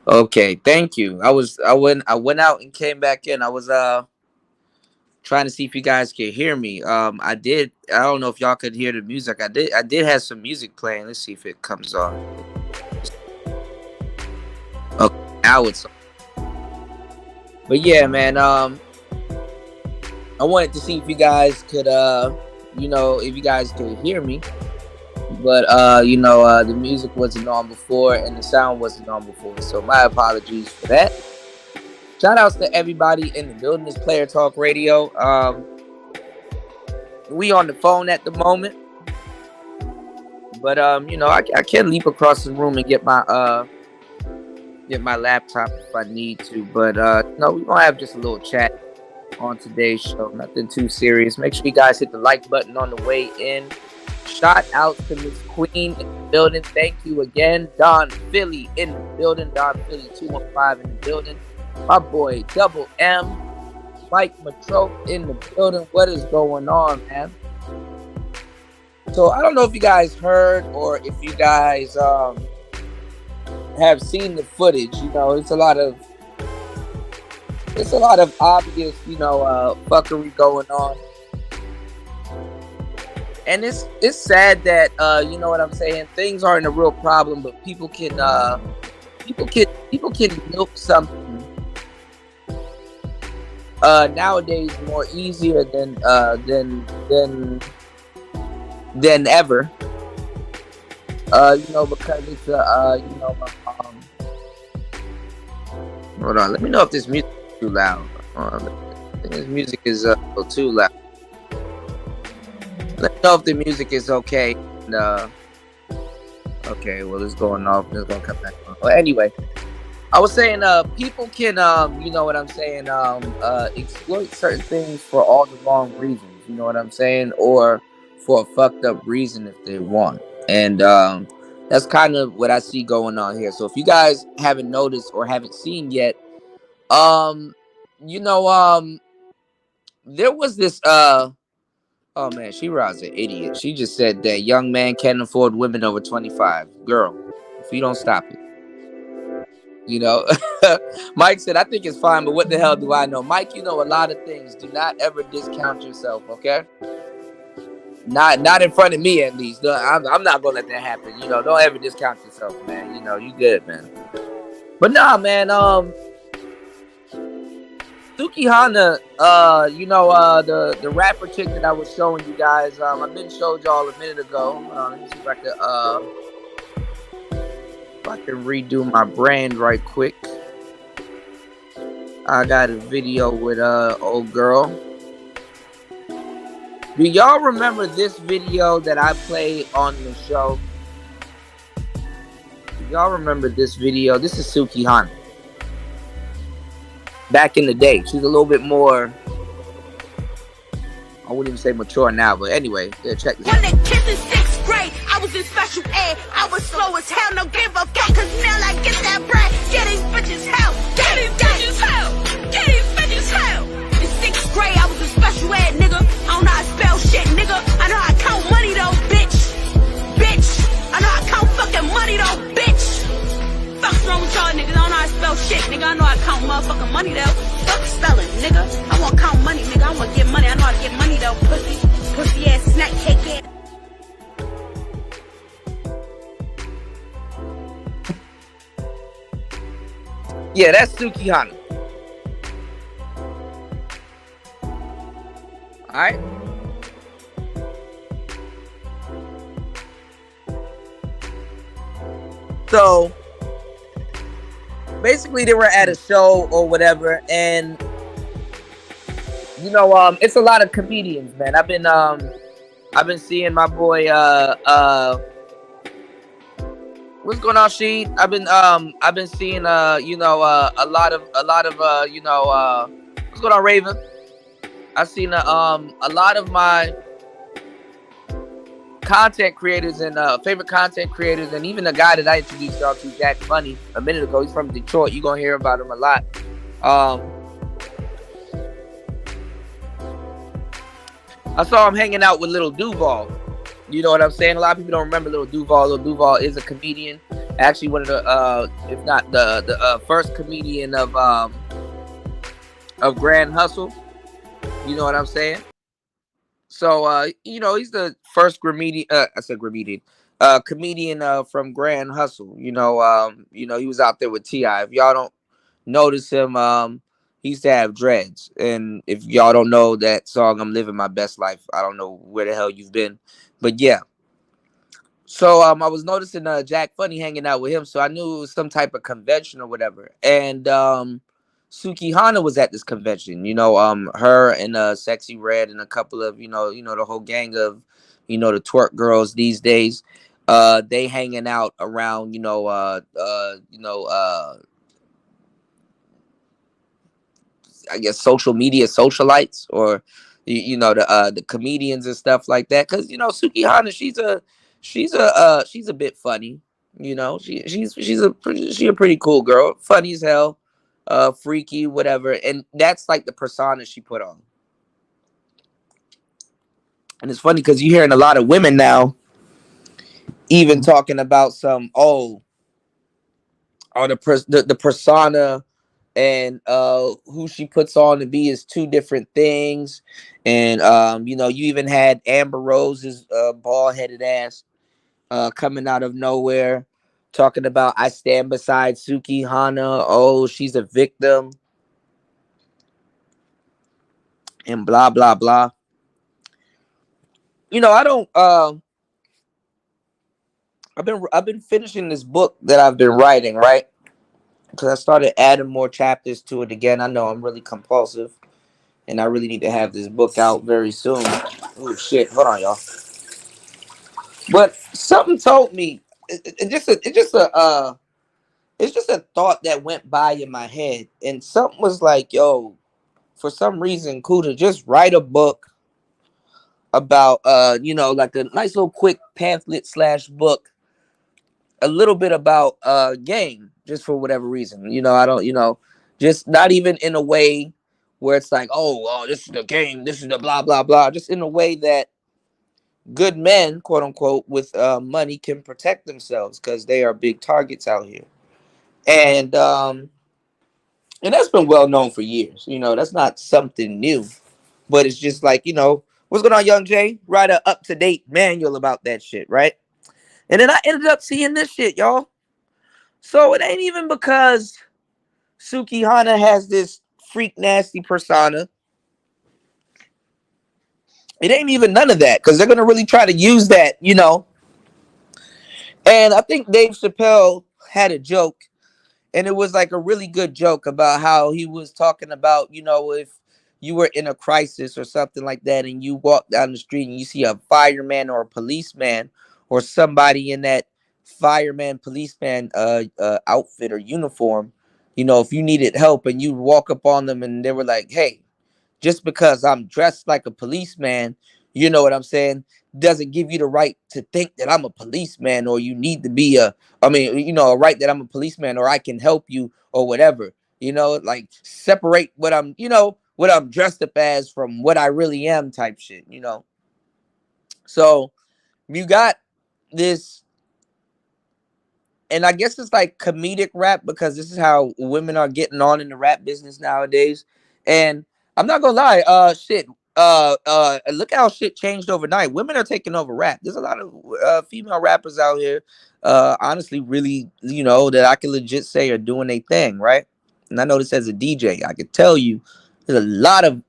Okay, thank you. I went out and came back in. I was trying to see if you guys could hear me. I don't know if y'all could hear the music. I did have some music playing. Let's see if it comes on. Okay, now it's on. But yeah, man, I wanted to see if you guys could if you guys could hear me. But the music wasn't on before and the sound wasn't on before. So my apologies for that. Shout outs to everybody in the building. This Player Talk Radio. We on the phone at the moment, but I can leap across the room and get my laptop if I need to. But no, we're gonna have just a little chat on today's show. Nothing too serious. Make sure you guys hit the like button on the way in. Shout out to Miss Queen in the building. Thank you again. Don Philly in the building. Don Philly 215 in the building. My boy Double M. Mike Matrope in the building. What is going on, man? So I don't know if you guys heard or if you guys have seen the footage. It's a lot of obvious, fuckery going on. And it's sad that you know what I'm saying. Things aren't a real problem, but people can milk something nowadays more easier than ever. Because it's hold on. Let me know if this music is too loud. This music is a little too loud. Let me know if the music is okay. And, okay, well, it's going off. It's going to come back on. Well, anyway, I was saying people can, you know what I'm saying, exploit certain things for all the wrong reasons. You know what I'm saying? Or for a fucked up reason if they want. And that's kind of what I see going on here. So if you guys haven't noticed or haven't seen yet, there was this oh man, She-Ra's an idiot. She just said that young man can't afford women over 25. Girl, if you don't stop it. Mike said, I think it's fine, but what the hell do I know? Mike, you know a lot of things. Do not ever discount yourself, okay? Not in front of me, at least. I'm not gonna let that happen. Don't ever discount yourself, man. You good, man. But nah, man. Suki Hanna, the rapper chick that I was showing you guys, I've been showed y'all a minute ago. Let me see if I can redo my brand right quick. I got a video with old girl. Do y'all remember this video that I played on the show? Do y'all remember this video? This is Suki Hanna. Back in the day, she's a little bit more, I wouldn't even say mature now, but anyway, yeah, check this out. When the kids in 6th grade, I was in special ed. I was slow as hell, no give a fuck, cause now I get that bread. Get these bitches hell, get these bitches hell, get these bitches hell. In 6th grade, I was in special ed, nigga. I don't know how to spell shit, nigga. I know how to count money though, bitch. I know how to count fucking money though, bitch. Fuck's wrong with y'all niggas? I don't know how to spell shit, nigga. I know how to count motherfucking money though. Fuck spelling, nigga. I want to count money, nigga. I want to get money. I know how to get money though, pussy. Pussy ass snack cake ass. Yeah, that's Suki Hanna. Alright. So basically they were at a show or whatever, and it's a lot of comedians, man. I've been seeing my boy what's going on, She? I've been seeing a lot of what's going on, Raven? I've seen a lot of my content creators and favorite content creators, and even a guy that I introduced y'all to, Jack Funny, a minute ago. He's from Detroit. You're gonna hear about him a lot. I saw him hanging out with Little Duval. You know what I'm saying? A lot of people don't remember Little Duval. Little Duval is a comedian. Actually, one of the if not the first comedian of Grand Hustle. You know what I'm saying? So you know, he's the first comedian. I said comedian. Comedian from Grand Hustle. You know, he was out there with Ti. If y'all don't notice him, he used to have dreads. And if y'all don't know that song, "I'm Living My Best Life," I don't know where the hell you've been, but yeah. So I was noticing Jack Funny hanging out with him, so I knew it was some type of convention or whatever. And Suki Hanna was at this convention. Her and Sexy Red and a couple of the whole gang of the twerk girls these days. They hanging out around I guess social media socialites or the comedians and stuff like that. Because Suki Hana, she's a bit funny. She a pretty cool girl, funny as hell, freaky, whatever. And that's like the persona she put on. And it's funny because you're hearing a lot of women now even talking about some the persona and who she puts on to be is two different things. And you even had Amber Rose's bald headed ass coming out of nowhere talking about I stand beside Suki Hana. Oh, she's a victim and blah blah blah. I don't I've been finishing this book that I've been writing, right? Because I started adding more chapters to it again. I know I'm really compulsive, and I really need to have this book out very soon. Oh shit! Hold on, y'all. But something told me it's just a thought that went by in my head, and something was like, "Yo, for some reason, Kuda, just write a book about like a nice little quick pamphlet slash book, a little bit about game, just for whatever reason. I don't, just not even in a way where it's like, oh, this is the game, this is the blah blah blah, just in a way that good men, quote unquote, with money can protect themselves because they are big targets out here, and that's been well known for years. That's not something new, but it's just like what's going on, Young Jay? Write a up to date manual about that shit, right? And then I ended up seeing this shit, y'all. So it ain't even because Suki Hana has this freak nasty persona. It ain't even none of that because they're gonna really try to use that. And I think Dave Chappelle had a joke, and it was like a really good joke about how he was talking about, if you were in a crisis or something like that, and you walk down the street and you see a fireman or a policeman or somebody in that fireman policeman outfit or uniform, if you needed help and you walk up on them and they were like, hey, just because I'm dressed like a policeman, you know what I'm saying, doesn't give you the right to think that I'm a policeman, or you need to be a right that I'm a policeman or I can help you or whatever. Like separate what I'm dressed up as from what I really am type shit. So you got this, and I guess it's like comedic rap because this is how women are getting on in the rap business nowadays. And I'm not gonna lie, look how shit changed overnight. Women are taking over rap. There's a lot of female rappers out here, honestly, really, that I can legit say are doing their thing, right? And I know this as a DJ, I could tell you there's a lot of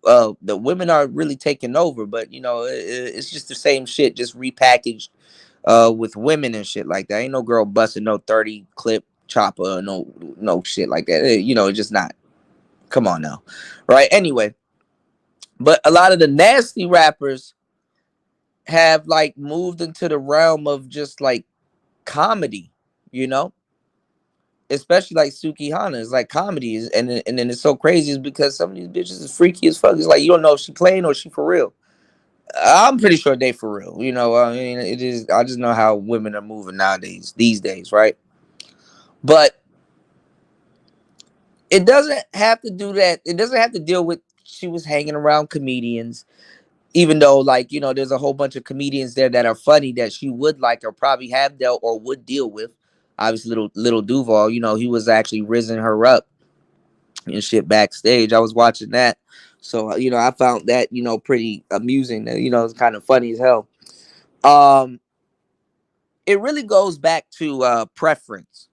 the women are really taking over, but it's just the same shit, just repackaged with women and shit like that. Ain't no girl busting no 30 clip chopper, no shit like that. It's just not. Come on now. Right? Anyway, but a lot of the nasty rappers have like moved into the realm of just like comedy, you know? Especially like Suki Hana is like comedy, and then it's so crazy is because some of these bitches is freaky as fuck. It's like you don't know if she playing or she for real. I'm pretty sure they for real. I mean, it is. I just know how women are moving nowadays, these days, right? But it doesn't have to do that. It doesn't have to deal with she was hanging around comedians, even though, like, there's a whole bunch of comedians there that are funny that she would like or probably have dealt or would deal with. obviously little Duval, you know, he was actually rizzing her up and shit backstage. I was watching that. So, you know, I found that, you know, pretty amusing. You know, it's kind of funny as hell. Um, it really goes back to preference.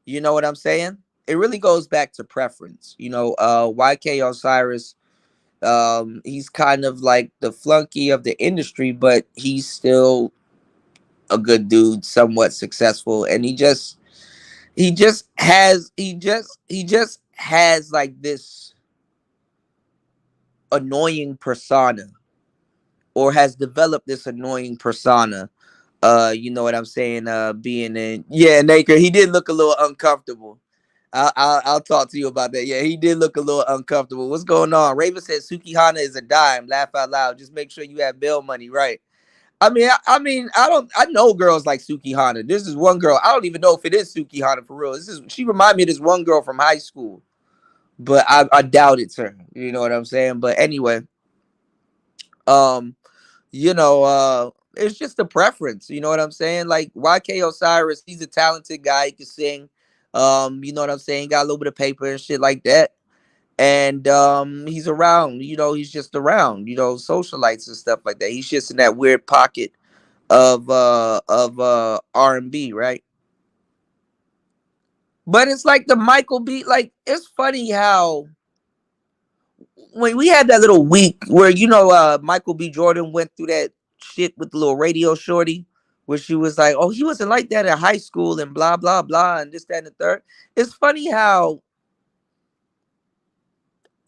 You know what I'm saying? It really goes back to preference. You know, YK Osiris, he's kind of like the flunky of the industry, but he's still a good dude, somewhat successful, and he just has like this annoying persona, or has developed this annoying persona. You know what I'm saying? Being in, yeah, Naker, he did look a little uncomfortable. I'll talk to you about that. Yeah, he did look a little uncomfortable. What's going on? Raven said Suki Hanna is a dime. Laugh out loud. Just make sure you have bail money, right? I know girls like Suki Hanna. This is one girl. I don't even know if it is Suki Hanna for real. She remind me of this one girl from high school, but I doubt it's her. You know what I'm saying? But anyway, um, you know, it's just a preference. You know what I'm saying? Like YK Osiris, he's a talented guy. He can sing. You know what I'm saying? Got a little bit of paper and shit like that. And he's around. You know, he's just around. You know, socialites and stuff like that. He's just in that weird pocket of R&B, right? But it's like the Michael B. Like, it's funny how when we had that little week where, you know, Michael B. Jordan went through that shit with the little radio shorty, where she was like, "Oh, he wasn't like that in high school," and blah blah blah, and this, that, and the third. It's funny how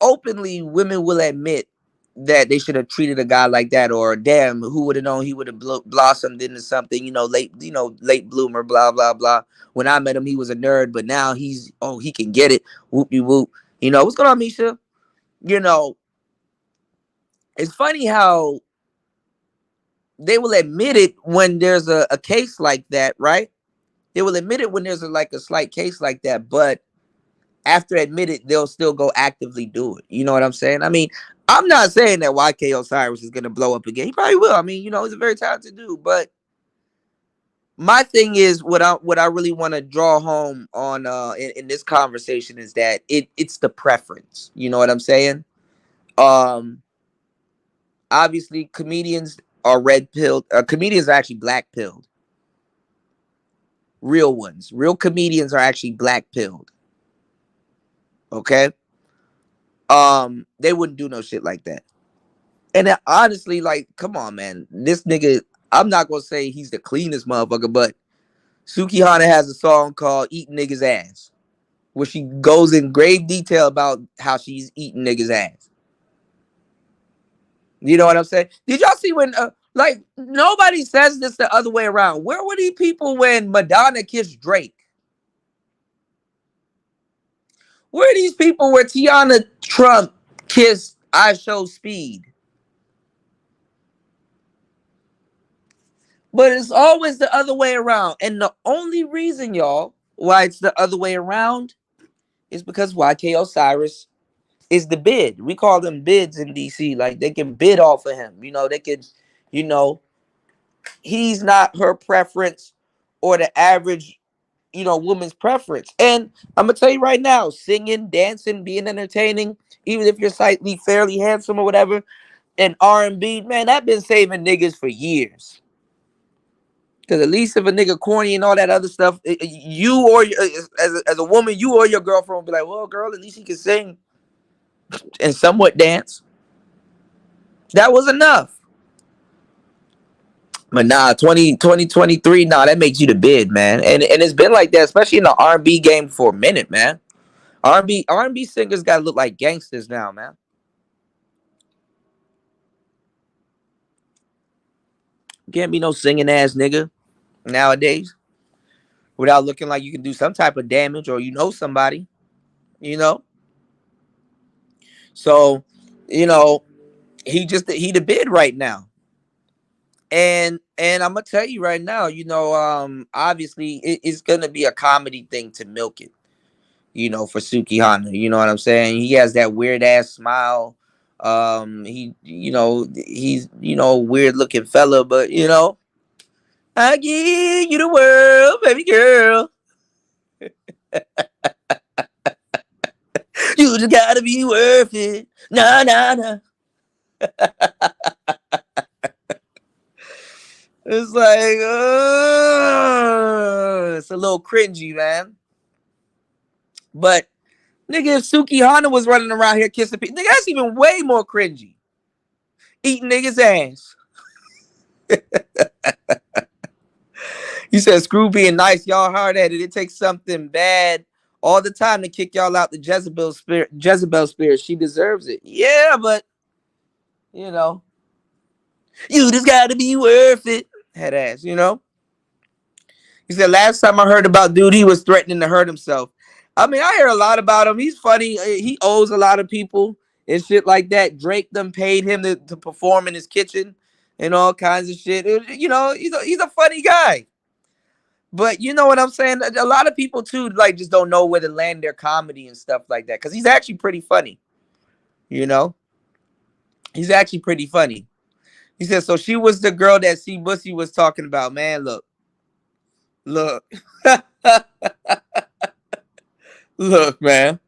openly women will admit that they should have treated a guy like that, or damn, who would have known he would have blossomed into something, late bloomer, blah blah blah. When I met him, he was a nerd, but now he can get it. Whoop de whoop. You know what's going on, Misha? You know, it's funny how they will admit it when there's a case like that, right? They will admit it when there's like a slight case like that, but after admit it, they'll still go actively do it. You know what I'm saying? I mean, I'm not saying that YK Osiris is gonna blow up again. He probably will. I mean, you know, he's a very talented dude. But my thing is, what I really want to draw home on in this conversation is that it's the preference. You know what I'm saying? Um, Obviously, comedians are red pilled. Comedians are actually black pilled. Real ones, real comedians are actually black pilled. Okay. They wouldn't do no shit like that. And then, honestly, like, come on, man. This nigga, I'm not gonna say he's the cleanest motherfucker, but Suki Hanna has a song called "Eating Niggas Ass," where she goes in grave detail about how she's eating niggas' ass. You know what I'm saying? Did y'all see when, like, nobody says this the other way around? Where were these people when Madonna kissed Drake? Where are these people where Tiana Trump kissed I Show Speed? But it's always the other way around. And the only reason, y'all, why it's the other way around is because YK Osiris is the bid. We call them bids in DC. Like, they can bid off of him. You know, they could, you know, he's not her preference or the average, you know, woman's preference. And I'm going to tell you right now, singing, dancing, being entertaining, even if you're slightly fairly handsome or whatever, and R&B, man, that been saving niggas for years. Because at least if a nigga corny and all that other stuff, you or as a woman, you or your girlfriend will be like, well, girl, at least he can sing and somewhat dance. That was enough. But nah, 2023, nah, that makes you the bid, man. And it's been like that, especially in the R&B game for a minute, man. R&B singers got to look like gangsters now, man. Can't be no singing ass nigga nowadays without looking like you can do some type of damage, or you know somebody, you know. So, you know, he the bid right now. And I'm gonna tell you right now, you know, obviously it's gonna be a comedy thing to milk it, you know, for Suki Hanna. You know what I'm saying? He has that weird ass smile. He's, you know, weird looking fella, but you know, I give you the world, baby girl. You just gotta be worth it. Nah, nah, nah. It's like, it's a little cringy, man. But nigga, if Suki Hanna was running around here kissing people, nigga, that's even way more cringy. Eating niggas' ass. You said screw being nice, y'all hard at it. It takes something bad all the time to kick y'all out the Jezebel spirit. Jezebel spirit, she deserves it. Yeah, but you know, you just gotta be worth it. Head ass, you know. He said last time I heard about dude, he was threatening to hurt himself. I mean, I hear a lot about him. He's funny. He owes a lot of people and shit like that. Drake them paid him to perform in his kitchen and all kinds of shit. You know, he's a funny guy. But you know what I'm saying? A lot of people too, like, just don't know where to land their comedy and stuff like that. Cause he's actually pretty funny. You know? He's actually pretty funny. He said, so she was the girl that C Bussy was talking about. Man, look. Look. Look, man.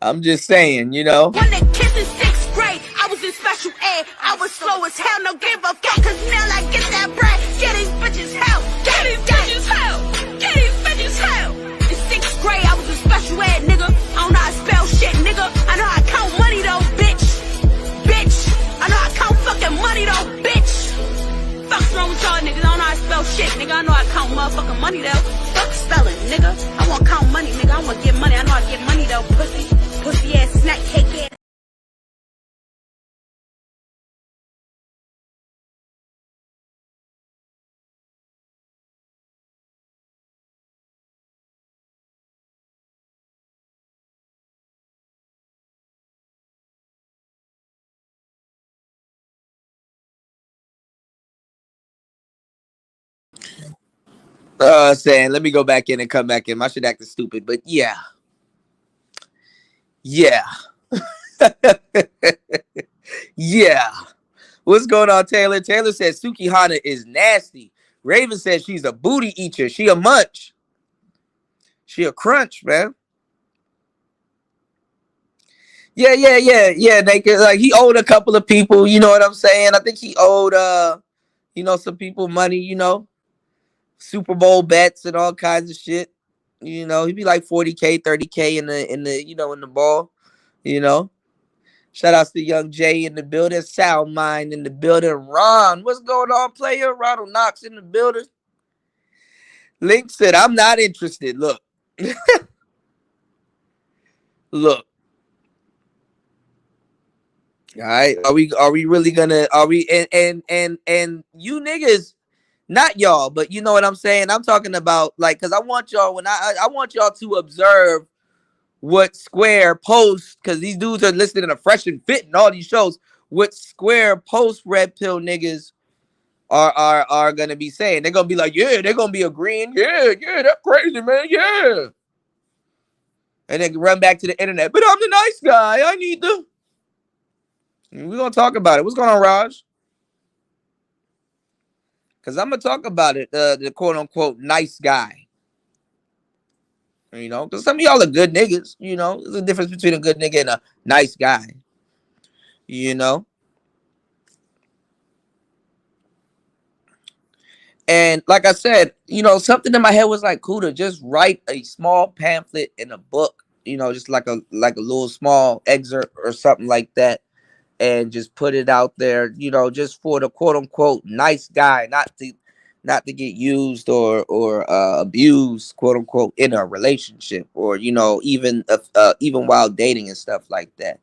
I'm just saying, you know. When the kids in 6th grade, I was in special ed. I was slow as hell, no give a fuck. Cause now I get that bread. Get these bitches hell. Get these bitches hell. Get these bitches hell. In 6th grade, I was in special ed, nigga. I don't know how to spell shit, nigga. I know how to count money though, bitch. Bitch. I know how to count fucking money though, bitch. Fuck's wrong with y'all niggas? I don't know how to spell shit, nigga. I know how to count motherfucking money though. Fuck spelling, nigga. I want to count money, nigga. I want to get money. I know how to get money though, pussy. Pussy ass snack cake ass. Saying, let me go back in and come back in. My shit acting stupid, but yeah. Yeah. Yeah. What's going on, Taylor? Taylor says Suki Hanna is nasty. Raven says she's a booty eater. She a munch. She a crunch, man. Yeah. Naked. Like, he owed a couple of people, you know what I'm saying? I think he owed some people money, you know, Super Bowl bets and all kinds of shit. You know, he'd be like 40K, 30K in the ball, you know. Shout outs to Young Jay in the building, Sound Mind in the building, Ron. What's going on, player? Ronald Knox in the building. Link said, I'm not interested. Look. Look. All right. Are we really gonna and you niggas, not y'all, but you know what I'm saying? I'm talking about, like, because I want y'all I want y'all to observe what Square posts, because these dudes are listening to Fresh and Fit and all these shows. What Square post red pill niggas are gonna be saying. They're gonna be like, yeah, they're gonna be agreeing, yeah, that's crazy, man, yeah. And then run back to the internet. But I'm the nice guy. I need the. We're gonna talk about it. What's going on, Raj? Because I'm gonna talk about it. The quote unquote nice guy. You know, because some of y'all are good niggas. You know, there's a difference between a good nigga and a nice guy. You know. And like I said, you know, something in my head was like, cool, to just write a small pamphlet in a book, you know, just like a little small excerpt or something like that, and just put it out there, you know, just for the quote unquote nice guy, not to get used or abused, quote unquote, in a relationship, or, you know, even while dating and stuff like that.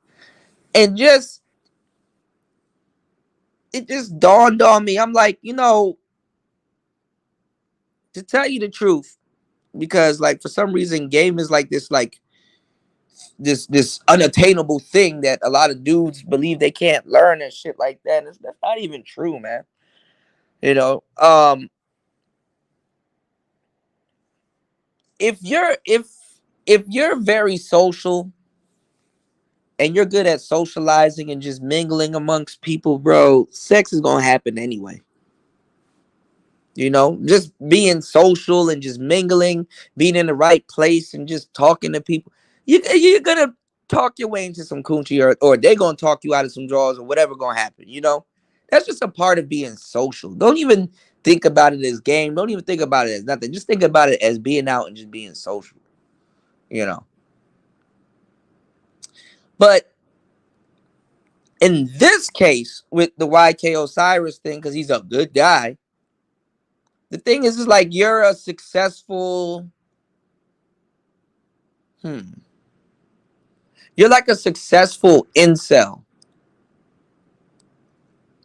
And it just dawned on me. I'm like, you know, to tell you the truth, because, like, for some reason game is like this unattainable thing that a lot of dudes believe they can't learn and shit like that. That's not even true, man. You know, if you're very social and you're good at socializing and just mingling amongst people, bro, sex is gonna happen anyway. You know, just being social and just mingling, being in the right place and just talking to people. You're gonna talk your way into some coochie, or they're gonna talk you out of some drawers, or whatever gonna happen. You know, that's just a part of being social. Don't even think about it as game. Don't even think about it as nothing. Just think about it as being out and just being social. You know, but in this case with the YK Osiris thing, because he's a good guy. The thing is like you're a successful. You're like a successful incel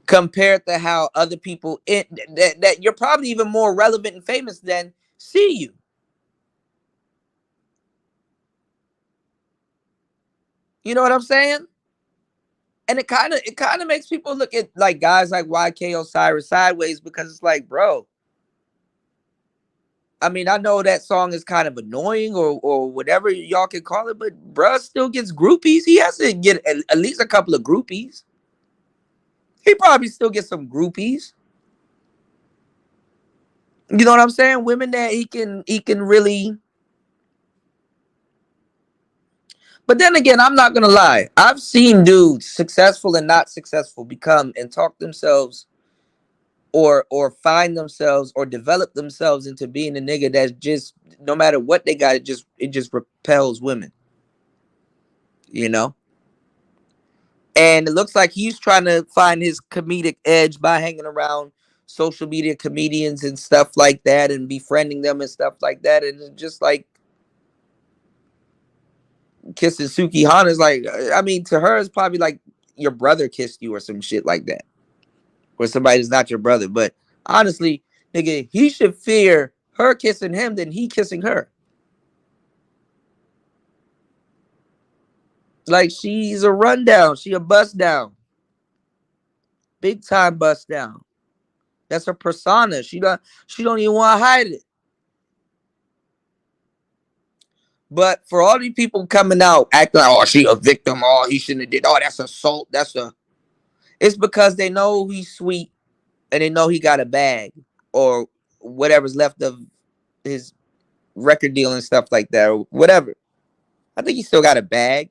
compared to how other people that you're probably even more relevant and famous than see you. You know what I'm saying? And it kind of makes people look at like guys like YK Osiris sideways, because it's like, bro. I mean, I know that song is kind of annoying or whatever y'all can call it, but bruh still gets groupies. He has to get at least a couple of groupies. He probably still gets some groupies. You know what I'm saying? Women that he can really. But then again, I'm not gonna lie. I've seen dudes successful and not successful become and talk themselves or find themselves or develop themselves into being a nigga that's just, no matter what they got, it just repels women. You know? And it looks like he's trying to find his comedic edge by hanging around social media comedians and stuff like that and befriending them and stuff like that. And it's just like kissing Suki Hanna is like, I mean, to her, it's probably like your brother kissed you or some shit like that. Or somebody that's not your brother. But honestly, nigga, he should fear her kissing him than he kissing her. Like, she's a rundown. She a bust down. Big time bust down. That's her persona. She don't even want to hide it. But for all these people coming out acting like, oh, she a victim, oh, he shouldn't have did, oh, that's assault, it's because they know he's sweet and they know he got a bag or whatever's left of his record deal and stuff like that or whatever. I think he still got a bag.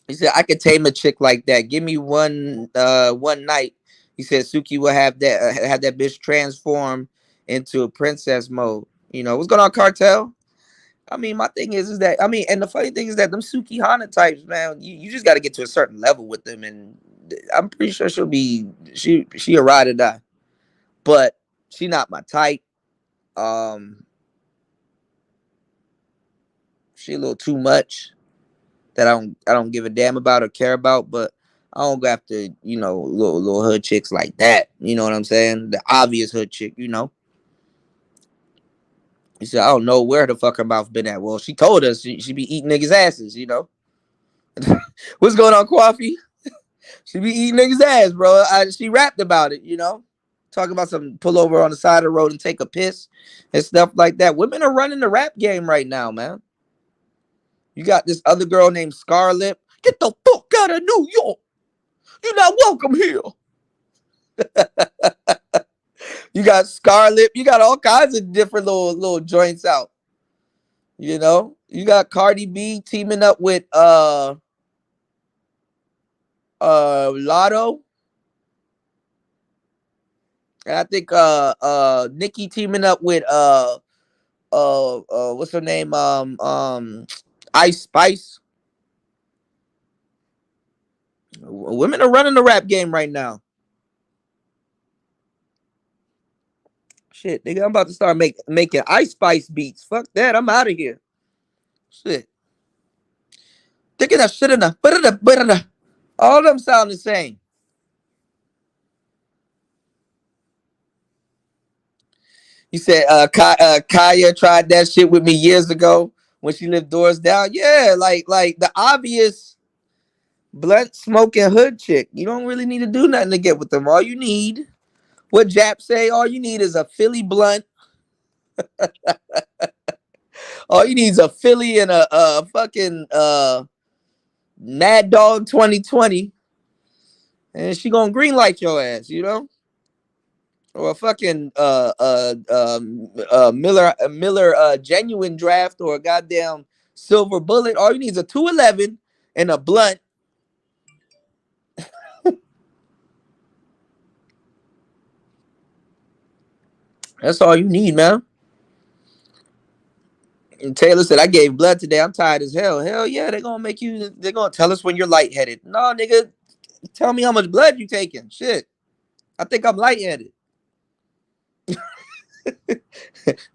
He said, I could tame a chick like that. Give me one night. He said Suki will have that bitch transform into a princess mode. You know, what's going on, Cartel? I mean, my thing is that, I mean, and the funny thing is that them Suki Hanna types, man, you just got to get to a certain level with them, and I'm pretty sure she a ride or die, but she not my type. She a little too much that I don't give a damn about or care about, but I don't go after, little hood chicks like that. You know what I'm saying? The obvious hood chick, you know. He said, I don't know where the fuck her mouth been at. Well, she told us she be eating niggas' asses, you know. What's going on, Coffee? She be eating niggas' ass, bro. She rapped about it, you know. Talking about some pull over on the side of the road and take a piss and stuff like that. Women are running the rap game right now, man. You got this other girl named Scarlett. Get the fuck out of New York. You're not welcome here. You got Scarlett. You got all kinds of different little joints out. You know, you got Cardi B teaming up with Lotto. And I think Nicki teaming up with what's her name? Ice Spice. Women are running the rap game right now. Shit, nigga, I'm about to start making Ice Spice beats. Fuck that, I'm out of here. Shit. Thinking I should have. All of them sound the same. You said Kaya tried that shit with me years ago when she lived doors down. Yeah, like the obvious blunt smoking hood chick. You don't really need to do nothing to get with them. All you need, what Jap say, all you need is a Philly blunt. All you need is a Philly and a fucking Mad Dog 2020. And she gonna green light your ass, you know? or fucking Miller genuine draft or a goddamn silver bullet. All you need is a 211 and a blunt. That's all you need, man. And Taylor said, I gave blood today. I'm tired as hell. Hell yeah, they're gonna make you, they're gonna tell us when you're lightheaded. No, nigga, tell me how much blood you taking. Shit. I think I'm lightheaded.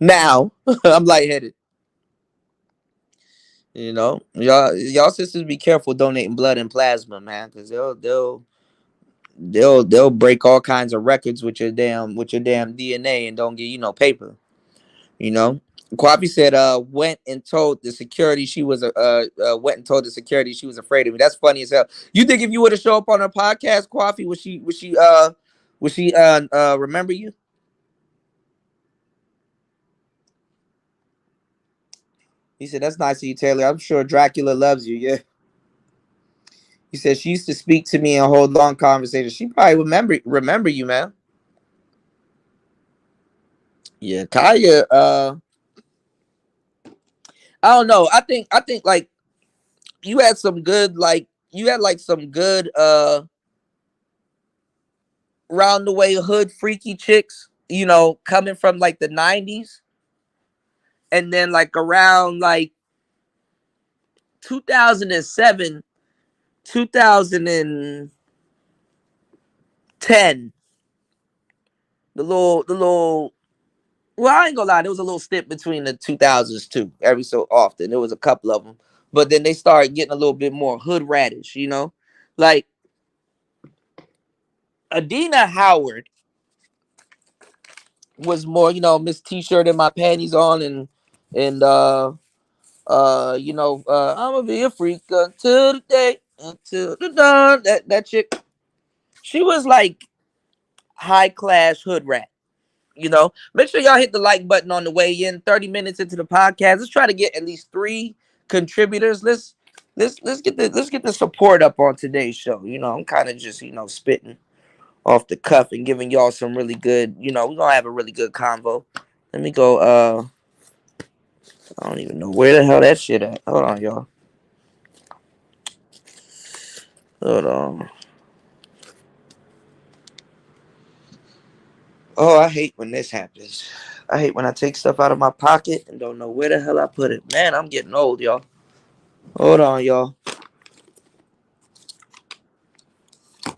Now I'm lightheaded. You know, y'all sisters be careful donating blood and plasma, man, because they'll break all kinds of records with your damn DNA and don't get you no paper. You know, Kwabi said, went and told the security she was went and told the security she was afraid of me. That's funny as hell. You think if you would have show up on her podcast, Kwabi, would she remember you? He said, that's nice of you, Taylor. I'm sure Dracula loves you. Yeah. He said she used to speak to me and hold long conversations. She probably remember you, man. Yeah, Kaya. I don't know. I think like you had some good some good round the way hood freaky chicks. You know, coming from like the 90s, and then like around like 2007, 2010. The little Well, I ain't gonna lie, there was a little stint between the 2000s too. Every so often, there was a couple of them, but then they started getting a little bit more hood radish, you know. Like Adina Howard was more, you know, Miss T-shirt and my panties on, and I'm gonna be a freak until the day, until the dawn. That chick, she was like high class hood rat. You know, make sure y'all hit the like button on the way in. 30 minutes into the podcast, let's try to get at least 3 contributors. Let's get the support up on today's show. You know, I'm kind of just, you know, spitting off the cuff and giving y'all some really good, you know, we're gonna have a really good convo. Let me go. I don't even know where the hell that shit at. Hold on, y'all. Hold on. Oh, I hate when this happens. I hate when I take stuff out of my pocket and don't know where the hell I put it. Man, I'm getting old, y'all. Hold on, y'all. I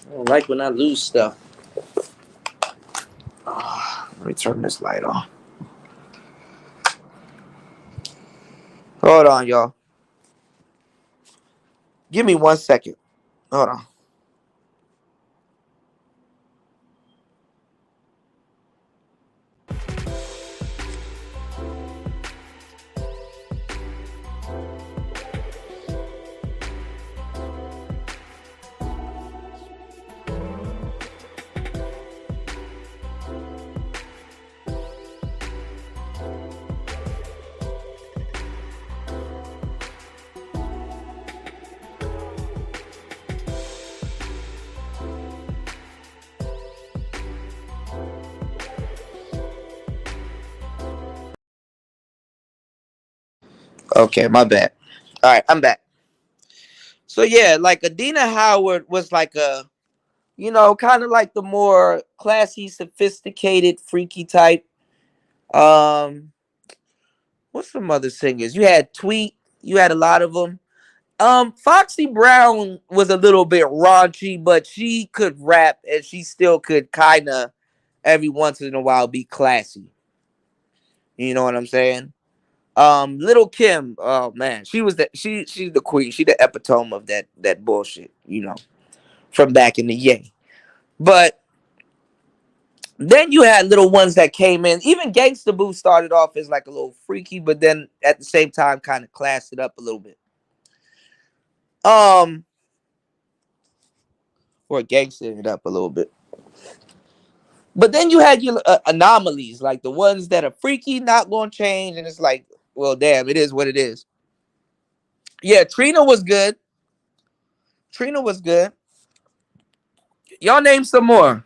don't like when I lose stuff. Oh, let me turn this light on. Hold on, y'all. Give me 1 second. Hold on. Okay, my bad. All right, I'm back. So yeah, like Adina Howard was like a, you know, kind of like the more classy, sophisticated, freaky type. Um, what's some other singers? You had Tweet. You had a lot of them. Foxy Brown was a little bit raunchy, but she could rap and she still could kind of every once in a while be classy. You know what I'm saying? Little Kim, oh man, she's the queen. She the epitome of that bullshit, you know, from back in the day. But then you had little ones that came in. Even Gangsta Boo started off as like a little freaky, but then at the same time kind of classed it up a little bit. Or gangstered it up a little bit. But then you had your anomalies, like the ones that are freaky, not gonna change, and it's like Well, damn, it is what it is. Yeah, Trina was good. Trina was good. Y'all name some more.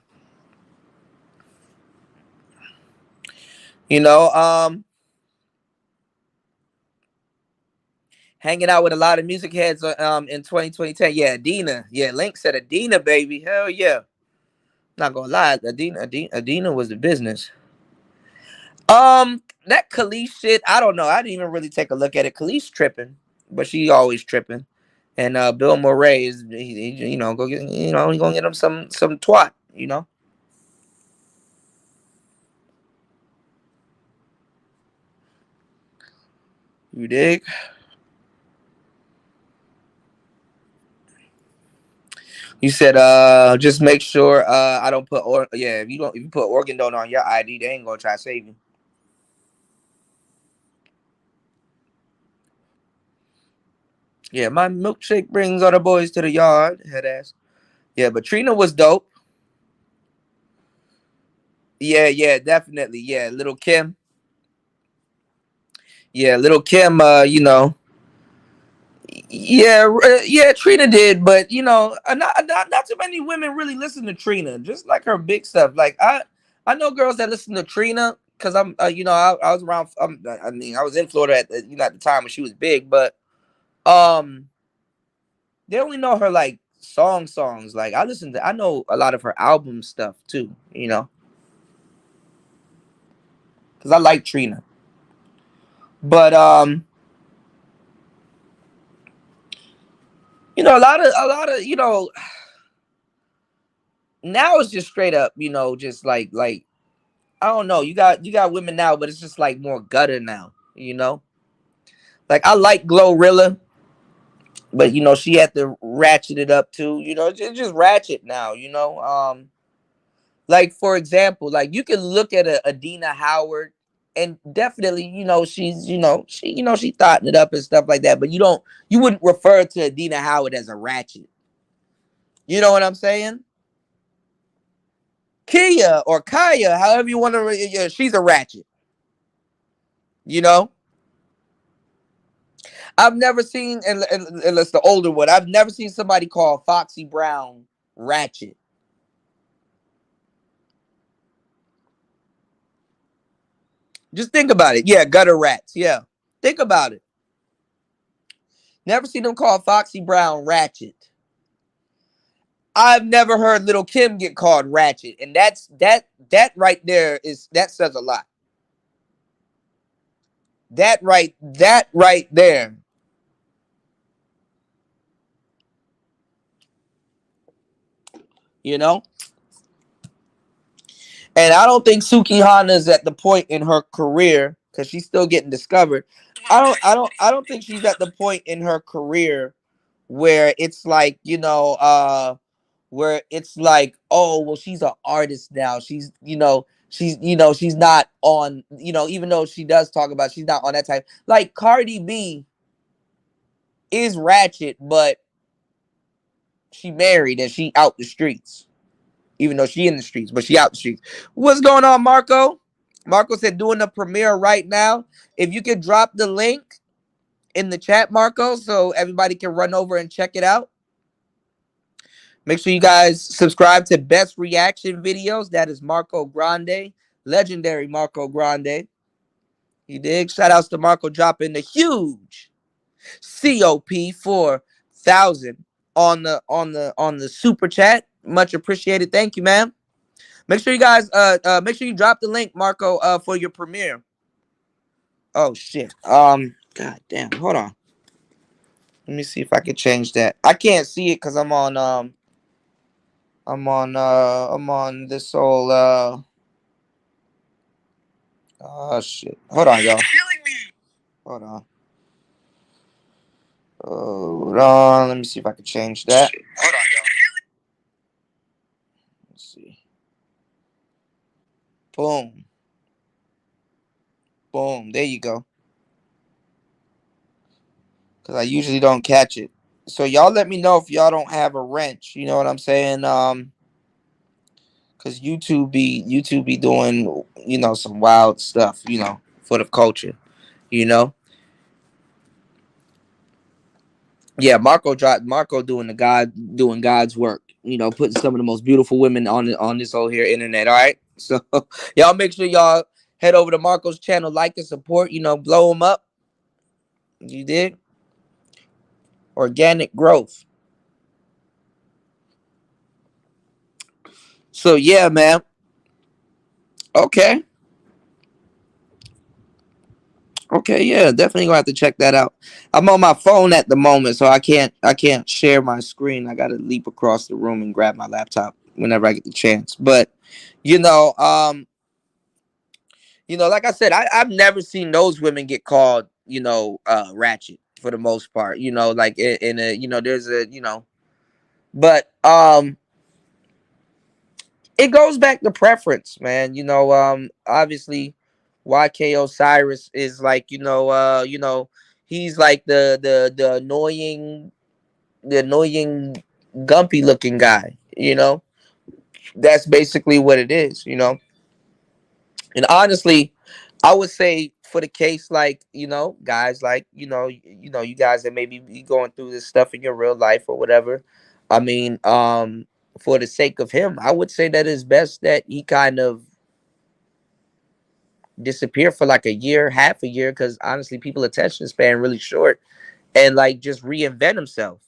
You know, hanging out with a lot of music heads in 2010. Yeah, Adina. Yeah, Link said Adina, baby. Hell yeah. Not gonna lie, Adina was the business. That Khalees shit, I don't know. I didn't even really take a look at it. Khalees tripping, but she always tripping. And Bill Murray is, you know, go get, you know, he gonna get him some twat, you know. You dig? You said just make sure I don't put yeah, if you put organ donor on your ID, they ain't gonna try to save you. Yeah, my milkshake brings all the boys to the yard, head ass. Yeah, but Trina was dope. Yeah, yeah, definitely. Yeah, little Kim. Yeah, little Kim, you know. Yeah, yeah, Trina did, but you know, not too many women really listen to Trina. Just like her big stuff. Like I know girls that listen to Trina because I'm, you know, I was around. I mean, I was in Florida at you know at the time when she was big, but um, they only know her like songs. Like I know a lot of her album stuff too. You know, because I like Trina, but you know, a lot of, you know, now it's just straight up, you know, just like I don't know. You got women now, but it's just like more gutter now, you know. Like I like Glorilla, but you know she had to ratchet it up too. You know, just ratchet now. You know, like for example, like you can look at a Adina Howard, and definitely, you know, she's she thotting it up and stuff like that. But you wouldn't refer to Adina Howard as a ratchet. You know what I'm saying? Kia or Kaya, however you want to, yeah, she's a ratchet. You know, I've never seen, and it's the older one. I've never seen somebody call Foxy Brown ratchet. Just think about it. Yeah, gutter rats. Yeah, think about it. Never seen them call Foxy Brown ratchet. I've never heard Little Kim get called ratchet, and that right there that says a lot. That right there. You know. And I don't think Suki Hanna is at the point in her career because she's still getting discovered. I don't think she's at the point in her career where it's like, you know, where it's like, oh, well, she's an artist now. She's not on, you know, even though she does talk about she's not on that type. Like Cardi B is ratchet, but she married and she out the streets. Even though she in the streets, but she out the streets. What's going on, Marco? Marco said doing the premiere right now. If you could drop the link in the chat, Marco, so everybody can run over and check it out. Make sure you guys subscribe to Best Reaction Videos. That is Marco Grande, legendary Marco Grande. You dig? Shout outs to Marco dropping the huge COP 4,000 on the super chat. Much appreciated. Thank you, man. Make sure you guys make sure you drop the link, Marco, for your premiere. Oh shit. God damn. Hold on. Let me see if I can change that. I can't see it because I'm on this whole oh shit. Hold on, y'all. Hold on. Hold on. Let me see if I can change that. Hold on, y'all. Let's see. Boom. Boom. There you go. Because I usually don't catch it. So y'all let me know if y'all don't have a wrench. You know what I'm saying? Because YouTube be doing, you know, some wild stuff, you know, for the culture, you know. Yeah, Marco doing God's work. You know, putting some of the most beautiful women on this whole here internet. All right, so y'all make sure y'all head over to Marco's channel, like and support. You know, blow him up. You did organic growth. So yeah, man. Okay. Okay, yeah, definitely gonna have to check that out. I'm on my phone at the moment, so I can't share my screen. I gotta leap across the room and grab my laptop whenever I get the chance. But you know, like I said, I've never seen those women get called, ratchet for the most part. Like in a, there's a, but it goes back to preference, man. Obviously YK Osiris is like, he's like the annoying gumpy looking guy, That's basically what it is. And honestly, I would say for the case like, guys like, you guys that maybe be going through this stuff in your real life or whatever. I mean, for the sake of him, I would say that it's best that he kind of disappear for like a year, half a year, because honestly, people attention span really short, and like just reinvent himself.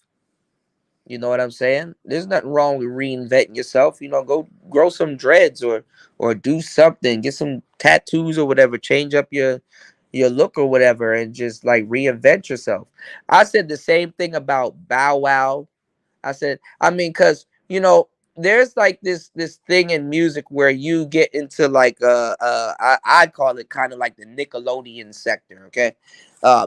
You know what I'm saying? There's nothing wrong with reinventing yourself. Go grow some dreads or do something, get some tattoos or whatever, change up your look or whatever, and just like reinvent yourself. I said the same thing about Bow Wow. I said, I mean, because there's like this thing in music where you get into like I'd call it kind of like the Nickelodeon sector, okay?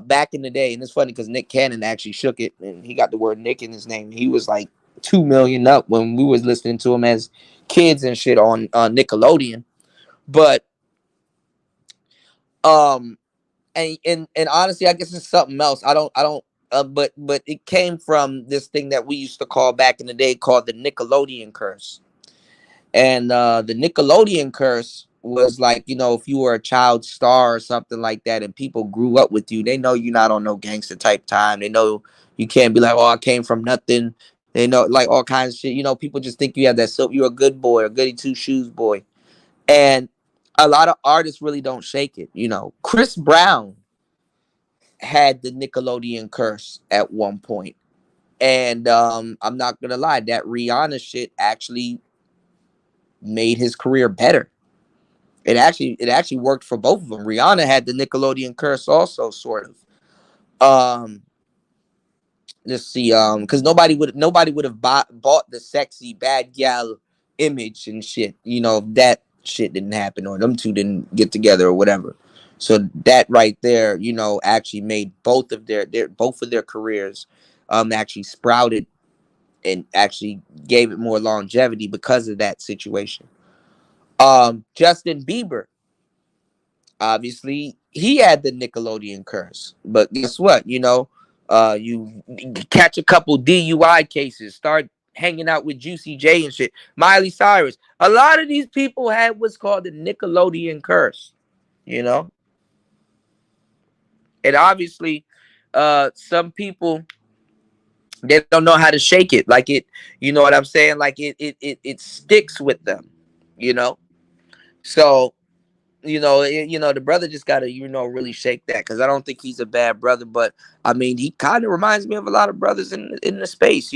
Back in the day, and it's funny because Nick Cannon actually shook it, and he got the word Nick in his name. He was like 2 million up when we was listening to him as kids and shit on Nickelodeon. But um, and honestly, I guess it's something else. I don't. But it came from this thing that we used to call back in the day called the Nickelodeon curse. And the Nickelodeon curse was like, if you were a child star or something like that, and people grew up with you, they know you're not on no gangster type time. They know you can't be like, oh, I came from nothing. They know like all kinds of shit. People just think you have that. So you're a good boy, a goody two shoes boy. And a lot of artists really don't shake it. Chris Brown had the Nickelodeon curse at one point. And I'm not gonna lie, that Rihanna shit actually made his career better. It actually worked for both of them. Rihanna had the Nickelodeon curse also, sort of. Um, let's see, because nobody would have bought the sexy bad gal image and shit. If that shit didn't happen or them two didn't get together or whatever. So that right there, actually made both of their careers actually sprouted and actually gave it more longevity because of that situation. Justin Bieber, obviously, he had the Nickelodeon curse, but guess what? You catch a couple DUI cases, start hanging out with Juicy J and shit. Miley Cyrus, a lot of these people had what's called the Nickelodeon curse. You know, and obviously, some people they don't know how to shake it. Like it, you know what I'm saying? Like it sticks with them. You know, so the brother just gotta, really shake that, because I don't think he's a bad brother, but I mean, he kind of reminds me of a lot of brothers in the space.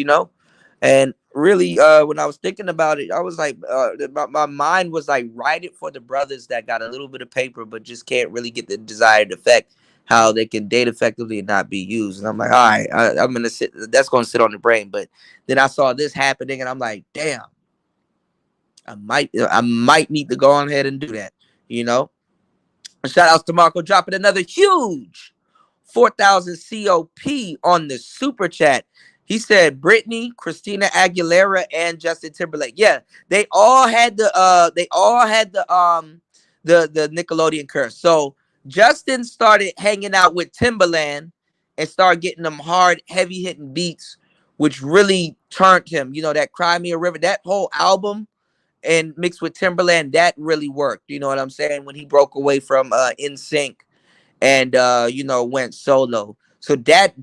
And really, when I was thinking about it, I was like, my mind was like, write it for the brothers that got a little bit of paper, but just can't really get the desired effect, how they can date effectively and not be used. And I'm like, all right, I'm gonna sit. That's gonna sit on the brain. But then I saw this happening, and I'm like, damn, I might need to go on ahead and do that. You know. Shout outs to Marco dropping another huge 4,000 COP on the super chat. He said Britney, Christina Aguilera, and Justin Timberlake. Yeah, they all had the Nickelodeon curse. So Justin started hanging out with Timberland and started getting them hard, heavy hitting beats, which really turned him. That Cry Me a River, that whole album and mixed with Timberland, that really worked. You know what I'm saying? When he broke away from NSYNC and went solo. So that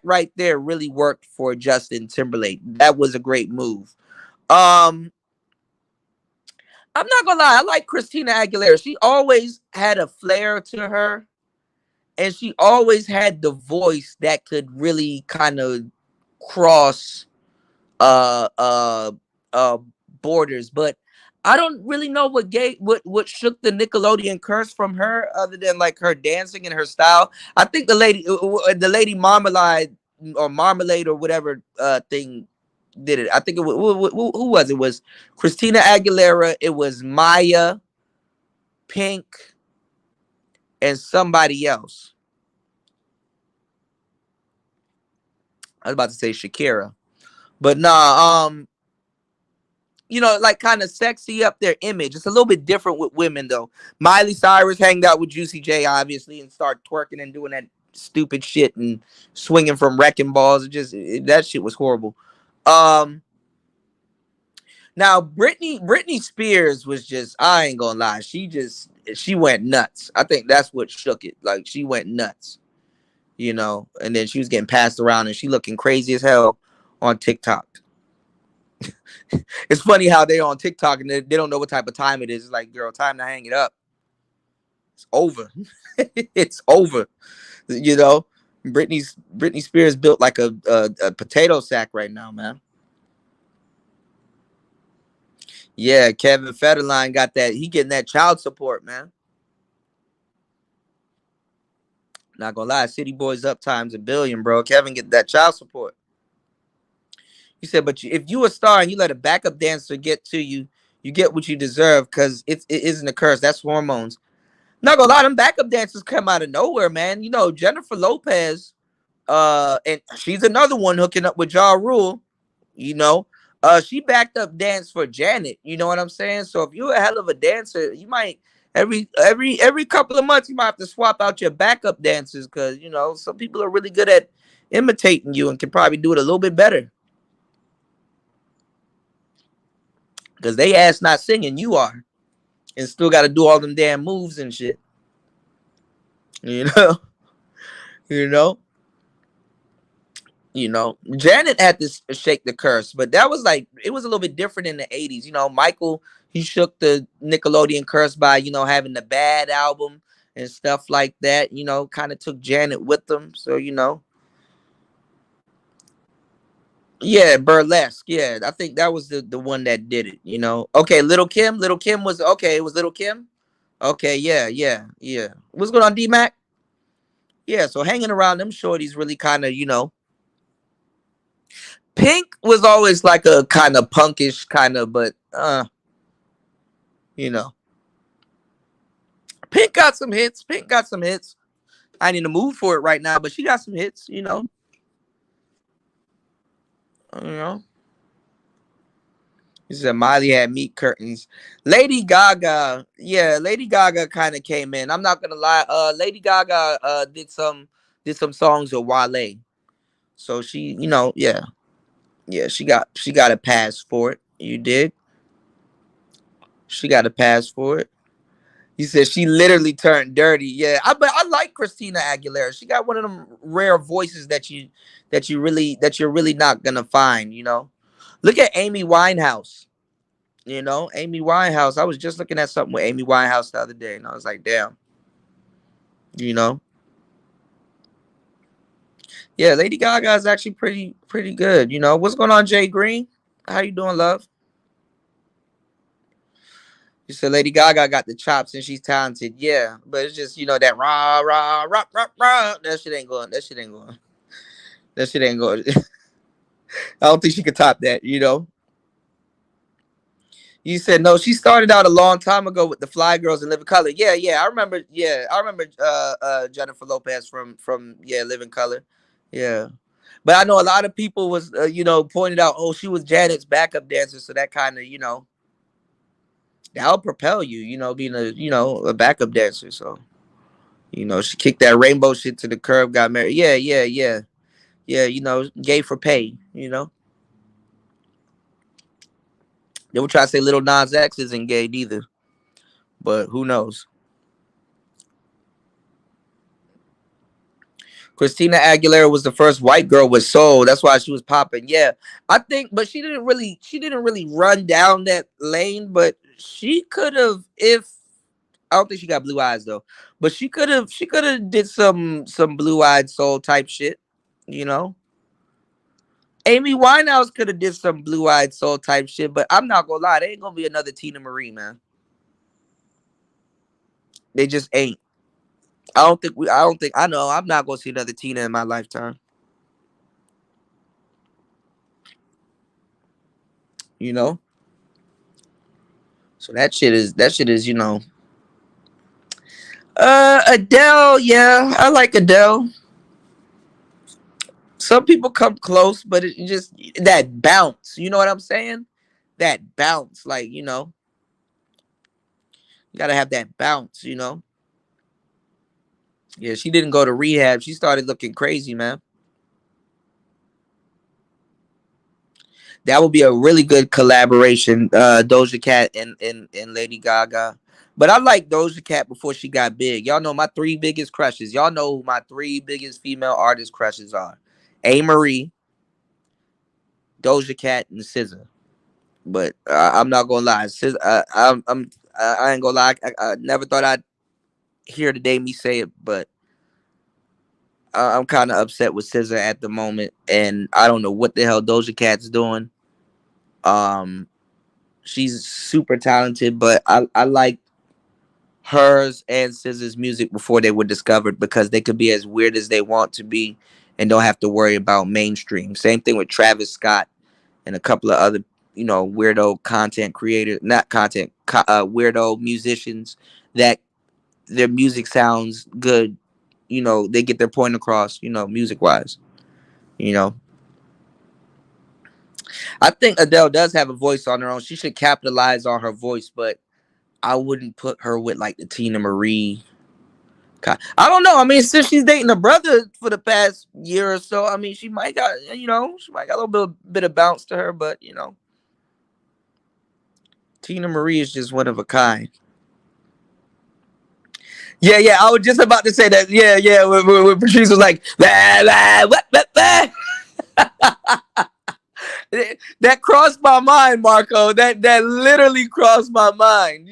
right there really worked for Justin Timberlake. That was a great move. Um, I'm not gonna lie, I like Christina Aguilera. She always had a flair to her, and she always had the voice that could really kind of cross uh uh uh borders. But I don't really know what shook the Nickelodeon curse from her, other than like her dancing and her style. I think the lady Marmalade or whatever thing did it. I think it was who was it? It was Christina Aguilera, it was Maya, Pink, and somebody else. I was about to say Shakira. But nah, like kind of sexy up their image. It's a little bit different with women though. Miley Cyrus hanged out with Juicy J, obviously, and start twerking and doing that stupid shit and swinging from wrecking balls. That shit was horrible. Now Britney Spears was just, I ain't gonna lie, she went nuts. I think that's what shook it. Like she went nuts, and then she was getting passed around and she looking crazy as hell on TikTok. It's funny how they're on TikTok and they don't know what type of time it is. It's like, girl, time to hang it up. It's over. It's over. Britney Spears built like a potato sack right now, man. Yeah, Kevin Federline got that. He getting that child support, man. Not gonna lie, City Boys up times a billion, bro. Kevin get that child support. He said, but if you a star and you let a backup dancer get to you, you get what you deserve, because it isn't a curse. That's hormones. Not gonna lie, them backup dancers come out of nowhere, man. Jennifer Lopez, and she's another one hooking up with Ja Rule. She backed up dance for Janet. You know what I'm saying? So if you're a hell of a dancer, you might every couple of months you might have to swap out your backup dancers, because some people are really good at imitating you and can probably do it a little bit better. Because they ass not singing, you are, and still got to do all them damn moves and shit. you know. Janet had to shake the curse, but that was like, it was a little bit different in the 80s. Michael, he shook the Nickelodeon curse by, having the Bad album and stuff like that, kind of took Janet with them. So, yeah, Burlesque. Yeah, I think that was the one that did it, Okay, Little Kim was, okay, it was Little Kim. Okay, yeah. What's going on, D-Mac? Yeah, so hanging around them shorties really kind of, Pink was always like a kind of punkish kind of, but Pink got some hits. I need to move for it right now, but she got some hits. He said Miley had meat curtains. Lady Gaga, yeah, Lady Gaga kind of came in. I'm not gonna lie. Lady Gaga did some songs with Wale, so she, yeah, she got a pass for it. You did. She got a pass for it. He said she literally turned dirty. Yeah, but I like Christina Aguilera. She got one of them rare voices that you're really not gonna find. Look at Amy Winehouse. Amy Winehouse. I was just looking at something with Amy Winehouse the other day, and I was like, damn. Yeah, Lady Gaga is actually pretty good. What's going on, Jay Green? How you doing, love? You said Lady Gaga got the chops and she's talented. Yeah, but it's just, that rah, rah, rah, rah, rah. That shit ain't going. I don't think she could top that, You said no, she started out a long time ago with the Fly Girls in Living Color. Yeah, I remember. Yeah, I remember Jennifer Lopez from Living Color. Yeah. But I know a lot of people was pointed out, oh, she was Janet's backup dancer, so that kind of, that'll propel you, being a backup dancer. So, she kicked that rainbow shit to the curb, got married. Yeah. Gay for pay, They would try to say Little Nas X isn't gay either, but who knows? Christina Aguilera was the first white girl with soul. That's why she was popping. Yeah, I think, but she didn't really run down that lane. But she could have, if I don't think she got blue eyes though. But she could have did some blue eyed soul type shit. You know, Amy Winehouse could have did some blue eyed soul type shit. But I'm not gonna lie, there ain't gonna be another Tina Marie, man. They just ain't. I don't think. I know. I'm not gonna see another Tina in my lifetime. You know. So that shit is. Adele. Yeah, I like Adele. Some people come close, but it just that bounce. You know what I'm saying? That bounce, like you gotta have that bounce. Yeah, she didn't go to rehab. She started looking crazy, man. That would be a really good collaboration, Doja Cat and Lady Gaga. But I like Doja Cat before she got big. Y'all know my three biggest crushes. Y'all know who my three biggest female artist crushes are: A. Marie, Doja Cat, and SZA. But I'm not gonna lie, SZA, I ain't gonna lie. I never thought I'd hear today me say it, but I'm kind of upset with SZA at the moment, and I don't know what the hell Doja Cat's doing. Um, she's super talented, but I like hers and SZA's music before they were discovered because they could be as weird as they want to be and don't have to worry about mainstream. Same thing with Travis Scott and a couple of other, weirdo content creators, not content, weirdo musicians that their music sounds good. They get their point across, music wise. You know, I think Adele does have a voice on her own. She should capitalize on her voice, but I wouldn't put her with like the Tina Marie. I don't know. I mean, since she's dating a brother for the past year or so, I mean, she might got a little bit of bounce to her, but Tina Marie is just one of a kind. Yeah, yeah. I was just about to say that. Yeah, yeah. When Patrice was like, "Bah, bah, what, that crossed my mind, Marco. That literally crossed my mind.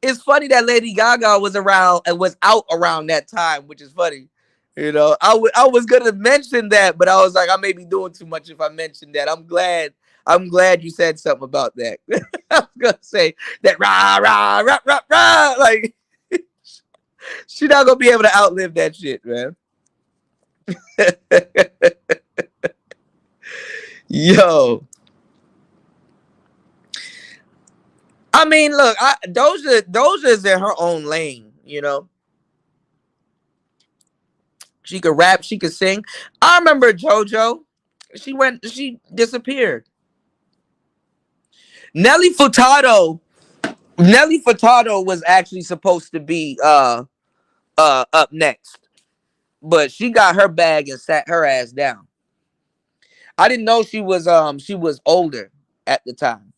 It's funny that Lady Gaga was around and was out around that time, which is funny. I was gonna mention that, but I was like, I may be doing too much if I mention that. I'm glad you said something about that. I was gonna say that rah rah rah rah rah. Like she's not gonna be able to outlive that shit, man. Yo, I mean, look, Doja's in her own lane. She could rap, she could sing. I remember JoJo. She disappeared. Nelly Furtado. Nelly Furtado was actually supposed to be up next, but she got her bag and sat her ass down. I didn't know she was older at the time.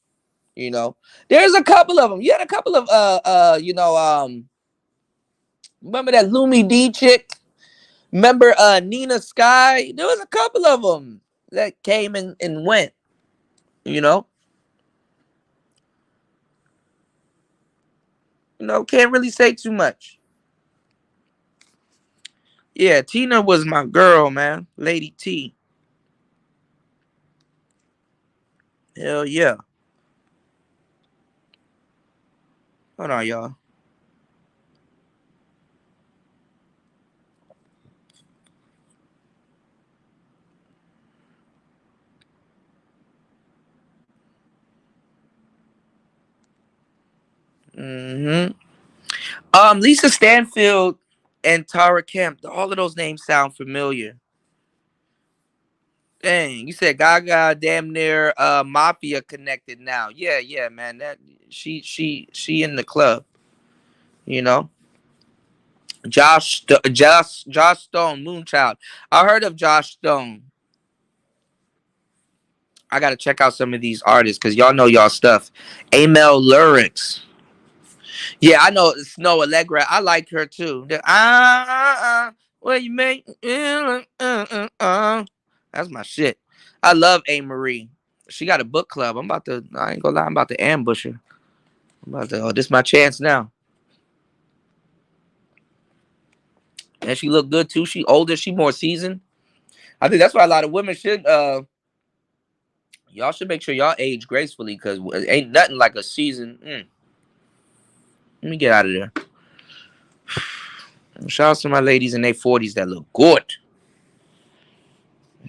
There's a couple of them. You had a couple of remember that Lumi D chick? Remember Nina Sky? There was a couple of them that came and went. You know, can't really say too much. Yeah, Tina was my girl, man. Lady T. Hell yeah. Hold on, y'all. hmm Lisa Stanfield and Tara Kemp. All of those names sound familiar. Dang, you said Gaga damn near mafia connected now. Yeah, yeah, man. That she in the club, you know. Josh Stone, Moonchild. I heard of Josh Stone. I gotta check out some of these artists because y'all know y'all stuff. Amel Lyrics. Yeah, I know Snow Allegra. I like her too. What you make? That's my shit. I love A. Marie. She got a book club. I ain't gonna lie, I'm about to ambush her. This is my chance now. And she look good too. She older, she more seasoned. I think that's why a lot of women should, y'all should make sure y'all age gracefully because ain't nothing like a season. Let me get out of there. Shout out to my ladies in their 40s that look good.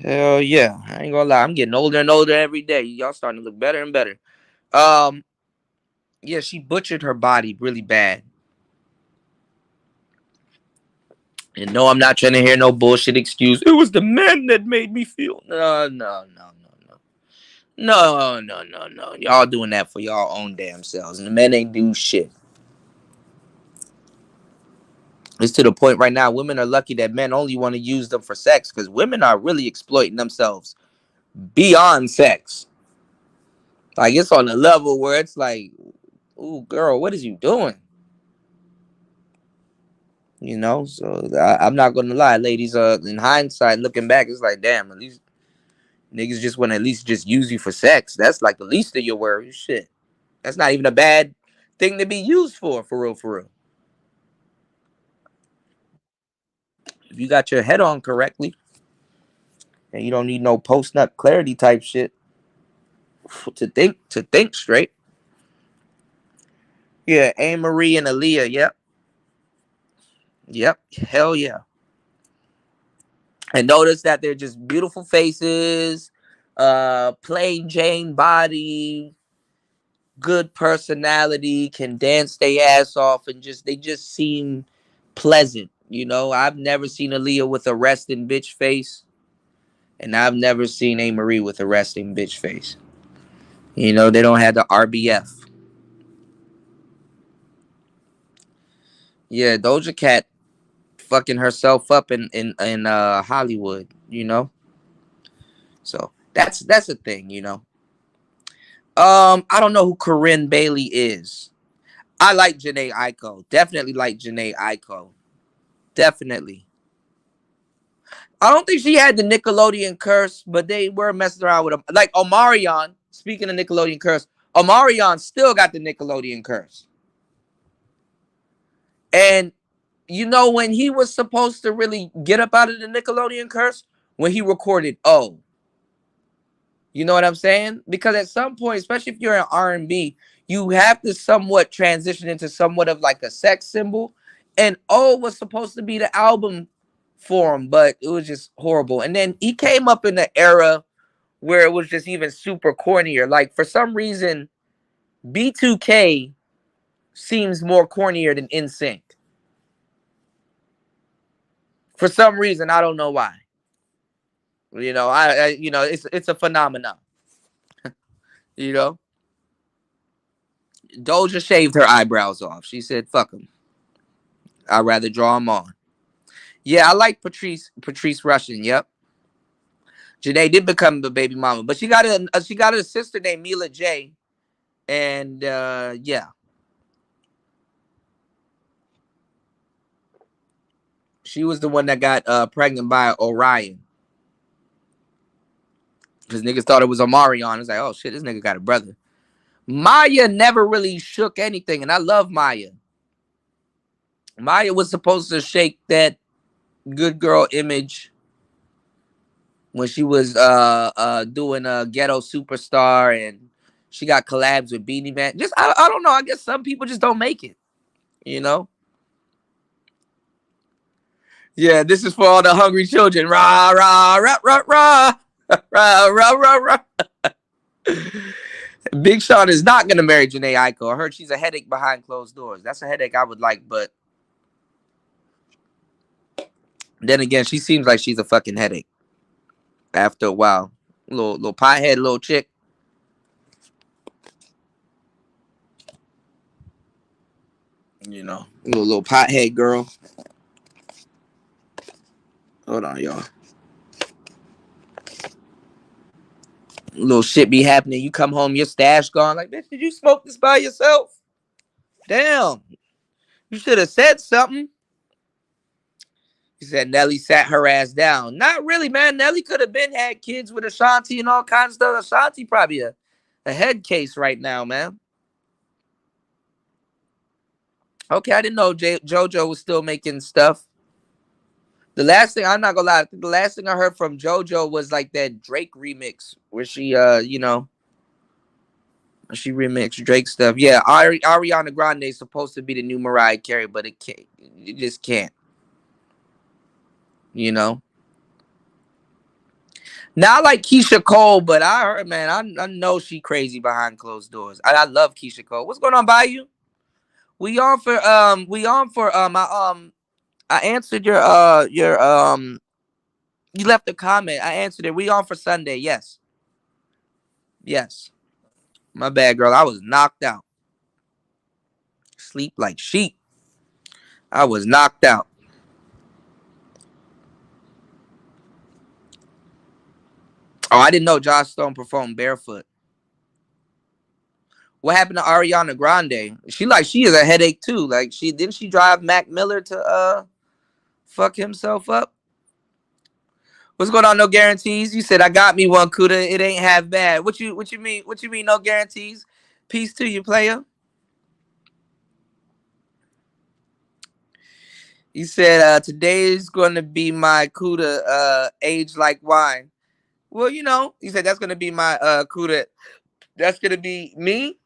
Hell yeah. I ain't gonna lie. I'm getting older and older every day. Y'all starting to look better and better. Um, yeah, she butchered her body really bad. And no, I'm not trying to hear no bullshit excuse. It was the men that made me feel. No, no, no, no, no. No, no, no, no. Y'all doing that for y'all own damn selves. And the men ain't do shit. It's to the point right now, women are lucky that men only want to use them for sex because women are really exploiting themselves beyond sex. Like, it's on a level where it's like, ooh, girl, what is you doing? You know, so I'm not gonna lie, ladies. In hindsight, looking back, it's like, damn, at least niggas just want to at least just use you for sex. That's like the least of your worries. Shit, that's not even a bad thing to be used for real, for real. If you got your head on correctly, and you don't need no post nut clarity type shit to think straight. Yeah, Anne Marie and Aaliyah. Yep, yep, hell yeah. And notice that they're just beautiful faces, plain Jane body, good personality, can dance their ass off, and they just seem pleasant. You know, I've never seen Aaliyah with a resting bitch face, and I've never seen A. Marie with a resting bitch face. You know, they don't have the RBF. Yeah, Doja Cat fucking herself up in Hollywood. You know, so that's a thing. You know, I don't know who Corinne Bailey is. I like Janae Aiko. Definitely like Janae Aiko. Definitely. I don't think she had the Nickelodeon curse, but they were messing around with him. Like Omarion, speaking of Nickelodeon curse, Omarion still got the Nickelodeon curse. And you know when he was supposed to really get up out of the Nickelodeon curse? When he recorded Oh. You know what I'm saying? Because at some point, especially if you're in R&B, you have to somewhat transition into somewhat of like a sex symbol. And Oh was supposed to be the album for him, but it was just horrible. And then he came up in the era where it was just even super cornier. Like for some reason, B2K seems more cornier than NSYNC. For some reason, I don't know why. You know, it's a phenomenon. You know, Doja shaved her eyebrows off. She said, "Fuck them. I'd rather draw them on." Yeah, I like Patrice Russian. Yep, Janae did become the baby mama, but she got a sister named Mila J, and yeah, she was the one that got pregnant by Orion. Because niggas thought it was Omarion. It's like, oh shit, this nigga got a brother. Maya never really shook anything, and I love Maya. Maya was supposed to shake that good girl image when she was doing a Ghetto Superstar, and she got collabs with Beanie Man. Just I don't know. I guess some people just don't make it. You know. Yeah, this is for all the hungry children. Rah rah rah rah rah rah rah rah rah. Big Sean is not gonna marry Janae Aiko. I heard she's a headache behind closed doors. That's a headache I would like, but then again, she seems like she's a fucking headache. After a while, little pothead, little chick. You know, little pothead girl. Hold on, y'all. Little shit be happening. You come home, your stash gone. Like, bitch, did you smoke this by yourself? Damn. You should have said something. He said Nelly sat her ass down. Not really, man. Nelly could have been had kids with Ashanti and all kinds of stuff. Ashanti probably a head case right now, man. Okay, I didn't know JoJo was still making stuff. The last thing, I'm not gonna lie, the last thing I heard from JoJo was like that Drake remix where she she remixed Drake stuff. Yeah, Ariana Grande is supposed to be the new Mariah Carey, but it can't. It just can't. You know. Now I like Keisha Cole, but I heard, man, I know she crazy behind closed doors. I love Keisha Cole. What's going on, Bayou? I answered your you left a comment. I answered it. We on for Sunday. Yes. Yes. My bad, girl. I was knocked out. Sleep like sheep. I was knocked out. Oh, I didn't know Josh Stone performed barefoot. What happened to Ariana Grande? She is a headache too. Like she drive Mac Miller to fuck himself up? What's going on? No guarantees. You said I got me one, Kuda. It ain't half bad. What you mean? What you mean? No guarantees. Peace to you, player. You said today's gonna be my Kuda age like wine. Well, you said that's gonna be my Kuda. That's gonna be me,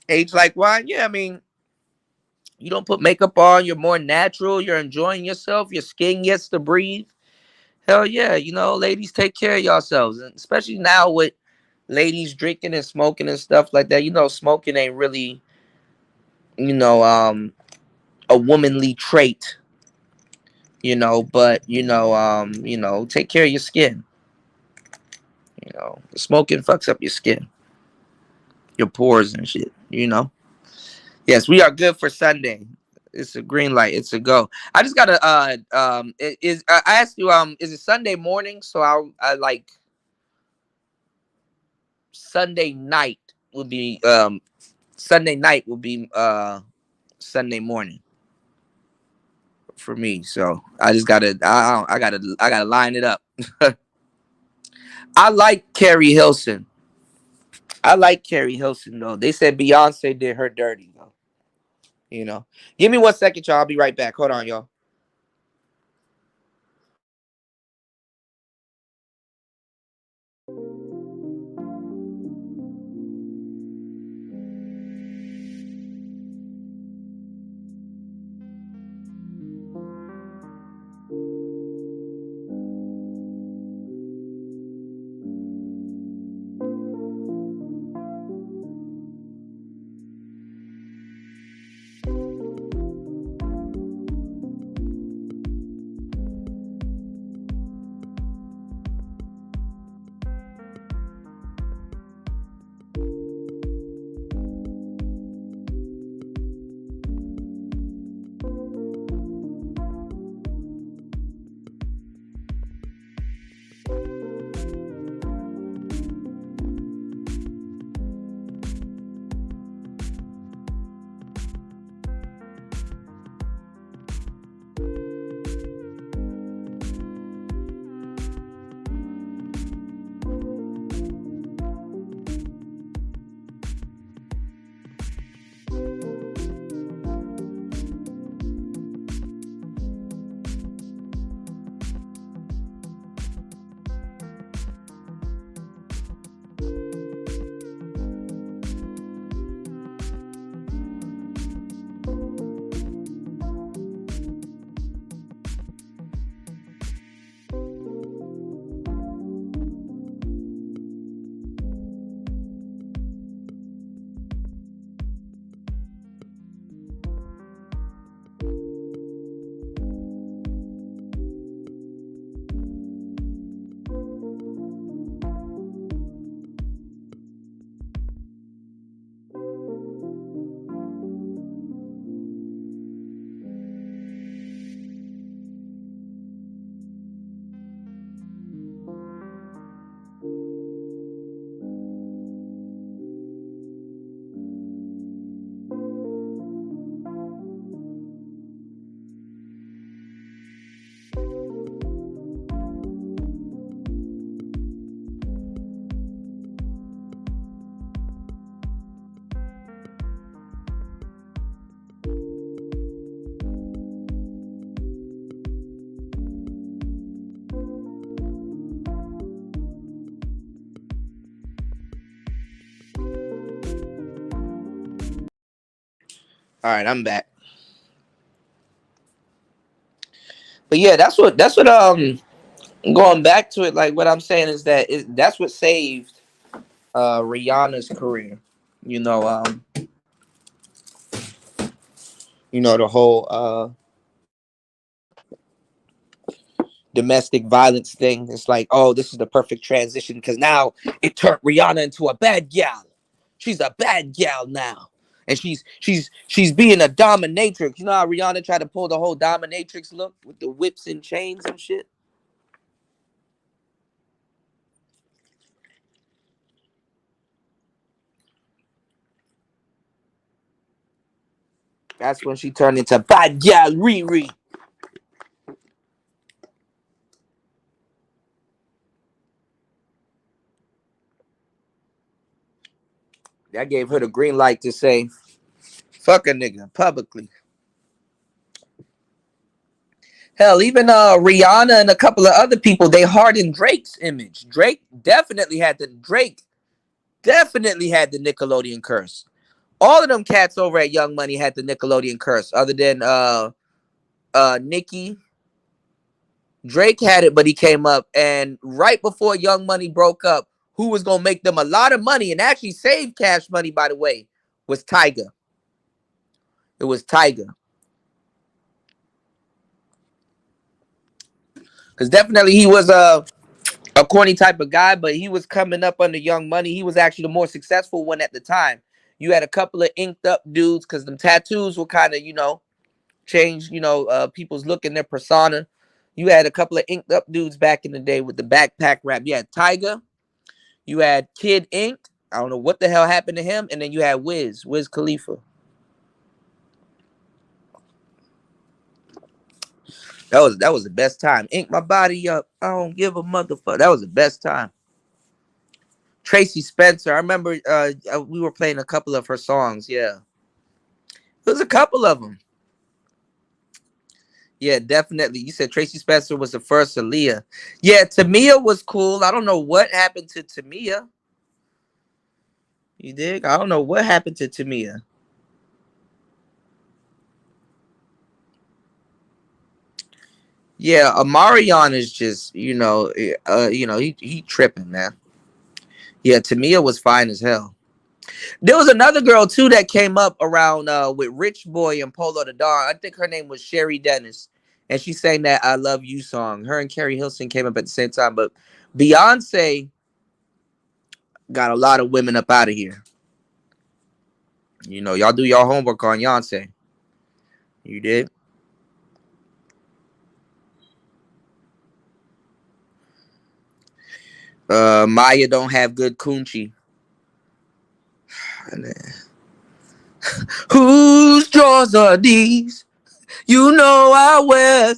age like wine. Yeah, I mean, you don't put makeup on. You're more natural. You're enjoying yourself. Your skin gets to breathe. Hell yeah, ladies, take care of yourselves, and especially now with ladies drinking and smoking and stuff like that. Smoking ain't really, a womanly trait. But take care of your skin. Smoking fucks up your skin, your pores and shit. Yes, we are good for Sunday. It's a green light. It's a go. I just gotta I asked you is it Sunday morning? So I like Sunday night would be Sunday night will be Sunday morning for me. So I just I gotta line it up. I like Carrie Hilson. I like Carrie Hilson though. They said Beyonce did her dirty though. Give me 1 second, y'all. I'll be right back. Hold on, y'all. All right, I'm back. But yeah, that's what going back to it. Like what I'm saying is that that's what saved Rihanna's career. You know, the whole domestic violence thing. It's like, oh, this is the perfect transition because now it turned Rihanna into a bad gal. She's a bad gal now. And she's being a dominatrix. You know how Rihanna tried to pull the whole dominatrix look with the whips and chains and shit? That's when she turned into bad gal Riri. That gave her the green light to say, fuck a nigga publicly. Hell, even Rihanna and a couple of other people, they hardened Drake's image. Drake definitely had the Nickelodeon curse. All of them cats over at Young Money had the Nickelodeon curse, other than Nicki. Drake had it, but he came up, and right before Young Money broke up, who was gonna make them a lot of money and actually save Cash Money, by the way, was Tyga. It was Tyga. Because definitely he was a corny type of guy, but he was coming up under Young Money. He was actually the more successful one at the time. You had a couple of inked up dudes because them tattoos were kind of, change, people's look and their persona. You had a couple of inked up dudes back in the day with the backpack rap. You had Tyga. You had Kid Ink. I don't know what the hell happened to him. And then you had Wiz Khalifa. That was the best time. Ink my body up. I don't give a motherfucker. That was the best time. Tracy Spencer. I remember we were playing a couple of her songs. Yeah. There was a couple of them. Yeah, definitely. You said Tracy Spencer was the first Aaliyah. Yeah, Tamia was cool. I don't know what happened to Tamia. You dig? I don't know what happened to Tamia. Yeah, Amarion is just, he tripping, man. Yeah, Tamia was fine as hell. There was another girl too that came up around with Rich Boy and Polo the Dawn. I think her name was Sherry Dennis, and she sang that "I Love You" song. Her and Carrie Hilson came up at the same time, but Beyonce got a lot of women up out of here. Y'all do your homework on Beyonce. You did. Maya don't have good coochie. Whose drawers are these? You know I wear.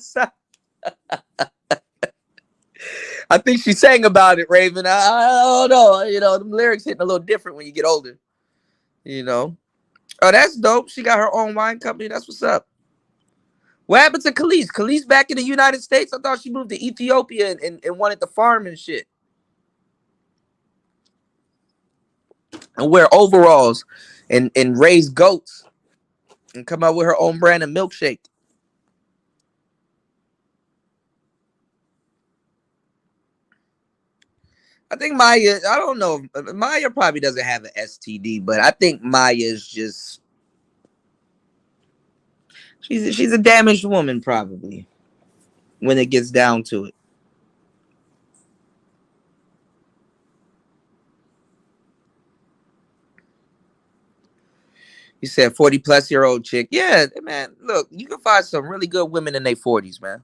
I think she sang about it, Raven. I don't know. The lyrics hitting a little different when you get older. Oh, that's dope. She got her own wine company. That's what's up. What happened to Khalees? Khalees back in the United States? I thought she moved to Ethiopia and wanted to farm and shit. And wear overalls and raise goats and come out with her own brand of milkshake. I think Maya, I don't know. Maya probably doesn't have an STD, but I think Maya is just, she's a damaged woman probably when it gets down to it. You said 40-plus-year-old chick. Yeah, man. Look, you can find some really good women in their 40s, man.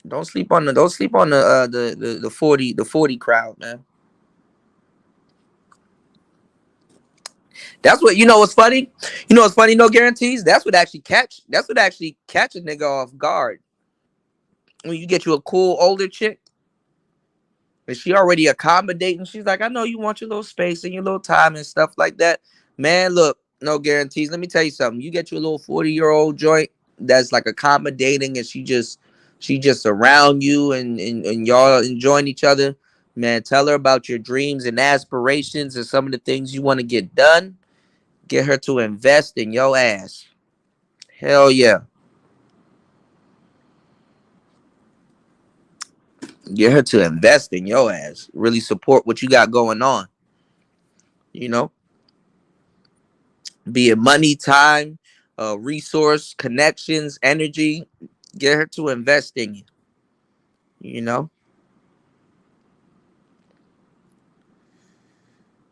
Don't sleep on the 40 crowd, man. That's what what's funny? What's funny, no guarantees? That's what actually catch a nigga off guard. When you get you a cool older chick, and she already accommodating, she's like, I know you want your little space and your little time and stuff like that. Man, look, no guarantees. Let me tell you something. You get you a little 40-year-old joint that's like accommodating, and she just around you and y'all enjoying each other. Man, tell her about your dreams and aspirations and some of the things you want to get done. Get her to invest in your ass. Hell yeah. Get her to invest in your ass. Really support what you got going on. You know, be it money, time, resource, connections, energy. Get her to invest in you. You know.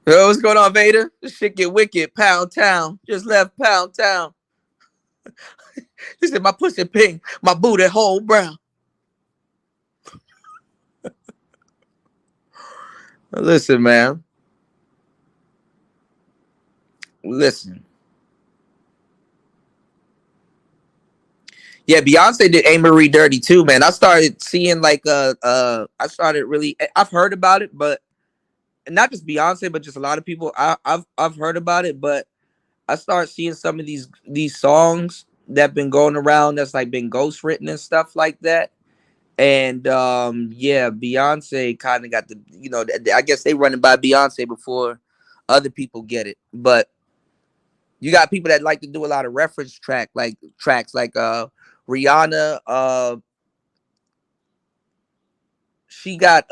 Yo, what's going on, Vader? This shit get wicked. Pound Town. Just left Pound Town. He said my pussy pink, my booty hole brown. Listen, man. Listen. Yeah, Beyonce did A. Marie Dirty too, man. I started seeing like I started really I've heard about it, but not just Beyonce, but just a lot of people. I've heard about it, but I started seeing some of these songs that been going around that's like been ghost written and stuff like that. And yeah, Beyonce kind of got the, I guess they running by Beyonce before other people get it. But you got people that like to do a lot of reference tracks like Rihanna. She got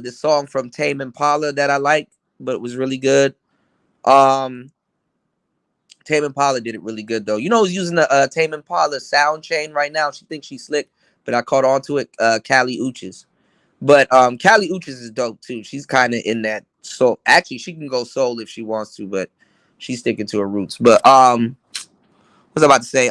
this song from Tame Impala that I like, but it was really good. Um Tame Impala did it really good though. You know who's using the Tame Impala sound chain right now? She thinks she's slick, but I caught on to it. Kali Uchis. But Kali Uchis is dope too. She's kind of in that soul. Actually, she can go soul if she wants to, but she's sticking to her roots. But what's I about to say?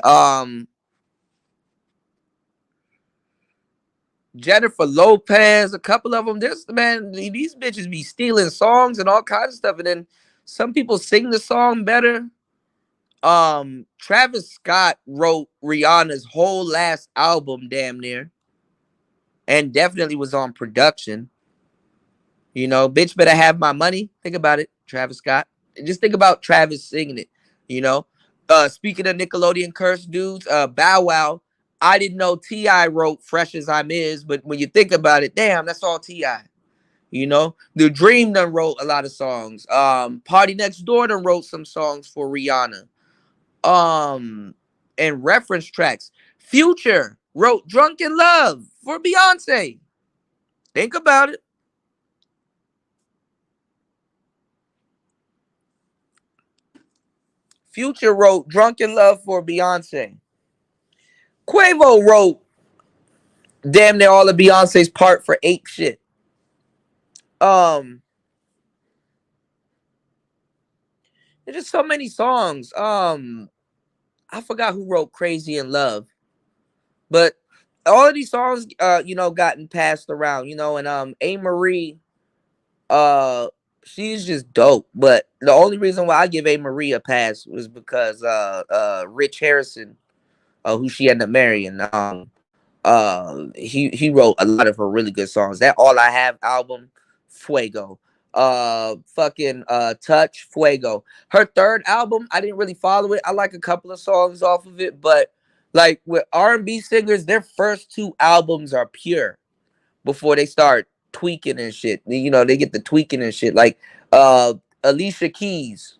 Jennifer Lopez, a couple of them. This man, these bitches be stealing songs and all kinds of stuff, and then some people sing the song better. Travis Scott wrote Rihanna's whole last album, damn near, and definitely was on production. You know, bitch better have my money. Think about it, Travis Scott. Just think about Travis singing it. You know, speaking of Nickelodeon cursed dudes, Bow Wow. I didn't know T.I. wrote "Fresh as I'm Is," but when you think about it, damn, that's all T.I. You know, The Dream done wrote a lot of songs. Party Next Door done wrote some songs for Rihanna. And reference tracks. Future wrote "Drunken Love" for Beyonce. Think about it. Future wrote "Drunken Love" for Beyonce. Quavo wrote damn near all of Beyonce's part for Ape Shit. There's just so many songs. I forgot who wrote "Crazy in Love," but all of these songs, gotten passed around, and A. Marie, she's just dope. But the only reason why I give A. Marie a pass was because Rich Harrison, who she ended up marrying, he wrote a lot of her really good songs. That All I Have album, Fuego. Fucking Touch, Fuego. Her third album, I didn't really follow it. I like a couple of songs off of it, but like with R&B singers, their first two albums are pure before they start tweaking and shit. You know, they get the tweaking and shit. Like Alicia Keys,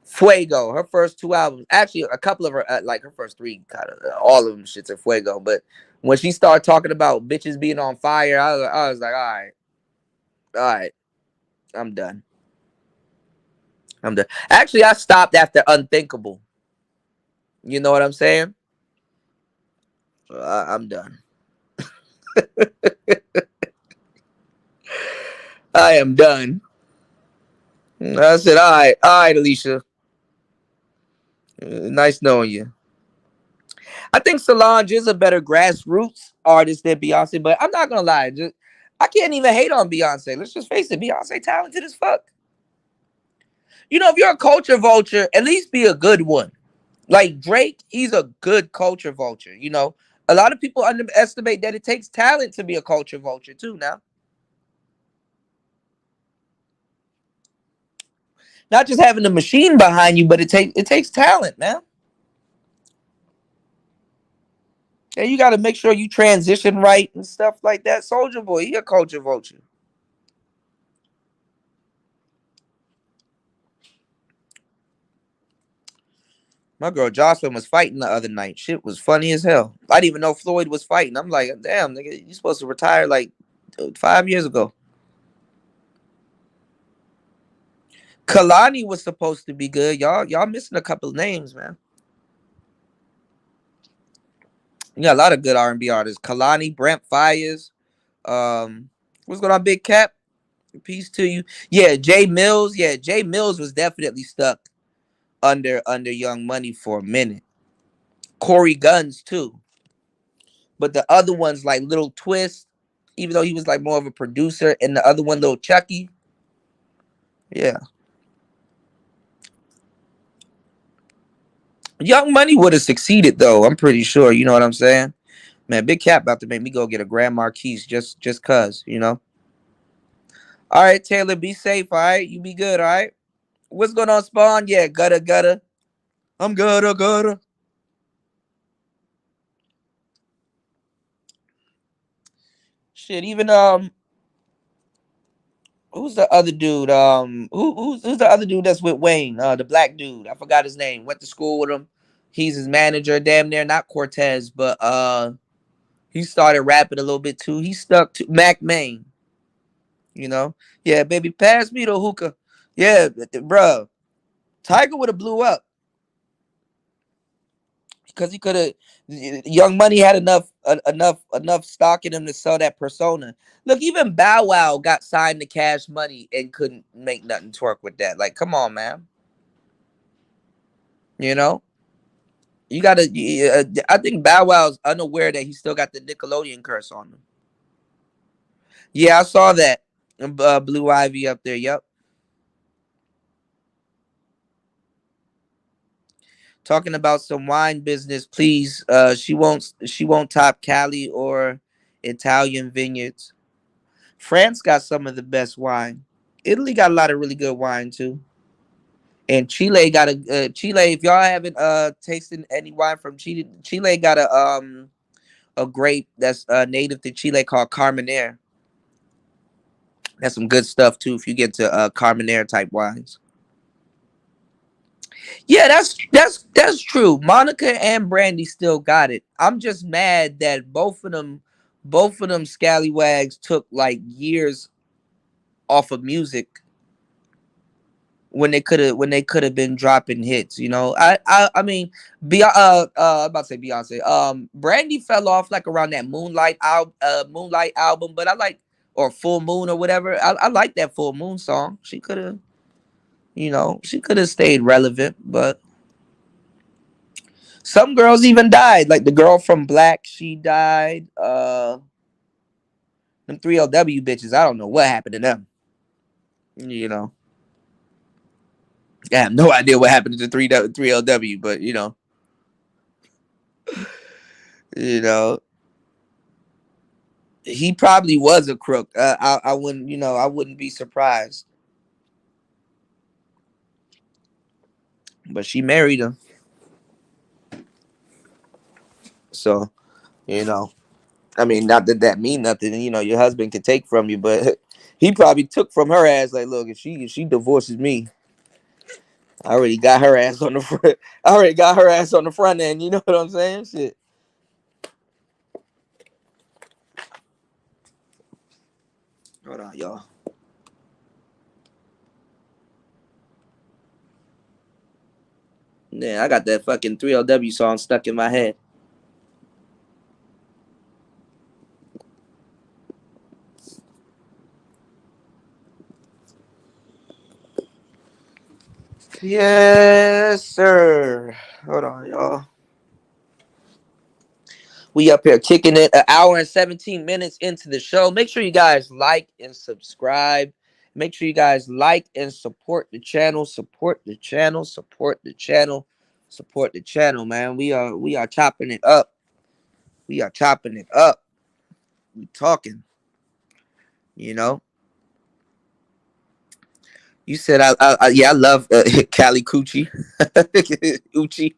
Fuego, her first two albums. Actually, a couple of her, like her first three, kind of all of them shits are Fuego. But when she started talking about bitches being on fire, I was like, all right, I'm done. Actually, I stopped after Unthinkable. You know what I'm saying? I'm done. I am done. I said, all right, Alicia. Nice knowing you. I think Solange is a better grassroots artist than Beyonce, but I'm not gonna lie. I can't even hate on Beyonce. Let's just face it, Beyonce talented as fuck. You know, if you're a culture vulture, at least be a good one. Like Drake, he's a good culture vulture. You know, a lot of people underestimate that it takes talent to be a culture vulture too. Now, not just having the machine behind you, but it takes talent, man. And you got to make sure you transition right and stuff like that. Soldier Boy, he a culture vulture. My girl Jocelyn was fighting the other night. Shit was funny as hell. I didn't even know Floyd was fighting. I'm like, damn, nigga, you supposed to retire like 5 years ago. Kalani was supposed to be good. Y'all missing a couple of names, man. You got a lot of good R&B artists. Kalani, Brent Fires. What's going on, Big Cap? Peace to you. Yeah, Jay Mills. Yeah, Jay Mills was definitely stuck under Young Money for a minute. Corey Guns too. But the other ones like Little Twist, even though he was like more of a producer, and the other one, Little Chucky. Yeah. Young Money would have succeeded though, I'm pretty sure. You know what I'm saying? Man, Big Cap about to make me go get a Grand Marquis just cause, you know. All right, Taylor, be safe, all right? You be good, all right? What's going on, Spawn? Yeah, gutter. I'm gutter. Shit, even who's the other dude? Who's the other dude that's with Wayne? The black dude. I forgot his name. Went to school with him. He's his manager, damn near. Not Cortez, but he started rapping a little bit too. He stuck to Mac Main. You know? Yeah, baby, pass me the hookah. Yeah, bro. Tiger would have blew up because he could have. Young Money had enough stock in him to sell that persona. Look, even Bow Wow got signed to Cash Money and couldn't make nothing twerk with that. Like, come on, man. You know, you gotta. I think Bow Wow's unaware that he still got the Nickelodeon curse on him. Yeah, I saw that. Blue Ivy up there. Yep. Talking about some wine business, please. She won't top Cali or Italian vineyards. France got some of the best wine. Italy got a lot of really good wine too. And Chile got Chile. If y'all haven't tasted any wine from Chile, Chile got a grape that's native to Chile called Carmenere. That's some good stuff too. If you get to Carmenere type wines. Yeah, that's true. Monica and Brandy still got it. I'm just mad that both of them scallywags took like years off of music when they could have been dropping hits. You know, I mean, I'm about to say Beyonce. Brandy fell off like around that Moonlight album, but I like or Full Moon or whatever. I like that Full Moon song. She could have stayed relevant, but some girls even died. Like the girl from Black, she died. Them 3LW bitches, I don't know what happened to them. You know, I have no idea what happened to 3LW, but you know, he probably was a crook. I wouldn't be surprised. But she married him, so you know. I mean, not that that mean nothing. Your husband can take from you, but he probably took from her ass. Like, look, if she divorces me, I already got her ass on the front. I already got her ass on the front end. You know what I'm saying? Shit. Hold on, y'all. Yeah, I got that fucking 3LW song stuck in my head. Yes, sir. Hold on, y'all. We up here kicking it an hour and 17 minutes into the show. Make sure you guys like and subscribe. Make sure you guys like and support the channel. Support the channel. Support the channel. Support the channel, man. We are chopping it up. We are chopping it up. We talking. You know. You said I love Cali Coochie. Uchi.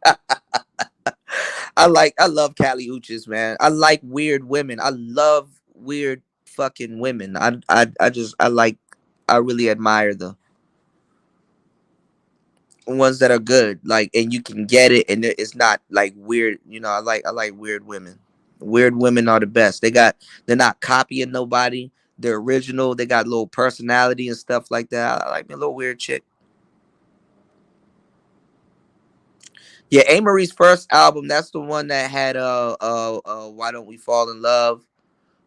I love Cali Uchis, man. I like weird women. I love weird fucking women. I really admire them. ones that are good, like, and you can get it, and it's not like weird. I like weird women. Weird women are the best. They're not copying nobody. They're original. They got a little personality and stuff like that. I like me a little weird chick. Yeah, A. Marie's first album. That's the one that had Why Don't We Fall in Love.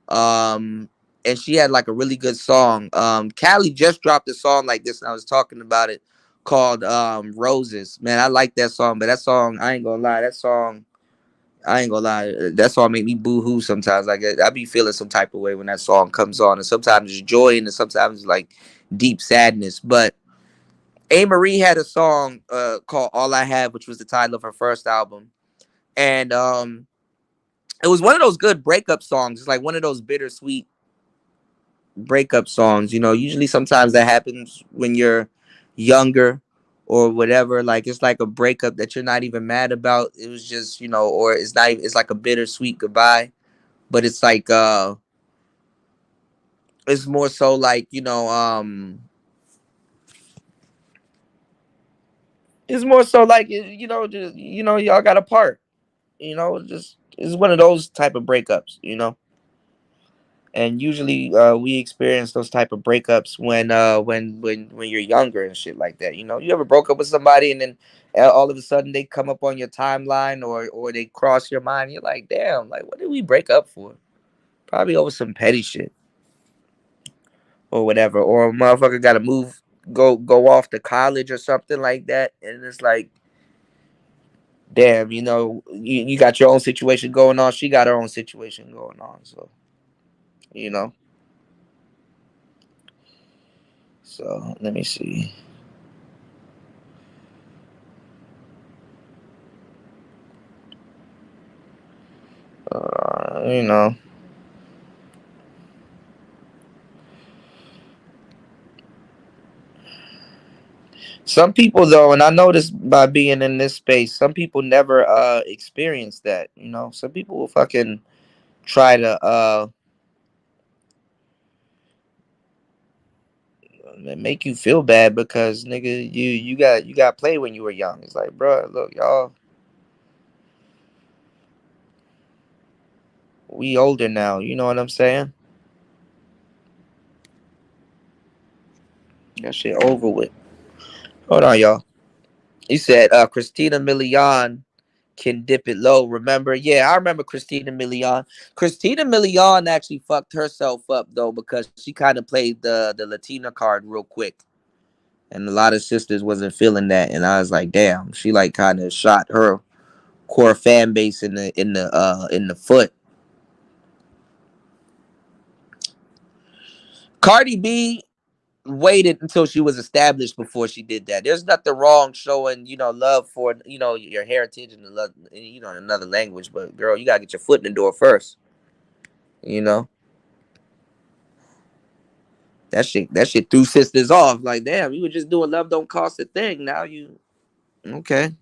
Um, and she had like a really good song. Callie just dropped a song like this, and I was talking about it, called Roses. Man, I like that song, but that song, I ain't gonna lie, that song make me boo hoo sometimes. Like I be feeling some type of way when that song comes on, and sometimes it's joy, and sometimes it's like deep sadness. But A. Marie had a song called All I Have, which was the title of her first album. And it was one of those good breakup songs. It's like one of those bittersweet breakup songs. Usually sometimes that happens when you're younger or whatever. Like it's like a breakup that you're not even mad about. It was just, or it's not even, it's like a bittersweet goodbye. But it's like it's more so like, it's more so like, just, y'all got apart. Just it's one of those type of breakups. And usually we experience those type of breakups when you're younger and shit like that. You ever broke up with somebody, and then all of a sudden they come up on your timeline, or they cross your mind. You're like, damn, like, what did we break up for? Probably over some petty shit or whatever, or a motherfucker got to go off to college or something like that, and it's like, damn, you got your own situation going on, she got her own situation going on, so you know so let me see. uh, you know Some people though, and I noticed by being in this space, some people never experience that. Some people will fucking try to make you feel bad because, nigga, you got played when you were young. It's like, bro, look, y'all, we older now. You know what I'm saying? That shit over with. Hold on, y'all. You said Christina Milian can dip it low. Remember? Yeah, I remember Christina Milian. Christina Milian actually fucked herself up though, because she kind of played the Latina card real quick, and a lot of sisters wasn't feeling that. And I was like, damn, she like kind of shot her core fan base in the foot. Cardi B waited until she was established before she did that. There's nothing wrong showing, love for, your heritage and love, in another language. But girl, you gotta get your foot in the door first. You know that shit threw sisters off. Like, damn, you were just doing love don't cost a thing. Now you okay?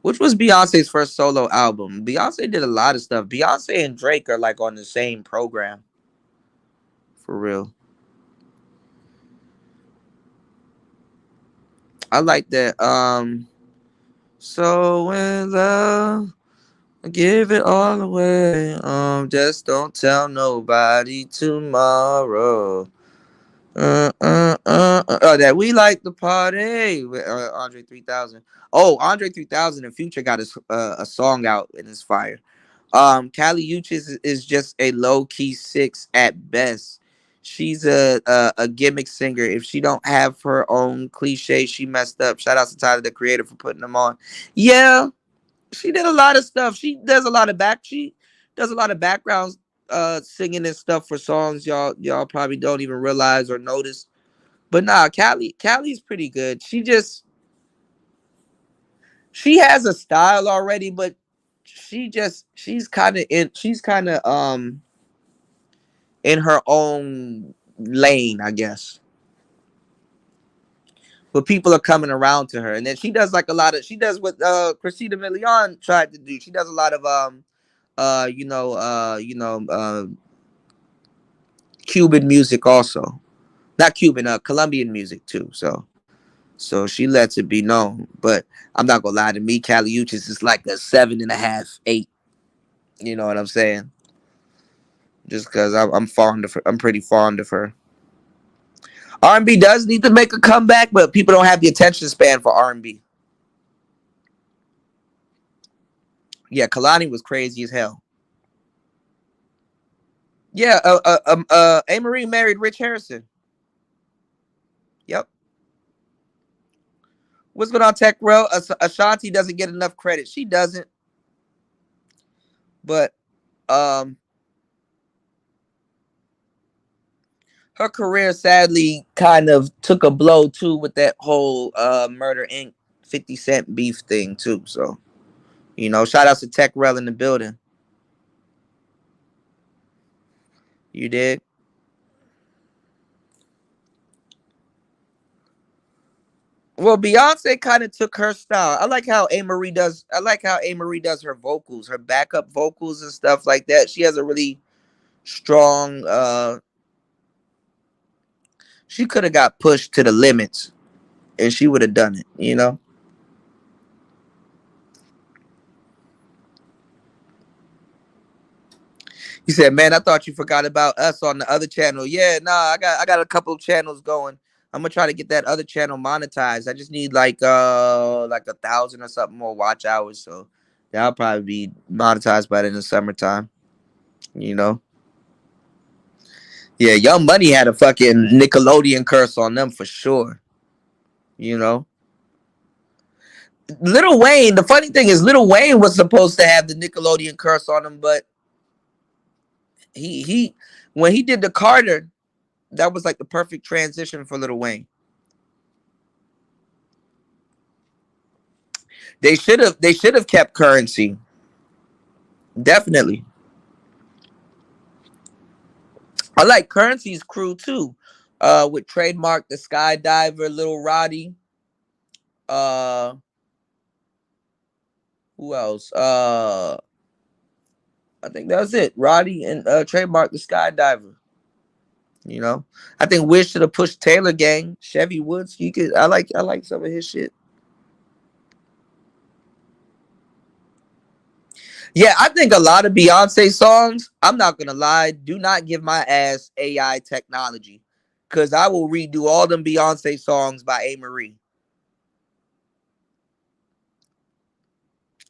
Which was Beyonce's first solo album? Beyonce did a lot of stuff. Beyonce and Drake are like on the same program, for real. I like that. So in love, give it all away. Just don't tell nobody tomorrow. That we like the party with Andre 3000. Oh, Andre 3000 and Future got a song out, and it's fire. Kali Uchis is just a low key six at best. She's a gimmick singer. If she don't have her own cliche, she messed up. Shout out to Tyler the Creator for putting them on. Yeah, she did a lot of stuff. She does a lot of background singing and stuff for songs y'all probably don't even realize or notice. But nah, Callie's pretty good. She has a style already, but she's kind of in her own lane, I guess. But people are coming around to her, and then she does what Christina Milian tried to do. She does a lot of uh you know uh you know uh Cuban music also. Not Cuban, Colombian music too. So she lets it be known. But I'm not gonna lie to me, Kali Uchis is like a 7.5, 8. You know what I'm saying? Just because I'm fond of her. I'm pretty fond of her. R&B does need to make a comeback, but people don't have the attention span for R&B. Yeah, Kalani was crazy as hell. Yeah, A. Marie married Rich Harrison. Yep. What's going on, Tech Row? Ashanti doesn't get enough credit. She doesn't. But her career sadly kind of took a blow too with that whole Murder Inc. 50 Cent beef thing too. So, shout out to Tech Rel in the building. You did? Well, Beyonce kind of took her style. I like how A. Marie does her vocals, her backup vocals and stuff like that. She has a really strong she could have got pushed to the limits and she would have done it, He said, "Man, I thought you forgot about us on the other channel." Yeah, nah, I got a couple of channels going. I'm gonna try to get that other channel monetized. I just need like 1,000 or something more watch hours, so that'll probably be monetized by the end of summertime. Yeah, Young Money had a fucking Nickelodeon curse on them for sure. Lil Wayne. The funny thing is, Lil Wayne was supposed to have the Nickelodeon curse on him, but he when he did the Carter, that was like the perfect transition for Lil Wayne. They should have kept Currency. Definitely. I like Currency's crew too. With Trademark, the Skydiver, Lil Roddy. Who else? I think that's it. Roddy and Trademark, the Skydiver. I think Wish should have pushed Taylor Gang. Chevy Woods. I like some of his shit. Yeah, I think a lot of Beyonce songs, I'm not gonna lie, do not give my ass AI technology. Cause I will redo all them Beyonce songs by A. Marie.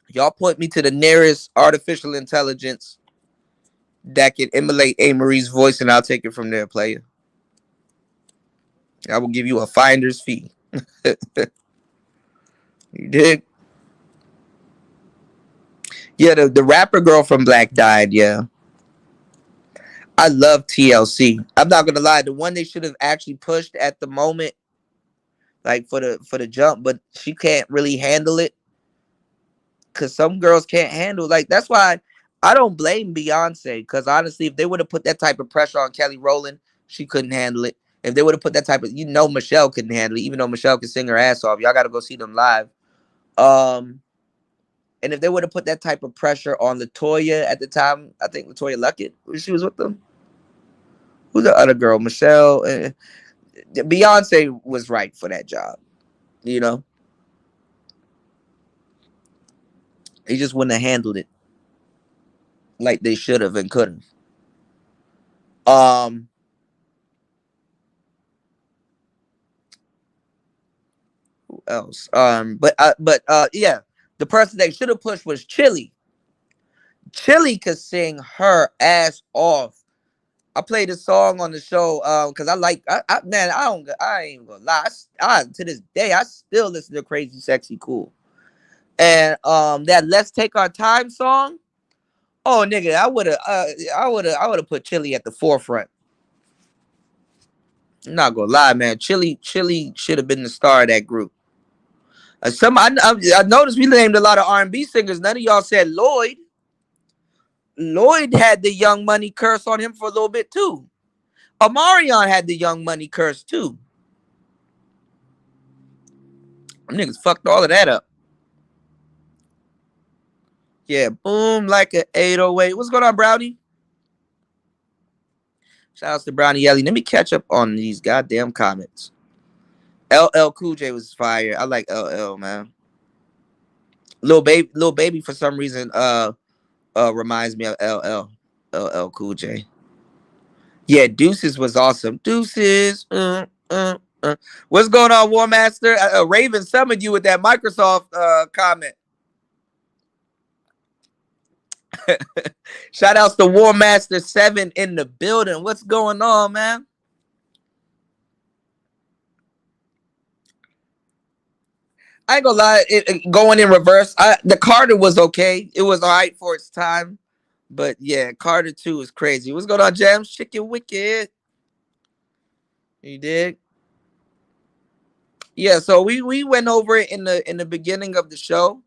Y'all point me to the nearest artificial intelligence that can emulate A. Marie's voice, and I'll take it from there, player. I will give you a finder's fee. You dig? Yeah, the rapper girl from Black died, yeah. I love TLC. I'm not gonna lie, the one they should have actually pushed at the moment, like for the jump, but she can't really handle it. Cause some girls can't handle, like, that's why I don't blame Beyonce. Cause honestly, if they would have put that type of pressure on Kelly Rowland, she couldn't handle it. If they would have put that type of, Michelle couldn't handle it, even though Michelle can sing her ass off. Y'all gotta go see them live. And if they would have put that type of pressure on Latoya at the time, I think Latoya Luckett, she was with them. Who's the other girl? Michelle. Beyonce was right for that job. He just wouldn't have handled it like they should have and could have. Who else? Yeah, the person they should have pushed was Chili. Chili could sing her ass off. I played a song on the show because I ain't gonna lie. I to this day I still listen to Crazy Sexy Cool. And that Let's Take Our Time song. Oh nigga, I would have put Chili at the forefront. I'm not gonna lie, man. Chili should have been the star of that group. I noticed we named a lot of R&B singers. None of y'all said Lloyd. Lloyd had the Young Money curse on him for a little bit too. Omarion had the Young Money curse too. Them niggas fucked all of that up. Yeah, boom like an 808. What's going on, Brownie? Shout outs to Brownie Yelly. Let me catch up on these goddamn comments. LL Cool J was fire. I like LL, man. Little baby for some reason reminds me of LL Cool J. Yeah, Deuces was awesome. Deuces. What's going on, War Master? Raven summoned you with that Microsoft comment. Shout outs to War Master 7 in the building. What's going on, man? I ain't gonna lie, going in reverse. The Carter was okay. It was all right for its time. But yeah, Carter 2 is crazy. What's going on, Jams? Chicken Wicked. You dig? Yeah, so we went over it in the beginning of the show.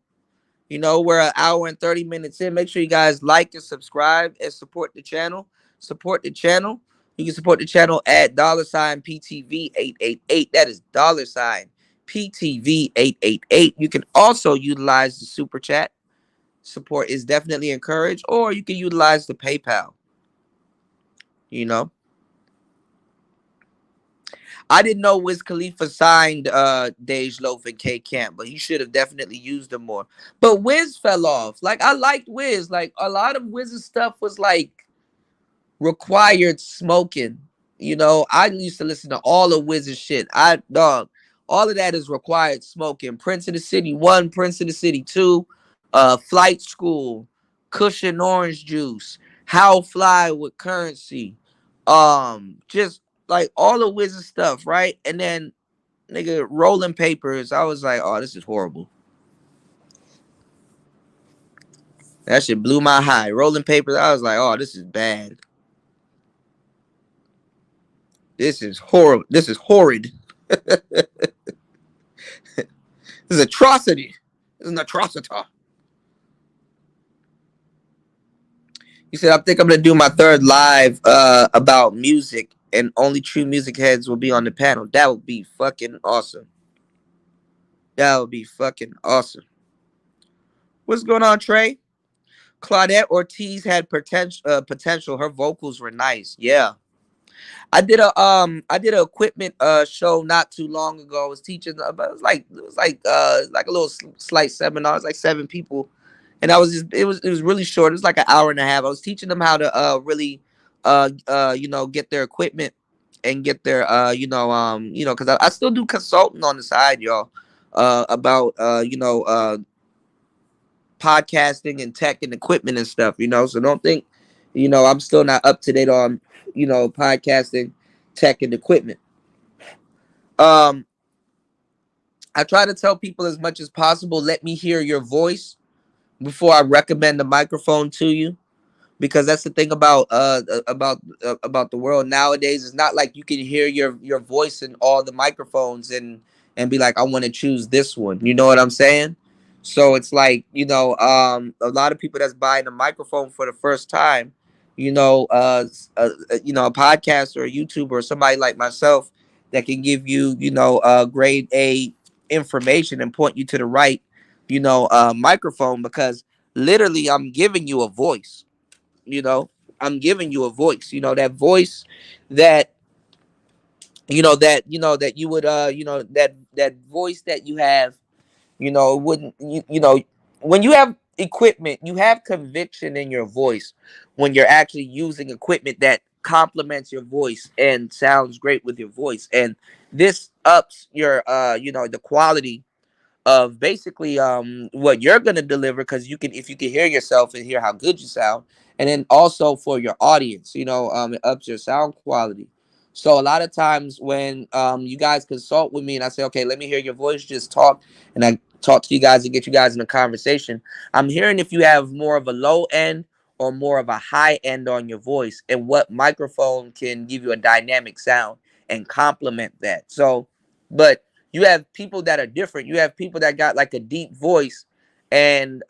You know, we're an hour and 30 minutes in. Make sure you guys like and subscribe and support the channel. Support the channel. You can support the channel at $PTV888. That is $PTV888. You can also utilize the super chat. Support is definitely encouraged, or you can utilize the PayPal. You know, I didn't know Wiz Khalifa signed Dej Loaf and K Camp, but he should have definitely used them more. But Wiz fell off. Like, I liked Wiz. Like, a lot of Wiz's stuff was like required smoking. You know, I used to listen to all of Wiz's shit. All of that is required smoking. Prince of the City 1, Prince of the City 2, Flight School, Cushion Orange Juice, How Fly with Currency, just like all of Wiz's stuff, right? And then nigga Rolling Papers, I was like, oh, this is horrible. That shit blew my high. Rolling Papers, I was like, oh, this is bad. This is horrible. This is horrid. This is atrocity. This is an atrocity. You said, I think I'm gonna do my third live about music, and only true music heads will be on the panel. That would be fucking awesome. That would be fucking awesome. What's going on, Trey? Claudette Ortiz had potential. Her vocals were nice. Yeah. I did an equipment show not too long ago. I was teaching, but it was like a little slight seminar. It was like 7 people, and it was really short. It was like an hour and a half. I was teaching them how to really get their equipment and get their because I still do consulting on the side, y'all, about podcasting and tech and equipment and stuff, so don't think I'm still not up to date on podcasting, tech, and equipment. I try to tell people as much as possible, let me hear your voice before I recommend the microphone to you, because that's the thing about the world nowadays. It's not like you can hear your voice in all the microphones and be like, I want to choose this one. You know what I'm saying? So it's like, a lot of people that's buying a microphone for the first time, a podcaster or a YouTuber or somebody like myself that can give you, grade A information and point you to the right, microphone, because literally I'm giving you a voice. I'm giving you a voice. That voice that that you would that voice that you have. Wouldn't when you have equipment, you have conviction in your voice when you're actually using equipment that complements your voice and sounds great with your voice, and this ups your the quality of basically what you're gonna deliver, because if you can hear yourself and hear how good you sound, and then also for your audience, it ups your sound quality. So a lot of times when you guys consult with me and I say, okay, let me hear your voice, just talk, and I talk to you guys and get you guys in a conversation, I'm hearing if you have more of a low end or more of a high end on your voice, and what microphone can give you a dynamic sound and complement that. So, but you have people that are different. You have people that got like a deep voice, and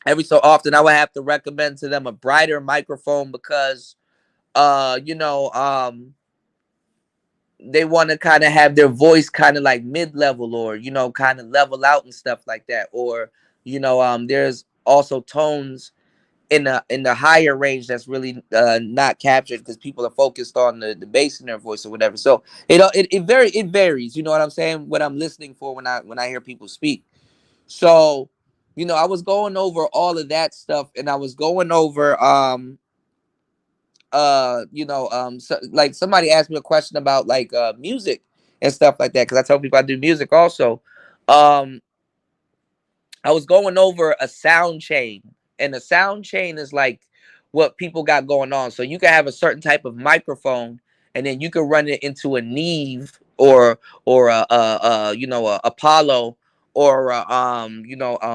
every so often I would have to recommend to them a brighter microphone, because they want to kind of have their voice kind of like mid-level, or kind of level out and stuff like that. Or there's also tones in the higher range that's really not captured because people are focused on the bass in their voice or whatever. So it varies. You know what I'm saying? What I'm listening for when I hear people speak. So, I was going over all of that stuff, and I was going over so, like, somebody asked me a question about like music and stuff like that, because I tell people I do music also. um I was going over a sound chain, and a sound chain is like what people got going on. So you can have a certain type of microphone, and then you can run it into a Neve or a Apollo, or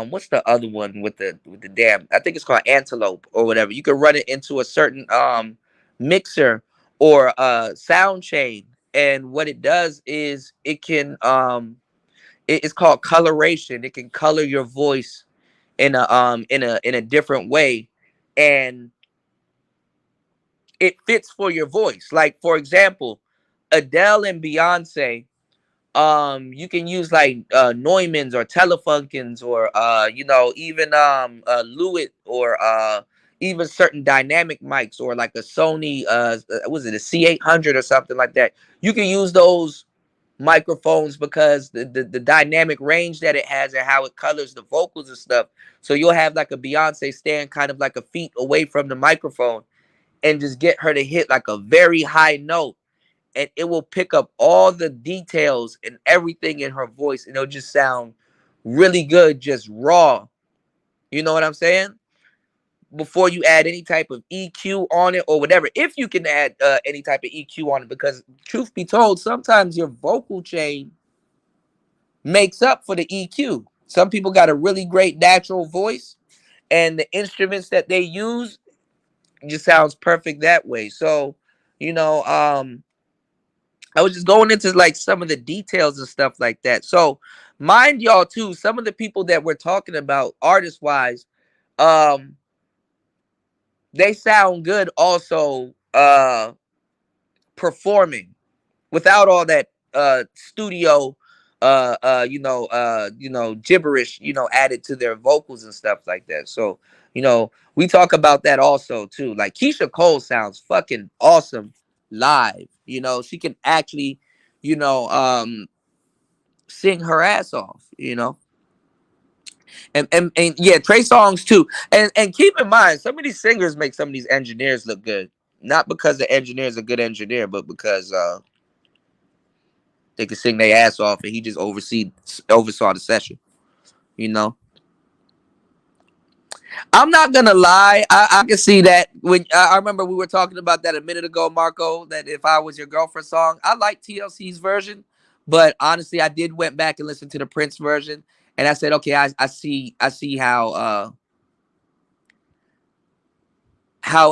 what's the other one with the damn? I think it's called Antelope or whatever. You can run it into a certain mixer or sound chain, and what it does is it can it's called coloration. It can color your voice in a different way, and it fits for your voice. Like, for example, Adele and Beyonce, you can use like Neumanns or Telefunkens, or even Lewitt, or even certain dynamic mics, or like a Sony was it a C800 or something like that. You can use those microphones because the dynamic range that it has and how it colors the vocals and stuff. So you'll have like a Beyonce stand kind of like a feet away from the microphone, and just get her to hit like a very high note, and it will pick up all the details and everything in her voice, and it'll just sound really good, just raw. You know what I'm saying? Before you add any type of EQ on it or whatever, if you can add any type of EQ on it, because truth be told, sometimes your vocal chain makes up for the EQ. Some people got a really great natural voice, and the instruments that they use just sounds perfect that way. So, I was just going into like some of the details and stuff like that. So, mind y'all too, some of the people that we're talking about artist wise, um, they sound good also performing without all that studio gibberish, added to their vocals and stuff like that. So, we talk about that also too. Like, Keisha Cole sounds fucking awesome live. She can actually, you know, um sing her ass off, and yeah, Trey Songz too. And keep in mind, some of these singers make some of these engineers look good. Not because the engineer is a good engineer, but because they could sing their ass off, and he just oversaw the session. You know, I'm not gonna lie. I can see that. When I remember we were talking about that a minute ago, Marco. That If I Was Your Girlfriend song, I like TLC's version, but honestly, I did went back and listened to the Prince version, and I said, okay, I see how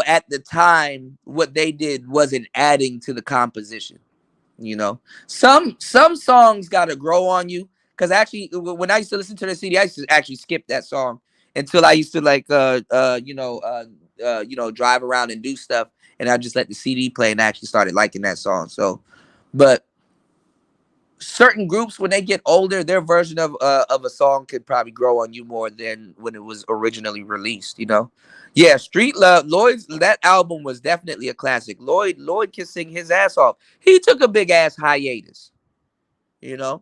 at the time what they did wasn't adding to the composition. Some songs gotta grow on you, because actually when I used to listen to the CD, I used to actually skip that song until I used to like drive around and do stuff, and I just let the CD play, and I actually started liking that song. So, but certain groups, when they get older, their version of a song could probably grow on you more than when it was originally released. Yeah, Street Love, Lloyd's, that album was definitely a classic. Lloyd can sing his ass off. He took a big ass hiatus, you know.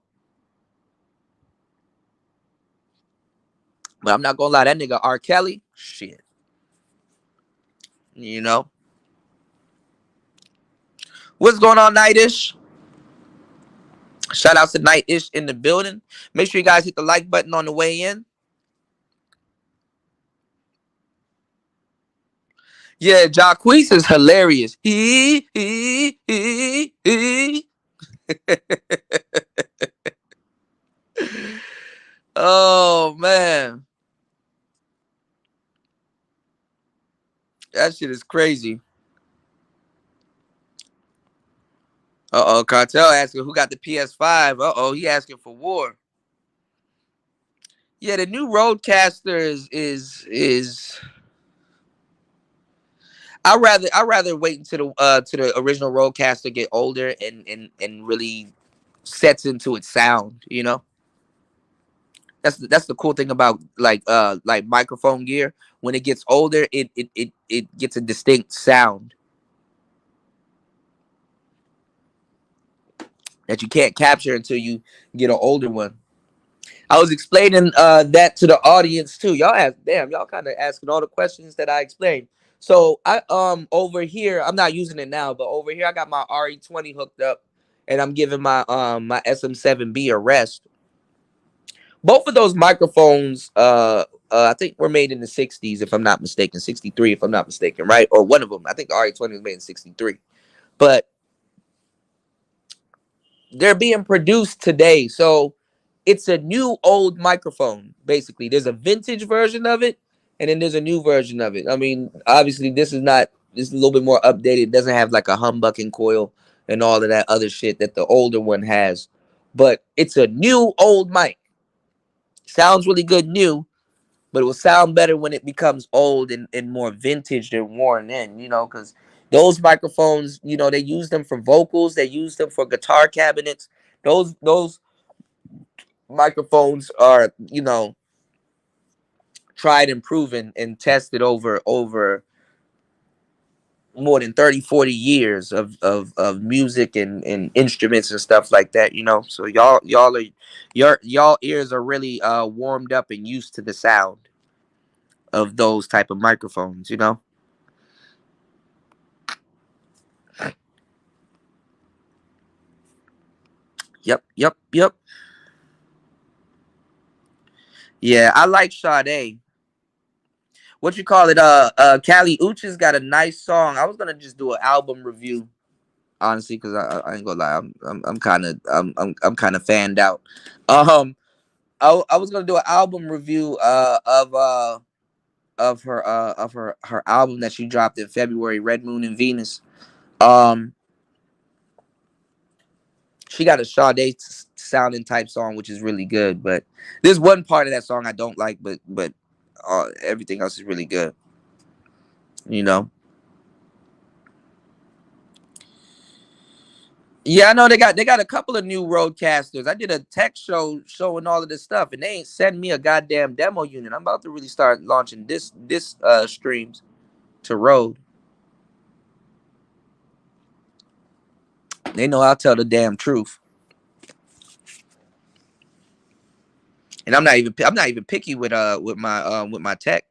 But I'm not gonna lie, that nigga R. Kelly, shit. You know. What's going on, Nightish? Shout out to Nightish in the building. Make sure you guys hit the like button on the way in. Yeah, Jacquees is hilarious. Oh man, that shit is crazy. Cartel asking who got the PS5. He asking for war. Yeah, the new Roadcaster is. I rather wait until the original Roadcaster get older and really sets into its sound. That's the cool thing about like microphone gear. When it gets older, it gets a distinct sound that you can't capture until you get an older one. I was explaining that to the audience too. Y'all kind of asking all the questions that I explained. So I over here, I'm not using it now, but over here I got my RE20 hooked up, and I'm giving my SM7B a rest. Both of those microphones, I think were made in the 60s, if I'm not mistaken, 63, if I'm not mistaken, right? Or one of them. I think the RE20 was made in 63. But they're being produced today. So it's a new old microphone, basically. There's a vintage version of it, and then there's a new version of it. I mean, obviously, this is a little bit more updated. It doesn't have like a humbucking coil and all of that other shit that the older one has. But it's a new old mic. Sounds really good new, but it will sound better when it becomes old and more vintage and worn in, because those microphones, they use them for vocals, they use them for guitar cabinets. Those microphones are, tried and proven and tested over more than 30, 40 years of music and instruments and stuff like that, so y'all ears are really warmed up and used to the sound of those type of microphones. Yep. Yeah, I like Sade. What you call it? Kali Uchis got a nice song. I was gonna just do an album review, honestly, because I ain't gonna lie, I'm kind of I'm kind of fanned out. I was gonna do an album review of her album that she dropped in February, Red Moon and Venus. Um, she got a Sade sounding type song, which is really good. But there's one part of that song I don't like, but everything else is really good. You know. Yeah, I know they got a couple of new roadcasters. I did a tech show showing all of this stuff, and they ain't send me a goddamn demo unit. I'm about to really start launching this streams to Rode. They know I'll tell the damn truth, and I'm not even picky with my tech.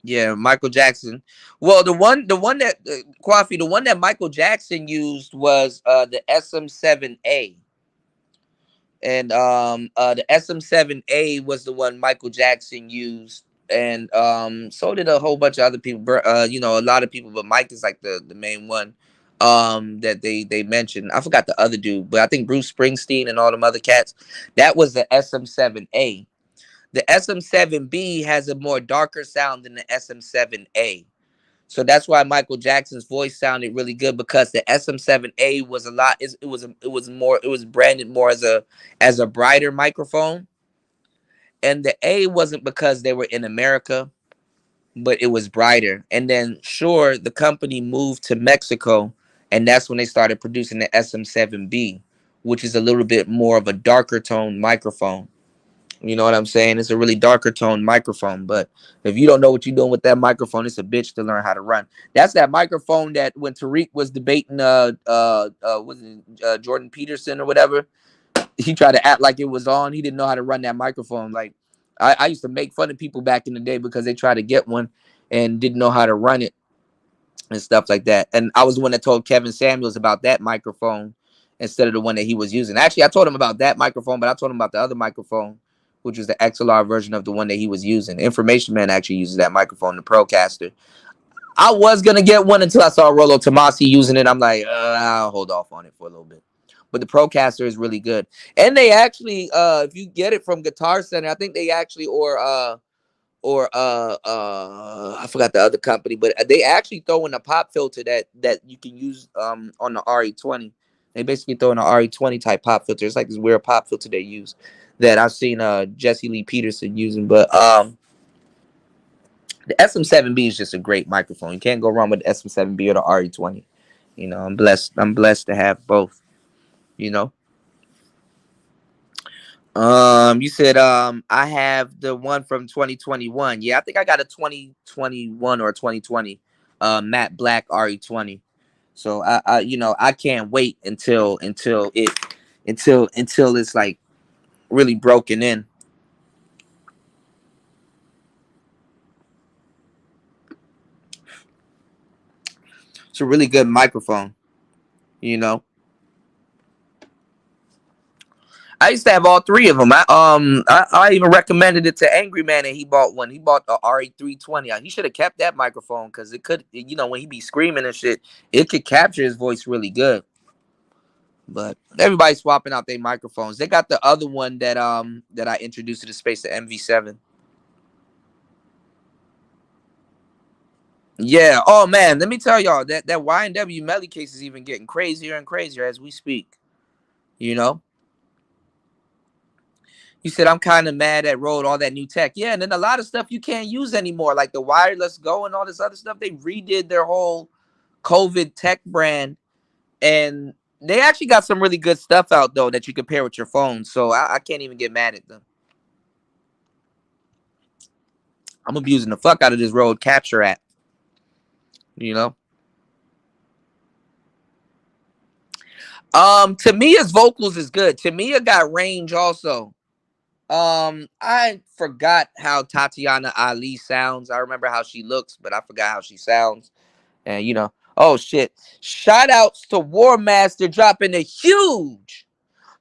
Yeah, Michael Jackson. Well, the one that Coffee, the one that Michael Jackson used was the SM7A. And the SM7A was the one Michael Jackson used, and so did a whole bunch of other people. A lot of people, but Mike is like the main one that they mentioned. I forgot the other dude, but I think Bruce Springsteen and all them other cats. That was the SM7A. The SM7B has a more darker sound than the SM7A. So that's why Michael Jackson's voice sounded really good, because the SM7A was a lot. It was branded more as a brighter microphone, and the A wasn't because they were in America, but it was brighter. And then sure, the company moved to Mexico, and that's when they started producing the SM7B, which is a little bit more of a darker tone microphone. You know what I'm saying? It's a really darker tone microphone, but if you don't know what you're doing with that microphone, it's a bitch to learn how to run. That's that microphone that when Tariq was debating Jordan Peterson or whatever, he tried to act like it was on. He didn't know how to run that microphone. Like I used to make fun of people back in the day because they tried to get one and didn't know how to run it and stuff like that. And I was the one that told Kevin Samuels about that microphone instead of the one that he was using. Actually, I told him about that microphone, but I told him about the other microphone, which was the XLR version of the one that he was using. Information Man actually uses that microphone, the Procaster. I was going to get one until I saw Rollo Tomasi using it. I'm like, I'll hold off on it for a little bit. But the Procaster is really good. And they actually, if you get it from Guitar Center, I think they actually, or I forgot the other company, but they actually throw in a pop filter that you can use on the RE20. They basically throw in an RE20 type pop filter. It's like this weird pop filter they use that I've seen Jesse Lee Peterson using. But the SM7B is just a great microphone. You can't go wrong with the SM7B or the RE20. I'm blessed to have both. You said I have the one from 2021. Yeah, I think I got a 2021 or 2020 matte black RE20. So I you know, I can't wait until it's like really broken in. It's a really good microphone, you know. I used to have all three of them. I even recommended it to Angry Man, and he bought one. He bought the RE320. He should have kept that microphone because it could, you know, when he be screaming and shit, it could capture his voice really good. But everybody's swapping out their microphones. They got the other one that I introduced to the space, the MV7. Yeah. Oh man, let me tell y'all that Y&W Melly case is even getting crazier and crazier as we speak. You know. You said I'm kind of mad at Rode, all that new tech. Yeah, and then a lot of stuff you can't use anymore, like the wireless go and all this other stuff. They redid their whole COVID tech brand, and they actually got some really good stuff out though that you can pair with your phone. So I can't even get mad at them. I'm abusing the fuck out of this Rode Capture app. You know. Tamiya's vocals is good. Tamiya got range also. I forgot how Tatiana Ali sounds. I remember how she looks, but I forgot how she sounds. And you know, oh shit. Shout outs to War Master dropping a huge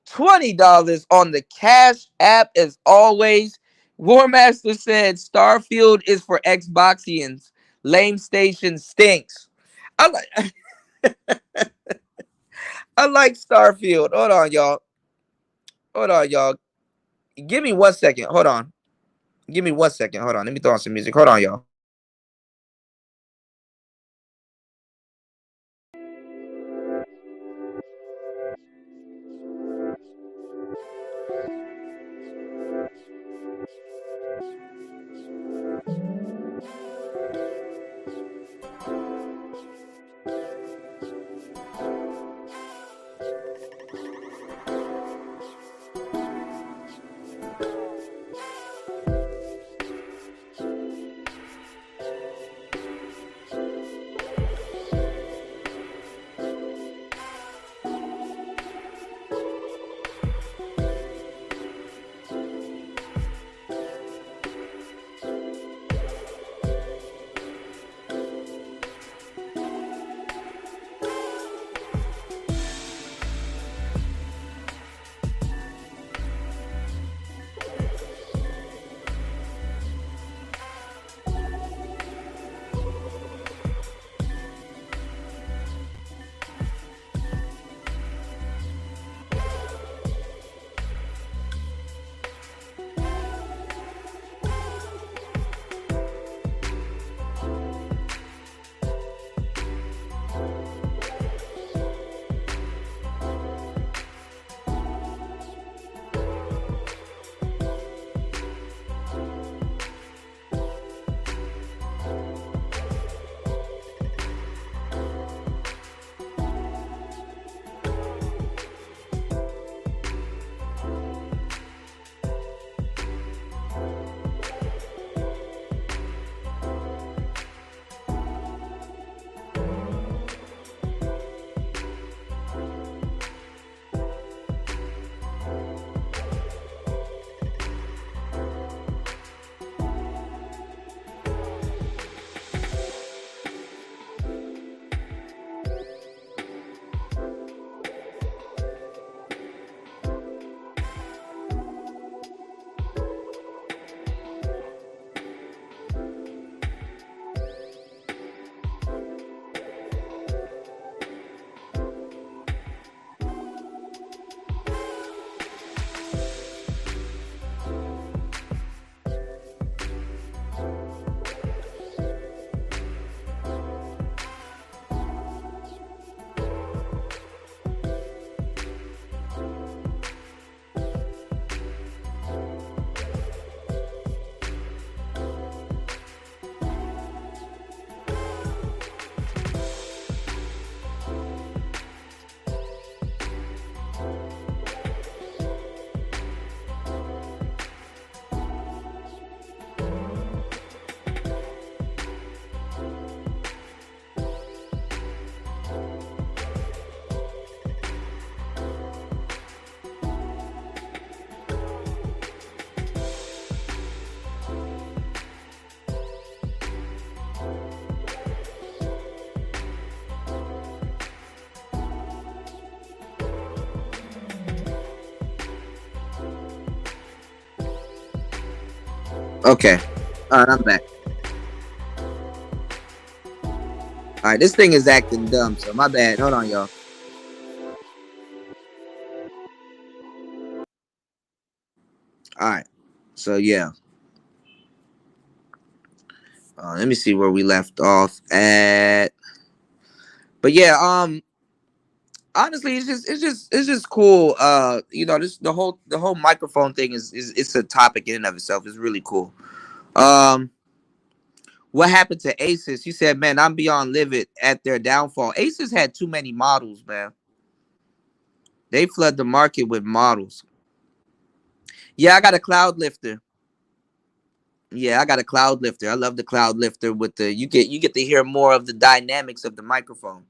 $20 on the Cash App as always. War Master said Starfield is for Xboxians. Lame Station stinks. I like I like Starfield. Hold on, y'all. Hold on, y'all. Give me 1 second. Hold on. Give me 1 second. Hold on. Let me throw on some music. Hold on, y'all. Okay. All right, I'm back. All right, this thing is acting dumb, so my bad. Hold on, y'all. All right. So yeah. Let me see where we left off at. But yeah, honestly, it's just cool. This the whole microphone thing is it's a topic in and of itself. It's really cool. Um, what happened to Asus? You said, man, I'm beyond livid at their downfall. Asus had too many models, man. They flood the market with models. Yeah, I got a cloud lifter. Yeah, I got a cloud lifter. I love the cloud lifter with the you get to hear more of the dynamics of the microphone.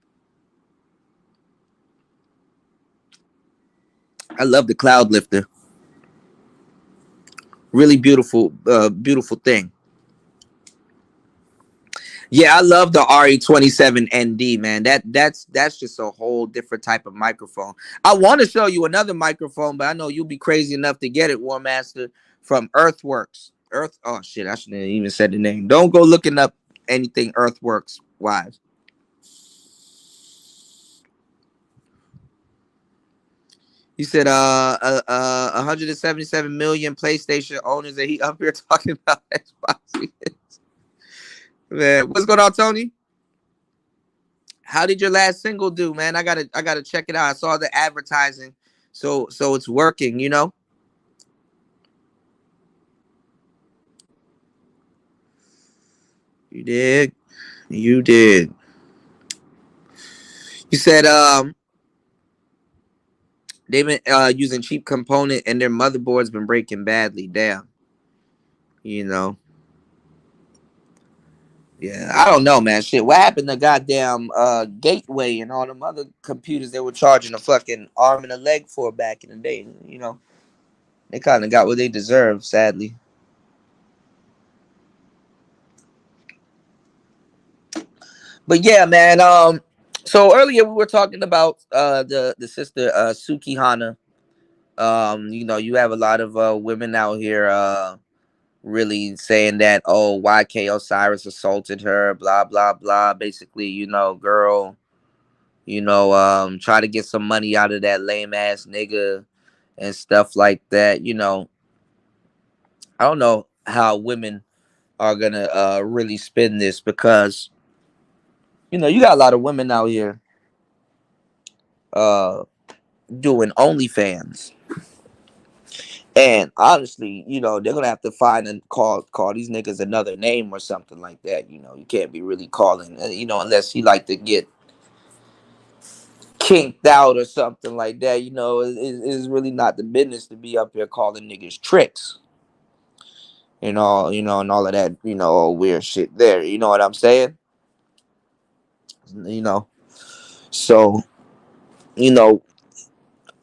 I love the cloud lifter. Really beautiful, beautiful thing. Yeah, I love the RE27 ND, man. That's just a whole different type of microphone. I want to show you another microphone, but I know you'll be crazy enough to get it, War Master, from Earthworks. Oh shit, I shouldn't have even said the name. Don't go looking up anything Earthworks wise. He said 177 million PlayStation owners, and he up here talking about Xbox. Man, what's going on, Tony? How did your last single do, man? I gotta check it out. I saw the advertising, so it's working, you know. You did, you did. You said they've been using cheap component and their motherboard's been breaking badly. Damn, you know. Yeah, I don't know, man. Shit, what happened to goddamn Gateway and all them other computers they were charging a fucking arm and a leg for back in the day? You know, they kind of got what they deserve, sadly. But yeah, man. So earlier we were talking about the sister Suki Hanna. You have a lot of women out here really saying that, oh, YK Osiris assaulted her, blah blah blah. Basically, girl, try to get some money out of that lame ass nigga and stuff like that. I don't know how women are gonna really spin this because you got a lot of women out here uh doing OnlyFans. And honestly, they're gonna have to find and call these niggas another name or something like that. You can't be really calling, unless he like to get kinked out or something like that. It's really not the business to be up here calling niggas tricks, and all of that, weird shit there. You know what I'm saying? You know, so you know,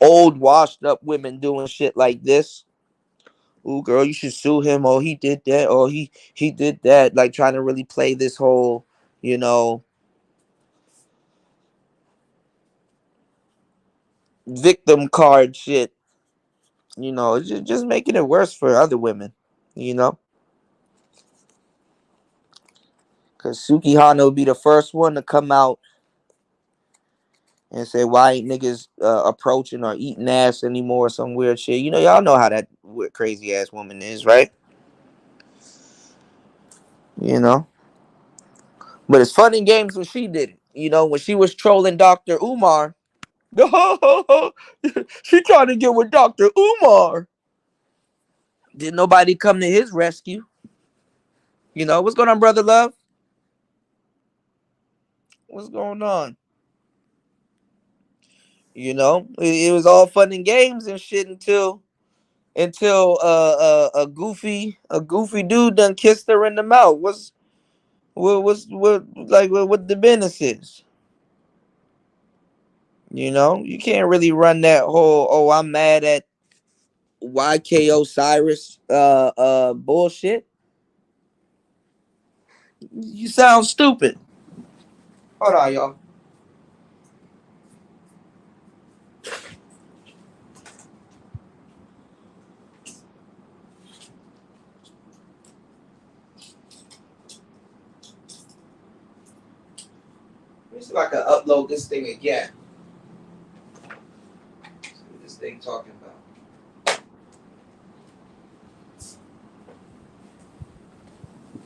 old washed up women doing shit like this. Ooh, girl, you should sue him. Oh, he did that. Oh, he did that. Like trying to really play this whole, you know, victim card shit. It's just making it worse for other women. You know, because Suki Hana will be the first one to come out and say, "Why ain't niggas approaching or eating ass anymore?" Some weird shit. Y'all know how that crazy ass woman is, right? You know, but it's fun in games when she did it. When she was trolling Dr. Umar. She trying to get with Dr. Umar. Did nobody come to his rescue? What's going on, brother love? What's going on? It was all fun and games and shit until a goofy dude done kissed her in the mouth. What the business is? You can't really run that whole, oh, I'm mad at YK Osiris bullshit. You sound stupid. Hold on, y'all. me see if I can upload this thing again. See what this thing talking about.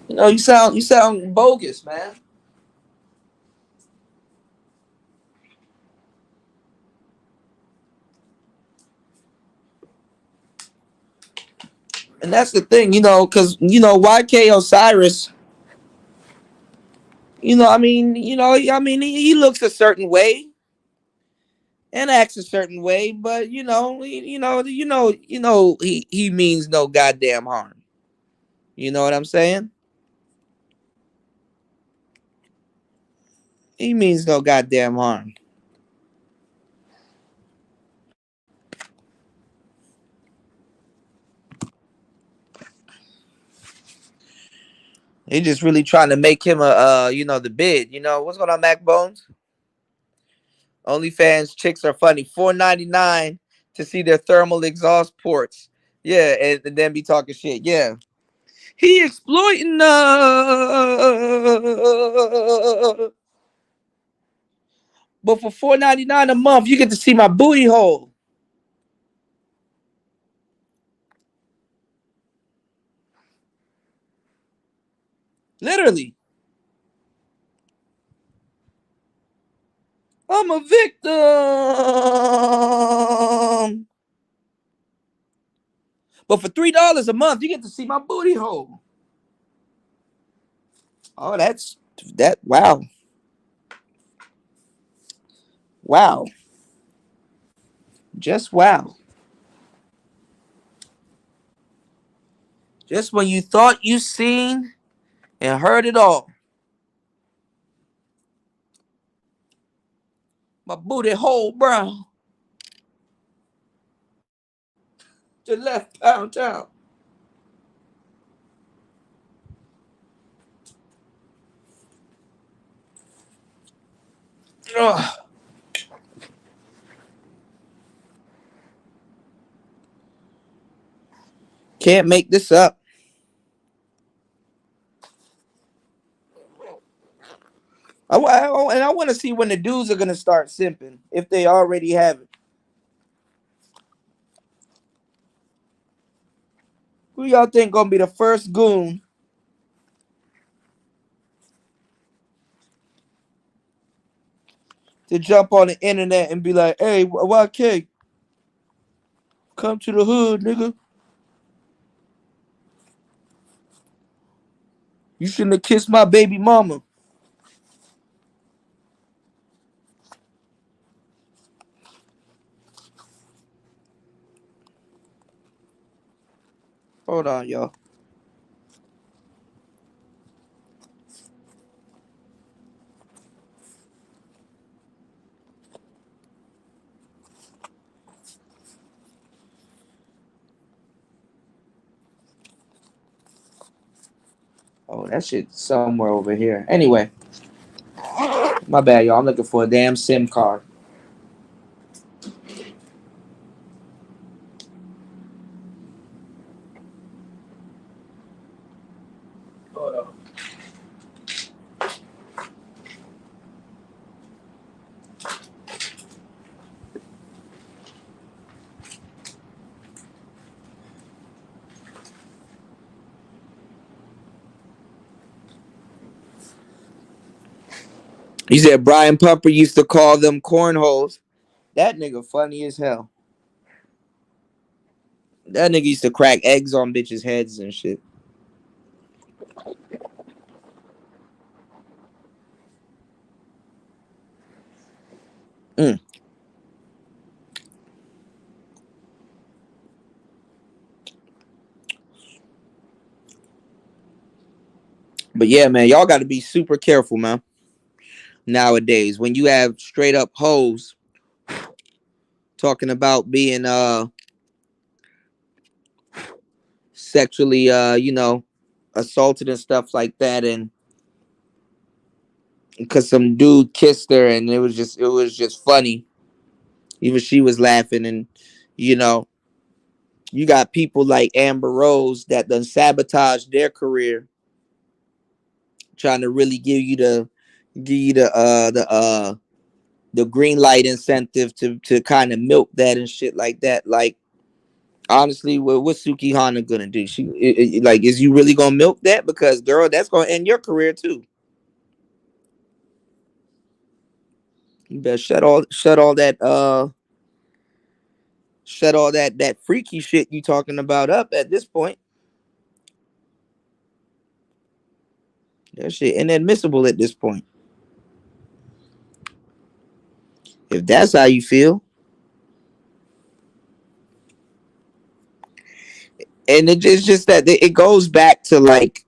You know, you sound bogus, man. And that's the thing, you know, because you know, YK Osiris, you know, he looks a certain way and acts a certain way, but he means no goddamn harm. You know what I'm saying? He means no goddamn harm. They just really trying to make him the bid. You know what's going on, Mac Bones? OnlyFans chicks are funny. $4.99 to see their thermal exhaust ports. Yeah, and then be talking shit. Yeah, he exploiting. But for $4.99 a month, you get to see my booty hole. Literally. I'm a victim. But for $3 a month, you get to see my booty hole. Oh, that. Wow. Wow. Just wow. Just when you thought you seen and heard it all. My booty hole, bro. To left pound town. Ugh. Can't make this up. I want to see when the dudes are gonna start simping, if they already haven't. Who y'all think gonna be the first goon to jump on the internet and be like, "Hey, YK, come to the hood, nigga. You shouldn't have kissed my baby mama." Hold on, y'all. Oh, that shit's somewhere over here. Anyway, my bad, y'all. I'm looking for a damn SIM card. Hold on. He said Brian Pumper used to call them cornholes. That nigga funny as hell. That nigga used to crack eggs on bitches' heads and shit. Mm. But yeah, man, y'all got to be super careful, man. Nowadays, when you have straight up hoes talking about being sexually assaulted and stuff like that, and because some dude kissed her and it was just funny. Even she was laughing, and you know, you got people like Amber Rose that done sabotaged their career, trying to really give you give you the green light incentive to kind of milk that and shit like that. Like honestly, what's Suki Hanna gonna do? Like, is you really gonna milk that? Because girl, that's gonna end your career too. You better shut all that freaky shit you talking about up at this point. That shit inadmissible at this point. If that's how you feel. And it's just that it goes back to like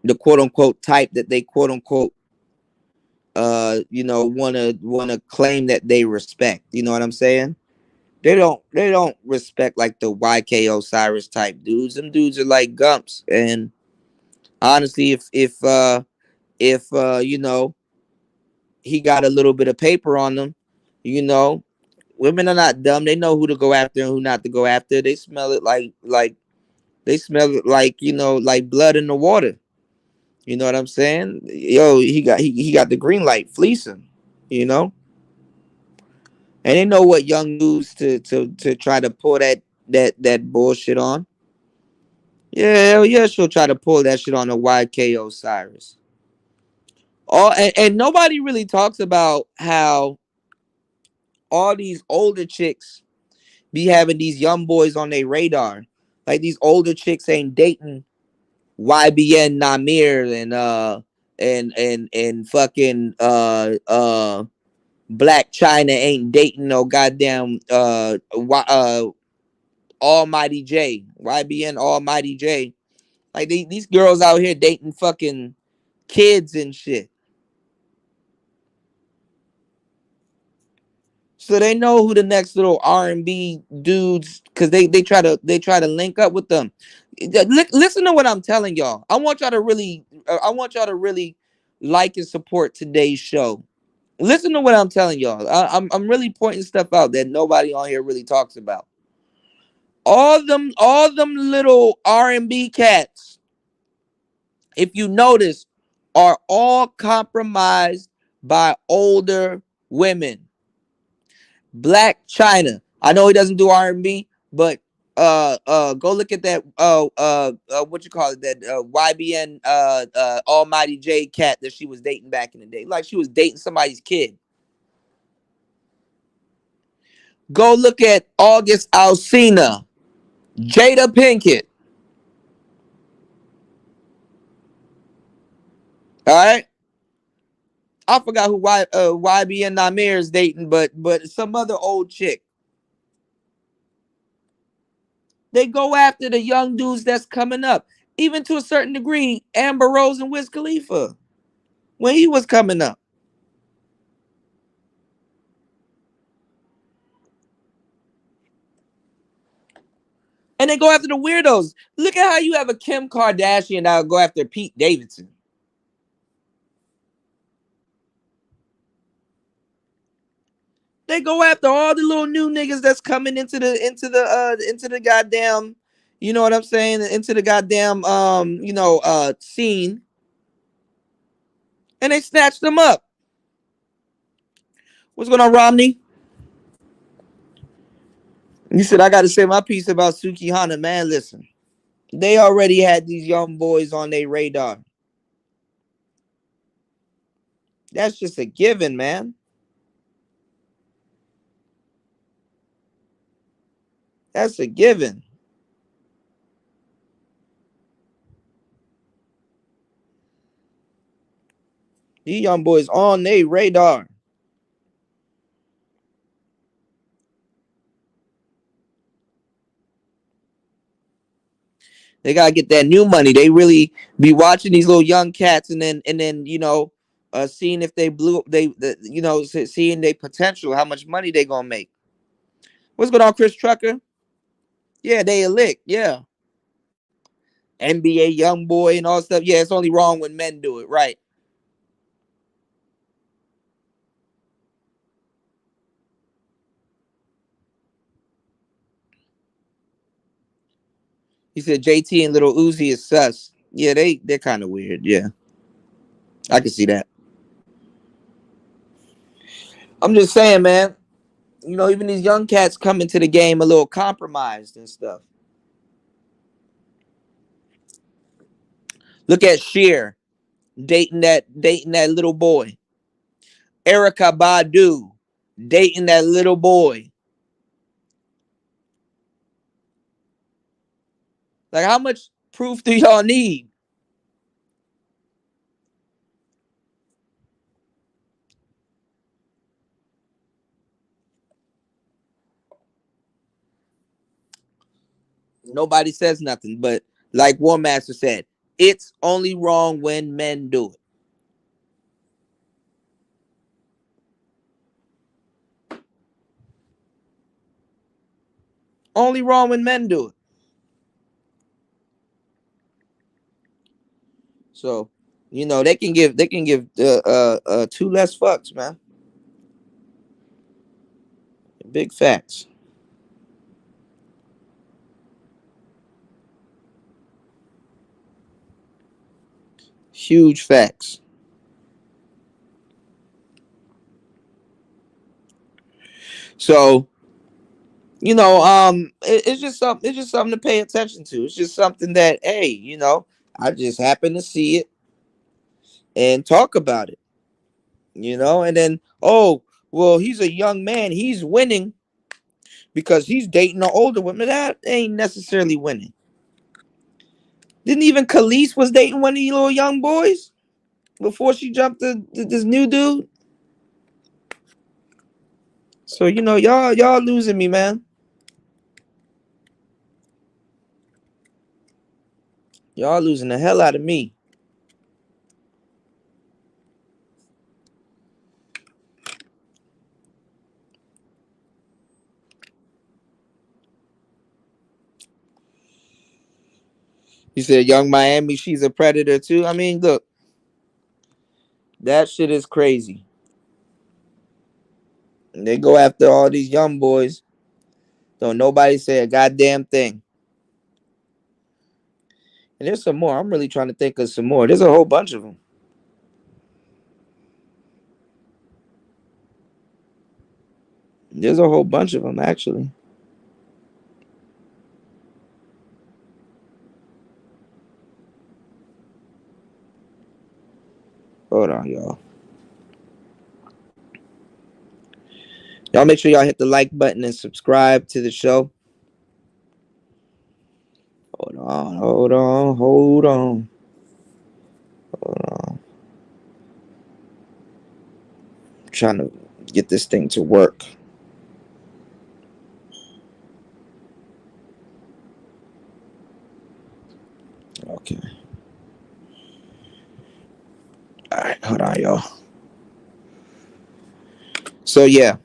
the quote unquote type that they quote unquote wanna claim that they respect. You know what I'm saying? They don't respect like the YK Osiris type dudes. Them dudes are like gumps. And honestly, if he got a little bit of paper on them, you know, women are not dumb. They know who to go after and who not to go after. They smell it like they smell it like, like blood in the water. You know what I'm saying? Yo, he got the green light, fleecing, you know? And they know what young dudes to try to pull that bullshit on. Yeah, hell yeah, she'll try to pull that shit on the YK Osiris. And nobody really talks about how all these older chicks be having these young boys on their radar. Like these older chicks ain't dating YBN Namir and fucking Black China ain't dating no goddamn Almighty J. YBN Almighty J. Like these girls out here dating fucking kids and shit. So they know who the next little R&B dudes, because they try to link up with them. Listen to what I'm telling y'all. I want y'all to really like and support today's show. Listen to what I'm telling y'all. I'm really pointing stuff out that nobody on here really talks about. All them little R&B cats, if you notice, are all compromised by older women. Black China. I know he doesn't do R&B, but go look at that what you call it, that YBN Almighty J cat that she was dating back in the day. Like she was dating somebody's kid. Go look at August Alsina, Jada Pinkett. All right. I forgot who YBN Namir is dating, but some other old chick. They go after the young dudes that's coming up. Even to a certain degree, Amber Rose and Wiz Khalifa, when he was coming up. And they go after the weirdos. Look at how you have a Kim Kardashian that'll go after Pete Davidson. They go after all the little new niggas that's coming into the goddamn, you know what I'm saying, into the goddamn scene. And they snatch them up. What's going on, Romney? You said I got to say my piece about Suki Hanna. Man, listen. They already had these young boys on their radar. That's just a given, man. That's a given. These young boys on their radar. They gotta get that new money. They really be watching these little young cats, and then seeing if seeing their potential, how much money they gonna make. What's going on, Chris Trucker? Yeah, they a lick. Yeah, NBA young boy and all stuff. Yeah, it's only wrong when men do it, right? He said JT and Little Uzi is sus. Yeah, they're kind of weird. Yeah, I can see that. I'm just saying, man. You know, even these young cats come into the game a little compromised and stuff. Look at Sheer dating that little boy. Erica Badu dating that little boy. Like, how much proof do y'all need? Nobody says nothing, but like War Master said, it's only wrong when men do it. Only wrong when men do it. So, you know, they can give two less fucks, man. Big facts. Huge facts. So, you know, it's just something. It's just something to pay attention to. It's just something that, hey, you know, I just happen to see it and talk about it. You know, and then, oh, well, he's a young man. He's winning because he's dating an older woman. That ain't necessarily winning. Didn't even Khalees was dating one of these little young boys before she jumped to this new dude. So, you know, y'all losing me, man. Y'all losing the hell out of me. You said Young Miami, she's a predator too. I mean, look, that shit is crazy. They go after all these young boys. Don't nobody say a goddamn thing. And there's some more. I'm really trying to think of some more. There's a whole bunch of them. There's a whole bunch of them, actually. Hold on, y'all. Y'all make sure y'all hit the like button and subscribe to the show. Hold on, hold on, hold on. Hold on. I'm trying to get this thing to work. Okay. All right, hold on, y'all. So yeah,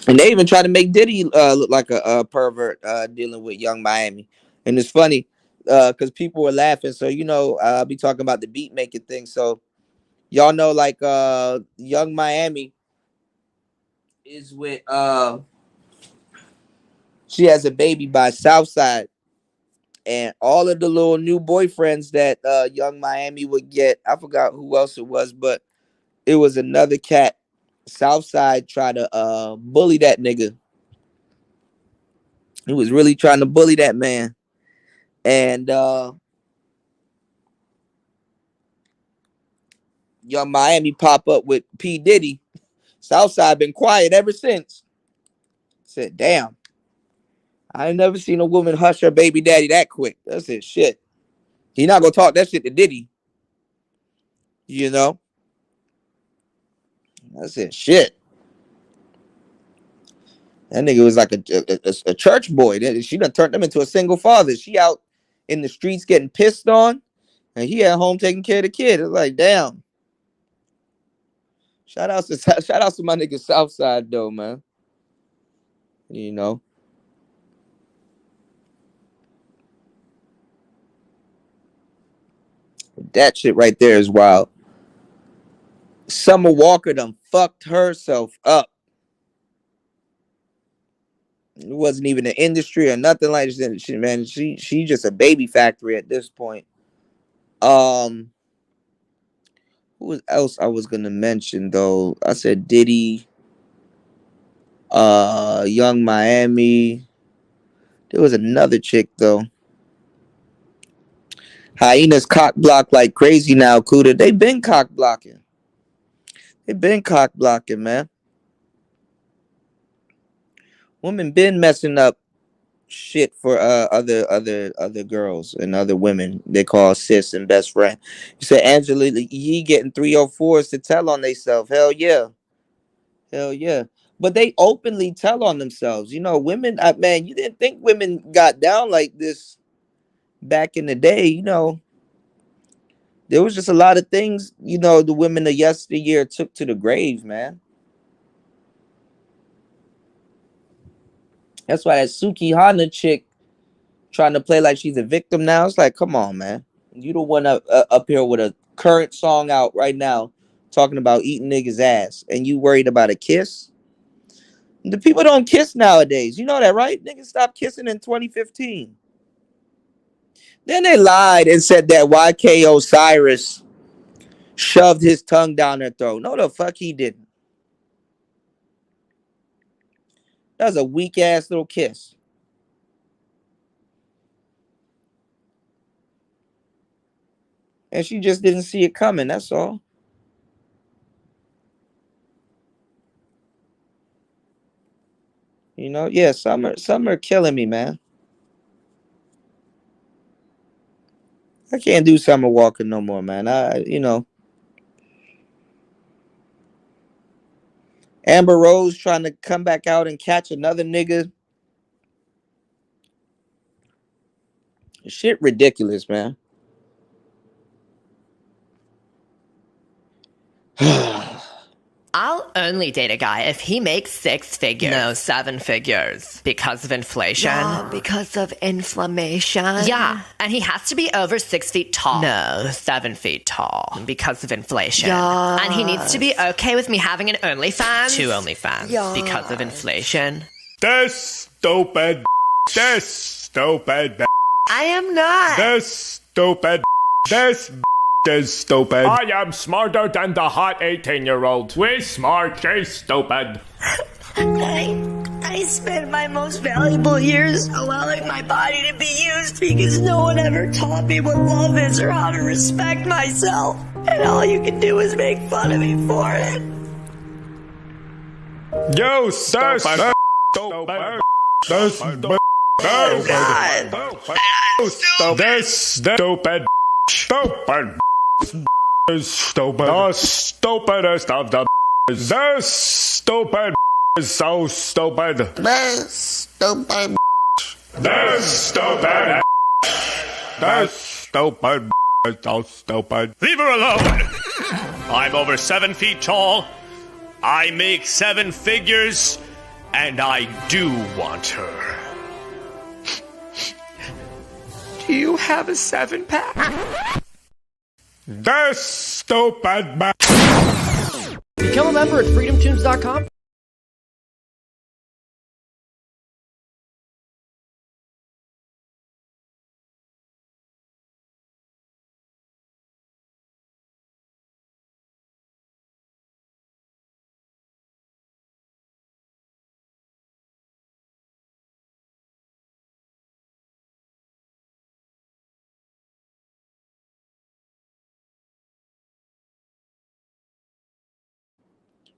and they even try to make Diddy look like a pervert dealing with Young Miami, and it's funny because people were laughing. So you know, I'll be talking about the beat making thing. So y'all know, like Young Miami is with she has a baby by Southside, and all of the little new boyfriends that Young Miami would get. I forgot who else it was, but it was another cat. Southside tried to bully that nigga. He was really trying to bully that man. And Young Miami pop up with P. Diddy. Southside been quiet ever since. Said, damn, I ain't never seen a woman hush her baby daddy that quick. That's it, shit. He not gonna talk that shit to Diddy. You know? That's it, shit. That nigga was like a church boy. She done turned him into a single father. She out in the streets getting pissed on, and he at home taking care of the kid. It's like, damn. Shout out to my nigga Southside though, man. You know. That shit right there is wild. Summer Walker done fucked herself up. It wasn't even an industry or nothing like that. She, man, she just a baby factory at this point. Who else I was gonna mention though? I said Diddy, Young Miami. There was another chick though. Hyenas cock block like crazy now, Cuda. They been cock blocking. They been cock blocking, man. Women been messing up shit for other girls and other women. They call sis and best friend. You said Angela Yee getting 304s to tell on themselves. Hell yeah. Hell yeah. But they openly tell on themselves. You know, women, man, you didn't think women got down like this back in the day. You know, there was just a lot of things, you know, the women of yesteryear took to the grave, man. That's why that Suki Hanna chick trying to play like she's a victim now. It's like, come on, man. You don't want to up here with a current song out right now talking about eating niggas' ass and you worried about a kiss? The people don't kiss nowadays. You know that, right? Niggas stopped kissing in 2015. Then they lied and said that YK Osiris shoved his tongue down her throat. No, the fuck he didn't. That was a weak ass little kiss. And she just didn't see it coming. That's all. You know, yeah, some are killing me, man. I can't do summer walking no more, man. You know, Amber Rose trying to come back out and catch another nigga. Shit ridiculous, man. I'll only date a guy if he makes 6 figures. No, 7 figures. Because of inflation. Yeah, because of inflammation. Yeah, and he has to be over 6 feet tall. No, 7 feet tall. Because of inflation. Yeah. And he needs to be okay with me having an OnlyFans. 2 OnlyFans. Yeah. Because of inflation. This stupid. This stupid. I am not. This stupid. This is stupid. I am smarter than the hot 18-year-old. We smart, she's stupid. I spent my most valuable years allowing my body to be used because no one ever taught me what love is or how to respect myself. And all you can do is make fun of me for it. You stupid. Stupid. This stupid. Oh, God. This stupid. Stupid. Is stupid. The stupidest of the. This stupid is so stupid. This stupid. This stupid. This stupid is so stupid. Leave her alone! I'm over 7 feet tall. I make 7 figures. And I do want her. Do you have a 7-pack? This stupid. Become a member at freedomtunes.com.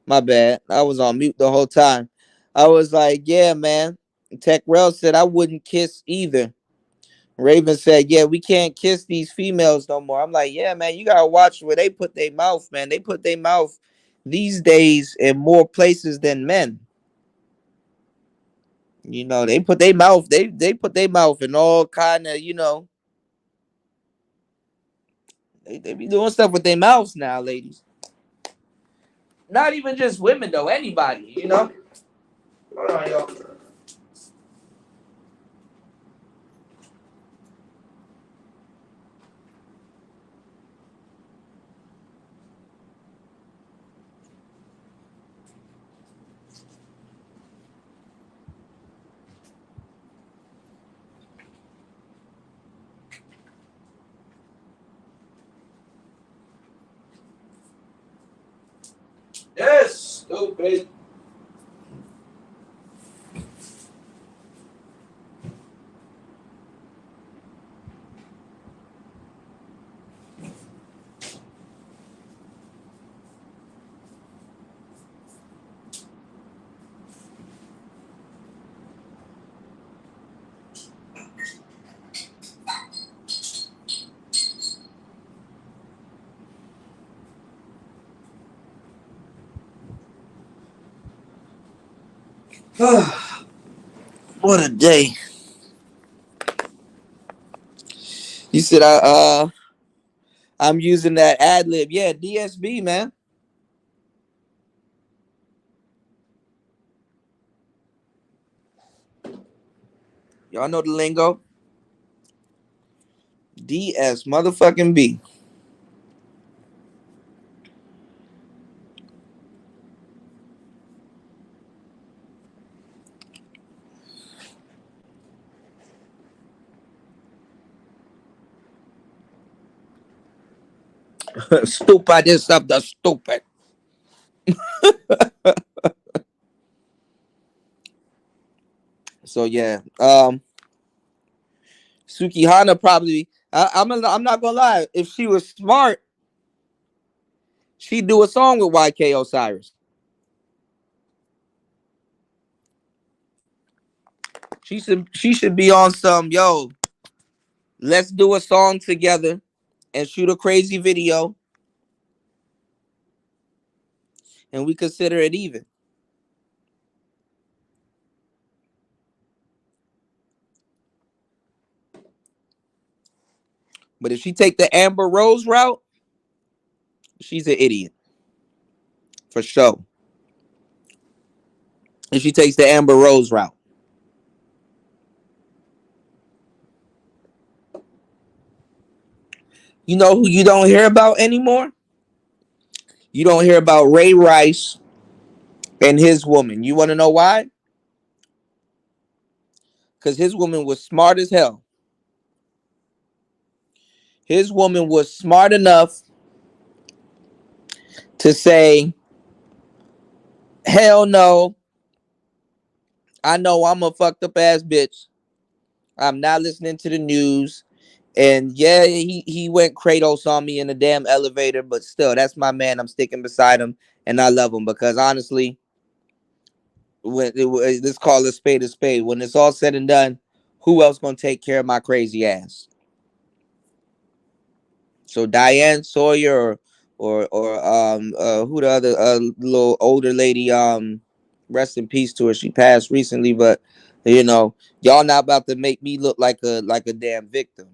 My bad. I was on mute the whole time. I was like, yeah, man. Tech Rel said I wouldn't kiss either. Raven said, yeah, we can't kiss these females no more. I'm like, yeah, man, you gotta watch where they put their mouth, man. They put their mouth these days in more places than men. You know, they put their mouth, they put their mouth in all kind of, you know. They be doing stuff with their mouths now, ladies. Not even just women though, anybody, you know. Hold on, y'all. Yes, stupid. What a day. You said I'm using that ad lib. Yeah, DSB, man. Y'all know the lingo. DS motherfucking B. Stupid is of the stupid. So yeah. Suki Hanna probably I'm not gonna lie. If she was smart, she'd do a song with YK Osiris. She should be on some let's do a song together and shoot a crazy video and we consider it even. But if she take the Amber Rose route, she's an idiot. For sure. If she takes the Amber Rose route. You know who you don't hear about anymore? You don't hear about Ray Rice and his woman. You want to know why? Because his woman was smart as hell. His woman was smart enough to say, hell no, I know I'm a fucked up ass bitch. I'm not listening to the news. And yeah, he went Kratos on me in the damn elevator, but still, that's my man. I'm sticking beside him, and I love him because honestly, let's call a spade a spade. When it's all said and done, who else gonna take care of my crazy ass? So Diane Sawyer or who the other little older lady, rest in peace to her. She passed recently, but y'all not about to make me look like a damn victim.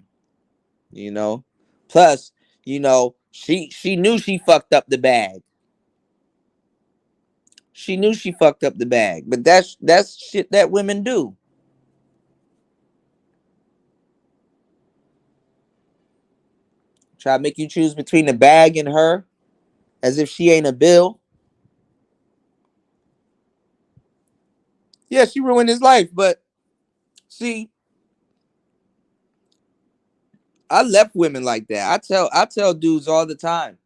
Plus, she knew she fucked up the bag. She knew she fucked up the bag, but that's shit that women do. Try to make you choose between the bag and her as if she ain't a bill. Yeah, she ruined his life, but see, I left women like that. I tell dudes all the time.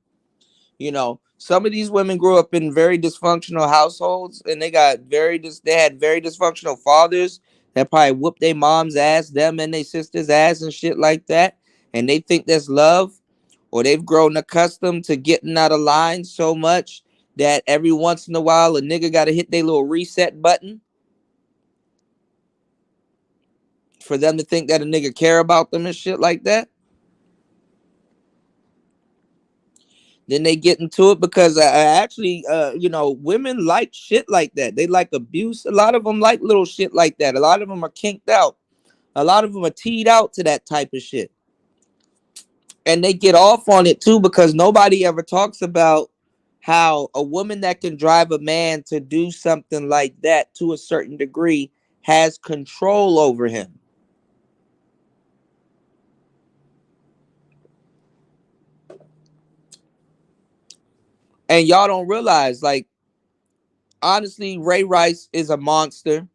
Some of these women grew up in very dysfunctional households, and they had very dysfunctional fathers that probably whooped their mom's ass, them and their sister's ass, and shit like that. And they think that's love, or they've grown accustomed to getting out of line so much that every once in a while a nigga got to hit their little reset button for them to think that a nigga care about them and shit like that. Then they get into it because women like shit like that. They like abuse. A lot of them like little shit like that. A lot of them are kinked out. A lot of them are teed out to that type of shit. And they get off on it too because nobody ever talks about how a woman that can drive a man to do something like that to a certain degree has control over him. And y'all don't realize, like, honestly, Ray Rice is a monster.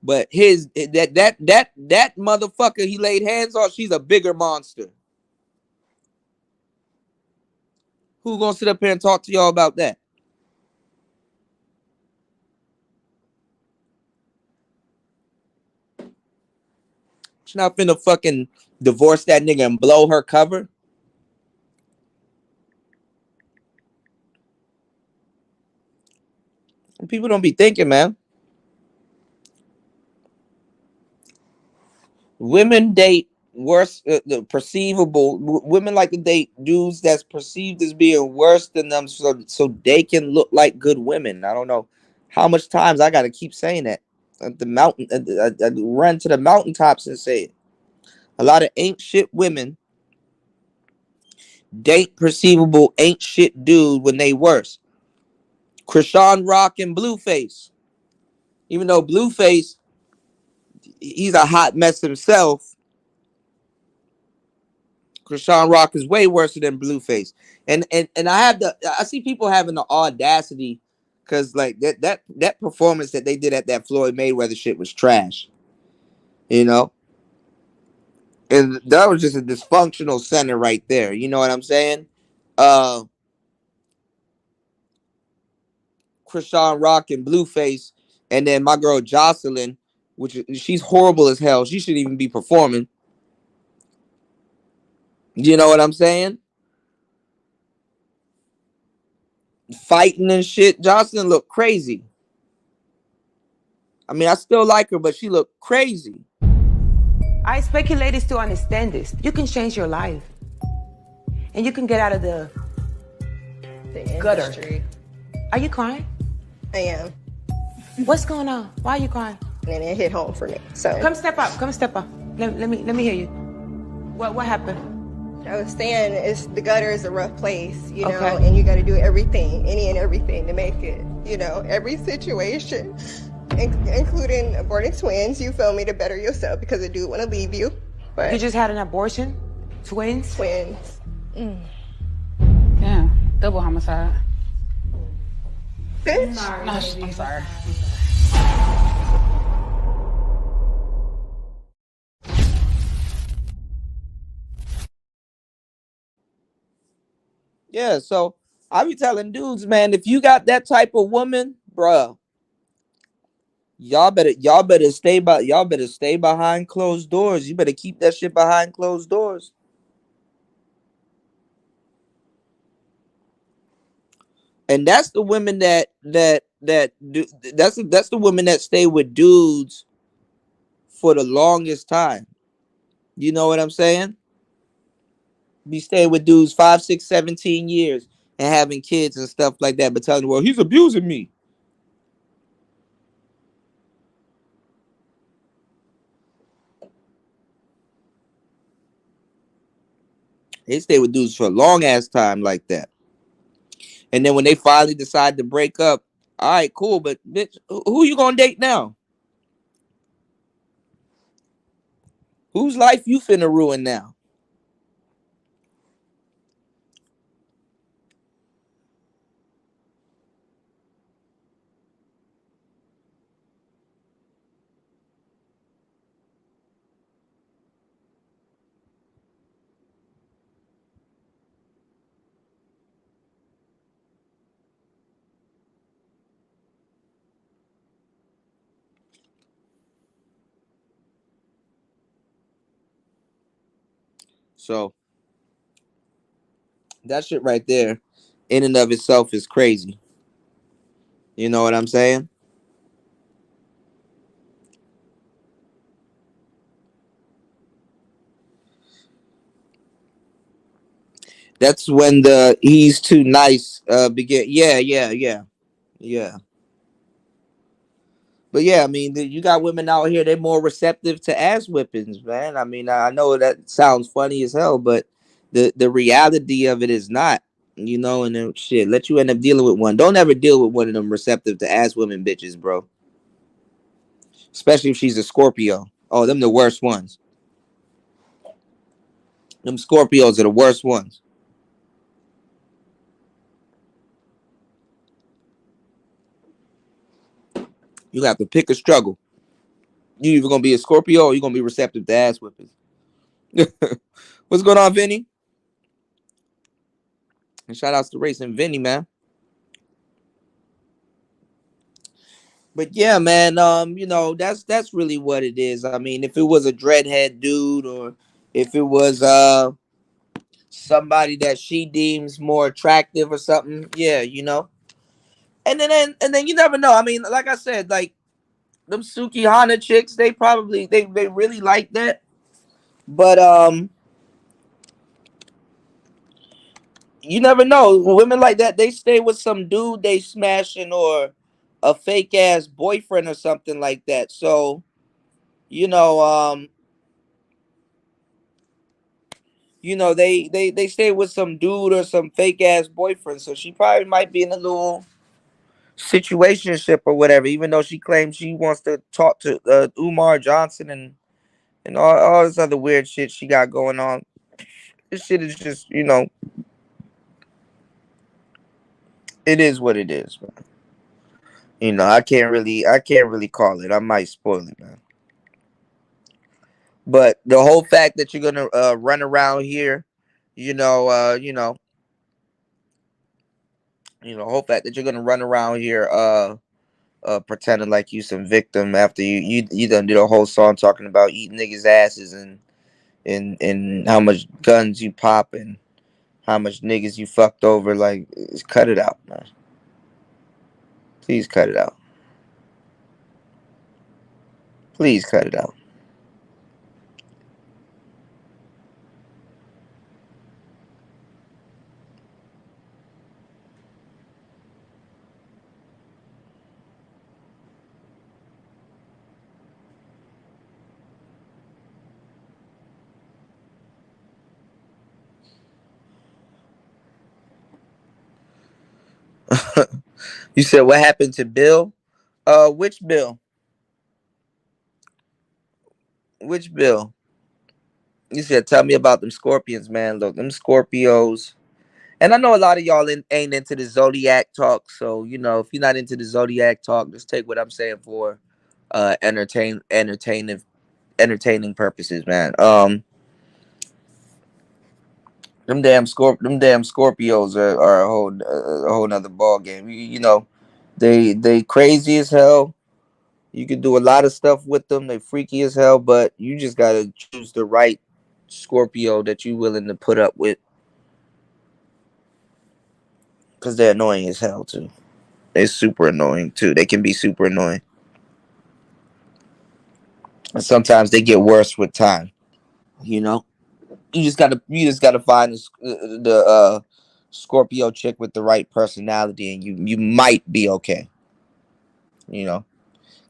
But that motherfucker he laid hands on, she's a bigger monster. Who gonna sit up here and talk to y'all about that? She's not finna fucking divorce that nigga and blow her cover. People don't be thinking, man. Women date worse, the perceivable. Women like to date dudes that's perceived as being worse than them, so they can look like good women. I don't know how much times I got to keep saying that. At the mountain, I run to the mountaintops and say it. A lot of ain't shit women date perceivable ain't shit dude when they worse. Krishan Rock and Blueface. Even though Blueface, he's a hot mess himself. Krishan Rock is way worse than Blueface. And I see people having the audacity because like that performance that they did at that Floyd Mayweather shit was trash. You know? And that was just a dysfunctional center right there. You know what I'm saying? Krishan Rock and Blueface, and then my girl Jocelyn, which she's horrible as hell. She shouldn't even be performing. You know what I'm saying? Fighting and shit. Jocelyn looked crazy. I mean, I still like her, but she looked crazy. I expect you ladies to understand this. You can change your life. And you can get out of the gutter. Are you crying? I am. What's going on? Why are you crying? And it hit home for me. So come step up. Come step up. Let me hear you. What happened? I was saying the gutter is a rough place, you know, and you got to do everything, any and everything to make it, you know, every situation, including aborting twins, you feel me, to better yourself because I do want to leave you. But you just had an abortion? Twins? Twins. Yeah, double homicide. Bitch. No, I'm sorry. Yeah, so I be telling dudes, man, if you got that type of woman, bruh, y'all better stay behind closed doors. You better keep that shit behind closed doors. And that's the women that's the women that stay with dudes for the longest time. You know what I'm saying? Be staying with dudes 5, 6, 17 years and having kids and stuff like that, but telling the world he's abusing me. They stay with dudes for a long ass time like that. And then when they finally decide to break up, all right, cool, but bitch, who you gonna date now? Whose life you finna ruin now? So that shit right there, in and of itself, is crazy. You know what I'm saying? That's when the he's too nice begin. Yeah. But yeah, I mean, you got women out here, they're more receptive to ass whippings, man. I mean, I know that sounds funny as hell, but the reality of it is not, you know, and then shit, let you end up dealing with one. Don't ever deal with one of them receptive to ass women bitches, bro. Especially if she's a Scorpio. Oh, them the worst ones. Them Scorpios are the worst ones. You have to pick a struggle. You either gonna be a Scorpio or you gonna be receptive to ass whippings. What's going on, Vinny? And shout outs to Racing Vinny, man. But yeah, man, that's really what it is. I mean, if it was a dreadhead dude, or if it was somebody that she deems more attractive or something, yeah, And then you never know. I mean, like I said, like them Suki Hanna chicks, they probably they really like that. But you never know. Women like that, they stay with some dude they smashing, or a fake ass boyfriend or something like that. So, you know, um, they stay with some dude or some fake ass boyfriend. So she probably might be in a little situationship or whatever, even though she claims she wants to talk to Umar Johnson and all this other weird shit she got going on. This shit is just, it is what it is, man. I can't really call it. I might spoil it, man. But the whole fact that you're gonna run around here, you know, uh, you know, the whole fact that you're gonna run around here, pretending like you some victim after you done did a whole song talking about eating niggas' asses and how much guns you pop and how much niggas you fucked over. Like, cut it out, man. Please cut it out. Please cut it out. You said what happened to Bill? Which Bill? Which Bill? You said tell me about them scorpions, man. Look, them Scorpios. And I know a lot of y'all ain't into the zodiac talk, so if you're not into the zodiac talk, just take what I'm saying for entertaining purposes, man. Them damn Scorpios are a whole nother ball game. They crazy as hell. You can do a lot of stuff with them. They freaky as hell, but you just gotta choose the right Scorpio that you willing to put up with, because they're annoying as hell too. They're super annoying too. They can be super annoying, and sometimes they get worse with time. You know, you just gotta find the Scorpio chick with the right personality, and you might be okay. You know,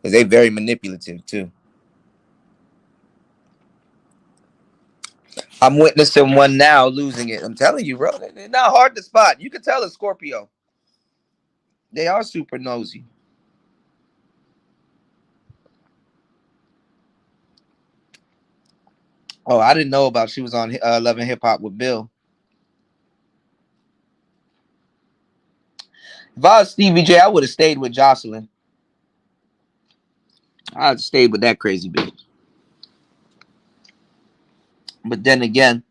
because they very manipulative too. I'm witnessing one now losing it. I'm telling you, bro. They're not hard to spot. You can tell a Scorpio. They are super nosy. Oh, I didn't know about she was on Love and Hip Hop with Bill. If I was Stevie J, I would have stayed with Jocelyn. I'd stayed with that crazy bitch. But then again,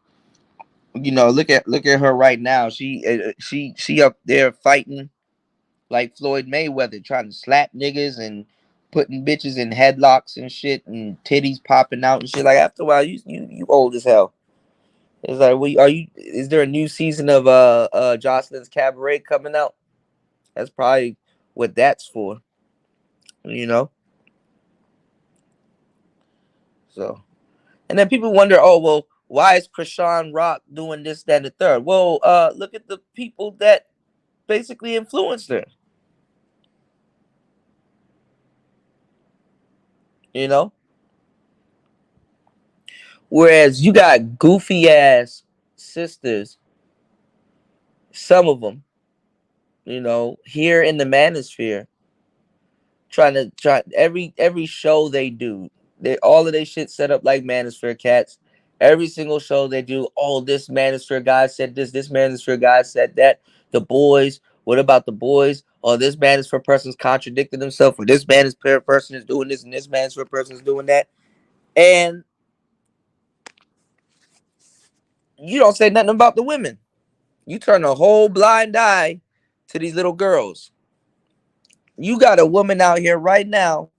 look at her right now. She up there fighting like Floyd Mayweather, trying to slap niggas and putting bitches in headlocks and shit, and titties popping out and shit. Like, after a while, you old as hell. It's like, Is there a new season of Jocelyn's Cabaret coming out? That's probably what that's for. You know. So, and then people wonder, oh well, why is Krishan Rock doing this, that, and the third? Well, look at the people that basically influenced her. You know. Whereas you got goofy ass sisters, some of them, here in the manosphere, try every show they do, all of their shit set up like manosphere cats. Every single show they do, oh, this manosphere guy said this manosphere guy said that. The boys, what about the boys? Oh, this manosphere person's contradicting himself, or this manosphere person is doing this, and this manosphere person is doing that. And you don't say nothing about the women. You turn a whole blind eye to these little girls. You got a woman out here right now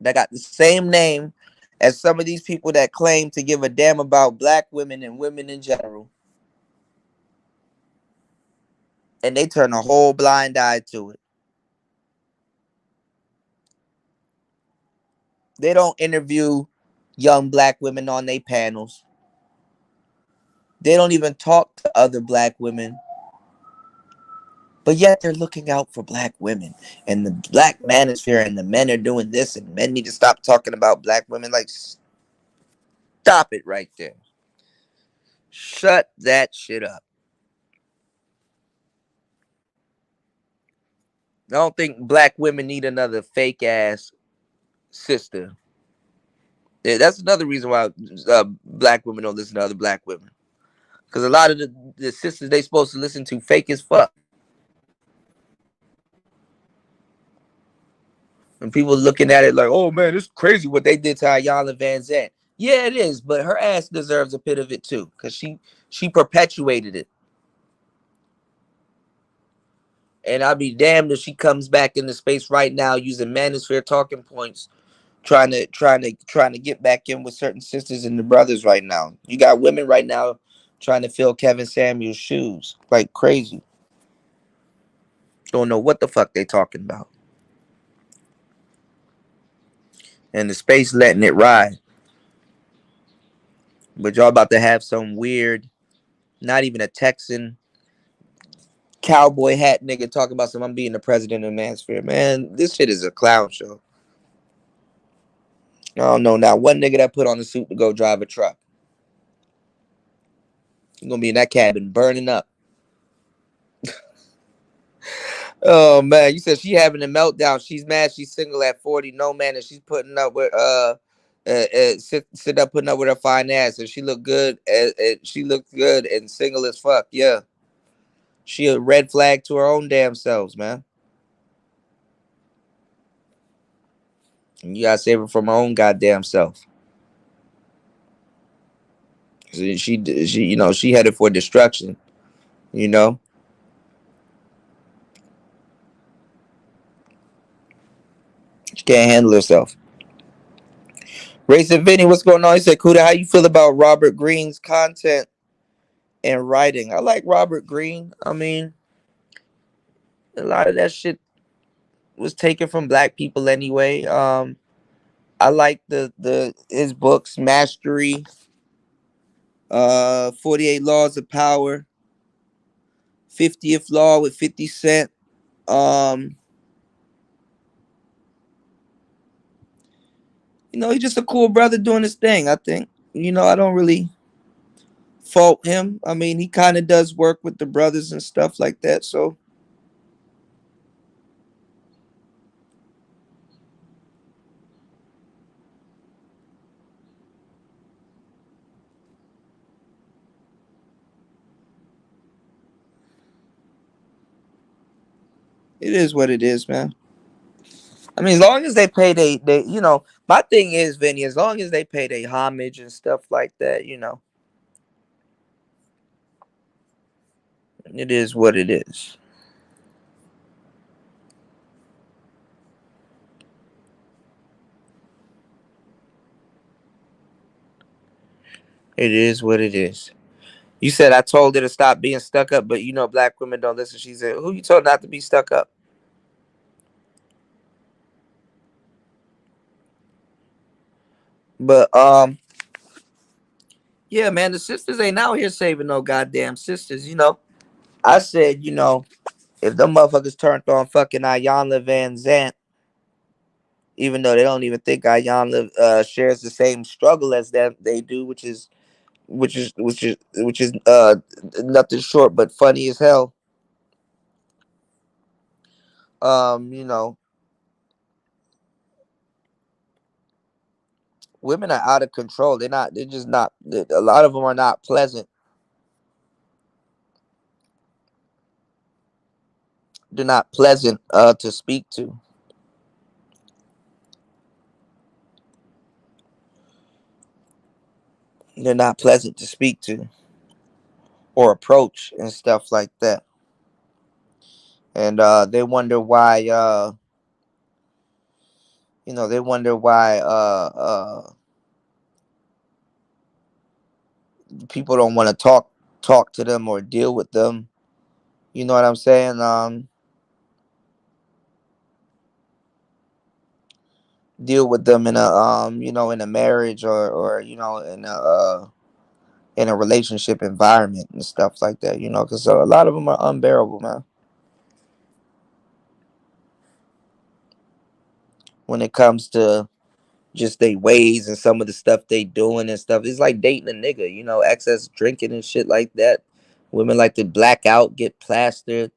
that got the same name as some of these people that claim to give a damn about black women and women in general. And they turn a whole blind eye to it. They don't interview young black women on their panels. They don't even talk to other black women. But yet they're looking out for black women. And the black manosphere and the men are doing this, and men need to stop talking about black women. Like, stop it right there. Shut that shit up. I don't think black women need another fake ass sister. Yeah, that's another reason why black women don't listen to other black women. Because a lot of the sisters they supposed to listen to fake as fuck. And people looking at it like, oh man, it's crazy what they did to Ayanna Van Zandt. Yeah, it is, but her ass deserves a bit of it too, because she perpetuated it. And I'll be damned if she comes back into space right now using manosphere talking points, trying to get back in with certain sisters and the brothers right now. You got women right now trying to fill Kevin Samuel's shoes like crazy. Don't know what the fuck they talking about. And the space letting it ride. But y'all about to have some weird, not even a Texan cowboy hat nigga talking about some I'm being the president of Manosphere. Man, this shit is a clown show. I don't know now. One nigga that put on the suit to go drive a truck. You're gonna be in that cabin burning up. Oh man, you said she having a meltdown. She's mad. She's single at 40. No man, and she's putting up with sit up putting up with her fine ass, and she look good. She looked good and single as fuck. Yeah, she a red flag to her own damn selves, man. And you gotta save her from her own goddamn self. She you know she headed for destruction. You know. She can't handle herself. Racing Vinny, what's going on? He said, Kuda, how you feel about Robert Greene's content and writing? I like Robert Greene. I mean, a lot of that shit was taken from black people anyway. I like the his books, Mastery, 48 Laws of Power, 50th Law with 50 Cent. You know, he's just a cool brother doing his thing, I think. You know, I don't really fault him. I mean, he kind of does work with the brothers and stuff like that, so it is what it is, man. I mean, as long as they pay they you know, my thing is, Vinny, as long as they pay their homage and stuff like that, you know, it is what it is. It is what it is. You said I told her to stop being stuck up, but you know, black women don't listen. She said, who you told not to be stuck up? But yeah, man, the sisters ain't out here saving no goddamn sisters, you know. I said, you know, if them motherfuckers turned on fucking Ayanna Van Zandt, even though they don't even think Ayanna shares the same struggle as them, they do, which is nothing short but funny as hell. You know, women are out of control. They're just not. A lot of them are not pleasant. They're not pleasant to speak to. They're not pleasant to speak to or approach and stuff like that. and they wonder why. They wonder why people don't want to talk to them or deal with them. You know what I'm saying? Deal with them in a in a marriage or in a relationship environment and stuff like that. Because a lot of them are unbearable, man. When it comes to just their ways and some of the stuff they doing and stuff, it's like dating a nigga. Excess drinking and shit like that. Women like to black out, get plastered,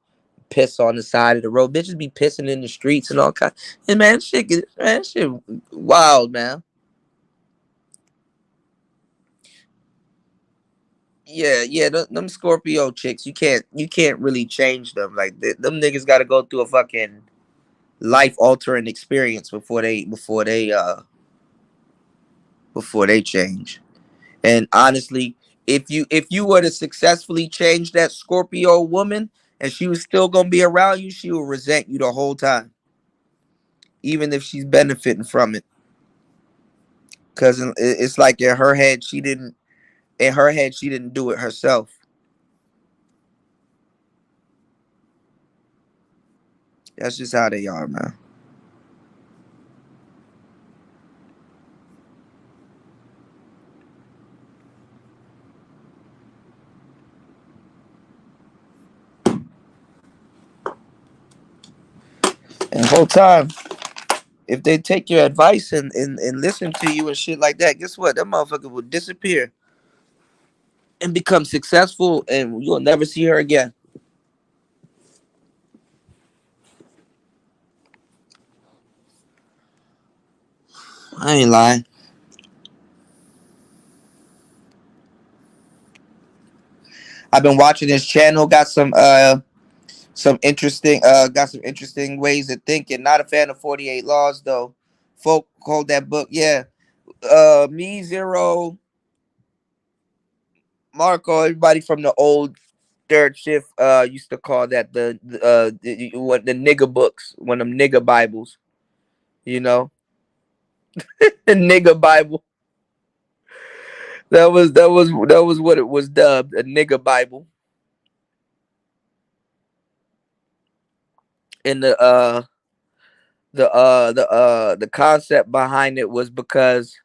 piss on the side of the road. Bitches be pissing in the streets and all kind. And man, shit wild, man. Yeah, them Scorpio chicks, you can't really change them. Like them niggas got to go through a fucking life altering experience before they change. And honestly, if you were to successfully change that Scorpio woman and she was still gonna be around you, she will resent you the whole time, even if she's benefiting from it. Cause it's like in her head she didn't do it herself. That's just how they are, man. And the whole time, if they take your advice and listen to you and shit like that, guess what? That motherfucker will disappear and become successful, and you'll never see her again. I ain't lying. I've been watching this channel. Got some interesting ways of thinking. Not a fan of 48 Laws though. Folk hold that book. Yeah. Me, Zero, Marco, everybody from the old third shift used to call that the nigga books, one of them nigga Bibles, you know. The nigga Bible. That was what it was dubbed, a nigga Bible. And the concept behind it was because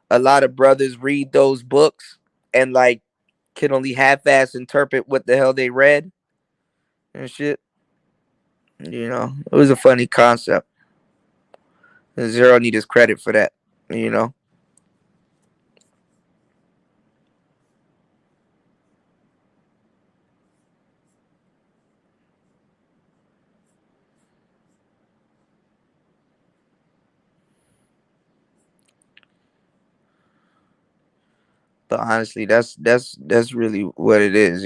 a lot of brothers read those books and like can only half-ass interpret what the hell they read and shit. It was a funny concept. Zero need his credit for that. You know. But honestly, that's really what it is.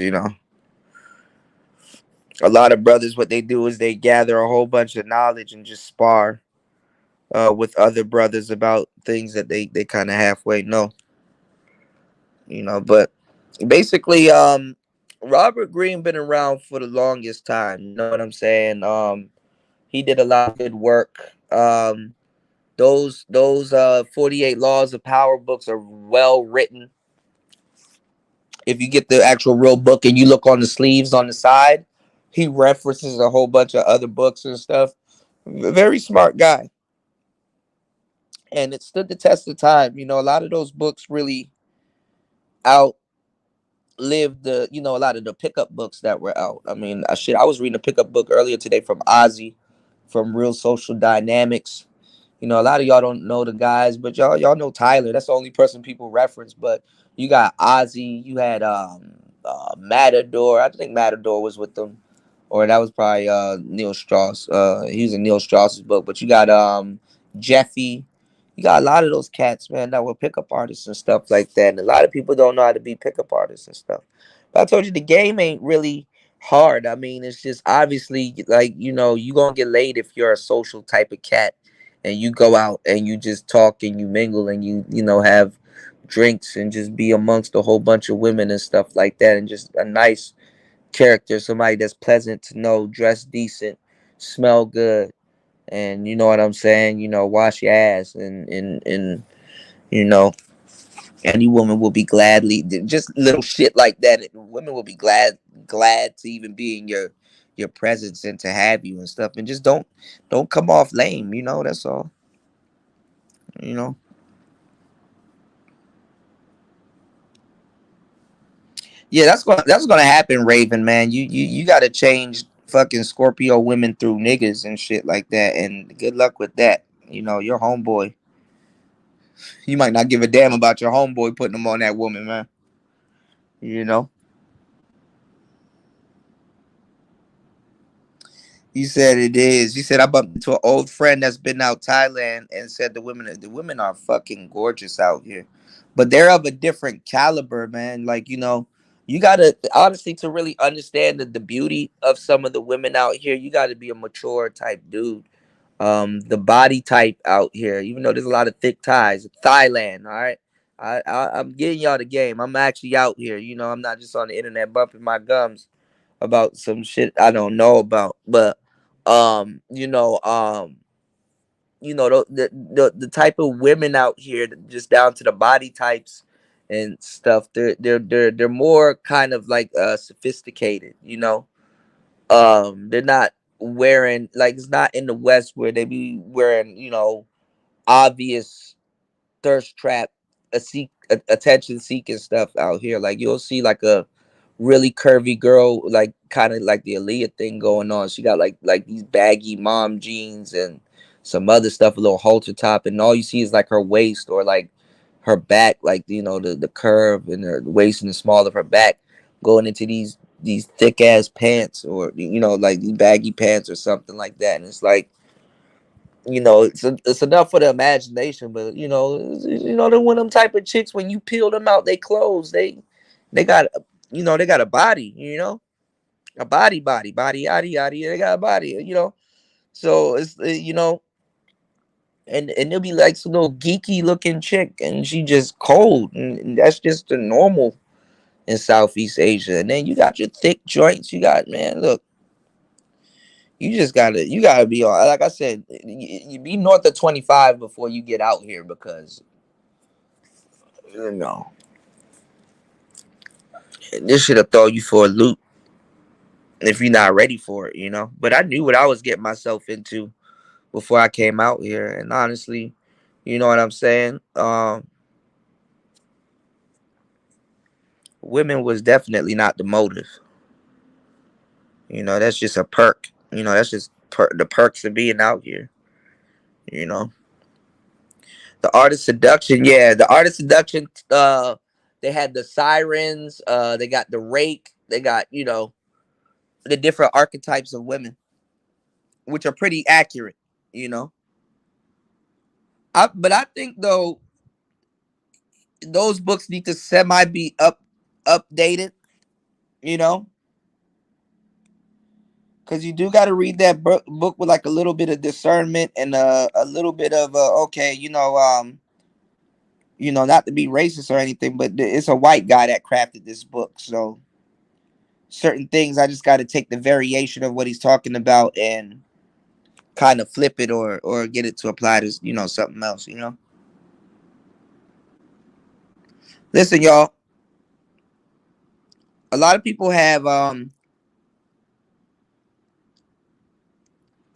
A lot of brothers, what they do is they gather a whole bunch of knowledge and just spar with other brothers about things that they kind of halfway know. But basically, Robert Greene been around for the longest time. You know what I'm saying? He did a lot of good work. Those 48 Laws of Power books are well written. If you get the actual real book and you look on the sleeves on the side, he references a whole bunch of other books and stuff. Very smart guy. And it stood the test of time. A lot of those books really outlived a lot of the pickup books that were out. I mean, I was reading a pickup book earlier today from Ozzy, from Real Social Dynamics. A lot of y'all don't know the guys, but y'all know Tyler. That's the only person people reference. But you got Ozzy. You had Matador. I think Matador was with them, or that was probably Neil Strauss. He was in Neil Strauss's book. But you got Jeffy. You got a lot of those cats, man, that were pickup artists and stuff like that. And a lot of people don't know how to be pickup artists and stuff. But I told you the game ain't really hard. I mean, it's just obviously like you gonna get laid if you're a social type of cat and you go out and you just talk and you mingle and you have drinks and just be amongst a whole bunch of women and stuff like that and just a nice character, somebody that's pleasant to know, dress decent, smell good, and you know what I'm saying. You know, wash your ass, and you know, any woman will be gladly just little shit like that. Women will be glad to even be in your presence and to have you and stuff. And just don't come off lame. You know, that's all. You know. Yeah, that's gonna happen, Raven, man. You gotta change fucking Scorpio women through niggas and shit like that. And good luck with that. You know, your homeboy. You might not give a damn about your homeboy putting them on that woman, man. You know. You said it is. You said I bumped into an old friend that's been out Thailand and said the women are fucking gorgeous out here, but they're of a different caliber, man. Like you gotta honestly to really understand the beauty of some of the women out here. You got to be a mature type dude. The body type out here, even though there's a lot of thick ties, Thailand. All right, I'm getting y'all the game. I'm actually out here. You know, I'm not just on the internet bumping my gums about some shit I don't know about. But you know, the type of women out here, just down to the body types and stuff, they're more kind of like sophisticated, you know. They're not wearing like it's not in the West where they be wearing, obvious thirst trap, attention seeking stuff out here. Like you'll see like a really curvy girl, like kind of like the Aaliyah thing going on. She got like these baggy mom jeans and some other stuff, a little halter top, and all you see is like her waist or like her back, like the curve in her waist and the small of her back going into these thick ass pants, or like these baggy pants or something like that. And it's like, it's enough for the imagination, but they're one of them type of chicks. When you peel them out, they clothes, they got, they got a body, a body, yada yada. They got a body, So it's and they'll be like some little geeky looking chick, and she just cold, and that's just the normal in Southeast Asia. And then you got your thick joints. You got, man, look. You gotta be on. Like I said, you be north of 25 before you get out here, because this shit'll throw you for a loop if you're not ready for it, But I knew what I was getting myself into before I came out here, and honestly, you know what I'm saying. Women was definitely not the motive. That's just a perk. That's just the perks of being out here. You know. The art of seduction, yeah. The art of seduction, they had the sirens, they got the rake, they got, the different archetypes of women, which are pretty accurate, But I think though those books need to semi be updated, because you do got to read that book with like a little bit of discernment and a little bit of okay, not to be racist or anything, but it's a white guy that crafted this book. So certain things, I just got to take the variation of what he's talking about and kind of flip it or get it to apply to, something else, Listen, y'all. A lot of people have a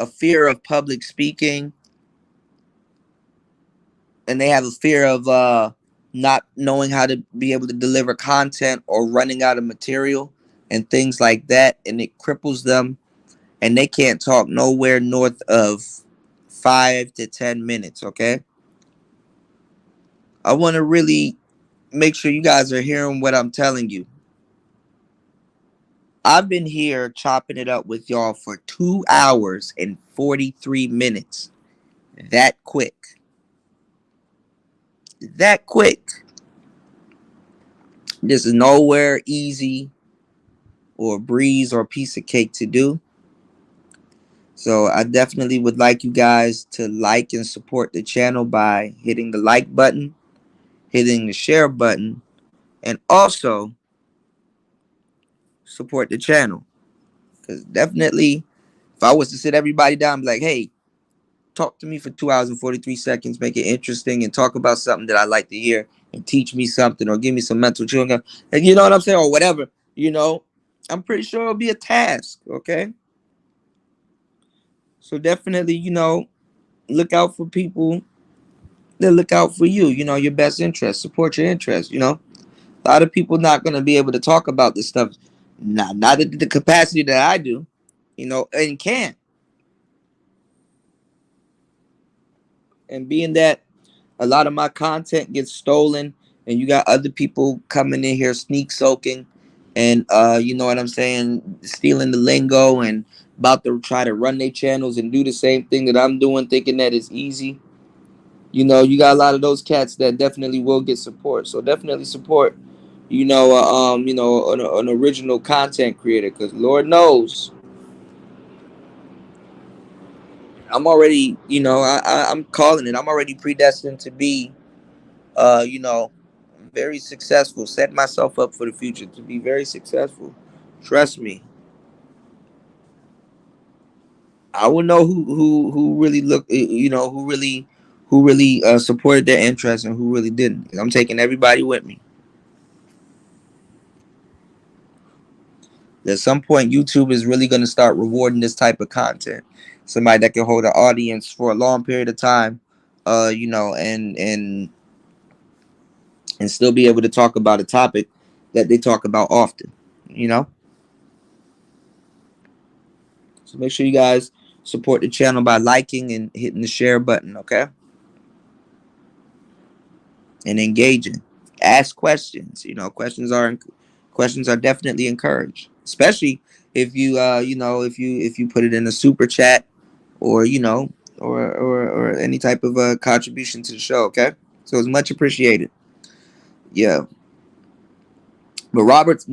fear of public speaking, and they have a fear of not knowing how to be able to deliver content or running out of material and things like that, and it cripples them, and they can't talk nowhere north of 5 to 10 minutes. Okay, I want to really make sure you guys are hearing what I'm telling you. I've been here chopping it up with y'all for 2 hours and 43 minutes. That quick. That quick. This is nowhere easy or breeze or piece of cake to do. So I definitely would like you guys to like and support the channel by hitting the like button, hitting the share button, and also support the channel. Because definitely, if I was to sit everybody down and be like, hey, talk to me for 2 hours and 43 seconds, make it interesting, and talk about something that I like to hear, and teach me something, or give me some mental children, and you know what I'm saying, or whatever, you know, I'm pretty sure it'll be a task, okay? So definitely, you know, look out for people that look out for you, you know, your best interest, support your interest, you know. A lot of people not going to be able to talk about this stuff, not at the capacity that I do, you know, and can't. And being that a lot of my content gets stolen, and you got other people coming in here sneak soaking, and you know what I'm saying, stealing the lingo and about to try to run their channels and do the same thing that I'm doing, thinking that it's easy. You know, you got a lot of those cats that definitely will get support. So definitely support, you know, an original content creator, because Lord knows I'm already, you know, I'm calling it. I'm already predestined to be, you know, very successful. Set myself up for the future to be very successful. Trust me. I will know who really look, you know, who really supported their interests and who really didn't. I'm taking everybody with me. At some point, YouTube is really going to start rewarding this type of content. Somebody that can hold an audience for a long period of time, you know, and still be able to talk about a topic that they talk about often, you know. So make sure you guys support the channel by liking and hitting the share button, okay? And engaging. Ask questions. You know, questions are definitely encouraged, especially if you you know, if you put it in a super chat, or you know, or any type of contribution to the show, okay? So it's much appreciated. Yeah. But Robert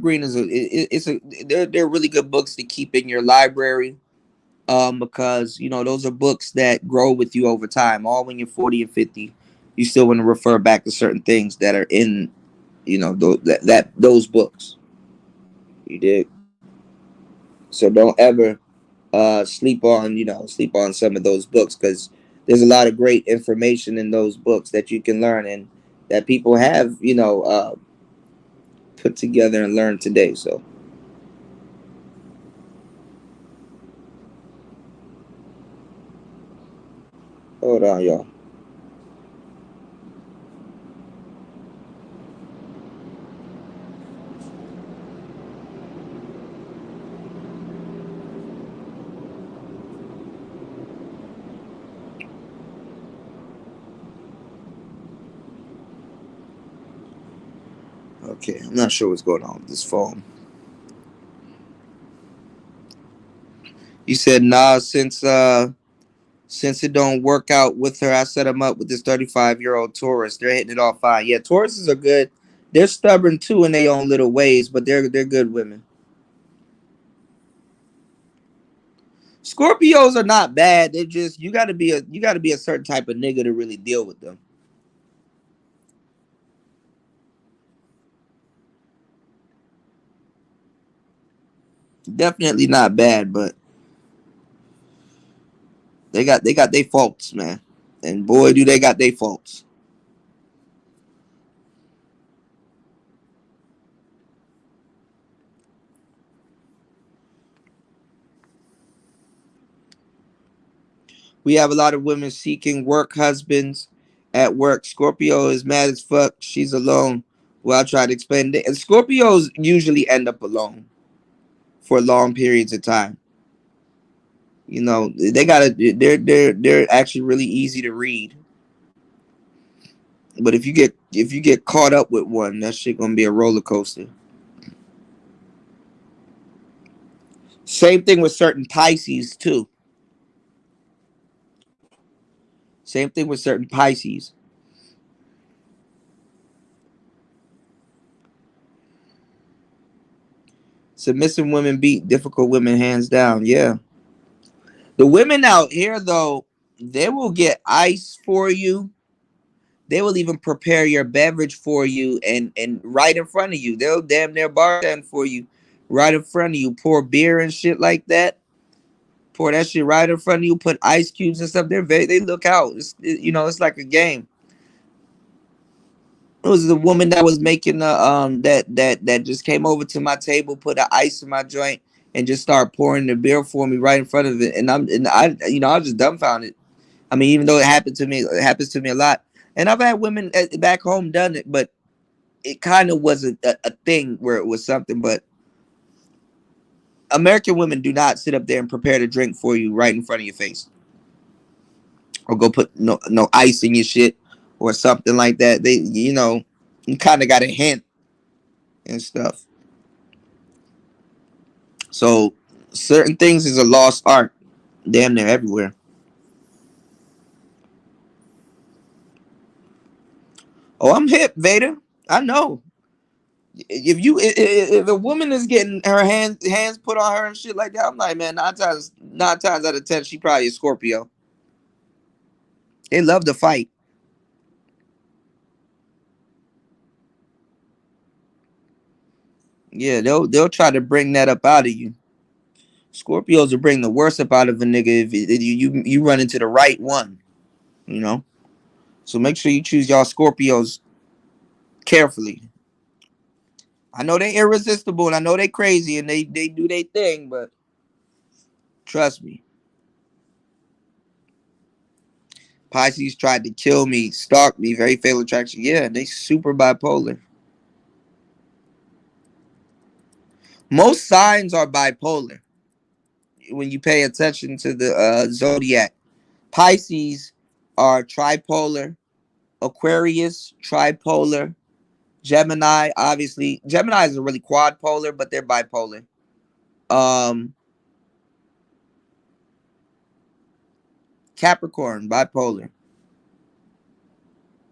Greene is they're really good books to keep in your library, because you know those are books that grow with you over time. All when you're 40 and 50, you still want to refer back to certain things that are in, you know, those books. You did. So don't ever sleep on some of those books, because there's a lot of great information in those books that you can learn, and that people have, you know, put together and learned today. So hold on, y'all. Okay, I'm not sure what's going on with this phone. You said nah, since it don't work out with her, I set him up with this 35-year-old Taurus. They're hitting it off fine. Yeah, Tauruses are good. They're stubborn too in their own little ways, but they're good women. Scorpios are not bad. They just you gotta be a certain type of nigga to really deal with them. Definitely not bad, but they got their faults, man. And boy, do they got their faults. We have a lot of women seeking work husbands at work. Scorpio is mad as fuck. She's alone. Well, I'll try to explain it. And Scorpios usually end up alone for long periods of time. You know, they're actually really easy to read. But if you get caught up with one, that shit gonna be a roller coaster. Same thing with certain Pisces too. Same thing with certain Pisces. Submissive women beat difficult women hands down. Yeah. The women out here though, they will get ice for you. They will even prepare your beverage for you and right in front of you. They'll damn near bartend for you right in front of you. Pour beer and shit like that. Pour that shit right in front of you. Put ice cubes and stuff. They look out. It's like a game. It was the woman that was making the that just came over to my table, put the ice in my joint, and just started pouring the beer for me right in front of it. And I was just dumbfounded. I mean, even though it happens to me a lot. And I've had women back home done it, but it kind of wasn't a thing where it was something. But American women do not sit up there and prepare the drink for you right in front of your face, or go put no ice in your shit or something like that. You kind of got a hint and stuff. So certain things is a lost art, damn near everywhere. Oh, I'm hip, Vader. I know. If a woman is getting her hands put on her and shit like that, I'm like, man, nine times out of 10, she probably a Scorpio. They love to fight. Yeah, they'll try to bring that up out of you. Scorpios will bring the worst up out of a nigga if you run into the right one, you know. So make sure you choose y'all Scorpios carefully. I know they irresistible and I know they crazy and they do their thing, but trust me. Pisces tried to kill me, stalk me, very fatal attraction. Yeah, they super bipolar. Most signs are bipolar when you pay attention to the zodiac. Pisces are tripolar, Aquarius tripolar, Gemini obviously. Gemini is really quadpolar, but they're bipolar. Capricorn bipolar.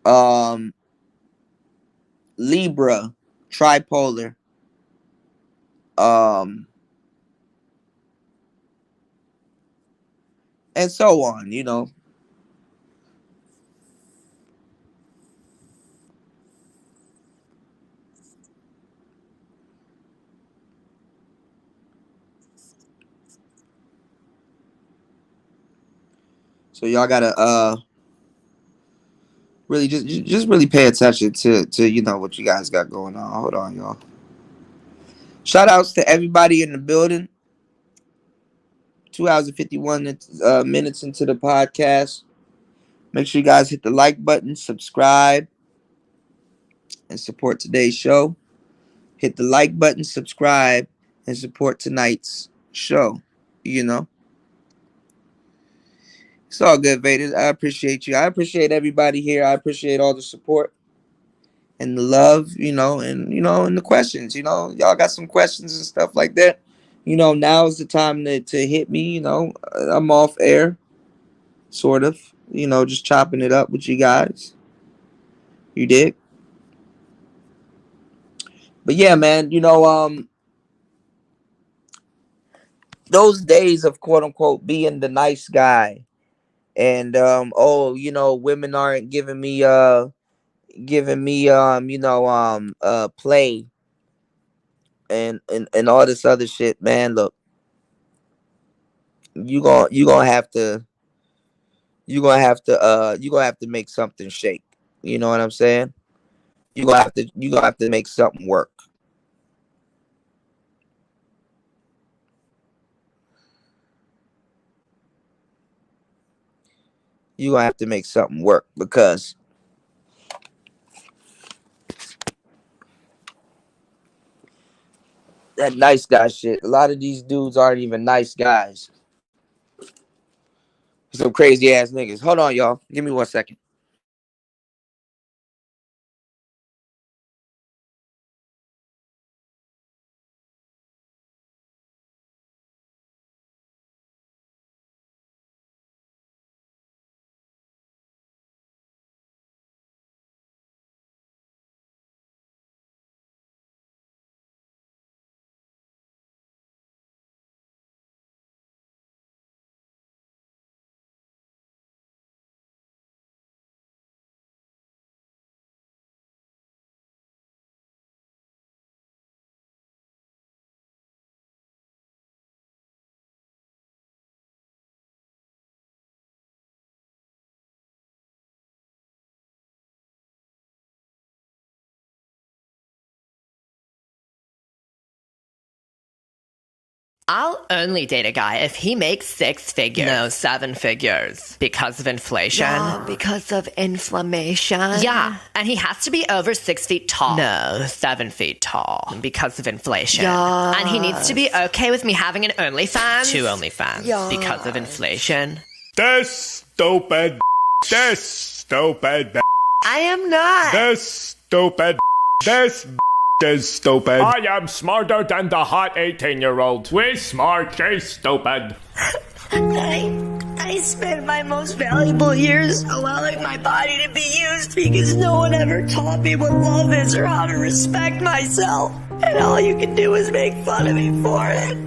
Um, Libra tripolar. Um, and so on. So y'all gotta really just really pay attention to what you guys got going on. Hold on, y'all. Shout outs to everybody in the building. 2 hours and 51 minutes into the podcast. Make sure you guys hit the like button, subscribe, and support today's show. Hit the like button, subscribe, and support tonight's show. It's all good, Vader. I appreciate you. I appreciate everybody here. I appreciate all the support and the love, and the questions. Y'all got some questions and stuff like that. Now is the time to hit me. I'm off air, sort of. Just chopping it up with you guys. You dig? But yeah, man. Those days of quote unquote being the nice guy, and women aren't giving me play and all this other shit, man. Look, you gonna have to make something shake. You know what I'm saying? You gonna have to make something work. You gonna have to make something work because that nice guy shit. A lot of these dudes aren't even nice guys. Some crazy ass niggas. Hold on, y'all. Give me 1 second. I'll only date a guy if he makes 6 figures. No, 7 figures. Because of inflation. Yeah, because of inflammation. Yeah, and he has to be over 6 feet tall. No, 7 feet tall. Because of inflation. Yeah. And he needs to be okay with me having an OnlyFans. 2 OnlyFans. Yeah. Because of inflation. This stupid. This stupid. I am not. This stupid. This is stupid. I am smarter than the hot 18-year-old. We smart, she's stupid. I spent my most valuable years allowing my body to be used because no one ever taught me what love is or how to respect myself. And all you can do is make fun of me for it.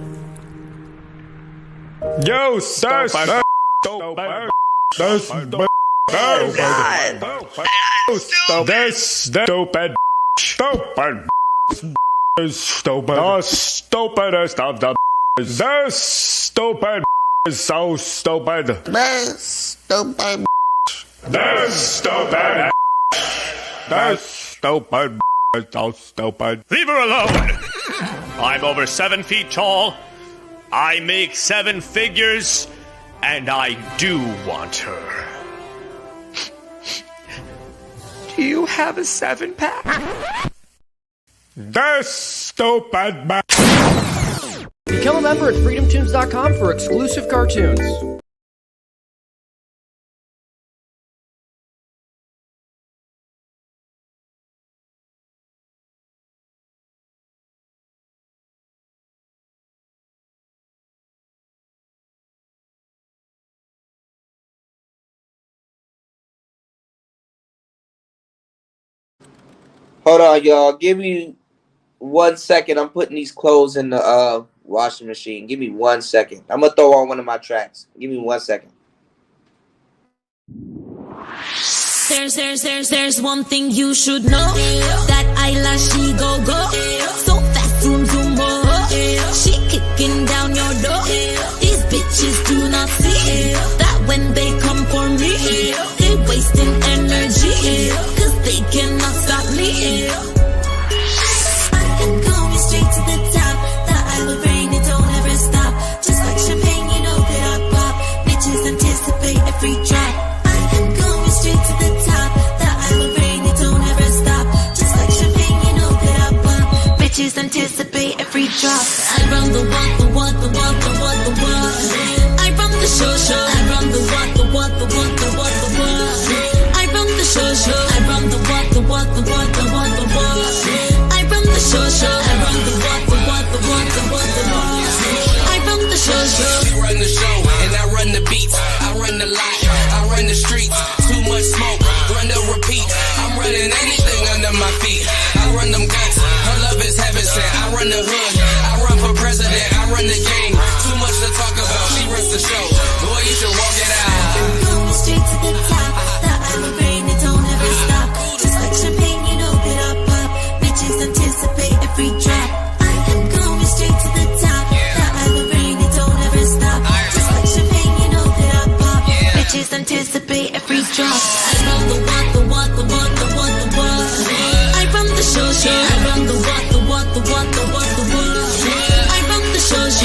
You stupid. Stupid. This stupid. Oh, God. This stupid. Stupid. Is stupid. The stupidest of the. This stupid is so stupid. This stupid. This stupid. This stupid is so stupid. Leave her alone! I'm over 7 feet tall. I make 7 figures, and I do want her. Do you have a 7-pack? This stupid. Become a member at freedomtunes.com for exclusive cartoons. Hold on, y'all. Give me 1 second. I'm putting these clothes in the washing machine. Give me 1 second. I'm gonna throw on one of my tracks. Give me 1 second. There's one thing you should know. That eyelash she go. So fast, zoom, she kicking down your door. These bitches do not see that when they come for me, they wasting energy, cause they cannot stop me. I am going straight to the top. The island rain, it don't ever stop. Just like champagne, you know that I pop. Bitches anticipate every drop. I am going straight to the top. The island rain, it don't ever stop. Just like champagne, you know that I pop. Bitches anticipate every drop. I run the walk. I run the show. I run the walk. I run the show. I run the walk. I run the show. I run the show. She run the show, and I run the beats. I run the lot, I run the streets. Too much smoke, run the repeat. I'm running anything under my feet. I run them guns, her love is heaven sent. I run the hood, I run for president. I run the game, too much to talk about. She runs the show, boy, you should walk it out. I'm going straight to the top. The island rain, it don't ever stop. Just like champagne, you know that I pop. Bitches anticipate every drop. I am going straight to the top. The island rain, it don't ever stop. Just like champagne, you know that I pop. Bitches anticipate every drop. I run the walk. I run the show. I run the walk. I run the show. I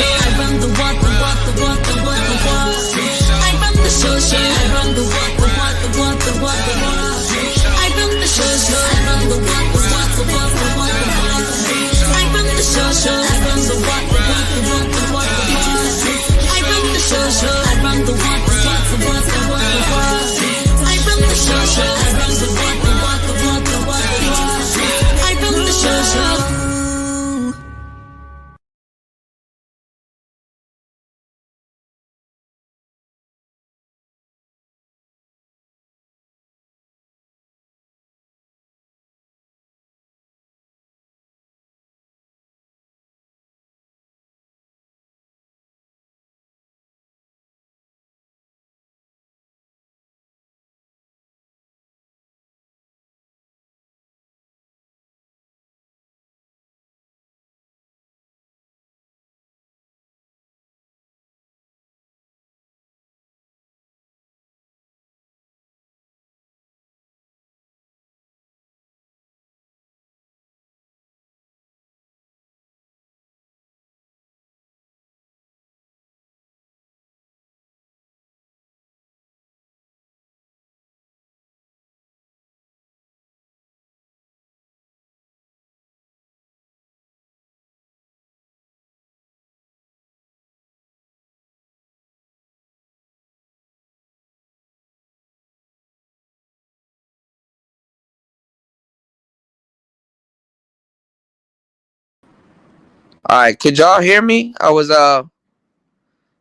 All right, could y'all hear me? I was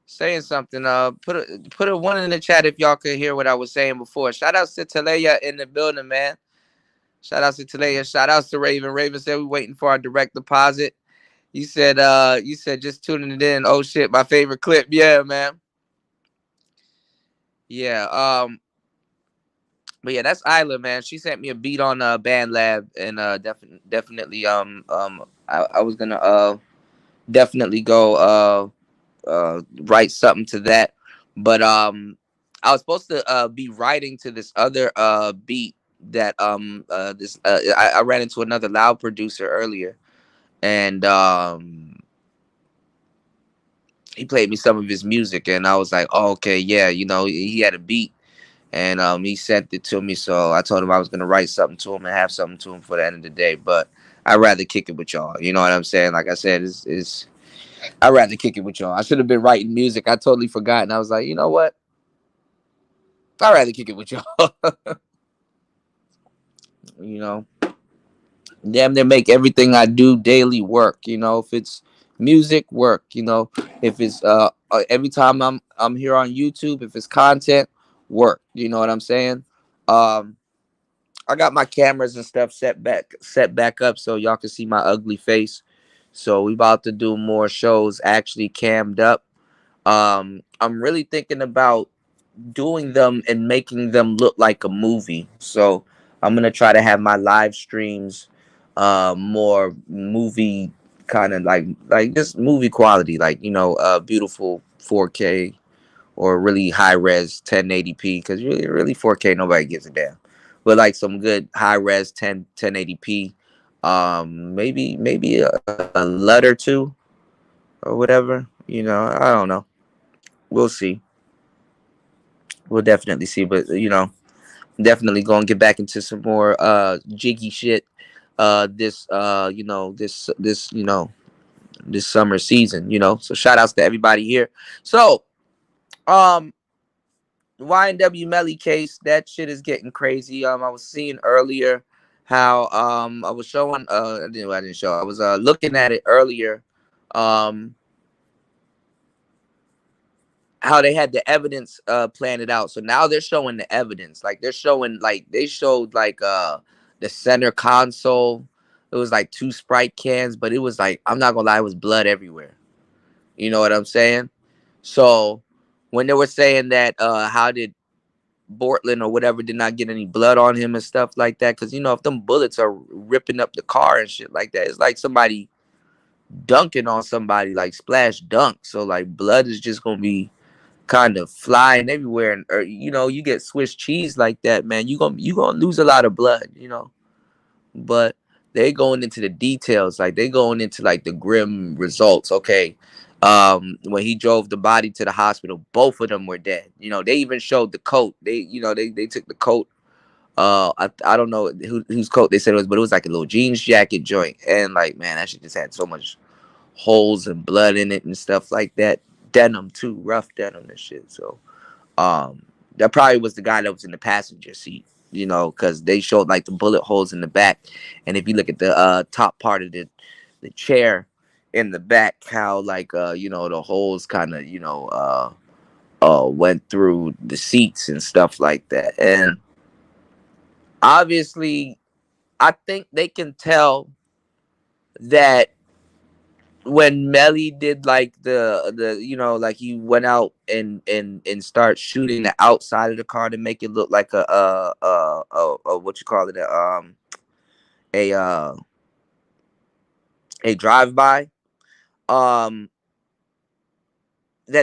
saying something. Put a one in the chat if y'all could hear what I was saying before. Shout outs to Talaya in the building, man. Shout outs to Talaya. Shout outs to Raven. Raven said we waiting for our direct deposit. You said just tuning it in. Oh shit, my favorite clip. Yeah, man. Yeah. But yeah, that's Isla, man. She sent me a beat on Band Lab, and definitely I was gonna definitely go write something to that, but I was supposed to be writing to this other beat that I ran into another loud producer earlier, and he played me some of his music, and I was like, oh, okay, yeah, he had a beat. And he sent it to me, so I told him I was gonna write something to him and have something to him for the end of the day. But I'd rather kick it with y'all. You know what I'm saying? Like I said, it's I'd rather kick it with y'all. I should have been writing music. I totally forgot, and I was like, you know what? I'd rather kick it with y'all. you know, damn near make everything I do daily work. If it's music, work. If it's every time I'm here on YouTube, if it's content, work. You know what I'm saying? I got my cameras and stuff set back up so y'all can see my ugly face. So we about to do more shows actually cammed up. I'm really thinking about doing them and making them look like a movie. So I'm gonna try to have my live streams more movie kind of like just movie quality, like beautiful 4K or really high res 1080p, because really 4K nobody gives a damn. But like some good high res 1080p, maybe a LUT or two or whatever. I don't know. We'll see. We'll definitely see. But definitely gonna get back into some more jiggy shit. This summer season. So shout outs to everybody here. So YNW Melly case, that shit is getting crazy. I was seeing earlier how I was showing I didn't show. I was looking at it earlier, how they had the evidence planned out. So now they're showing the evidence. Like they showed like the center console. It was like 2 Sprite cans, but it was like, I'm not gonna lie, it was blood everywhere. You know what I'm saying? So when they were saying that how did Bortland or whatever did not get any blood on him and stuff like that, because if them bullets are ripping up the car and shit like that, it's like somebody dunking on somebody, like splash dunk. So like blood is just gonna be kind of flying everywhere, and you get Swiss cheese like that, man, you gonna lose a lot of blood. But they going into the details, like they going into like the grim results. Okay, when he drove the body to the hospital, both of them were dead. They even showed the coat. They took the coat. I don't know whose coat they said it was, but it was like a little jeans jacket joint, and like, man, that shit just had so much holes and blood in it and stuff like that. Denim too, rough denim and shit. So that probably was the guy that was in the passenger seat, because they showed like the bullet holes in the back. And if you look at the top part of the chair in the back, how like the holes kind of went through the seats and stuff like that. And obviously I think they can tell that when Melly did like the like he went out and start shooting the outside of the car to make it look like a what you call it, a drive-by, that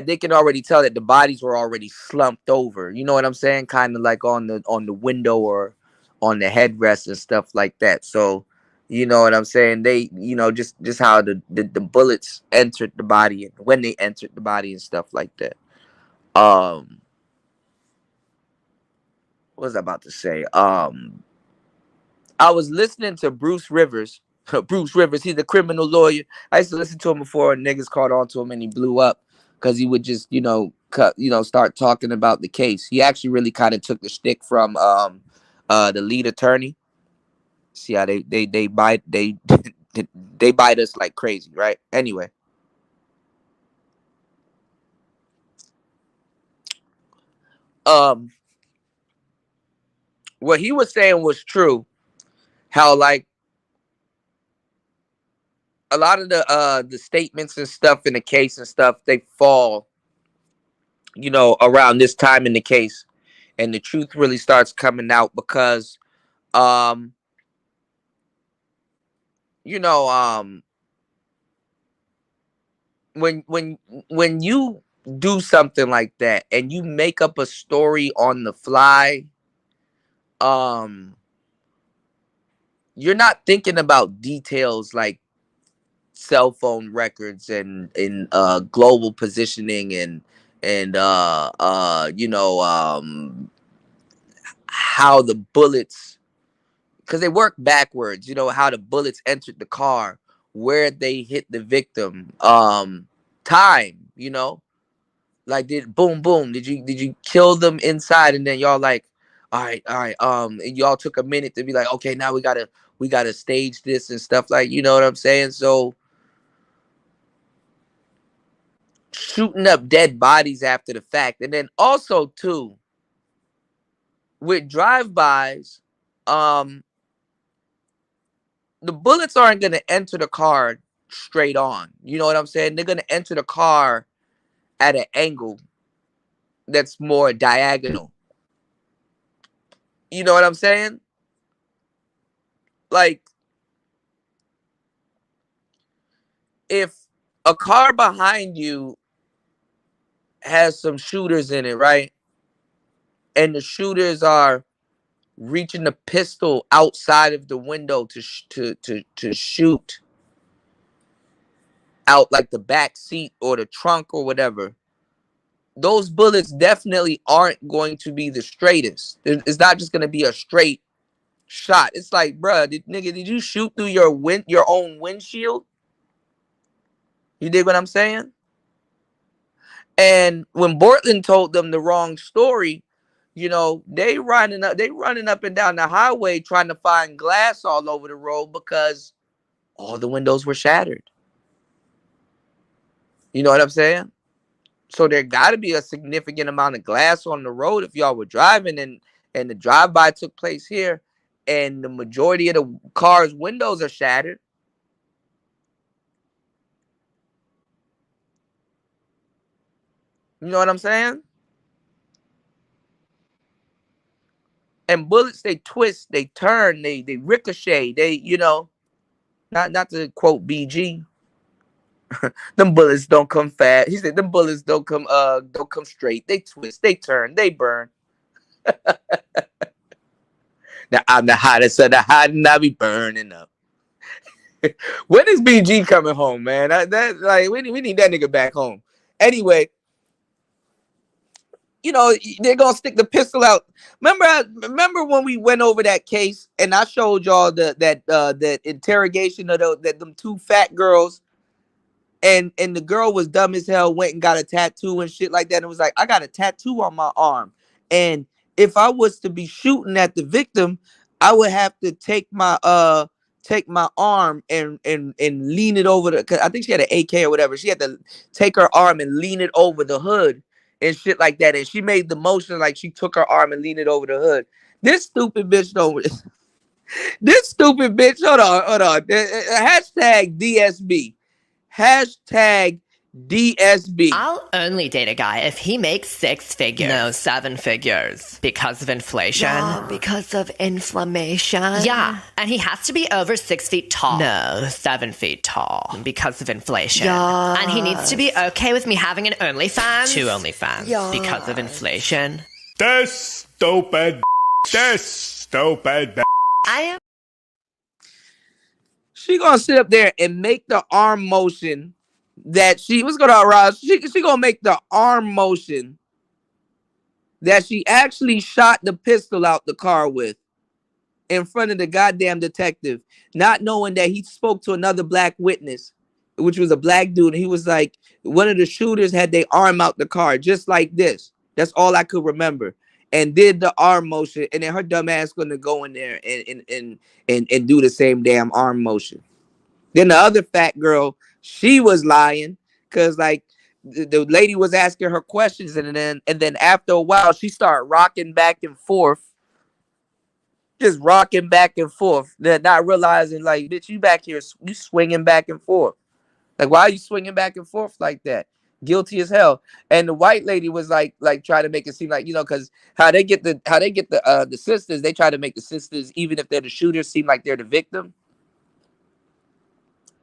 they can already tell that the bodies were already slumped over. You know what I'm saying? Kind of like on the window or on the headrest and stuff like that. So you know what I'm saying? They, just how the bullets entered the body and when they entered the body and stuff like that. What was I about to say? I was listening to Bruce Rivers. Bruce Rivers, he's a criminal lawyer. I used to listen to him before niggas caught on to him and he blew up because he would just, start talking about the case. He actually really kind of took the shtick from the lead attorney. See how they they bite us like crazy, right? Anyway. What he was saying was true. How like a lot of the statements and stuff in the case and stuff, they fall, around this time in the case, and the truth really starts coming out because um you know when you do something like that and you make up a story on the fly, um you're not thinking about details like cell phone records and global positioning and how the bullets, because they work backwards, how the bullets entered the car, where they hit the victim, time, like did boom boom, did you kill them inside, and then y'all like, all right, and y'all took a minute to be like, okay, now we gotta stage this and stuff, like, you know what I'm saying? So shooting up dead bodies after the fact, and then also too with drive-bys, um the bullets aren't going to enter the car straight on, you know what I'm saying? They're going to enter the car at an angle that's more diagonal, you know what I'm saying? Like, if a car behind you has some shooters in it, right, and the shooters are reaching the pistol outside of the window to shoot out like the back seat or the trunk or whatever, those bullets definitely aren't going to be the straightest. It's not just going to be a straight shot. It's like, bruh, nigga, did you shoot through your own windshield? You dig what I'm saying? And when Bortland told them the wrong story, they running up and down the highway trying to find glass all over the road because all the windows were shattered. You know what I'm saying? So there got to be a significant amount of glass on the road if y'all were driving, and the drive-by took place here, and the majority of the car's windows are shattered. You know what I'm saying? And bullets, they twist, they turn, they ricochet, not to quote BG. Them bullets don't come fast. He said them bullets don't come straight. They twist, they turn, they burn. Now I'm the hottest of the hot, and I be burning up. When is BG coming home, man? We need that nigga back home. Anyway, they're gonna stick the pistol out. Remember when we went over that case and I showed y'all that interrogation of them two fat girls, and the girl was dumb as hell, went and got a tattoo and shit like that, and it was like, I got a tattoo on my arm, and if I was to be shooting at the victim, I would have to take my arm and lean it over cause I think she had an AK or whatever. She had to take her arm and lean it over the hood and shit like that. And she made the motion like she took her arm and leaned it over the hood. This stupid bitch don't. This stupid bitch. Hold on. Hashtag DSB. Hashtag DSB. I'll only date a guy if he makes 6 figures. No, 7 figures. Because of inflation. Yeah, because of inflammation. Yeah, and he has to be over 6 feet tall. No, 7 feet tall. Because of inflation. Yeah. And he needs to be okay with me having an OnlyFans. 2 OnlyFans. Yeah. Because of inflation. This stupid. I am. She gonna sit up there and make the arm motion that she was gonna arouse. She gonna make the arm motion that she actually shot the pistol out the car with in front of the goddamn detective, not knowing that he spoke to another black witness, which was a black dude. And he was like, one of the shooters had their arm out the car just like this. That's all I could remember. And did the arm motion, and then her dumb ass gonna go in there and do the same damn arm motion. Then the other fat girl, she was lying because like the lady was asking her questions, and then after a while, she started rocking back and forth, just rocking back and forth, not realizing like, bitch, you back here, you swinging back and forth. Like, why are you swinging back and forth like that? Guilty as hell. And the white lady was like trying to make it seem like, because how they get the sisters, they try to make the sisters, even if they're the shooters, seem like they're the victim.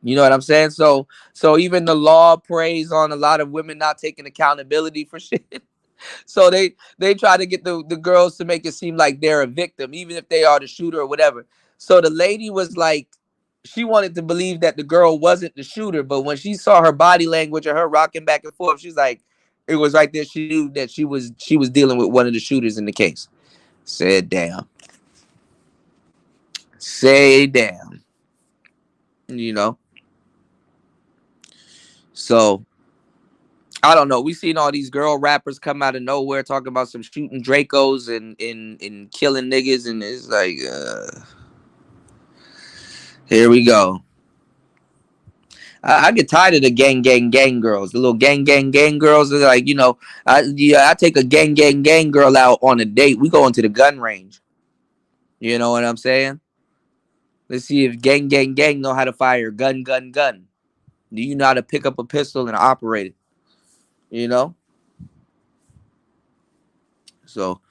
You know what I'm saying? So even the law preys on a lot of women not taking accountability for shit. So they try to get the girls to make it seem like they're a victim, even if they are the shooter or whatever. So the lady was like, she wanted to believe that the girl wasn't the shooter, but when she saw her body language and her rocking back and forth, she's like, it was right there. She knew that she was dealing with one of the shooters in the case. Said damn. Say damn. So I don't know. We seen all these girl rappers come out of nowhere talking about some shooting Dracos and killing niggas, and it's like, here we go. I get tired of the gang girls, the little gang girls. They're like, I take a gang girl out on a date. We go into the gun range. You know what I'm saying? Let's see if gang know how to fire gun. Do you know how to pick up a pistol and operate it? So,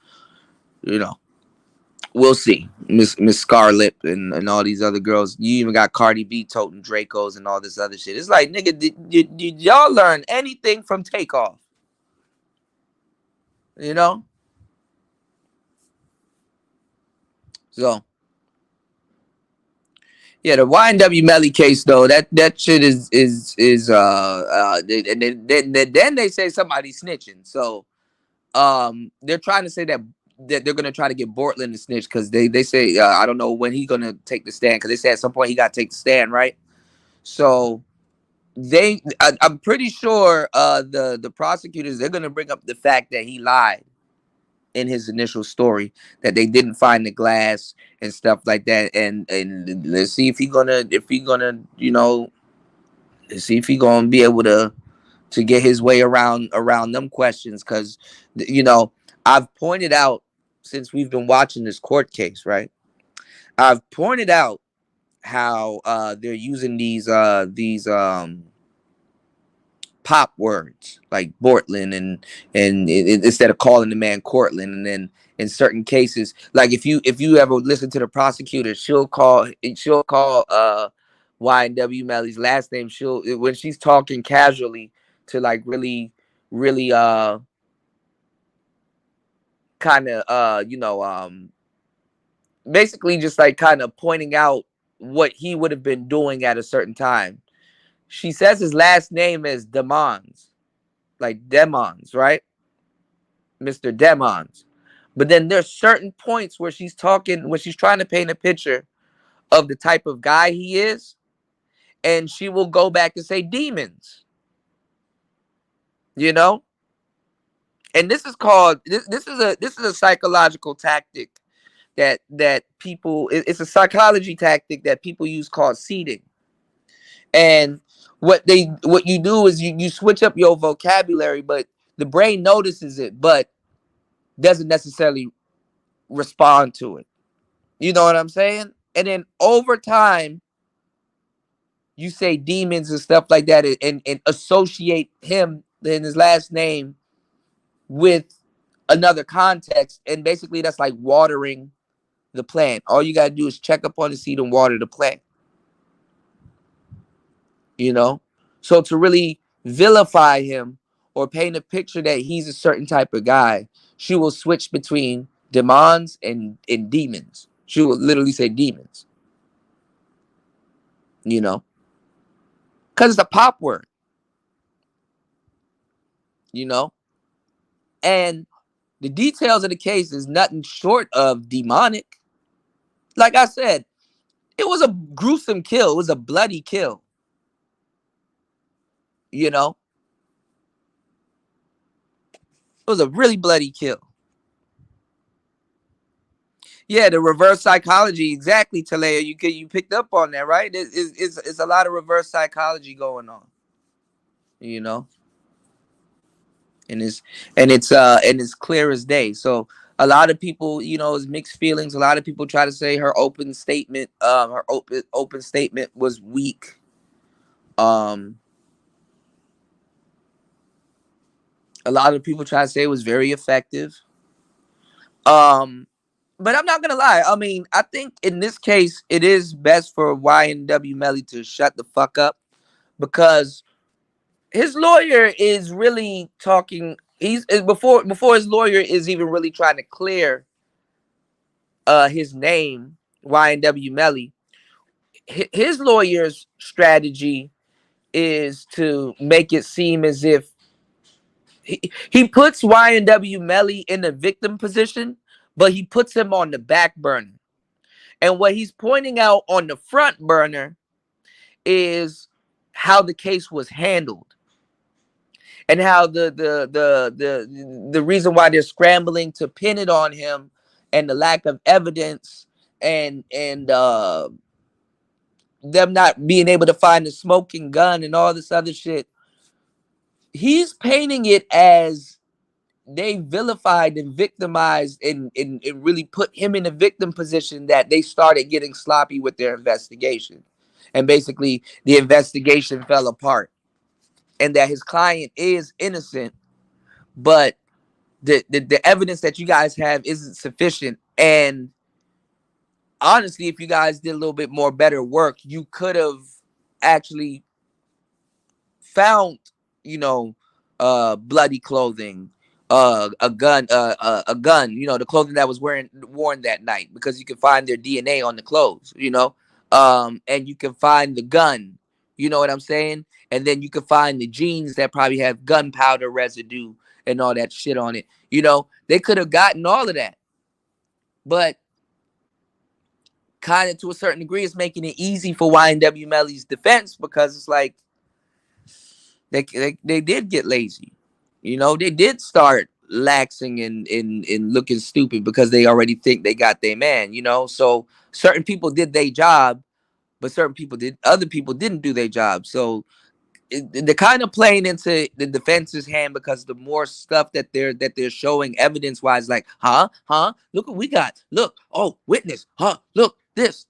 we'll see. Miss Scarlett and all these other girls. You even got Cardi B toting Dracos and all this other shit. It's like, nigga, did y'all learn anything from Takeoff? So, yeah, the YNW Melly case though, that shit is then they say somebody snitching. So, they're trying to say that they're gonna try to get Bortland to snitch because they say I don't know when he's gonna take the stand, because they say at some point he got to take the stand, right? So I'm pretty sure the prosecutors, they're gonna bring up the fact that he lied in his initial story, that they didn't find the glass and stuff like that, and let's see if he gonna see if he gonna be able to get his way around them questions, because I've pointed out, since we've been watching this court case, right? I've pointed out how they're using these pop words like Bortland and instead of calling the man Cortland. And then in certain cases, like if you ever listen to the prosecutor, she'll call YNW Melly's last name. When she's talking casually to like really kind of basically just like kind of pointing out what he would have been doing at a certain time. She says his last name is Demons, like Demons, right? Mr. Demons. But then there's certain points where she's talking, when she's trying to paint a picture of the type of guy he is, and she will go back and say demons. And this is called this is a psychological tactic that people, it's a psychology tactic that people use called seeding. And what you do is you switch up your vocabulary, but the brain notices it but doesn't necessarily respond to it. You know what I'm saying? And then over time you say demons and stuff like that, and associate him in his last name with another context, and basically that's like watering the plant. All you gotta do is check up on the seed and water the plant. So to really vilify him or paint a picture that he's a certain type of guy, she will switch between demons and demons. She will literally say demons. Because it's a pop word. And the details of the case is nothing short of demonic. Like I said, it was a gruesome kill. It was a bloody kill. It was a really bloody kill. Yeah, the reverse psychology, exactly, Talea. You picked up on that, right? It's a lot of reverse psychology going on, you know, and it's clear as day. So a lot of people, you know, is mixed feelings. A lot of people try to say her open statement was weak. Um, a lot of people try to say it was very effective. Um, but I'm not gonna lie. I mean, I think in this case, it is best for YNW Melly to shut the fuck up because his lawyer is really talking. Before his lawyer is even really trying to clear his name, YNW Melly. His lawyer's strategy is to make it seem as if he puts YNW Melly in the victim position, but he puts him on the back burner. And what he's pointing out on the front burner is how the case was handled and how the reason why they're scrambling to pin it on him and the lack of evidence and them not being able to find the smoking gun and all this other shit. He's painting it as they vilified and victimized and really put him in a victim position that they started getting sloppy with their investigation. And basically the investigation fell apart. And that his client is innocent, but the evidence that you guys have isn't sufficient. And honestly, if you guys did a little bit more better work, you could have actually found, you know, bloody clothing, a gun, a gun, you know, the clothing that was worn that night, because you can find their DNA on the clothes, you know, and you can find the gun, you know what I'm saying? And then you can find the jeans that probably have gunpowder residue and all that shit on it. You know, they could have gotten all of that, but kind of to a certain degree, it's making it easy for YNW Melly's defense because it's like, they did get lazy, you know. They did start laxing and looking stupid because they already think they got their man, you know. So certain people did their job, but other people didn't do their job. So they're kind of playing into the defense's hand because the more stuff that they're showing evidence wise, like, look what we got. Look, oh, witness, look, this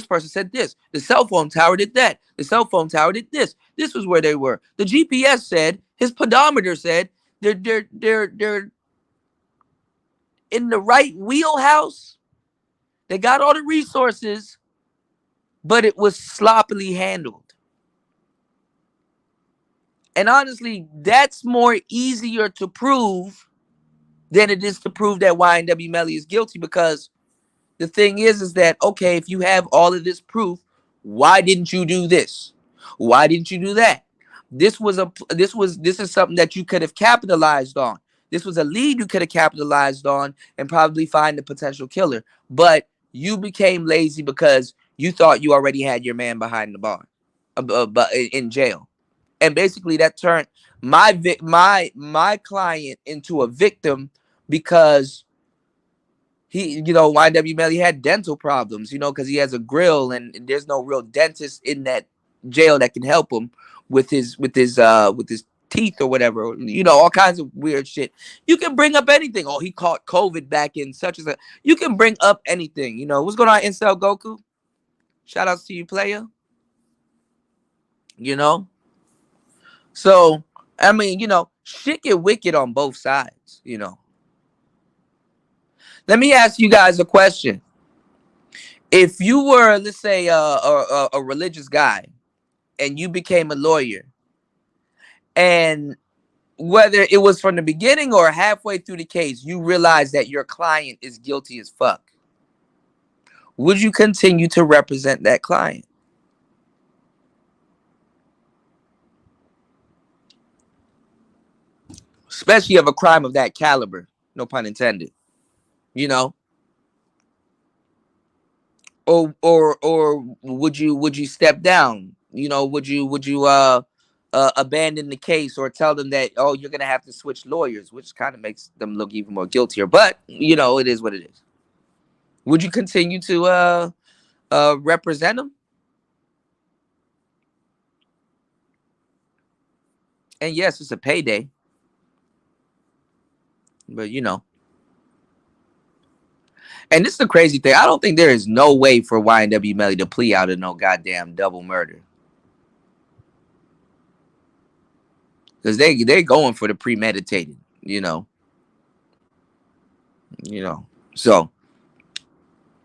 person said this. The cell phone tower did that. The cell phone tower did this. This was where they were. The GPS said, his pedometer said they're in the right wheelhouse. They got all the resources, but it was sloppily handled. And honestly, that's more easier to prove than it is to prove that YNW Melly is guilty, because the thing is that, okay, if you have all of this proof, why didn't you do this? Why didn't you do that? This is something that you could have capitalized on. This was a lead you could have capitalized on and probably find the potential killer. But you became lazy because you thought you already had your man behind the bar, in jail. And basically that turned my client into a victim because he, you know, YW Melly had dental problems, you know, because he has a grill and there's no real dentist in that jail that can help him with his teeth or whatever, you know, all kinds of weird shit. You can bring up anything. Oh, he caught COVID back in such as a. You can bring up anything, you know. What's going on, Incel Goku? Shout outs to you, player. You know. So, I mean, you know, shit get wicked on both sides, you know. Let me ask you guys a question. If you were, let's say, a religious guy and you became a lawyer, and whether it was from the beginning or halfway through the case, you realize that your client is guilty as fuck, would you continue to represent that client? Especially of a crime of that caliber, no pun intended, you know? Or would you step down? You know, would you abandon the case or tell them that, oh, you're gonna have to switch lawyers, which kind of makes them look even more guiltier. But you know, it is what it is. Would you continue to represent him? And yes, it's a payday. But you know. And this is the crazy thing. I don't think there is no way for YNW Melly to plea out of no goddamn double murder. Because they're going for the premeditated, you know. So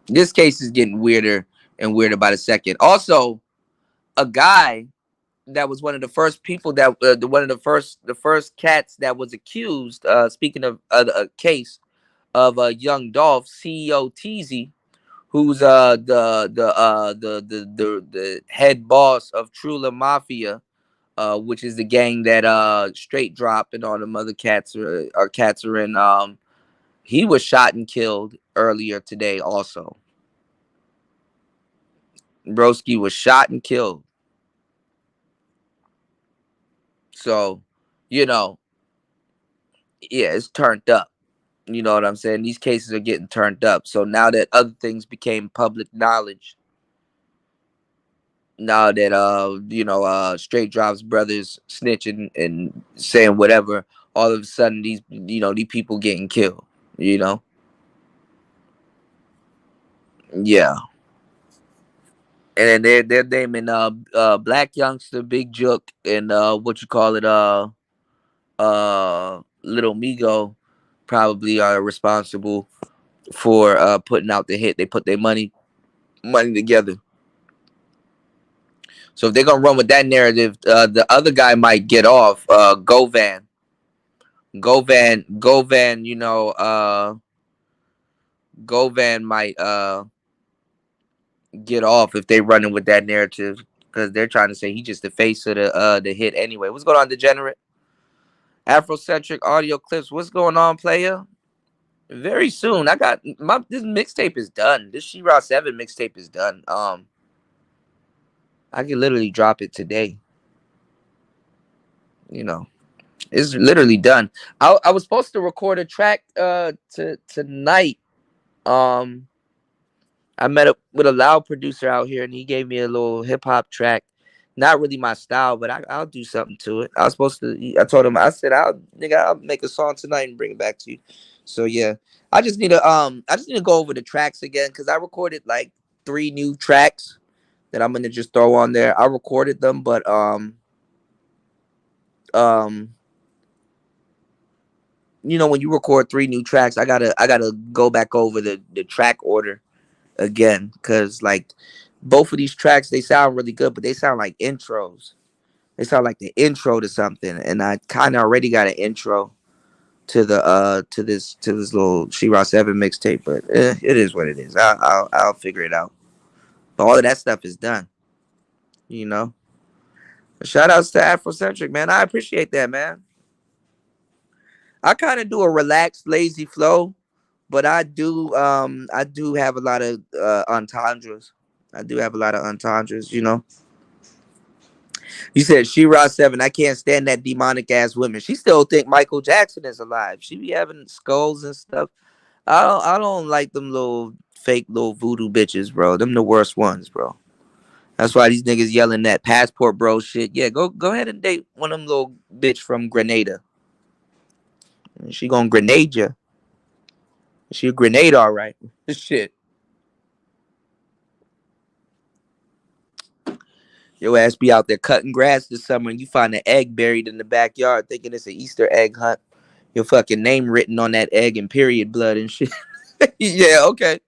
this case is getting weirder and weirder by the second. Also, a guy that was one of the first people that one of the first cats that was accused. Speaking of a case of young Dolph, CEO Teasy, who's the head boss of Trula Mafia, which is the gang that Straight Drop and all the other cats are in. He was shot and killed earlier today. Also, Broski was shot and killed. So, yeah, it's turned up. You know what I'm saying? These cases are getting turned up. So now that other things became public knowledge, now that Straight Drop's brothers snitching and saying whatever, all of a sudden these people getting killed. Yeah. And then they're naming Black Youngster, Big Jook, and Little Migo probably are responsible for putting out the hit. They put their money together. So if they're gonna run with that narrative, the other guy might get off. Govan, Govan might get off if they running with that narrative, because they're trying to say he's just the face of the hit anyway. What's going on, Degenerate? Afrocentric audio clips. What's going on, player? Very soon. I got this mixtape is done. This She-Ra 7 mixtape is done. I can literally drop it today. It's literally done. I was supposed to record a track tonight. I met up with a loud producer out here, and he gave me a little hip hop track. Not really my style, but I'll do something to it. I told him, I said, I'll make a song tonight and bring it back to you. So yeah, I just need to go over the tracks again, because I recorded like 3 new tracks that I'm gonna just throw on there. I recorded them, but when you record 3 new tracks, I gotta go back over the track order again, because like both of these tracks, they sound really good, but they sound like intros. They sound like the intro to something, and I kind of already got an intro to the to this little She-Ra 7 mixtape, but it is what it is. I'll figure it out. But all of that stuff is done. Shout outs to Afrocentric, man. I appreciate that, man. I kind of do a relaxed, lazy flow, but I do have a lot of entendres. You said She-Ra 7. I can't stand that demonic ass women. She still think Michael Jackson is alive. She be having skulls and stuff. I don't like them little fake little voodoo bitches, bro. Them the worst ones, bro. That's why these niggas yelling that passport bro shit. Yeah, go ahead and date one of them little bitch from Grenada. She gonna grenade you. She a grenade, all right. Shit. Your ass be out there cutting grass this summer and you find an egg buried in the backyard thinking it's an Easter egg hunt. Your fucking name written on that egg in period blood and shit. Yeah, okay.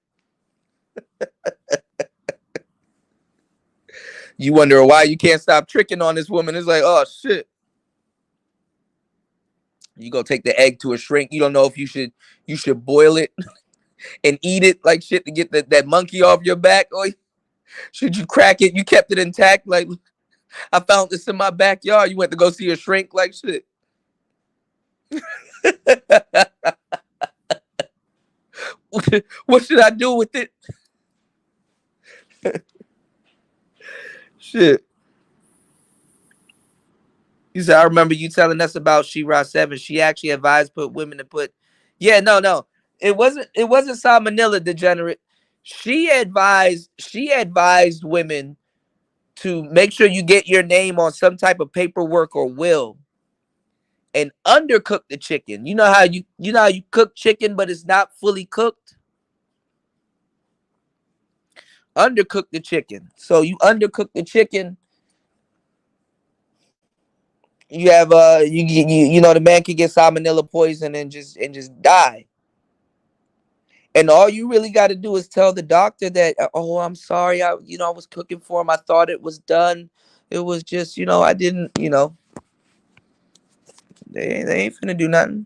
You wonder why you can't stop tricking on this woman. It's like, oh shit. You go take the egg to a shrink. You don't know if you should boil it and eat it like shit to get that monkey off your back, or should you crack it? You kept it intact. Like, I found this in my backyard. You went to go see a shrink like shit. What should I do with it? Shit. You said, I remember you telling us about She-Ra 7. She actually advised women to put. Yeah, no. It wasn't salmonella, Degenerate. She advised women to make sure you get your name on some type of paperwork or will, and undercook the chicken. You know how you cook chicken, but it's not fully cooked. Undercook the chicken. So you undercook the chicken. You have the man can get salmonella poison and just die. And all you really got to do is tell the doctor that, oh, I'm sorry, I was cooking for him. I thought it was done. It was just, I didn't, they ain't finna do nothing.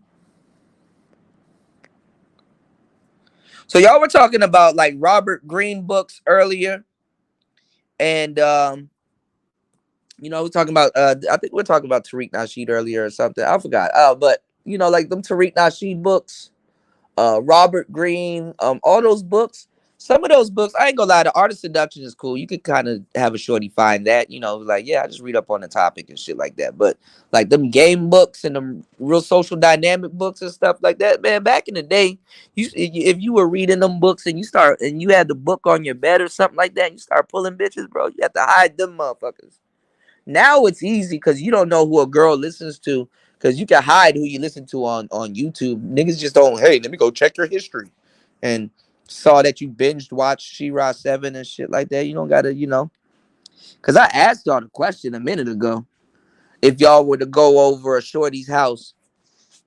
So y'all were talking about like Robert Greene books earlier, and we're talking about I think we're talking about Tariq Nasheed earlier or something. I forgot. But like them Tariq Nasheed books, Robert Greene, all those books. Some of those books, I ain't gonna lie, the Art of Seduction is cool. You could kind of have a shorty find that, like, yeah, I just read up on the topic and shit like that. But like them game books and them real social dynamic books and stuff like that, man, back in the day, if you were reading them books and you had the book on your bed or something like that, you start pulling bitches, bro, you have to hide them motherfuckers. Now it's easy because you don't know who a girl listens to, because you can hide who you listen to on YouTube. Niggas just don't, hey, let me go check your history. And saw that you binged watched She-Ra 7 and shit like that. You don't gotta, because I asked y'all the question a minute ago. If y'all were to go over a shorty's house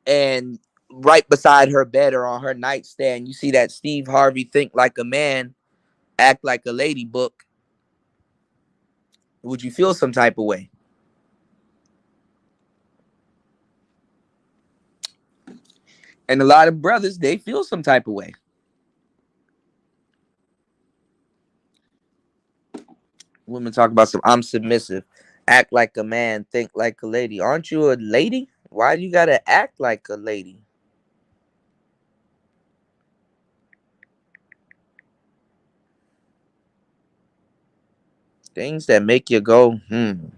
and right beside her bed or on her nightstand, you see that Steve Harvey Think Like a Man, Act Like a Lady book, would you feel some type of way? And a lot of brothers, they feel some type of way. Women talk about I'm submissive, act like a man, think like a lady. Aren't you a lady? Why do you gotta act like a lady? Things that make you go, You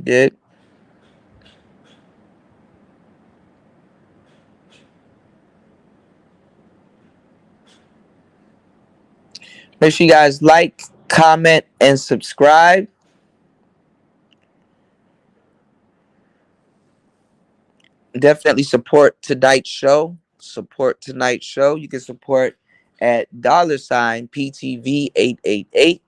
did? Make sure you guys like, comment, and subscribe. Definitely support tonight's show. You can support at $PTV888.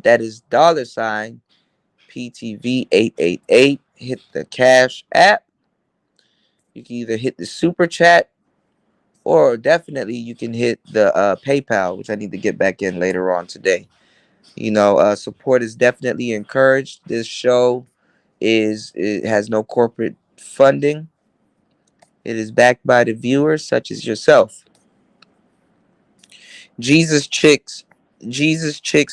That is $PTV888. Hit the Cash app. You can either hit the super chat, or definitely you can hit the PayPal, which I need to get back in later on today. Support is definitely encouraged. This show it has no corporate funding. It is backed by the viewers, such as yourself. Jesus Chicks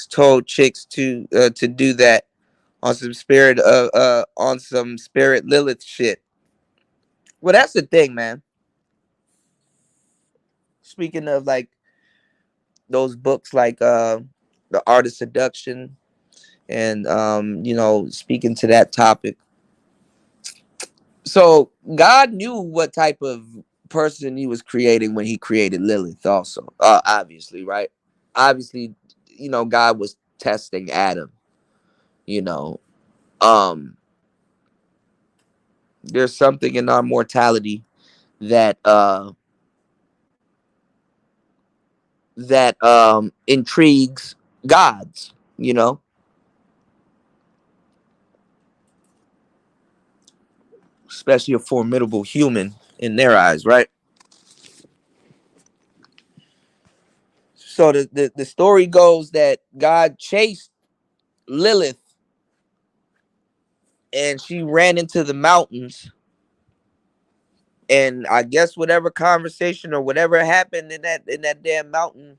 told chicks to do that on some spirit Lilith shit. Well, that's the thing, man. Speaking of like those books like The Art of Seduction and speaking to that topic. So God knew what type of person he was creating when he created Lilith also. Obviously, right? Obviously, God was testing Adam. There's something in our mortality that intrigues gods, especially a formidable human in their eyes, right? So the story goes that God chased Lilith and she ran into the mountains, and I guess whatever conversation or whatever happened in that damn mountain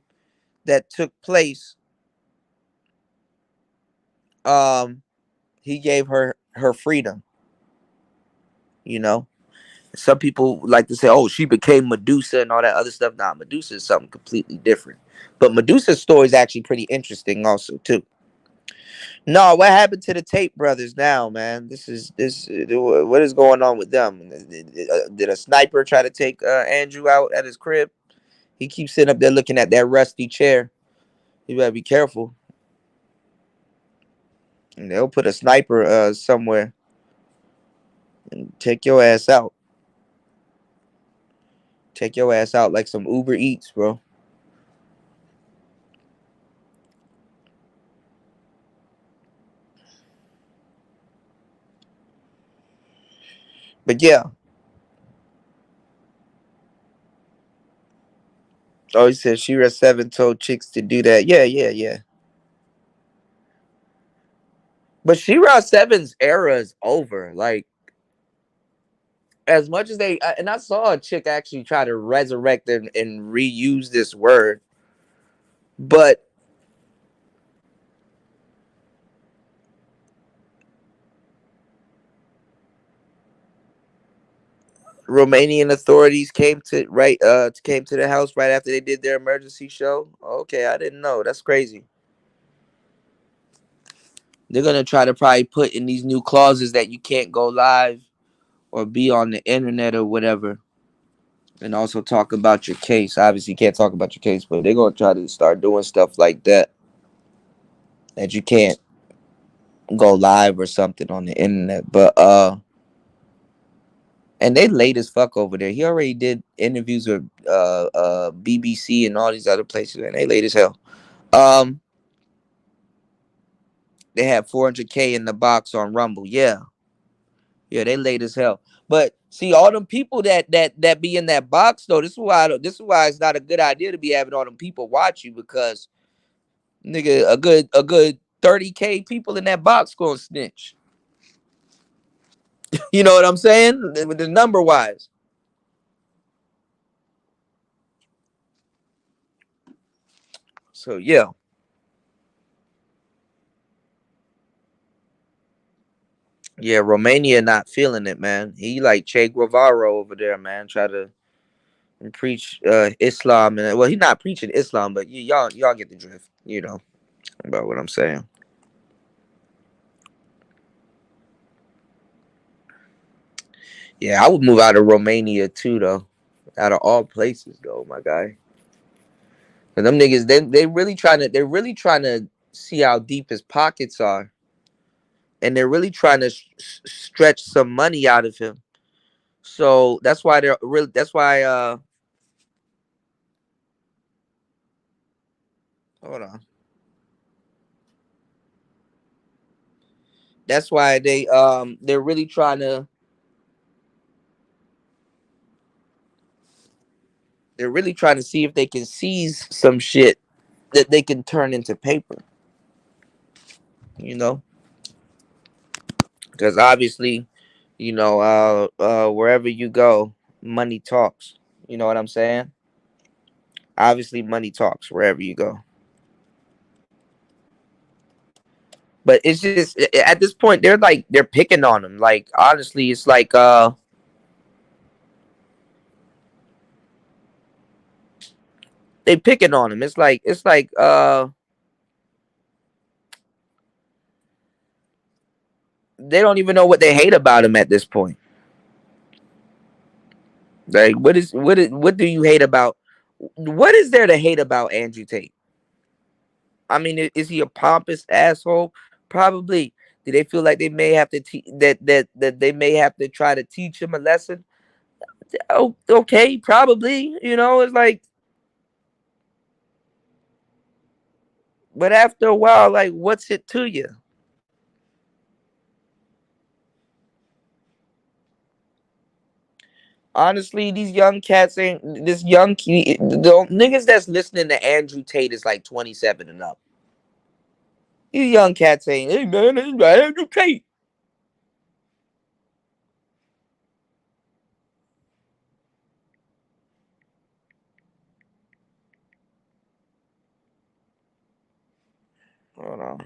that took place, he gave her freedom. Some people like to say, oh, she became Medusa and all that other stuff. Nah, Medusa is something completely different. But Medusa's story is actually pretty interesting also, too. No, what happened to the Tate brothers now, man? What is going on with them? Did a sniper try to take Andrew out at his crib? He keeps sitting up there looking at that rusty chair. You better be careful. And they'll put a sniper somewhere and take your ass out. Take your ass out like some Uber Eats, bro. But yeah. Oh, he said Shira 7 told chicks to do that. Yeah. But Shira 7's era is over. Like, as much as and I saw a chick actually try to resurrect and reuse this word, but Romanian authorities came to the house right after they did their emergency show. Okay, I didn't know. That's crazy. They're gonna try to probably put in these new clauses that you can't go live or be on the internet or whatever, and also talk about your case. Obviously, you can't talk about your case, but they're gonna try to start doing stuff like that you can't go live or something on the internet. But and they late as fuck over there. He already did interviews with BBC and all these other places, and they late as hell. They had 400K in the box on Rumble. Yeah, they late as hell. But see, all them people that be in that box though. This is why it's not a good idea to be having all them people watch you, because nigga, a good 30K people in that box gonna snitch. You know what I'm saying? With the number wise. So yeah. Yeah, Romania not feeling it, man. He like Che Guevara over there, man. Try to preach Islam, and well, he's not preaching Islam, but y'all get the drift, about what I'm saying. Yeah, I would move out of Romania too, though. Out of all places, though, my guy. And them niggas, they they're really trying to see how deep his pockets are, and they're really trying to stretch some money out of him. So that's why they're really. That's why. Hold on. That's why they're really trying to. They're really trying to see if they can seize some shit that they can turn into paper. You know, because obviously, wherever you go, money talks. You know what I'm saying? Obviously, money talks wherever you go. But it's just at this point they're picking on him. Like, honestly, it's like they picking on him. It's like they don't even know what they hate about him at this point. Like, what do you hate about? What is there to hate about Andrew Tate? I mean, is he a pompous asshole? Probably. Do they feel like they may have to that they may have to try to teach him a lesson? Oh, okay, probably. It's like, but after a while, like, what's it to you? Honestly, these young cats ain't the niggas that's listening to Andrew Tate is like 27 and up. These young cats ain't, hey man, this is Andrew Tate. Hold on.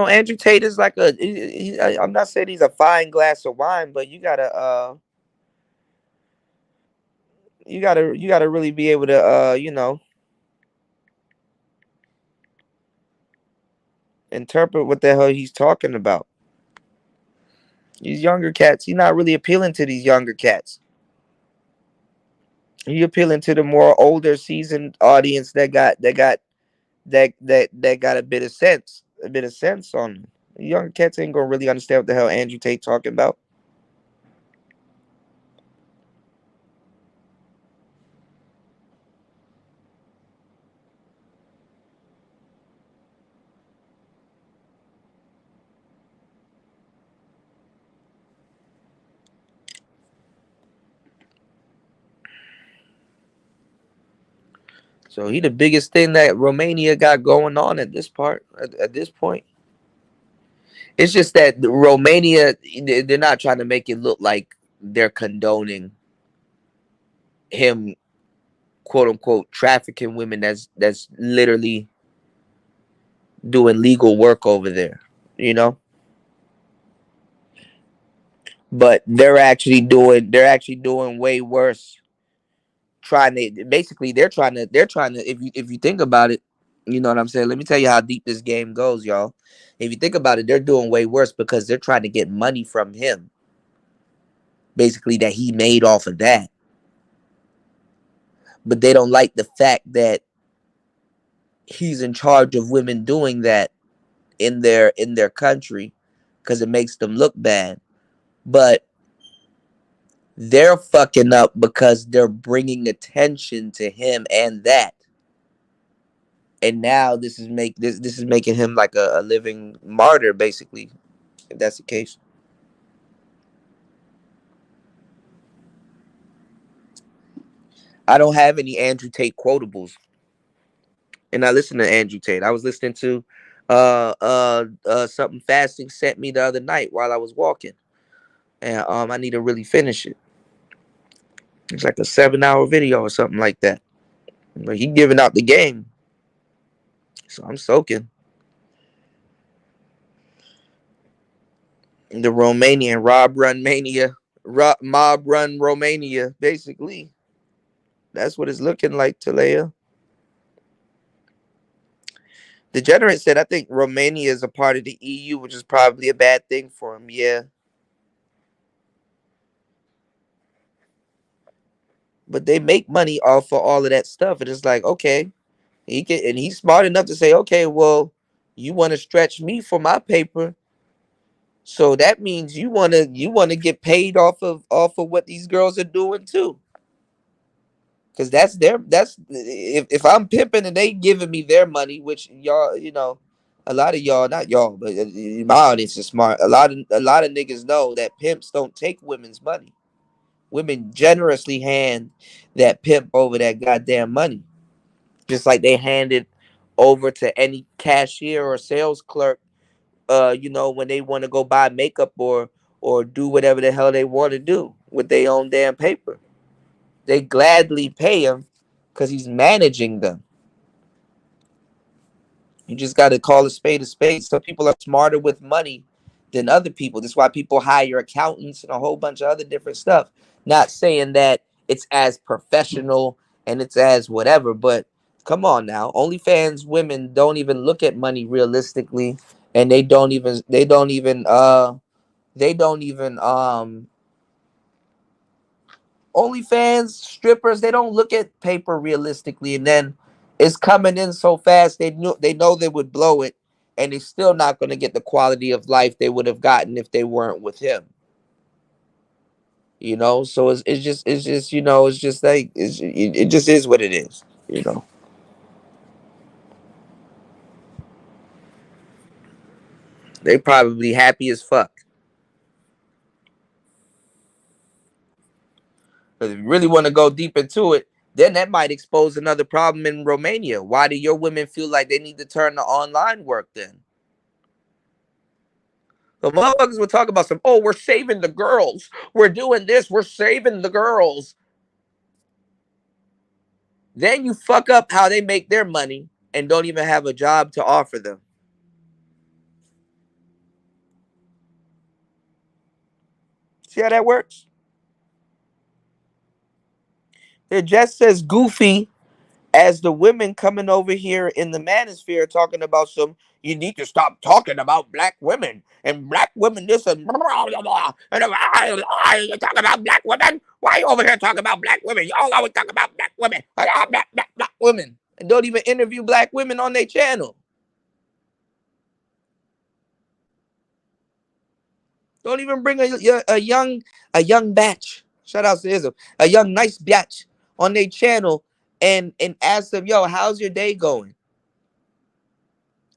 Andrew Tate is like I'm not saying he's a fine glass of wine, but you gotta really be able to interpret what the hell he's talking about. These younger cats, he's not really appealing to these younger cats. He appealing to the more older, seasoned audience that got a bit of sense on them. The younger cats ain't gonna really understand what the hell Andrew Tate talking about. So he the biggest thing that Romania got going on at this point. It's just that Romania, they're not trying to make it look like they're condoning him, quote unquote, trafficking women. That's literally doing legal work over there, you know. But they're actually doing way worse. They're trying to if you think about it, you know what I'm saying. Let me tell you how deep this game goes, y'all. If you think about it, they're doing way worse because they're trying to get money from him, basically, that he made off of that. But they don't like the fact that he's in charge of women doing that in their country, because it makes them look bad. But they're fucking up because they're bringing attention to him and that. And now this is making him like a living martyr, basically, if that's the case. I don't have any Andrew Tate quotables, and I listen to Andrew Tate. I was listening to something Fasting sent me the other night while I was walking, and I need to really finish it. It's like a 7-hour video or something like that. But he giving out the game, so I'm soaking. The Romanian mob run Romania, basically. That's what it's looking like, Talea. Degenerate said, I think Romania is a part of the EU, which is probably a bad thing for him. Yeah. But they make money off of all of that stuff. And it's like, okay, he's smart enough to say, okay, well, you want to stretch me for my paper. So that means you wanna get paid off of what these girls are doing too. Cause that's if I'm pimping and they giving me their money, which y'all, a lot of y'all, not y'all, but my audience is smart. A lot of niggas know that pimps don't take women's money. Women generously hand that pimp over that goddamn money, just like they hand it over to any cashier or sales clerk. When they want to go buy makeup or do whatever the hell they want to do with their own damn paper. They gladly pay him because he's managing them. You just got to call a spade a spade. Some people are smarter with money than other people. That's why people hire accountants and a whole bunch of other different stuff. Not saying that it's as professional and it's as whatever, but come on now. OnlyFans women don't even look at money realistically, and they don't even OnlyFans strippers, they don't look at paper realistically, and then it's coming in so fast they know they would blow it, and they're still not going to get the quality of life they would have gotten if they weren't with him. So it's just like it just is what it is. They probably happy as fuck. But if you really want to go deep into it, then that might expose another problem in Romania. Why do your women feel like they need to turn to online work then? The motherfuckers would talk about we're saving the girls. We're doing this. We're saving the girls. Then you fuck up how they make their money and don't even have a job to offer them. See how that works? It just says Goofy as the women coming over here in the manosphere talking about some, you need to stop talking about black women and black women this and blah, blah, blah, blah. And you talk about black women. Why you over here talking about black women? Y'all always talk about black women, black women, and don't even interview black women on their channel. Don't even bring a young batch. Shout out to Ism, a young nice batch on their channel and ask them, yo, how's your day going?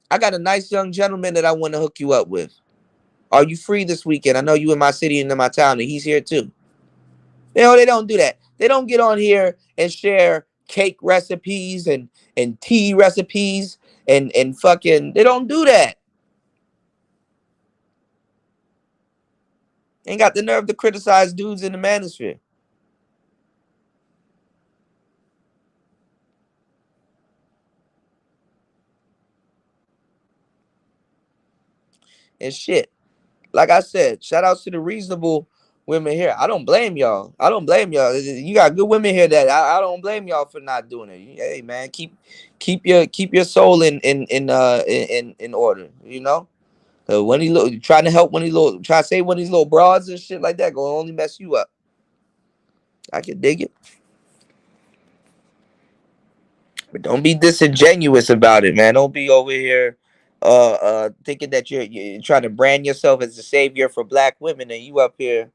I got a nice young gentleman that I want to hook you up with. Are you free this weekend? I know you in my city and in my town, and he's here too. You know, they don't do that. They don't get on here and share cake recipes and tea recipes and fucking, they don't do that. Ain't got the nerve to criticize dudes in the manosphere. And shit. Like I said, shout outs to the reasonable women here. I don't blame y'all. I don't blame y'all. You got good women here that I don't blame y'all for not doing it. Hey man, keep your soul in order, you know? When he look trying to help when he little try to save one of these little broads and shit like that, gonna only mess you up. I can dig it. But don't be disingenuous about it, man. Don't be over here thinking that you're trying to brand yourself as the savior for black women and you up here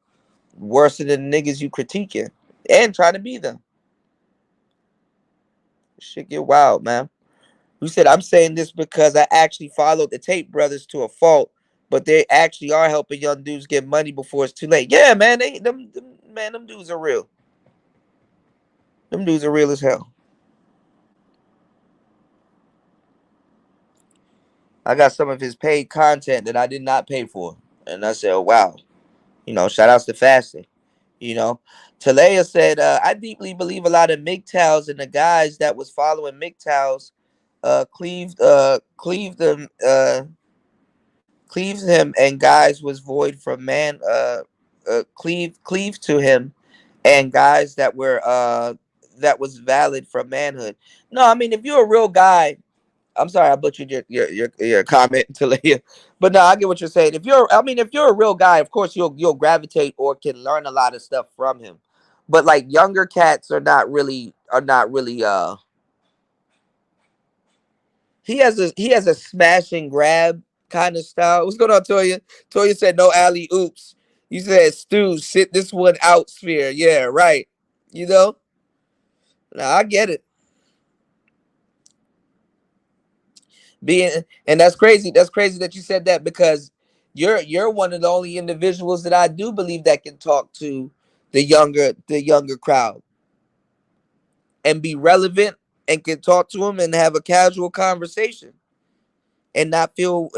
worse than the niggas you critiquing and trying to be them. Shit get wild, man. Who said I'm saying this because I actually followed the Tate brothers to a fault, but they actually are helping young dudes get money before it's too late. Yeah, man, them dudes are real. Them dudes are real as hell. I got some of his paid content that I did not pay for. And I said, oh, wow. You know, shout outs to Fasting. You know, Talea said, I deeply believe a lot of MGTOWs and the guys that was following MGTOWs cleaved him and guys was void from man cleave to him and guys that were that was valid from manhood. No, I mean if you're a real guy, I'm sorry I butchered your comment, Talia. But no, I get what you're saying. If you're a real guy, of course you'll gravitate or can learn a lot of stuff from him. But like younger cats are not really he has a smash and grab kind of style. What's going on, Toya? Toya said no alley oops. You said Stu, sit this one out sphere. Yeah, right. You know? Now I get it. And that's crazy. That's crazy that you said that because you're one of the only individuals that I do believe that can talk to the younger crowd and be relevant and can talk to them and have a casual conversation and not feel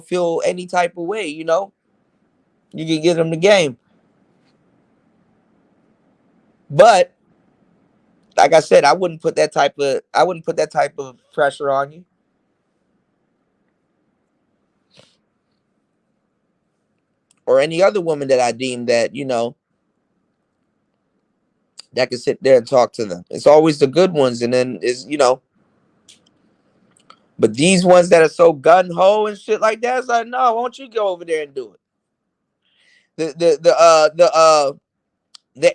feel any type of way, you know. You can get them the game. But like I said, I wouldn't put that type of pressure on you. Or any other woman that I deem that, you know, that can sit there and talk to them. It's always the good ones, and then but these ones that are so gun ho and shit like that, it's like, no, why don't you go over there and do it? The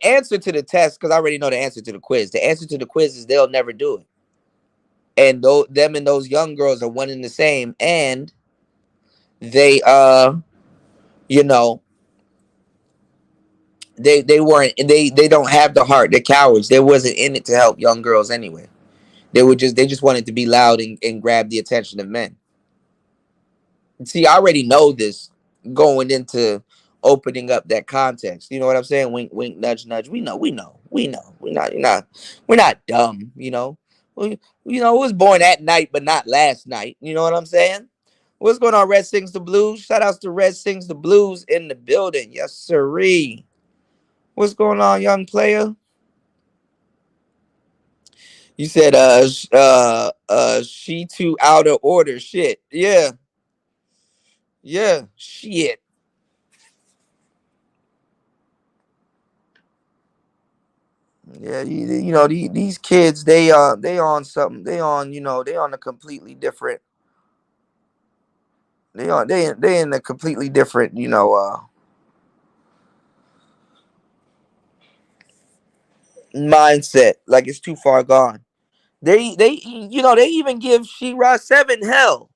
answer to the test, because I already know the answer to the quiz. The answer to the quiz is they'll never do it. And them and those young girls are one and the same, and they you know, they weren't they don't have the heart. They're cowards. They wasn't in it to help young girls anyway. They just wanted to be loud and grab the attention of men. See, I already know this going into opening up that context. You know what I'm saying? Wink, wink, nudge, nudge. We know. We're not dumb. You know, it was born at night, but not last night. You know what I'm saying? What's going on, Red Sings the Blues? Shout outs to Red Sings the Blues in the building. Yes, sirree. What's going on, young player? You said she too out of order. Shit. Yeah. Yeah. Shit. Yeah, you know these kids, they on something. They on, they on a completely different. They in a completely different, mindset. Like it's too far gone. They even give She-Ra 7 hell.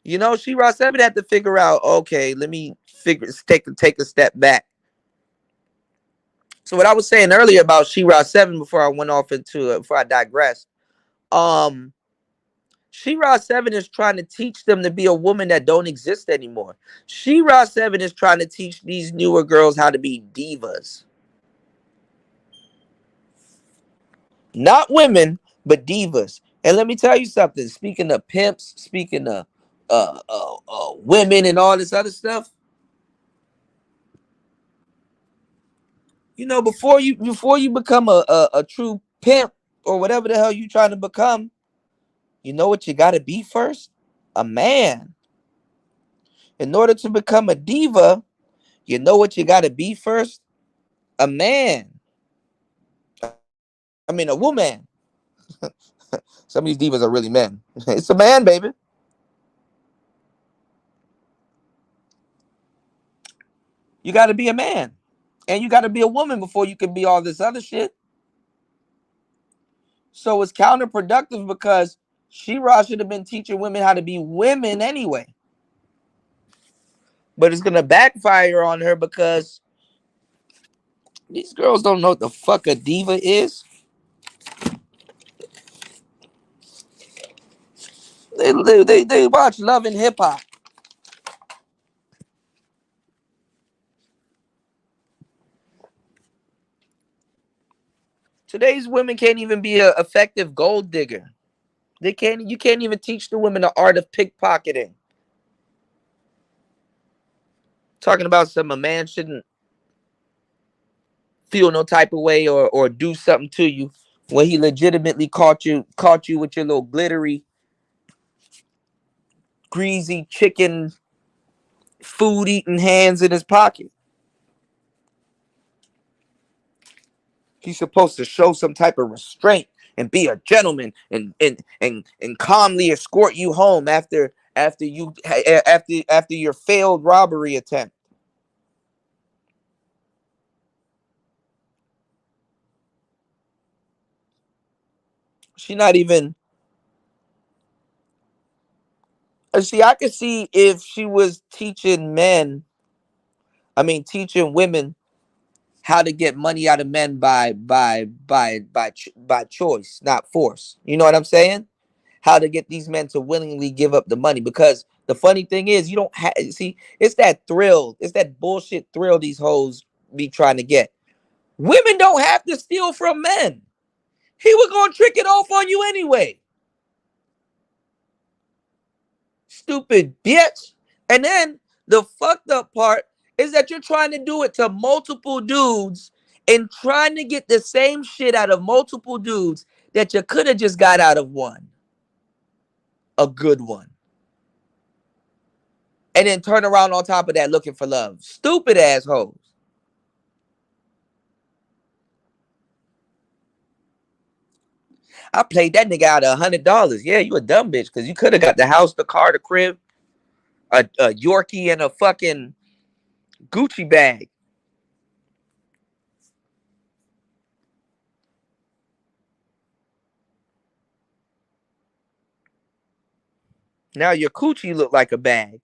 She-Ra 7 had to figure out, okay, let me take a step back. So what I was saying earlier about She-Ra 7 before I digressed, She-Ra 7 is trying to teach them to be a woman that don't exist anymore. She-Ra 7 is trying to teach these newer girls how to be divas. Not women, but divas. And let me tell you something. Speaking of pimps, speaking of women and all this other stuff, before you become a true pimp or whatever the hell you trying to become, you know what you got to be first? A man. In order to become a diva, you know what you got to be first? A man. I mean, a woman. Some of these divas are really men. It's a man, baby. You got to be a man. And you got to be a woman before you can be all this other shit. So it's counterproductive because She-Ra should have been teaching women how to be women anyway. But it's going to backfire on her because these girls don't know what the fuck a diva is. They watch Love and Hip Hop. Today's women can't even be an effective gold digger. You can't even teach the women the art of pickpocketing. Talking about a man shouldn't feel no type of way or do something to you when he legitimately caught you with your little glittery, greasy chicken food eating hands in his pocket. He's supposed to show some type of restraint and be a gentleman and calmly escort you home after your failed robbery attempt. She not even. See, I could see if she was teaching women how to get money out of men by choice, not force. You know what I'm saying? How to get these men to willingly give up the money. Because the funny thing is, you don't see, it's that thrill, it's that bullshit thrill these hoes be trying to get. Women don't have to steal from men. He was gonna trick it off on you anyway. Stupid bitch. And then the fucked up part is that you're trying to do it to multiple dudes and trying to get the same shit out of multiple dudes that you could have just got out of one. A good one. And then turn around on top of that looking for love. Stupid assholes. I played that nigga out of $100. Yeah, you a dumb bitch because you could have got the house, the car, the crib, a Yorkie, and a fucking Gucci bag. Now your coochie look like a bag.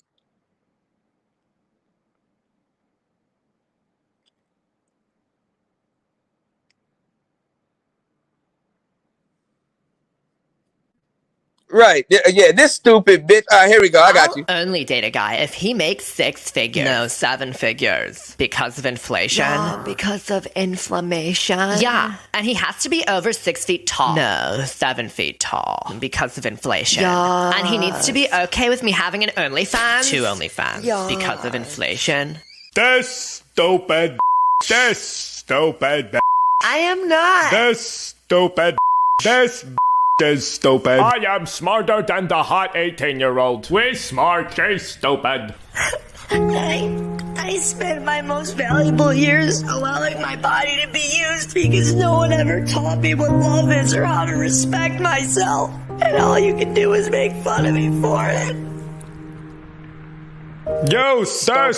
Right. Yeah, this stupid bitch. All right, here we go. I got you. I'll only date a guy if he makes 6 figures. No, 7 figures. Because of inflation. Yeah, because of inflammation. Yeah, and he has to be over 6 feet tall. No, 7 feet tall. Because of inflation. Yeah. And he needs to be okay with me having an OnlyFans. 2 OnlyFans. Yeah. Because of inflation. This stupid. This stupid. I am not. This stupid. This is stupid. I am smarter than the hot 18-year-old. We smart, she's stupid. I I spent my most valuable years allowing my body to be used because no one ever taught me what love is or how to respect myself. And all you can do is make fun of me for it. Yo, stupid.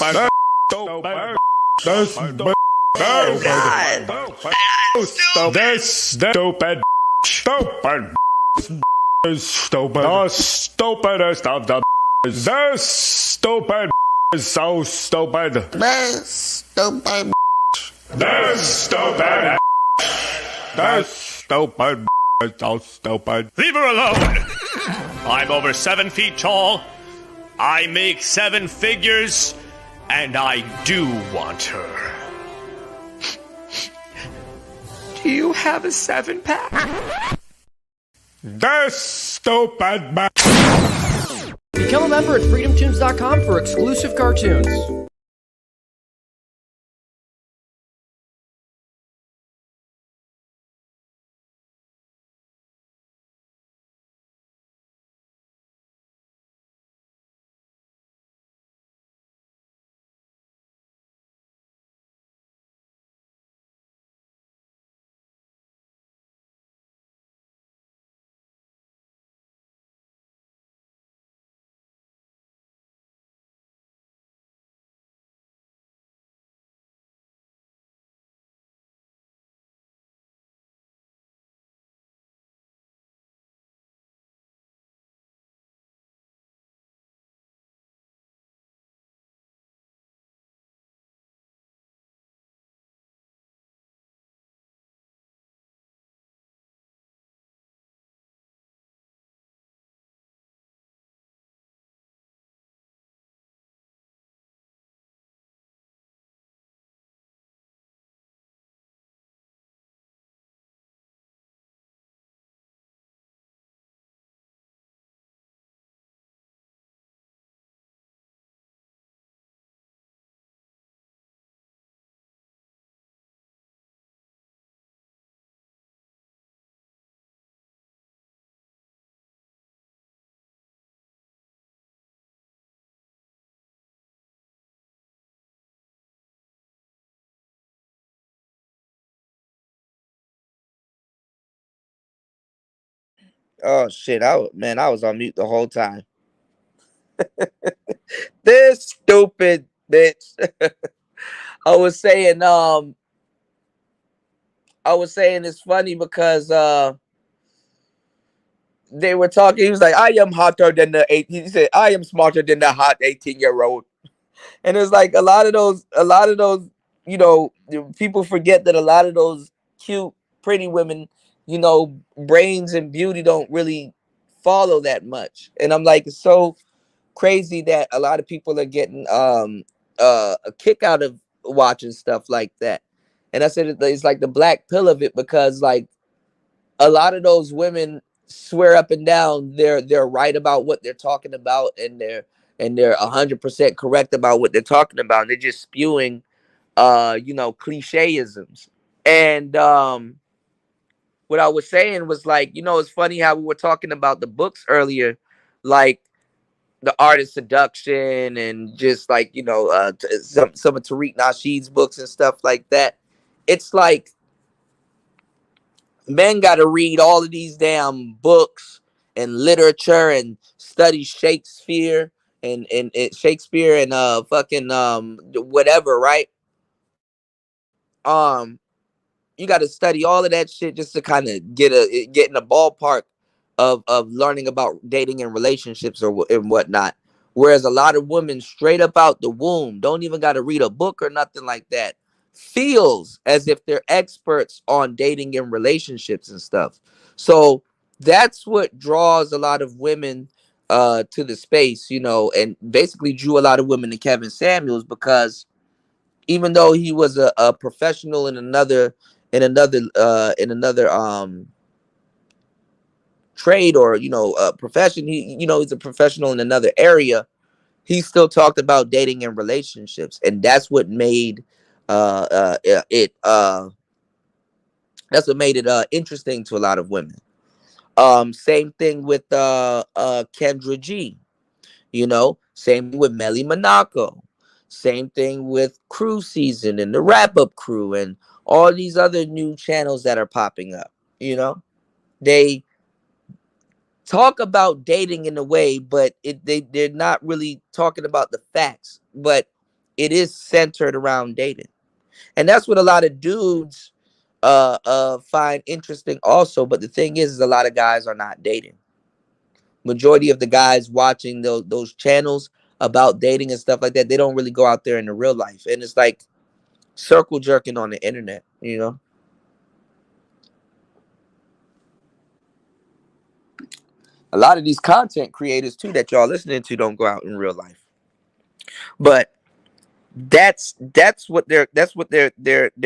Stupid. The stupidest of the this stupid is so stupid. This stupid. This stupid. This stupid is so stupid. Leave her alone! I'm over 7 feet tall. I make 7 figures, and I do want her. Do you have a 7-pack? This stupid. Become a member at freedomtunes.com for exclusive cartoons. Oh shit! I was on mute the whole time. This stupid bitch. I was saying it's funny because they were talking. He was like, "I am hotter than the 18." He said, "I am smarter than the hot 18-year-old." And it's like a lot of those, you know, people forget that a lot of those cute, pretty women, you know, brains and beauty don't really follow that much. And I'm like, it's so crazy that a lot of people are getting a kick out of watching stuff like that. And I said it's like the black pill of it, because like a lot of those women swear up and down they're right about what they're talking about, and they're 100% correct about what they're talking about. And they're just spewing you know, clicheisms. And what I was saying was, like, you know, it's funny how we were talking about the books earlier, like The Art of Seduction, and just like, you know, some of Tariq Nasheed's books and stuff like that. It's like men got to read all of these damn books and literature and study Shakespeare and Shakespeare and fucking whatever, right? You got to study all of that shit just to kind of get in the ballpark of learning about dating and relationships and whatnot. Whereas a lot of women straight up out the womb don't even got to read a book or nothing like that, feels as if they're experts on dating and relationships and stuff. So that's what draws a lot of women to the space, you know, and basically drew a lot of women to Kevin Samuels, because even though he was a professional in another trade, or, you know, profession, he's a professional in another area, he still talked about dating and relationships. And that's what made it interesting to a lot of women. Same thing with Kendra G, you know, same with Melly Monaco, Same thing with Crew Season and the Wrap Up Crew and all these other new channels that are popping up. You know, they talk about dating in a way, but they're not really talking about the facts. But it is centered around dating, and that's what a lot of dudes find interesting also. But the thing is a lot of guys are not dating. Majority of the guys watching those channels about dating and stuff like that, they don't really go out there in the real life, and it's like circle jerking on the internet. You know, a lot of these content creators too that y'all listening to don't go out in real life, but that's what they're that's what they're getting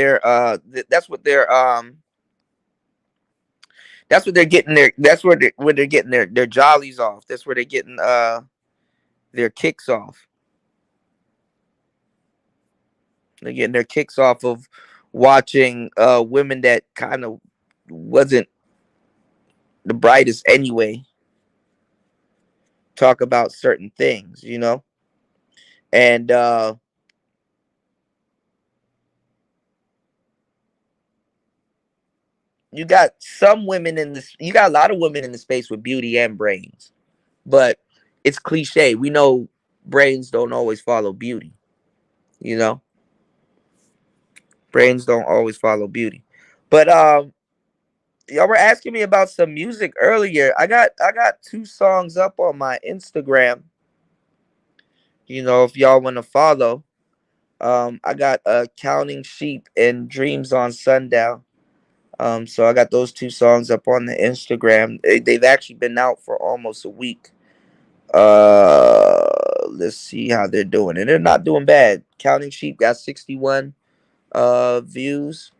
where they're getting their jollies off. That's where they're getting their kicks off. They're getting their kicks off of watching women that kind of wasn't the brightest anyway talk about certain things, you know? And you got some women in this, you got a lot of women in the space with beauty and brains, but it's cliche. We know brains don't always follow beauty, you know? Brains don't always follow beauty. But y'all were asking me about some music earlier. I got 2 songs up on my Instagram. You know, if y'all want to follow. I got Counting Sheep and Dreams on Sundown. So I got those 2 songs up on the Instagram. They've actually been out for almost a week. Let's see how they're doing. And they're not doing bad. Counting Sheep got 61 views.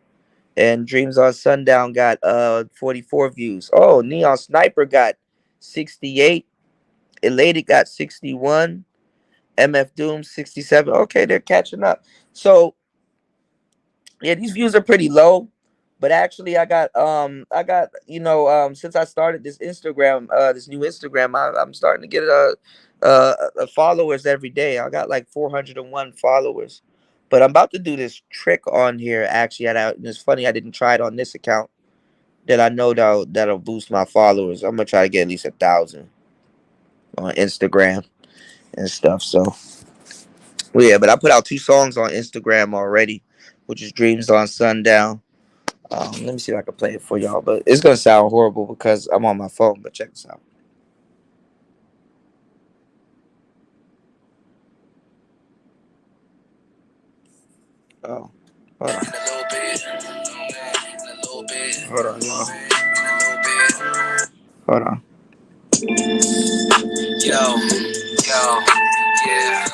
And Dreams on Sundown got 44 views. Oh, Neon Sniper got 68. Elated got 61. MF Doom 67. Okay, they're catching up. So yeah, these views are pretty low. But actually I got since I started this Instagram, this new Instagram, I'm starting to get followers every day. I got like 401 followers. But I'm about to do this trick on here. Actually, and it's funny I didn't try it on this account. That I know that'll boost my followers. I'm gonna try to get at least 1,000 on Instagram and stuff. So, well, yeah. But I put out 2 songs on Instagram already, which is Dreams on Sundown. Let me see if I can play it for y'all. But it's gonna sound horrible because I'm on my phone. But check this out. Oh, hold on. Hold on, y'all. Hold on. Yo, yeah.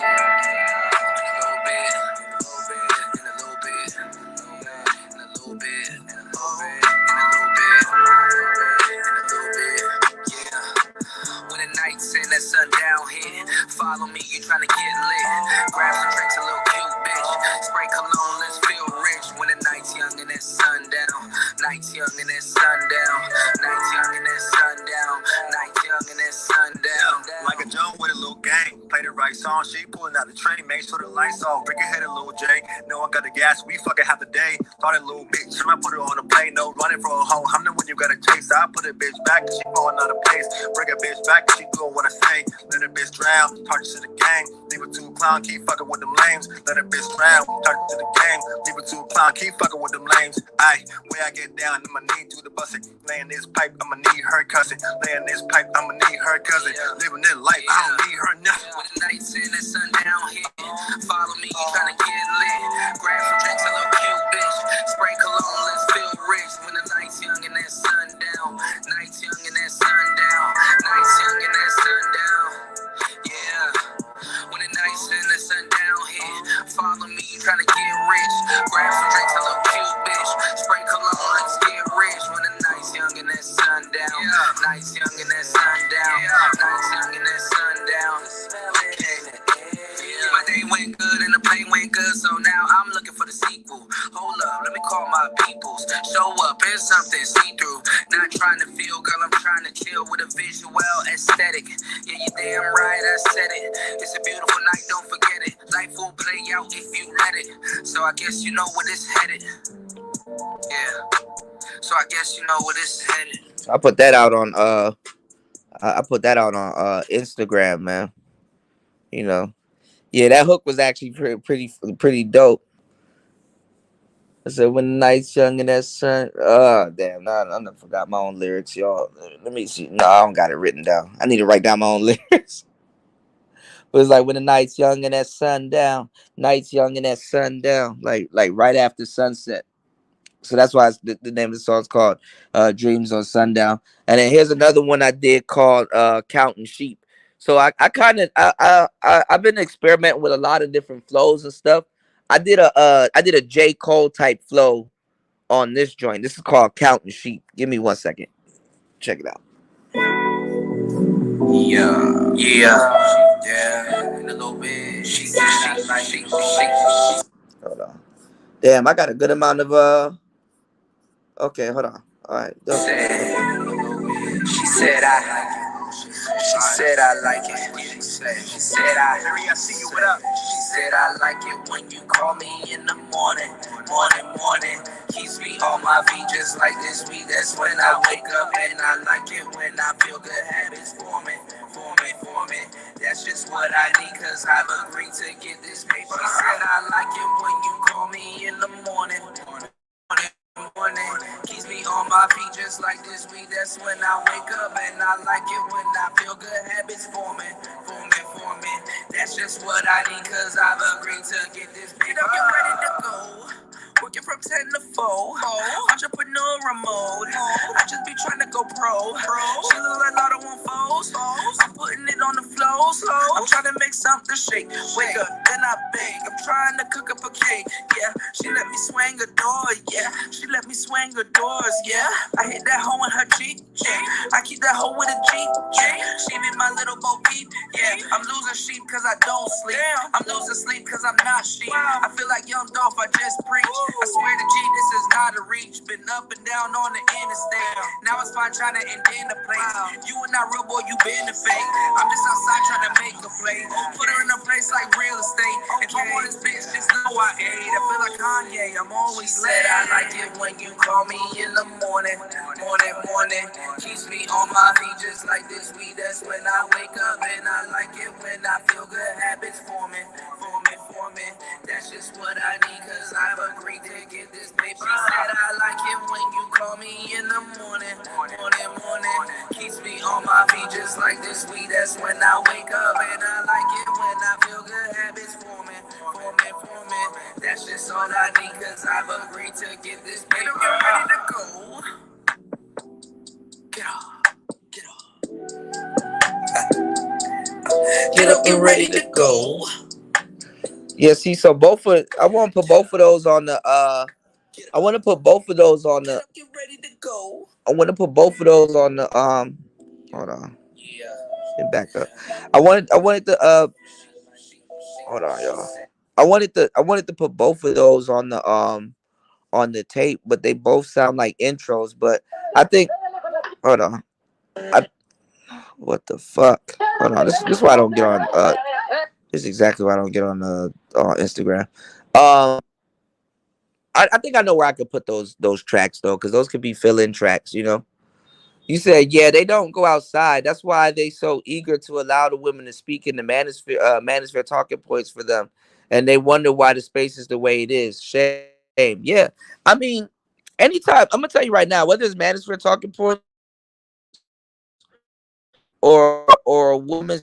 That sundown hit. Follow me, you tryna get lit. Grab some drinks, a little cute bitch. Spray cologne, let's feel rich. When the night's young and that sundown. Night's young and that sundown. Night's young and that sundown. Night's young and that sundown. Like a joke with a little gang. Play the right song, she pulling out the tray. Make sure the lights off. Break your head a little J. No, I got the gas, we fucking half the day. Thought a little bitch, I put her on a plane. No, running for a hoe. I'm the one you gotta chase. I put a bitch back, she falling out of place. Bring a bitch back, she doing what I say. Let a bitch drown, talk to the gang. Leave it to a clown, keep fucking with them lames. Let a bitch drown, talk to the gang. Leave it to a clown, keep fucking with them lames. Aye, way I get down, I'ma need to the busting. Laying this pipe, I'ma need her cousin. Laying this pipe, I'ma need her cousin. Living this life, I don't need her nothing. When the night's in that sundown hit, follow me, you tryna get lit. Grab some drinks, a little cute bitch. Spray cologne, let's feel rich. When the night's young and that sundown. Night's young and that sundown. Night's young and that sundown. Yeah. When the night's in that sundown hit, follow me, you tryna get rich. Grab some drinks, a little cute bitch. Spray cologne, let's get rich. When the night's young and that sundown. Night's young and that sundown. Night's young and that sundown. My day went good and the play went good, so now I'm looking for the sequel. Hold up, let me call my peoples. Show up in something see-through. Not trying to feel, girl, I'm trying to chill with a visual aesthetic. Yeah, you damn right, I said it. It's a beautiful night, don't forget it. Life will play out if you let it. So I guess you know where this headed. Yeah. So I guess you know where this is headed. I put that out on I put that out on Instagram, man. You know. Yeah, that hook was actually pretty dope. I said when the night's young and that sun. Damn, I done forgot my own lyrics, y'all. Let me see. No, I don't got it written down. I need to write down my own lyrics. But it's like when the night's young and that sundown. Night's young and that sundown. Like right after sunset. So that's why the name of the song is called Dreams on Sundown. And then here's another one I did called Counting Sheep. So I've been experimenting with a lot of different flows and stuff. I did a J. Cole type flow on this joint. This is called Counting Sheep. Give me 1 second. Check it out. Yeah. In a little bit. Hold on. Damn, I got a good amount of okay, hold on. All right. She said I like it. She said I see you. What up? She said I like it when you call me in the morning. Keeps me on my feet just like this week. That's when I wake up, and I like it when I feel good habits forming. That's just what I need, cause I've agreed to get this paper. She said I like it when you call me in the morning. Keeps me on my feet just like this week. That's when I wake up, and I like it when I feel good habits forming. That's just what I need, cause I've agreed to get this paper. Get ready to go. Working from 10 to 4. Entrepreneur mode. I just be trying to go pro. She look like Lotto on foes. I'm putting it on the flows. I'm trying to make something shake. Wake up, then I bake. I'm trying to cook up a cake. Yeah, she let me swing a door. Yeah, she let me swing her doors. Yeah, I hit that hoe in her cheek. Yeah, I keep that hoe with a Jeep. Yeah, she be my little Bo Peep. Yeah, I'm losing sheep cause I don't sleep. I'm losing sleep cause I'm not sheep. I feel like Young Dolph, I just preach. I swear to G, this is not a reach. Been up and down on the interstate. Now it's fine trying to indent a place. You and that real boy, you been the fake. I'm just outside trying to make a play. Put her in a place like real estate. If I'm on this bitch, just know I ate. I feel like Kanye, I'm always late. I like it when you call me in the morning. Keeps me on my feet just like this week. That's when I wake up, and I like it when I feel good habits forming. That's just what I need, cause I've agreed to get this paper. She said I like it when you call me in the morning. Keeps me on my feet just like this week. That's when I wake up, and I like it when I feel good habits forming. That's just all I need, cause I've agreed to get this paper. Get ready to go. Get up and ready to go. Yeah, see, so I want to put both of those on the I want to put both of those on the Get ready to go. I want to put both of those on the hold on. Get back up. I wanted to hold on, y'all. I wanted to put both of those on the tape, but they both sound like intros, but I think hold on. What the fuck? Hold on. This is why I don't get on this is exactly why I don't get on Instagram. I think I know where I could put those tracks though, because those could be fill-in tracks, you know. You said, yeah, they don't go outside. That's why they so eager to allow the women to speak in the manosphere talking points for them. And they wonder why the space is the way it is. Shame. Yeah. I mean, anytime, I'm gonna tell you right now, whether it's manosphere talking points or a woman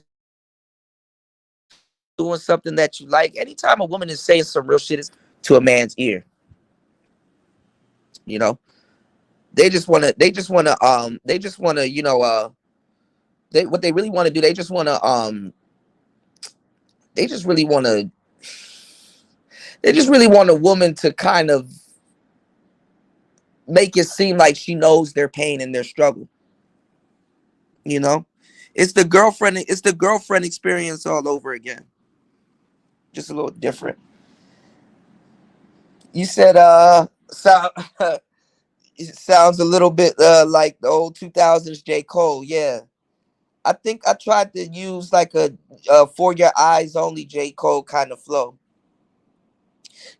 doing something that you like, anytime a woman is saying some real shit to a man's ear, you know, they just wanna, you know, what they really want to do, they just really want a woman to kind of make it seem like she knows their pain and their struggle. You know, it's the girlfriend experience all over again. Just a little different. You said it sounds a little bit like the old 2000s J. Cole. Yeah. I think I tried to use like a For Your Eyes Only J. Cole kind of flow.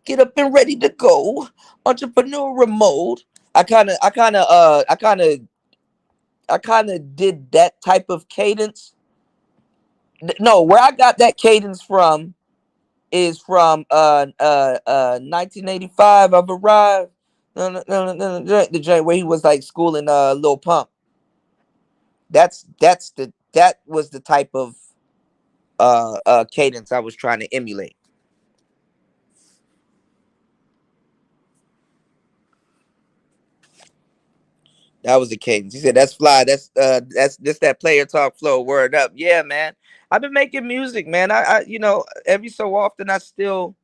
Get up and ready to go. Entrepreneurial mode. I kind of did that type of cadence. No, where I got that cadence from is from 1985. I've arrived. The joint where he was like schooling Lil Pump. That was the type of cadence I was trying to emulate. That was the cadence. He said, "That's fly. That's just that player talk flow. Word up, yeah, man. I've been making music, man. Every so often I still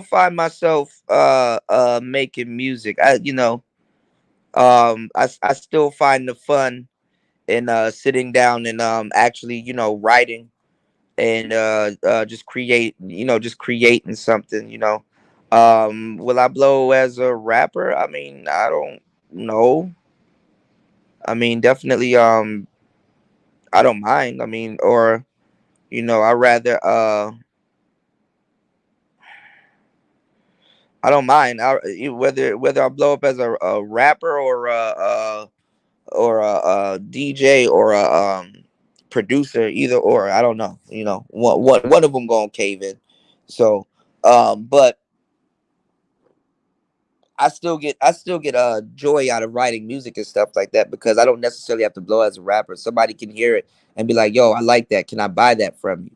find myself making music. I still find the fun in sitting down and actually writing and just creating something. Will I blow as a rapper? I mean, I don't know. I mean, definitely I don't mind. I mean, or I rather I don't mind. Whether I blow up as a rapper or a DJ or a producer, either or. I don't know. One of them gonna cave in. So, but I still get joy out of writing music and stuff like that because I don't necessarily have to blow as a rapper. Somebody can hear it and be like, "Yo, I like that. Can I buy that from you?"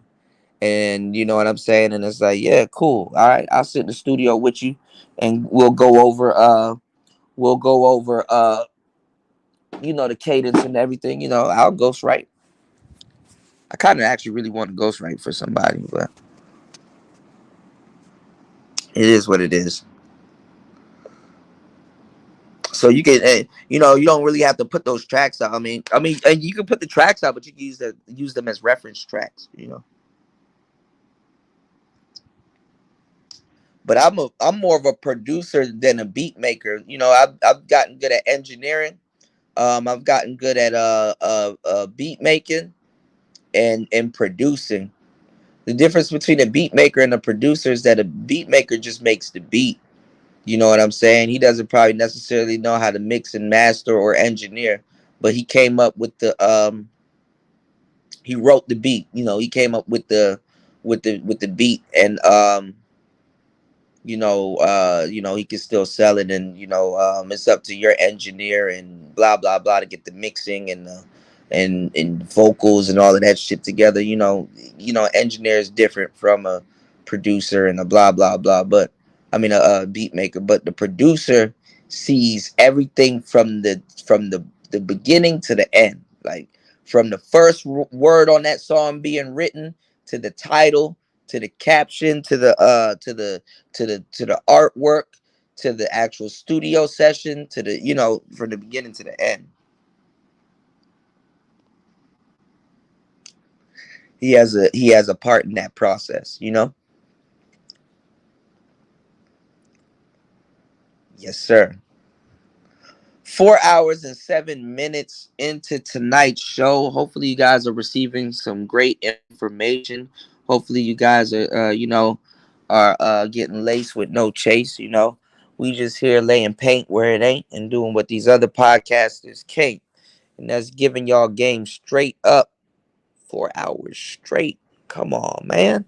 And you know what I'm saying? And it's like, yeah, cool. All right, I'll sit in the studio with you, and we'll go over the cadence and everything. I'll ghostwrite. I kind of actually really want to ghostwrite for somebody, but it is what it is. So you can, you don't really have to put those tracks out. I mean, and you can put the tracks out, but you can use them as reference tracks. But I'm more of a producer than a beat maker. I've gotten good at engineering. I've gotten good at beat making and producing. The difference between a beat maker and a producer is that a beat maker just makes the beat. You know what I'm saying? He doesn't probably necessarily know how to mix and master or engineer, but he came up with he wrote the beat. He came up with the beat, and he can still sell it, and it's up to your engineer and blah blah blah to get the mixing and vocals and all of that shit together. Engineer is different from a producer and a blah blah blah, but I mean a beat maker. But the producer sees everything from the beginning to the end, like from the first word on that song being written to the title to the caption to the artwork to the actual studio session to the from the beginning to the end. He has a part in that process. Yes, sir. 4 hours and 7 minutes into tonight's show. Hopefully you guys are receiving some great information. Hopefully you guys are getting laced with no chase. We just here laying paint where it ain't and doing what these other podcasters can't, and that's giving y'all game straight up. 4 hours straight. Come on, man.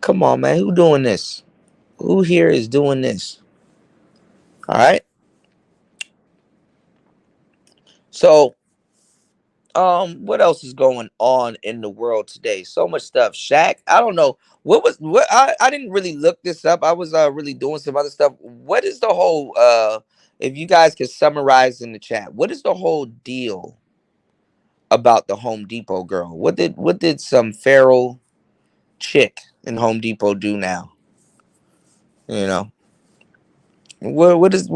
Come on, man. Who doing this? Who here is doing this? All right. So, what else is going on in the world today? So much stuff. Shaq, I don't know. I didn't really look this up. I was really doing some other stuff. What is the whole if you guys could summarize in the chat, what is the whole deal about the Home Depot girl? What did some feral chick in Home Depot do now? You know, what's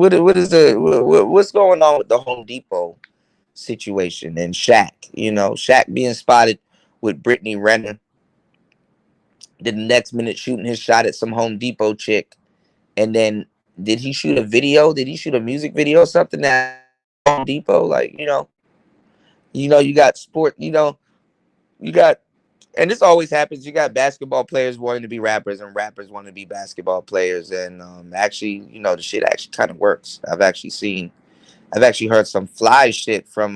going on with the Home Depot situation and Shaq? Shaq being spotted with Brittany Renner. Then the next minute shooting his shot at some Home Depot chick, and then did he shoot a video? Did he shoot a music video or something at Home Depot? Like You got sport. You got, and this always happens. You got basketball players wanting to be rappers, and rappers wanting to be basketball players. And actually, the shit actually kind of works. I've actually heard some fly shit from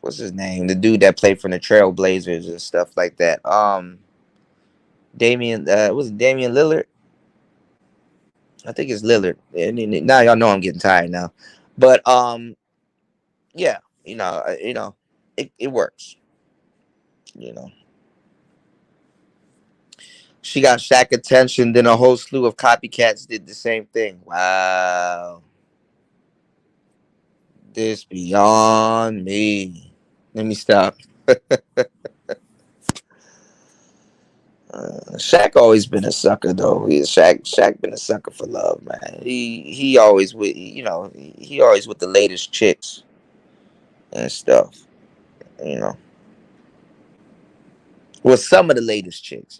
what's his name? The dude that played from the Trailblazers and stuff like that. Was it Damian Lillard? I think it's Lillard. And now y'all know I'm getting tired now, but yeah, it works. She got Shaq attention, then a whole slew of copycats did the same thing. Wow, this beyond me. Let me stop. Shaq always been a sucker though. Shaq been a sucker for love, man. He always he always with the latest chicks and stuff. With some of the latest chicks.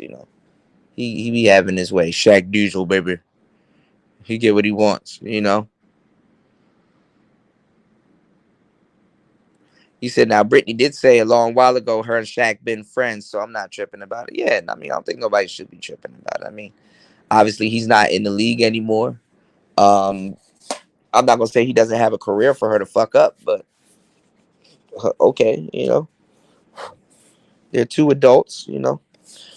He be having his way. Shaq Diesel, baby. He get what he wants. He said, now Brittany did say a long while ago her and Shaq been friends, so I'm not tripping about it. Yeah, I don't think nobody should be tripping about it. Obviously he's not in the league anymore. I'm not gonna say he doesn't have a career for her to fuck up, but okay, they're two adults. You know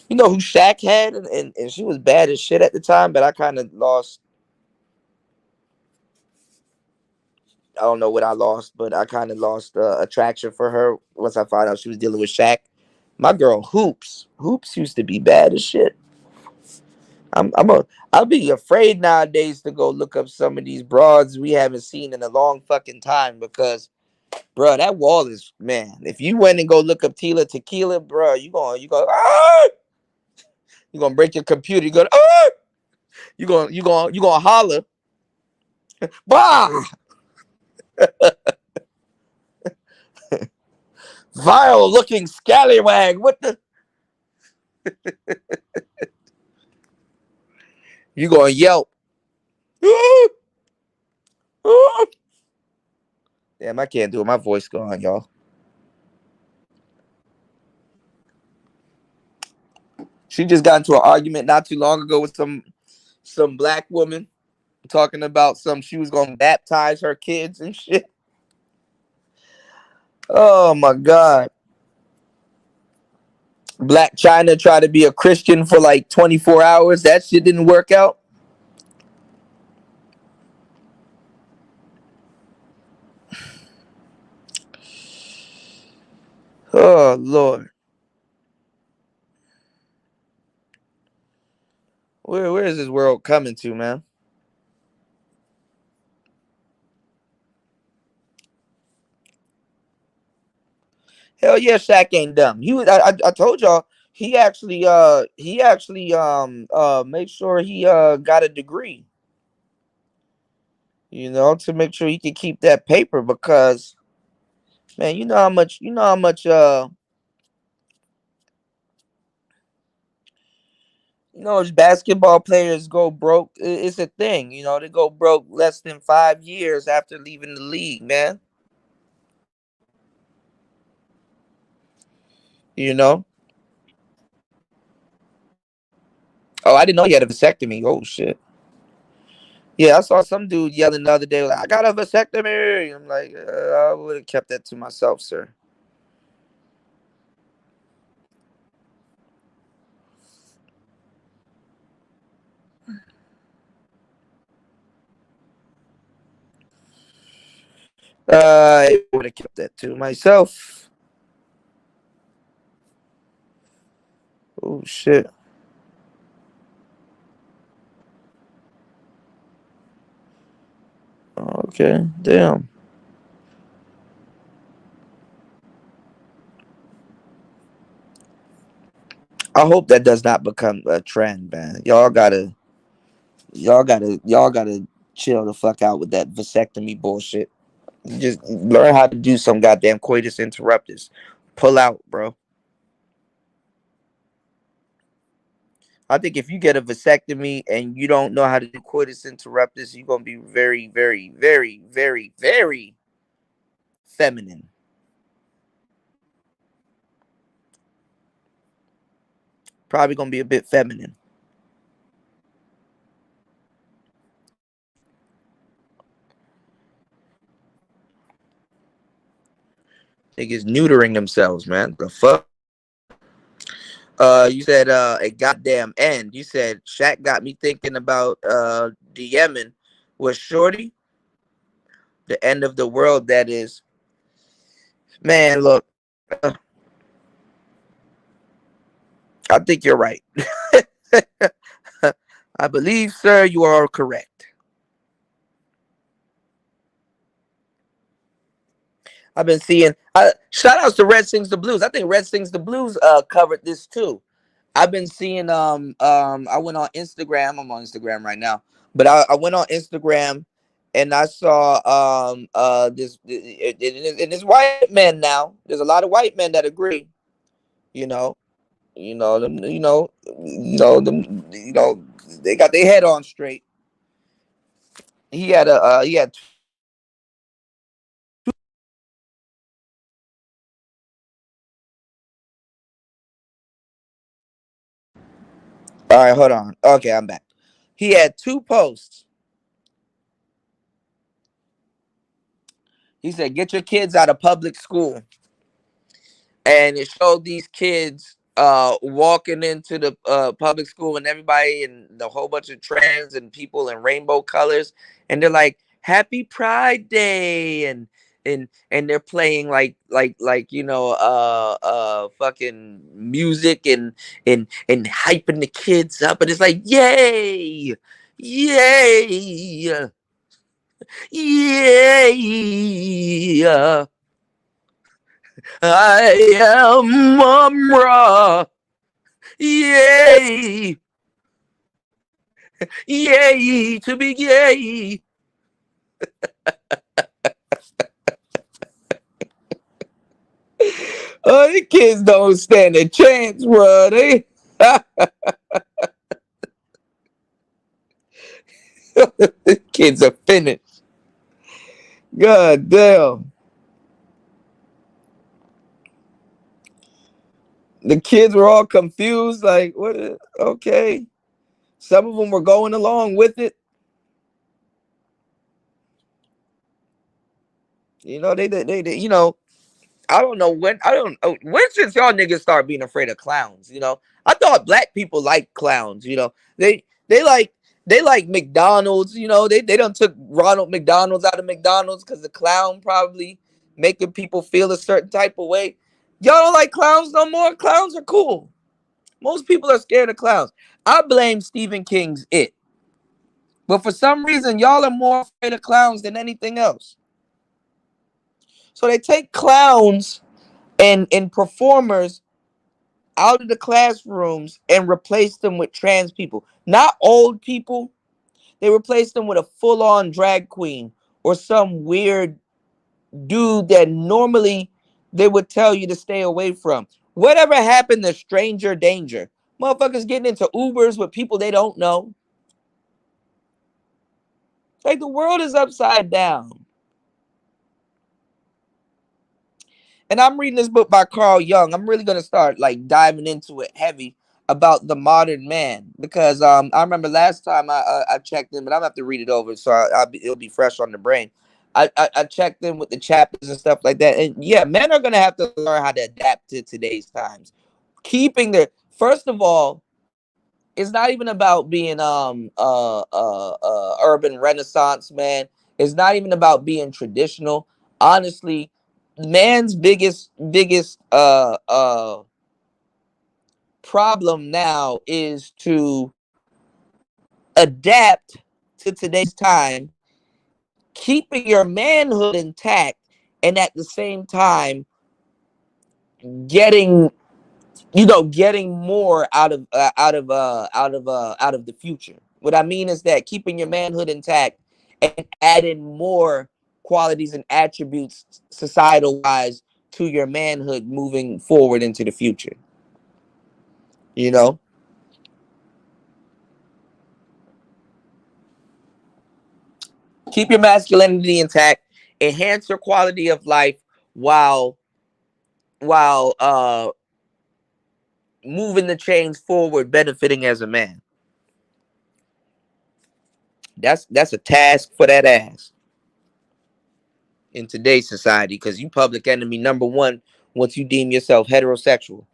who Shaq had, and she was bad as shit at the time, but I kind of lost. I don't know what I lost, but I kind of lost attraction for her once I found out she was dealing with Shaq. My girl Hoops used to be bad as shit. I'll be afraid nowadays to go look up some of these broads we haven't seen in a long fucking time because, bro, that wall is, man. If you went and go look up Tila Tequila, bro, you gonna break your computer. You gonna holler, bah. Vile looking scallywag. What the? You gonna yelp? Damn, I can't do it. My voice gone, y'all. She just got into an argument not too long ago with some black woman talking about she was gonna baptize her kids and shit. Oh my God. Black China tried to be a Christian for like 24 hours. That shit didn't work out. Oh Lord. Where is this world coming to, man? Hell yeah, Shaq ain't dumb. He was. I told y'all. He actually made sure he got a degree. To make sure he could keep that paper because, man, you know how much basketball players go broke. It's a thing, they go broke less than 5 years after leaving the league, man. Oh, I didn't know he had a vasectomy. Oh shit. Yeah, I saw some dude yelling the other day, like, I got a vasectomy. I'm like, I would have kept that to myself, sir. I would have kept that to myself. Oh shit. Okay, damn. I hope that does not become a trend, man. Y'all gotta chill the fuck out with that vasectomy bullshit. Just learn how to do some goddamn coitus interruptus. Pull out, bro. I think if you get a vasectomy and you don't know how to do coitus interruptus, you're gonna be very, very, very, very, very feminine. Probably gonna be a bit feminine. Niggas neutering themselves, man. The fuck? You said a goddamn end. You said Shaq got me thinking about DMing with Shorty. The end of the world, that is. Man, look. I think you're right. I believe, sir, you are correct. I've been seeing shout outs to Red Sings the Blues. I think Red Sings the Blues covered this too. I've been seeing I went on Instagram. I'm on Instagram right now. But I went on Instagram and I saw this and it's white men now. There's a lot of white men that agree, you know. Them, they got their head on straight. He had all right, hold on. Okay, I'm back. He had 2 posts. He said, "Get your kids out of public school." And it showed these kids walking into the public school and everybody and the whole bunch of trans and people in rainbow colors, and they're like, "Happy Pride Day," and they're playing like fucking music and hyping the kids up, and it's like, yay, yay, yay. I am Mumra. Yay. Yay to be gay. Oh, the kids don't stand a chance, bro. The kids are finished. God damn. The kids were all confused, like, what? Okay. Some of them were going along with it. They I don't know when since y'all niggas start being afraid of clowns. I thought black people liked clowns. They like McDonald's. They done took Ronald McDonald's out of McDonald's because the clown probably making people feel a certain type of way. Y'all don't like clowns no more. Clowns are cool. Most people are scared of clowns. I blame Stephen King's It, but for some reason y'all are more afraid of clowns than anything else. So they take clowns and performers out of the classrooms and replace them with trans people. Not old people. They replace them with a full-on drag queen or some weird dude that normally they would tell you to stay away from. Whatever happened to stranger danger? Motherfuckers getting into Ubers with people they don't know. Like, the world is upside down. And I'm reading this book by Carl Jung. I'm really going to start like diving into it heavy about the modern man, because I remember last time I checked in, but I'm gonna have to read it over so it'll be fresh on the brain. I checked in with the chapters and stuff like that, and yeah, men are gonna have to learn how to adapt to today's times. First of all, it's not even about being urban renaissance man. It's not even about being traditional. Honestly, man's biggest problem now is to adapt to today's time, keeping your manhood intact, and at the same time getting more out of the future. What I mean is that keeping your manhood intact and adding more qualities and attributes societal wise to your manhood moving forward into the future. Keep your masculinity intact enhance your quality of life while moving the chains forward, benefiting as a man. That's a task for that ass in today's society, because you public enemy number one once you deem yourself heterosexual.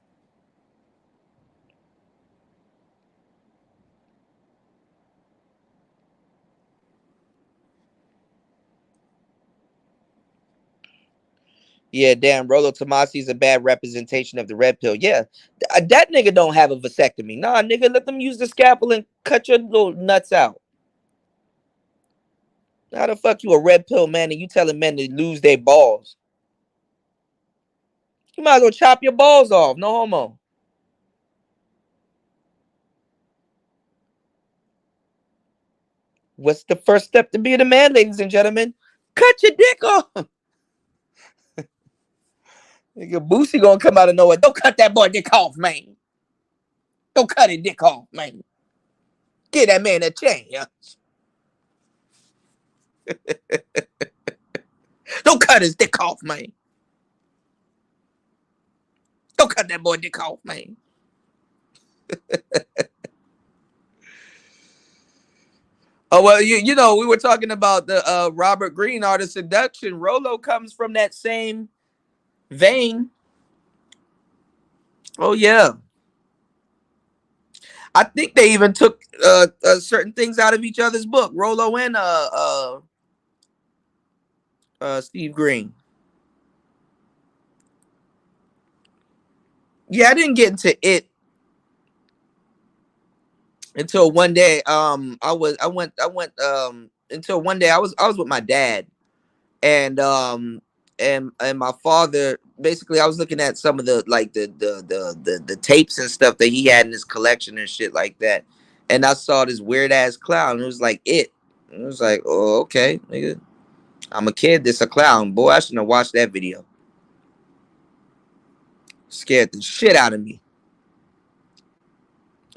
Yeah, damn, Rolo Tomasi is a bad representation of the red pill. Yeah, that nigga don't have a vasectomy. Nah, nigga, let them use the scalpel and cut your little nuts out. How the fuck you a red pill man and you telling men to lose their balls? You might as well chop your balls off. No homo. What's the first step to being a man, ladies and gentlemen? Cut your dick off. Nigga, Boosie gonna come out of nowhere. Don't cut that boy dick off, man. Don't cut his dick off, man. Give that man a chance. Don't cut his dick off, man. Don't cut that boy dick off, man. Oh, well, you know, we were talking about the Robert Greene Art of Seduction. Rolo comes from that same vein. Oh, yeah. I think they even took certain things out of each other's book. Rolo and Steve Green. Yeah, I didn't get into it until one day. I went until one day I was with my dad, and my father. Basically, I was looking at some of the like the tapes and stuff that he had in his collection and shit like that, and I saw this weird ass clown. It was like it. And it was like, oh, okay, nigga. I'm a kid. This a clown. Boy, I shouldn't have watched that video. Scared the shit out of me.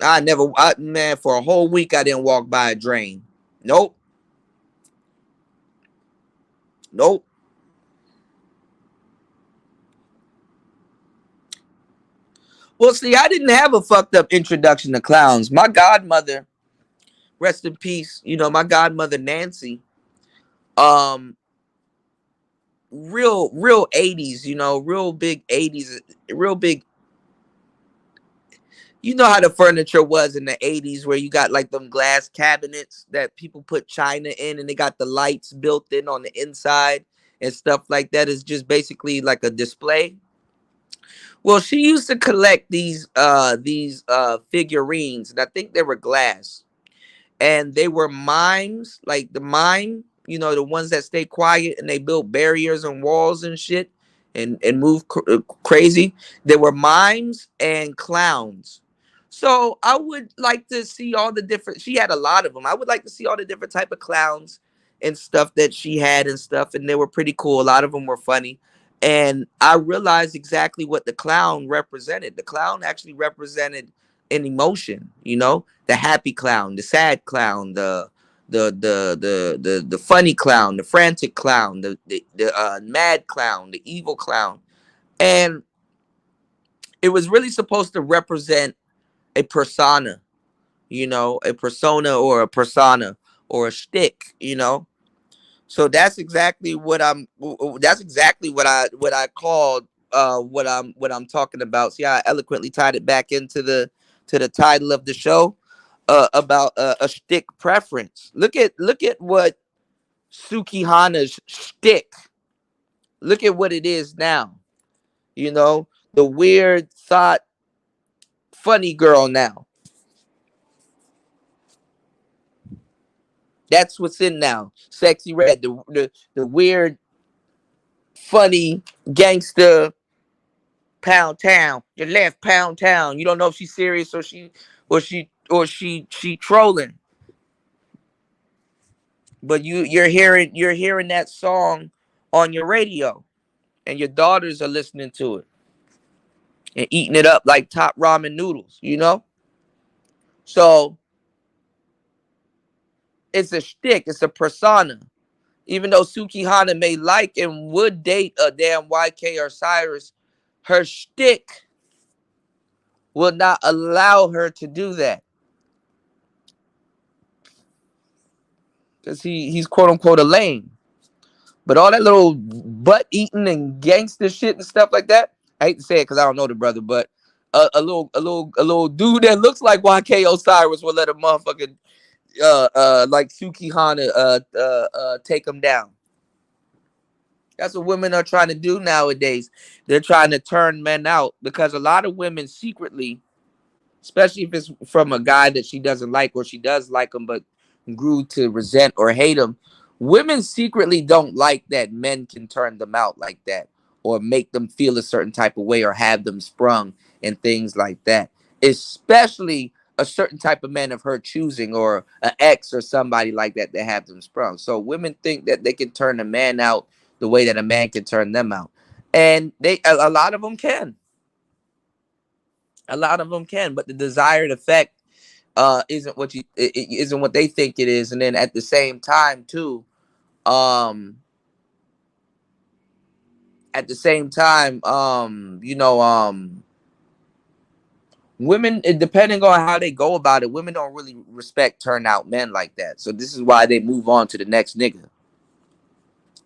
Man, for a whole week, I didn't walk by a drain. Nope. Nope. Well, see, I didn't have a fucked up introduction to clowns. My godmother, rest in peace, you know, my godmother, Nancy, real 80s, you know, real big 80s, real big. You know how the furniture was in the 80s where you got like them glass cabinets that people put china in and they got the lights built in on the inside and stuff like that. Is just basically like a display. Well, she used to collect these figurines, and I think they were glass. And they were mimes, like the mime, you know, the ones that stay quiet and they build barriers and walls and shit and move crazy. They were mimes and clowns. So I would like to see all the different, she had a lot of them. I would like to see all the different type of clowns and stuff that she had and stuff. And they were pretty cool. A lot of them were funny. And I realized exactly what the clown represented. The clown actually represented an emotion, you know, the happy clown, the sad clown, the funny clown, the frantic clown, the mad clown, the evil clown. And it was really supposed to represent a persona, you know, a persona or a persona or a shtick, you know. So that's exactly what I called what I'm talking about. See how I eloquently tied it back into the title of the show about a shtick preference. Look at what Suki Hanna's shtick. Look at what it is now. You know, the weird thought funny girl now. That's what's in now. Sexy Red, the weird, funny gangster pound town. You left pound town. You don't know if she's serious or she trolling. But you're hearing that song on your radio, and your daughters are listening to it and eating it up like top ramen noodles. You know. So it's a shtick. It's a persona. Even though Suki Hanna may like and would date a damn YK or Osiris, her shtick will not allow her to do that. Because he's quote unquote a lame. But all that little butt eating and gangster shit and stuff like that, I hate to say it because I don't know the brother, but a little dude that looks like YK Osiris will let a motherfucker like Suki Hanna take him down. That's what women are trying to do nowadays. They're trying to turn men out because a lot of women secretly, especially if it's from a guy that she doesn't like or she does like him but grew to resent or hate him, women secretly don't like that men can turn them out like that or make them feel a certain type of way or have them sprung and things like that. Especially a certain type of man of her choosing or an ex or somebody like that that have them sprung. So women think that they can turn a man out the way that a man can turn them out. And a lot of them can. A lot of them can, but the desired effect isn't what isn't what they think it is. And then at the same time too, women, depending on how they go about it, women don't really respect turnout men like that. So this is why they move on to the next nigga.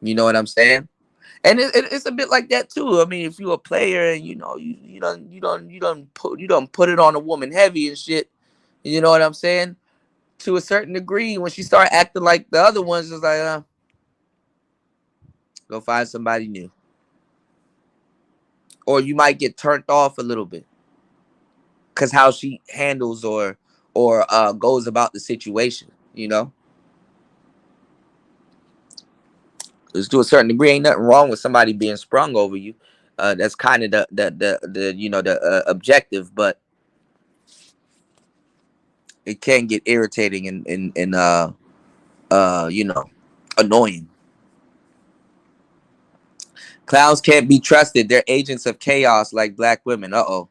You know what I'm saying? And it's a bit like that too. I mean, if you're a player and you don't put it on a woman heavy and shit, you know what I'm saying? To a certain degree, when she start acting like the other ones, it's like, go find somebody new. Or you might get turned off a little bit because how she handles or goes about the situation, you know. Because to a certain degree, ain't nothing wrong with somebody being sprung over you. That's kind of the objective, but it can get irritating and annoying. Clowns can't be trusted. They're agents of chaos like black women. Uh-oh.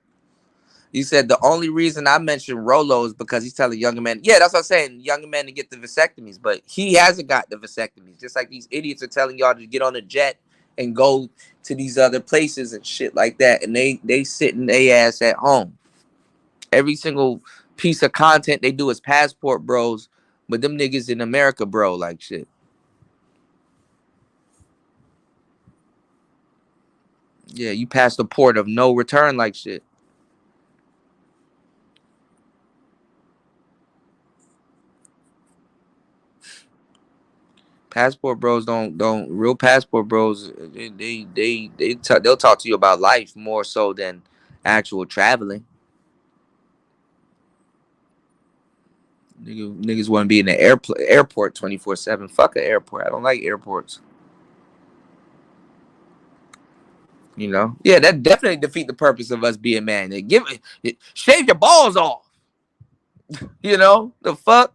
You said the only reason I mentioned Rolo is because he's telling younger men. Yeah, that's what I'm saying. Younger men to get the vasectomies, but he hasn't got the vasectomies. Just like these idiots are telling y'all to get on a jet and go to these other places and shit like that. And they sitting their ass at home. Every single piece of content they do is passport bros, but them niggas in America, bro, like shit. Yeah, you passed the port of no return like shit. Passport bros don't real passport bros. They'll talk to you about life more so than actual traveling. Niggas want to be in the airport 24/7. Fuck an airport. I don't like airports. You know, yeah, that definitely defeat the purpose of us being man. They shave your balls off. You know the fuck.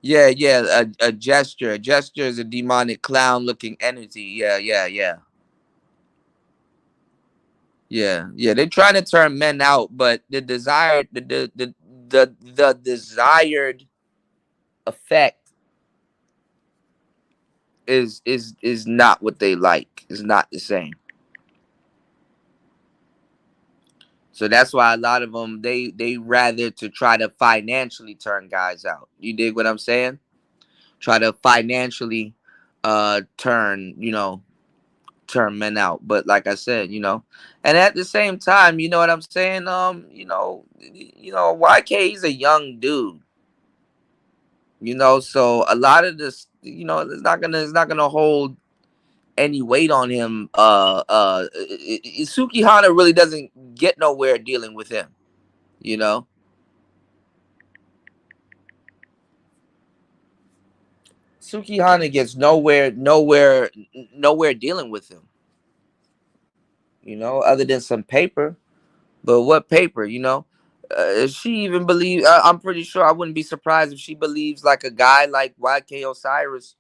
Yeah, a gesture. A gesture is a demonic clown-looking entity. Yeah. They're trying to turn men out, but the desired the desired effect is not what they like. It's not the same. So that's why a lot of them they rather to try to financially turn guys out. You dig what I'm saying? Try to financially turn men out. But like I said, and at the same time, you know what I'm saying? YK, he's a young dude. So a lot of this, it's not gonna hold any weight on him. Suki Hanna really doesn't get nowhere dealing with him. Suki Hanna gets nowhere dealing with him. Other than some paper. But what paper, she even believes, I'm pretty sure I wouldn't be surprised if she believes like a guy like YK Osiris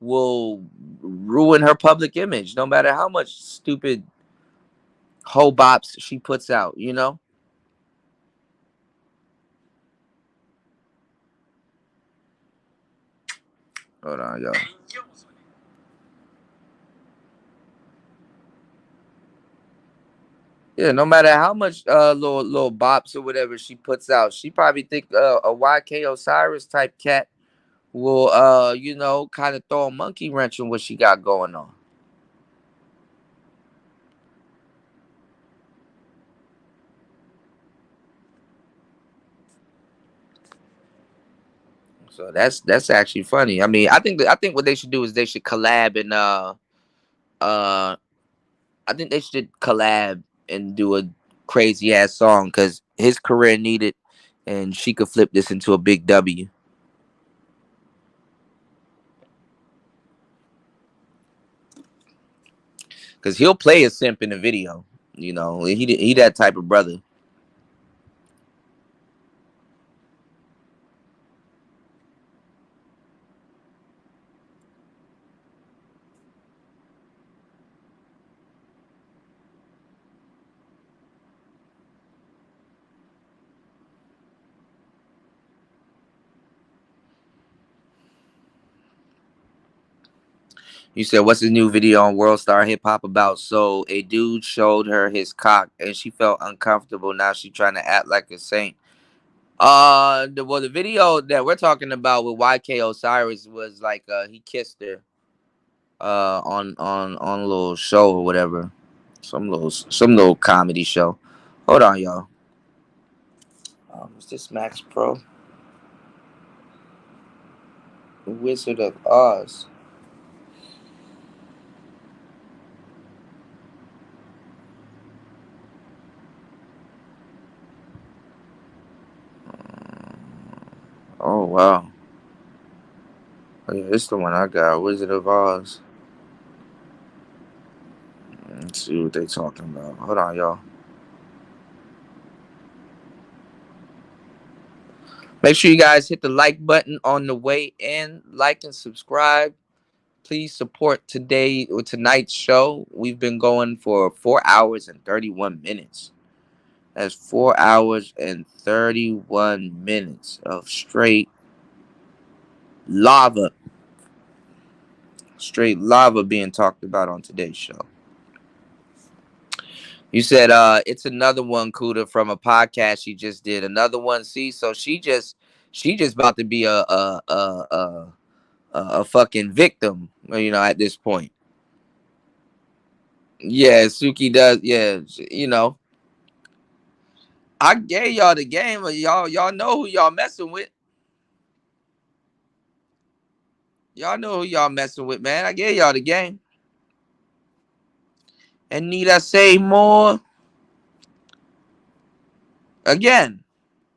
will ruin her public image, no matter how much stupid hoe bops she puts out, Hold on, y'all. Yeah, no matter how much little bops or whatever she puts out, she probably think a YK Osiris type cat will kind of throw a monkey wrench in what she got going on. So that's actually funny. I mean, I think what they should do is they should collab and I think they should collab and do a crazy ass song because his career needed, and she could flip this into a big W. Because he'll play a simp in the video. You know, he that type of brother. You said, what's his new video on World Star Hip Hop about? So a dude showed her his cock and she felt uncomfortable. Now she trying to act like a saint. The video that we're talking about with YK Osiris was like he kissed her on a little show or whatever. Some little comedy show. Hold on, y'all. Is this Max Pro? The Wizard of Oz. Oh wow. Oh, yeah, it's the one I got. Wizard of Oz. Let's see what they talking about. Hold on, y'all. Make sure you guys hit the like button on the way in. Like and subscribe. Please support today or tonight's show. We've been going for 4 hours and 31 minutes. That's 4 hours and 31 minutes of straight lava. Straight lava being talked about on today's show. You said it's another one, Kuda, from a podcast she just did. Another one, see, so she just about to be a fucking victim, at this point. Yeah, Suki does. Yeah, I gave y'all the game. Y'all know who y'all messing with. Y'all know who y'all messing with, man. I gave y'all the game. And need I say more? Again.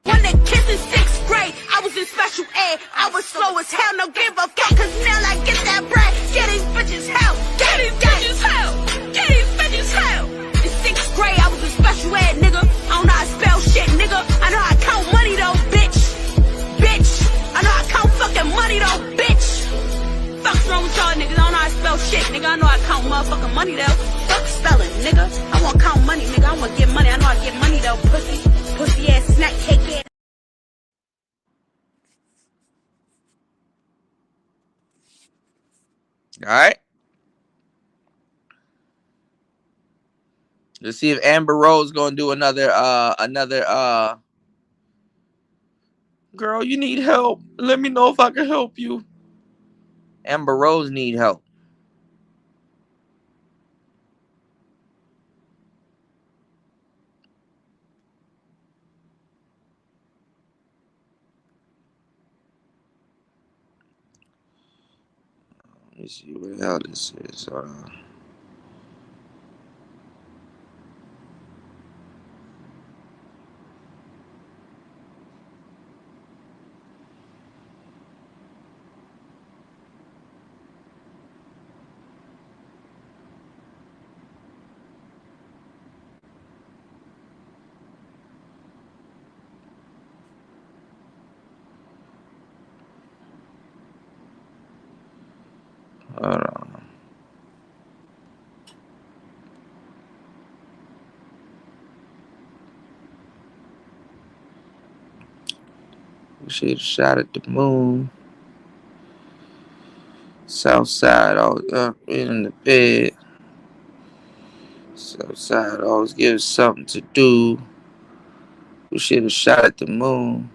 When the kids in 6th grade, I was in special ed. I was slow as hell, no give a fuck, cause now I get that bread. Get these bitches hell. Get these bitches hell. Get these bitches hell. In 6th grade, I was in special ed, nigga. I don't know how to spell shit, nigga. I know how to count money though, bitch. Bitch. I know how to count fucking money though, bitch. Fuck's wrong with y'all niggas? I don't know how to spell shit, nigga. I know how to count motherfucking money though. Fuck spelling, nigga. I want to count money, nigga. I want to get money. I know how to get money though, pussy. Pussy ass snack cake ass. All right. Let's see if Amber Rose gonna do another girl, you need help. Let me know if I can help you. Amber Rose need help. Let me see what the hell this is. Hold on. We should have shot at the moon. Southside always up in the bed. Southside always gives something to do. We should have shot at the moon.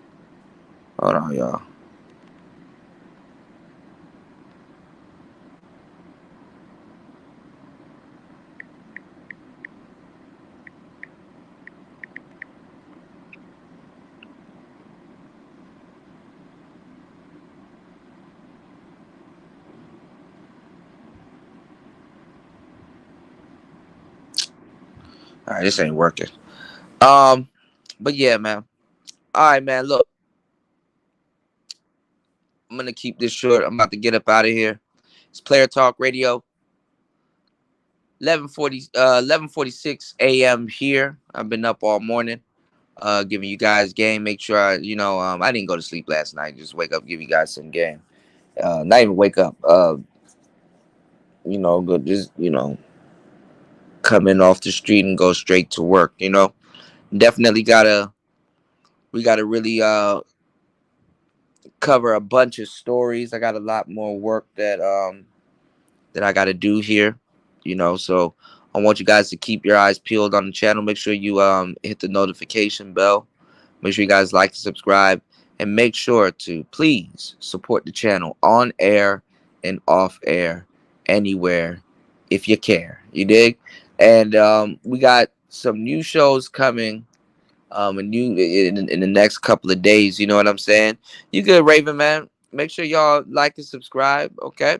Hold on, y'all. All right, this ain't working. But yeah, man. All right, man. Look, I'm gonna keep this short. I'm about to get up out of here. It's Player Talk Radio. 11:46 a.m. here. I've been up all morning, giving you guys game. Make sure I didn't go to sleep last night. Just wake up, give you guys some game. Not even wake up. Go just come in off the street and go straight to work. Definitely we gotta really cover a bunch of stories. I got a lot more work that I gotta do here. So I want you guys to keep your eyes peeled on the channel. Make sure you hit the notification bell. Make sure you guys like and subscribe, and make sure to please support the channel on air and off air, anywhere, if you care. You dig? And we got some new shows coming. In the next couple of days. You know what I'm saying? You good, Raven, man? Make sure y'all like and subscribe. Okay.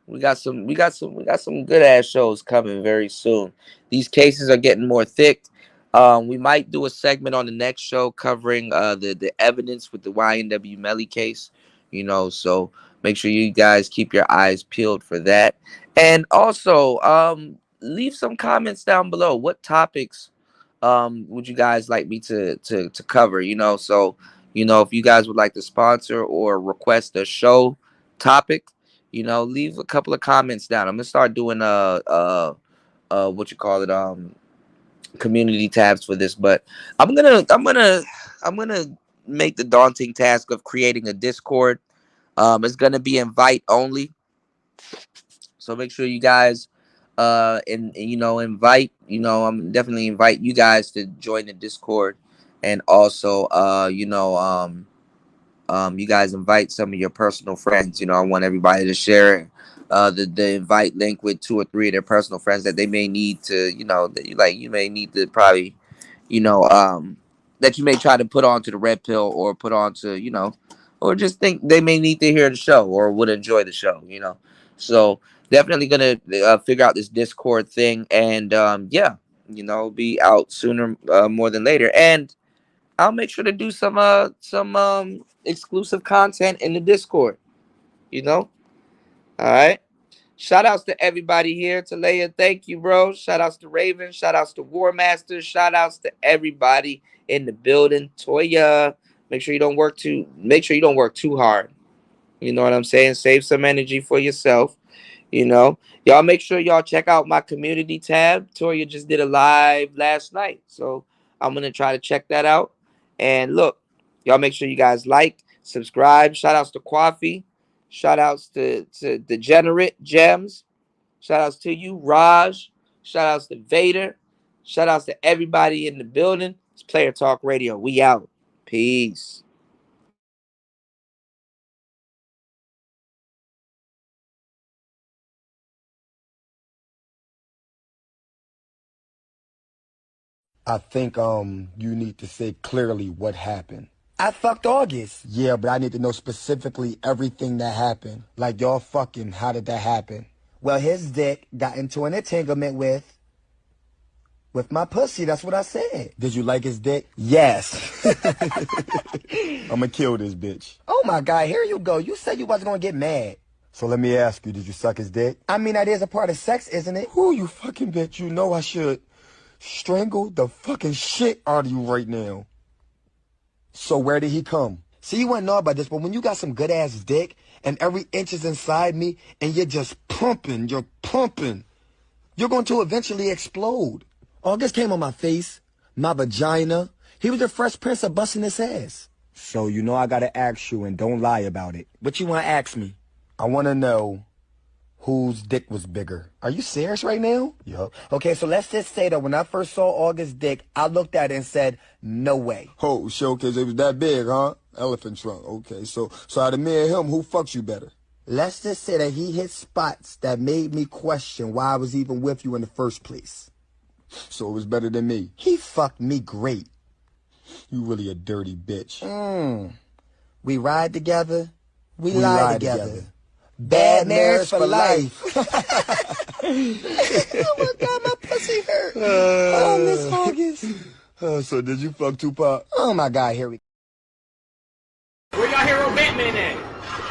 We got some good ass shows coming very soon. These cases are getting more thick. We might do a segment on the next show covering the evidence with the YNW Melly case. So make sure you guys keep your eyes peeled for that. And also, leave some comments down below. What topics would you guys like me to cover? So if you guys would like to sponsor or request a show topic, leave a couple of comments down. I'm gonna start doing what you call it, community tabs for this, but I'm gonna make the daunting task of creating a Discord. It's gonna be invite only, so make sure you guys invite. I'm definitely invite you guys to join the Discord, and also you guys invite some of your personal friends. I want everybody to share the invite link with 2 or 3 of their personal friends that they may need to, that you may need to probably, that you may try to put onto the red pill, or put onto, or just think they may need to hear the show or would enjoy the show. So definitely gonna figure out this Discord thing, and be out sooner more than later. And I'll make sure to do some exclusive content in the Discord. All right. Shout outs to everybody here. To Leia, thank you, bro. Shout outs to Raven. Shout outs to War Master. Shout outs to everybody in the building. Toya, make sure you don't work too hard. You know what I'm saying? Save some energy for yourself. Y'all make sure y'all check out my community tab. Toya just did a live last night, so I'm gonna try to check that out. And look, y'all make sure you guys like, subscribe. Shout outs to Coffee. Shout outs to Degenerate Gems. Shout outs to you, Raj. Shout outs to Vader. Shout outs to everybody in the building. It's Player Talk Radio. We out. Peace. I think you need to say clearly what happened. I fucked August. Yeah, but I need to know specifically everything that happened. Like y'all fucking, how did that happen? Well, his dick got into an entanglement with my pussy. That's what I said. Did you like his dick? Yes. I'ma kill this bitch. Oh my God, here you go. You said you wasn't gonna get mad. So let me ask you, did you suck his dick? I mean, that is a part of sex, isn't it? Who you fucking bitch, you know I should strangle the fucking shit out of you right now. So where did he come? See, you wouldn't know about this, but when you got some good ass dick and every inch is inside me and you're just pumping, you're going to eventually explode. August came on my face, my vagina. He was the Fresh Prince of busting his ass. So you know I gotta ask you, and don't lie about it. What you wanna ask me? I wanna know, Whose dick was bigger? Are you serious right now? Yup. Okay, so let's just say that when I first saw August's dick, I looked at it and said, no way. Oh, showcase, it was that big, huh? Elephant trunk. Okay, so out of me and him, who fucks you better? Let's just say that he hit spots that made me question why I was even with you in the first place. So it was better than me. He fucked me great. You really a dirty bitch. We ride together. We lie together. Bad marriage for life. Oh my God, my pussy hurt. Oh, Miss August. So did you fuck Tupac? Oh my God, here we go. Where y'all hero Batman at?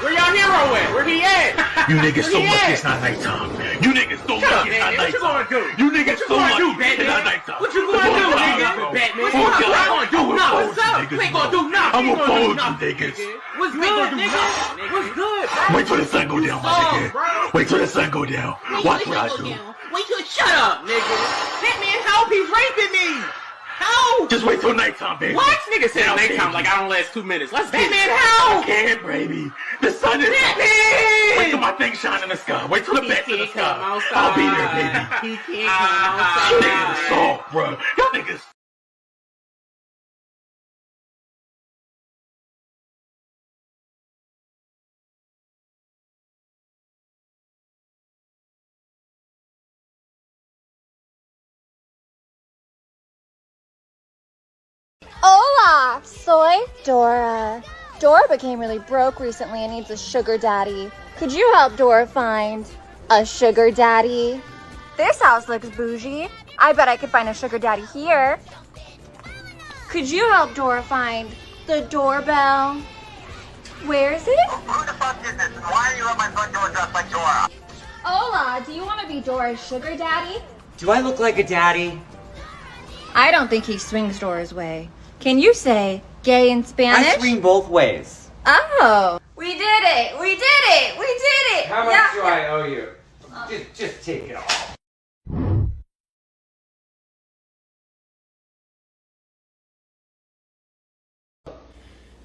Where y'all hero at? Where he at? You niggas so lucky it's not nighttime. You niggas so lucky it's not nighttime. What you gonna do? You niggas so lucky it's not nighttime. What you gonna do, nigga? Batman. What you gonna do? Nah, what's up? We ain't gonna do nothing. I'm gonna fold you niggas. What's good, nigga? What's good? Wait till the sun go down, my nigga. Wait till the sun go down. Watch what I do. Wait till shut up, nigga. Batman, help! He's raping me. Help! Just wait till nighttime, baby. What? Nigga said nighttime like I don't last 2 minutes. Let's get Batman, help! I can't, baby. The sun is Batman! Wait till my thing shine in the sky. Wait till the bat's in the sky. Outside. I'll be there, baby. He can't come outside. You niggas are soft, bro. Y'all niggas. Hola, soy Dora. Dora became really broke recently and needs a sugar daddy. Could you help Dora find a sugar daddy? This house looks bougie. I bet I could find a sugar daddy here. Could you help Dora find the doorbell? Where is it? Who the fuck is this? Why are you at my front door dressed like Dora? Hola, do you want to be Dora's sugar daddy? Do I look like a daddy? I don't think he swings Dora's way. Can you say gay in Spanish? I swing both ways. Oh. We did it! We did it! We did it! How much do I owe you? Just take it all.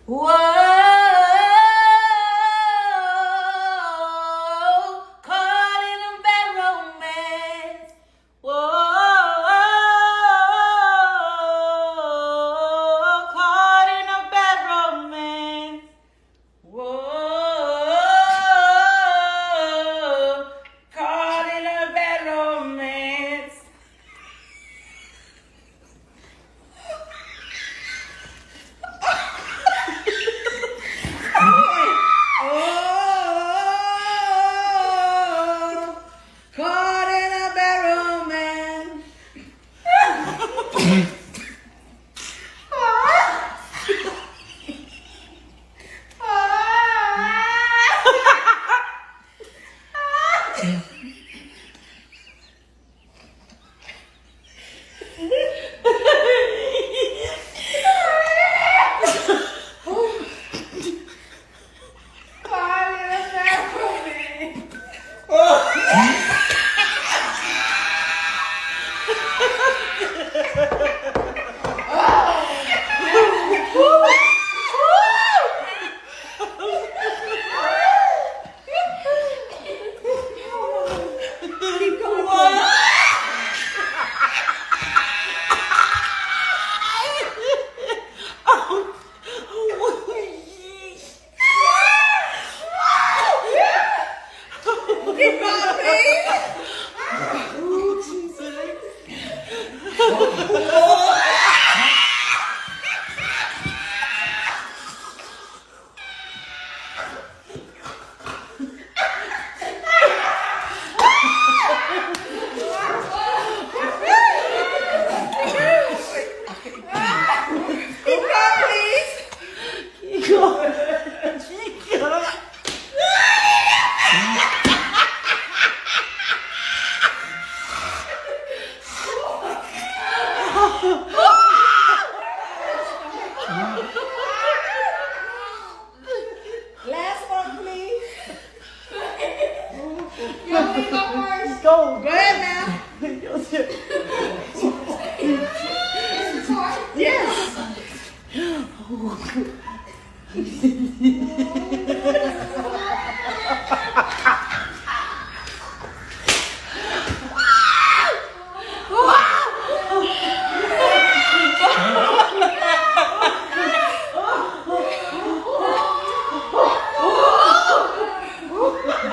Whoa, caught in a bad romance. Whoa, caught in a bad romance. Whoa, caught in a bad romance. Caught in a bad romance.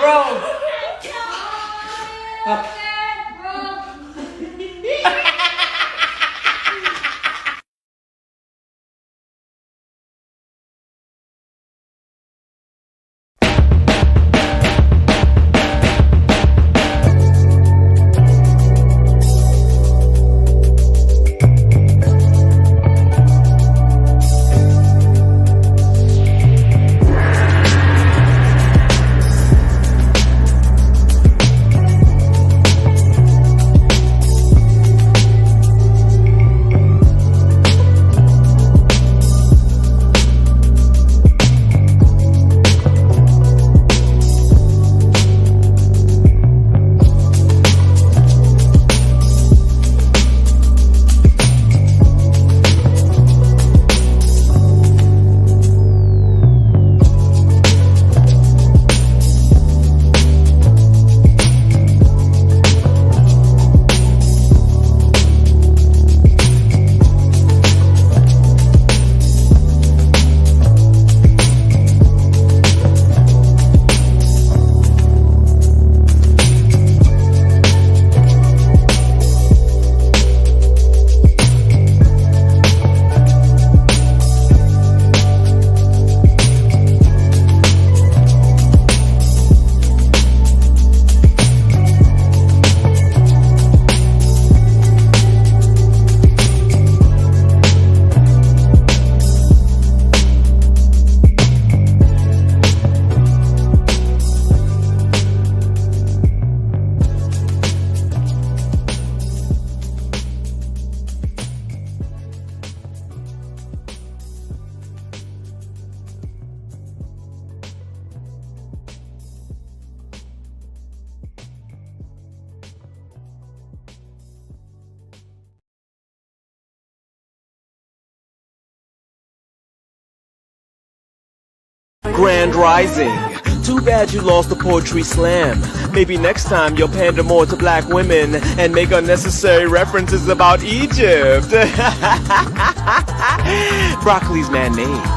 bro. Grand Rising. Too bad you lost the poetry slam. Maybe next time you'll pander more to black women and make unnecessary references about Egypt. Broccoli's man-made.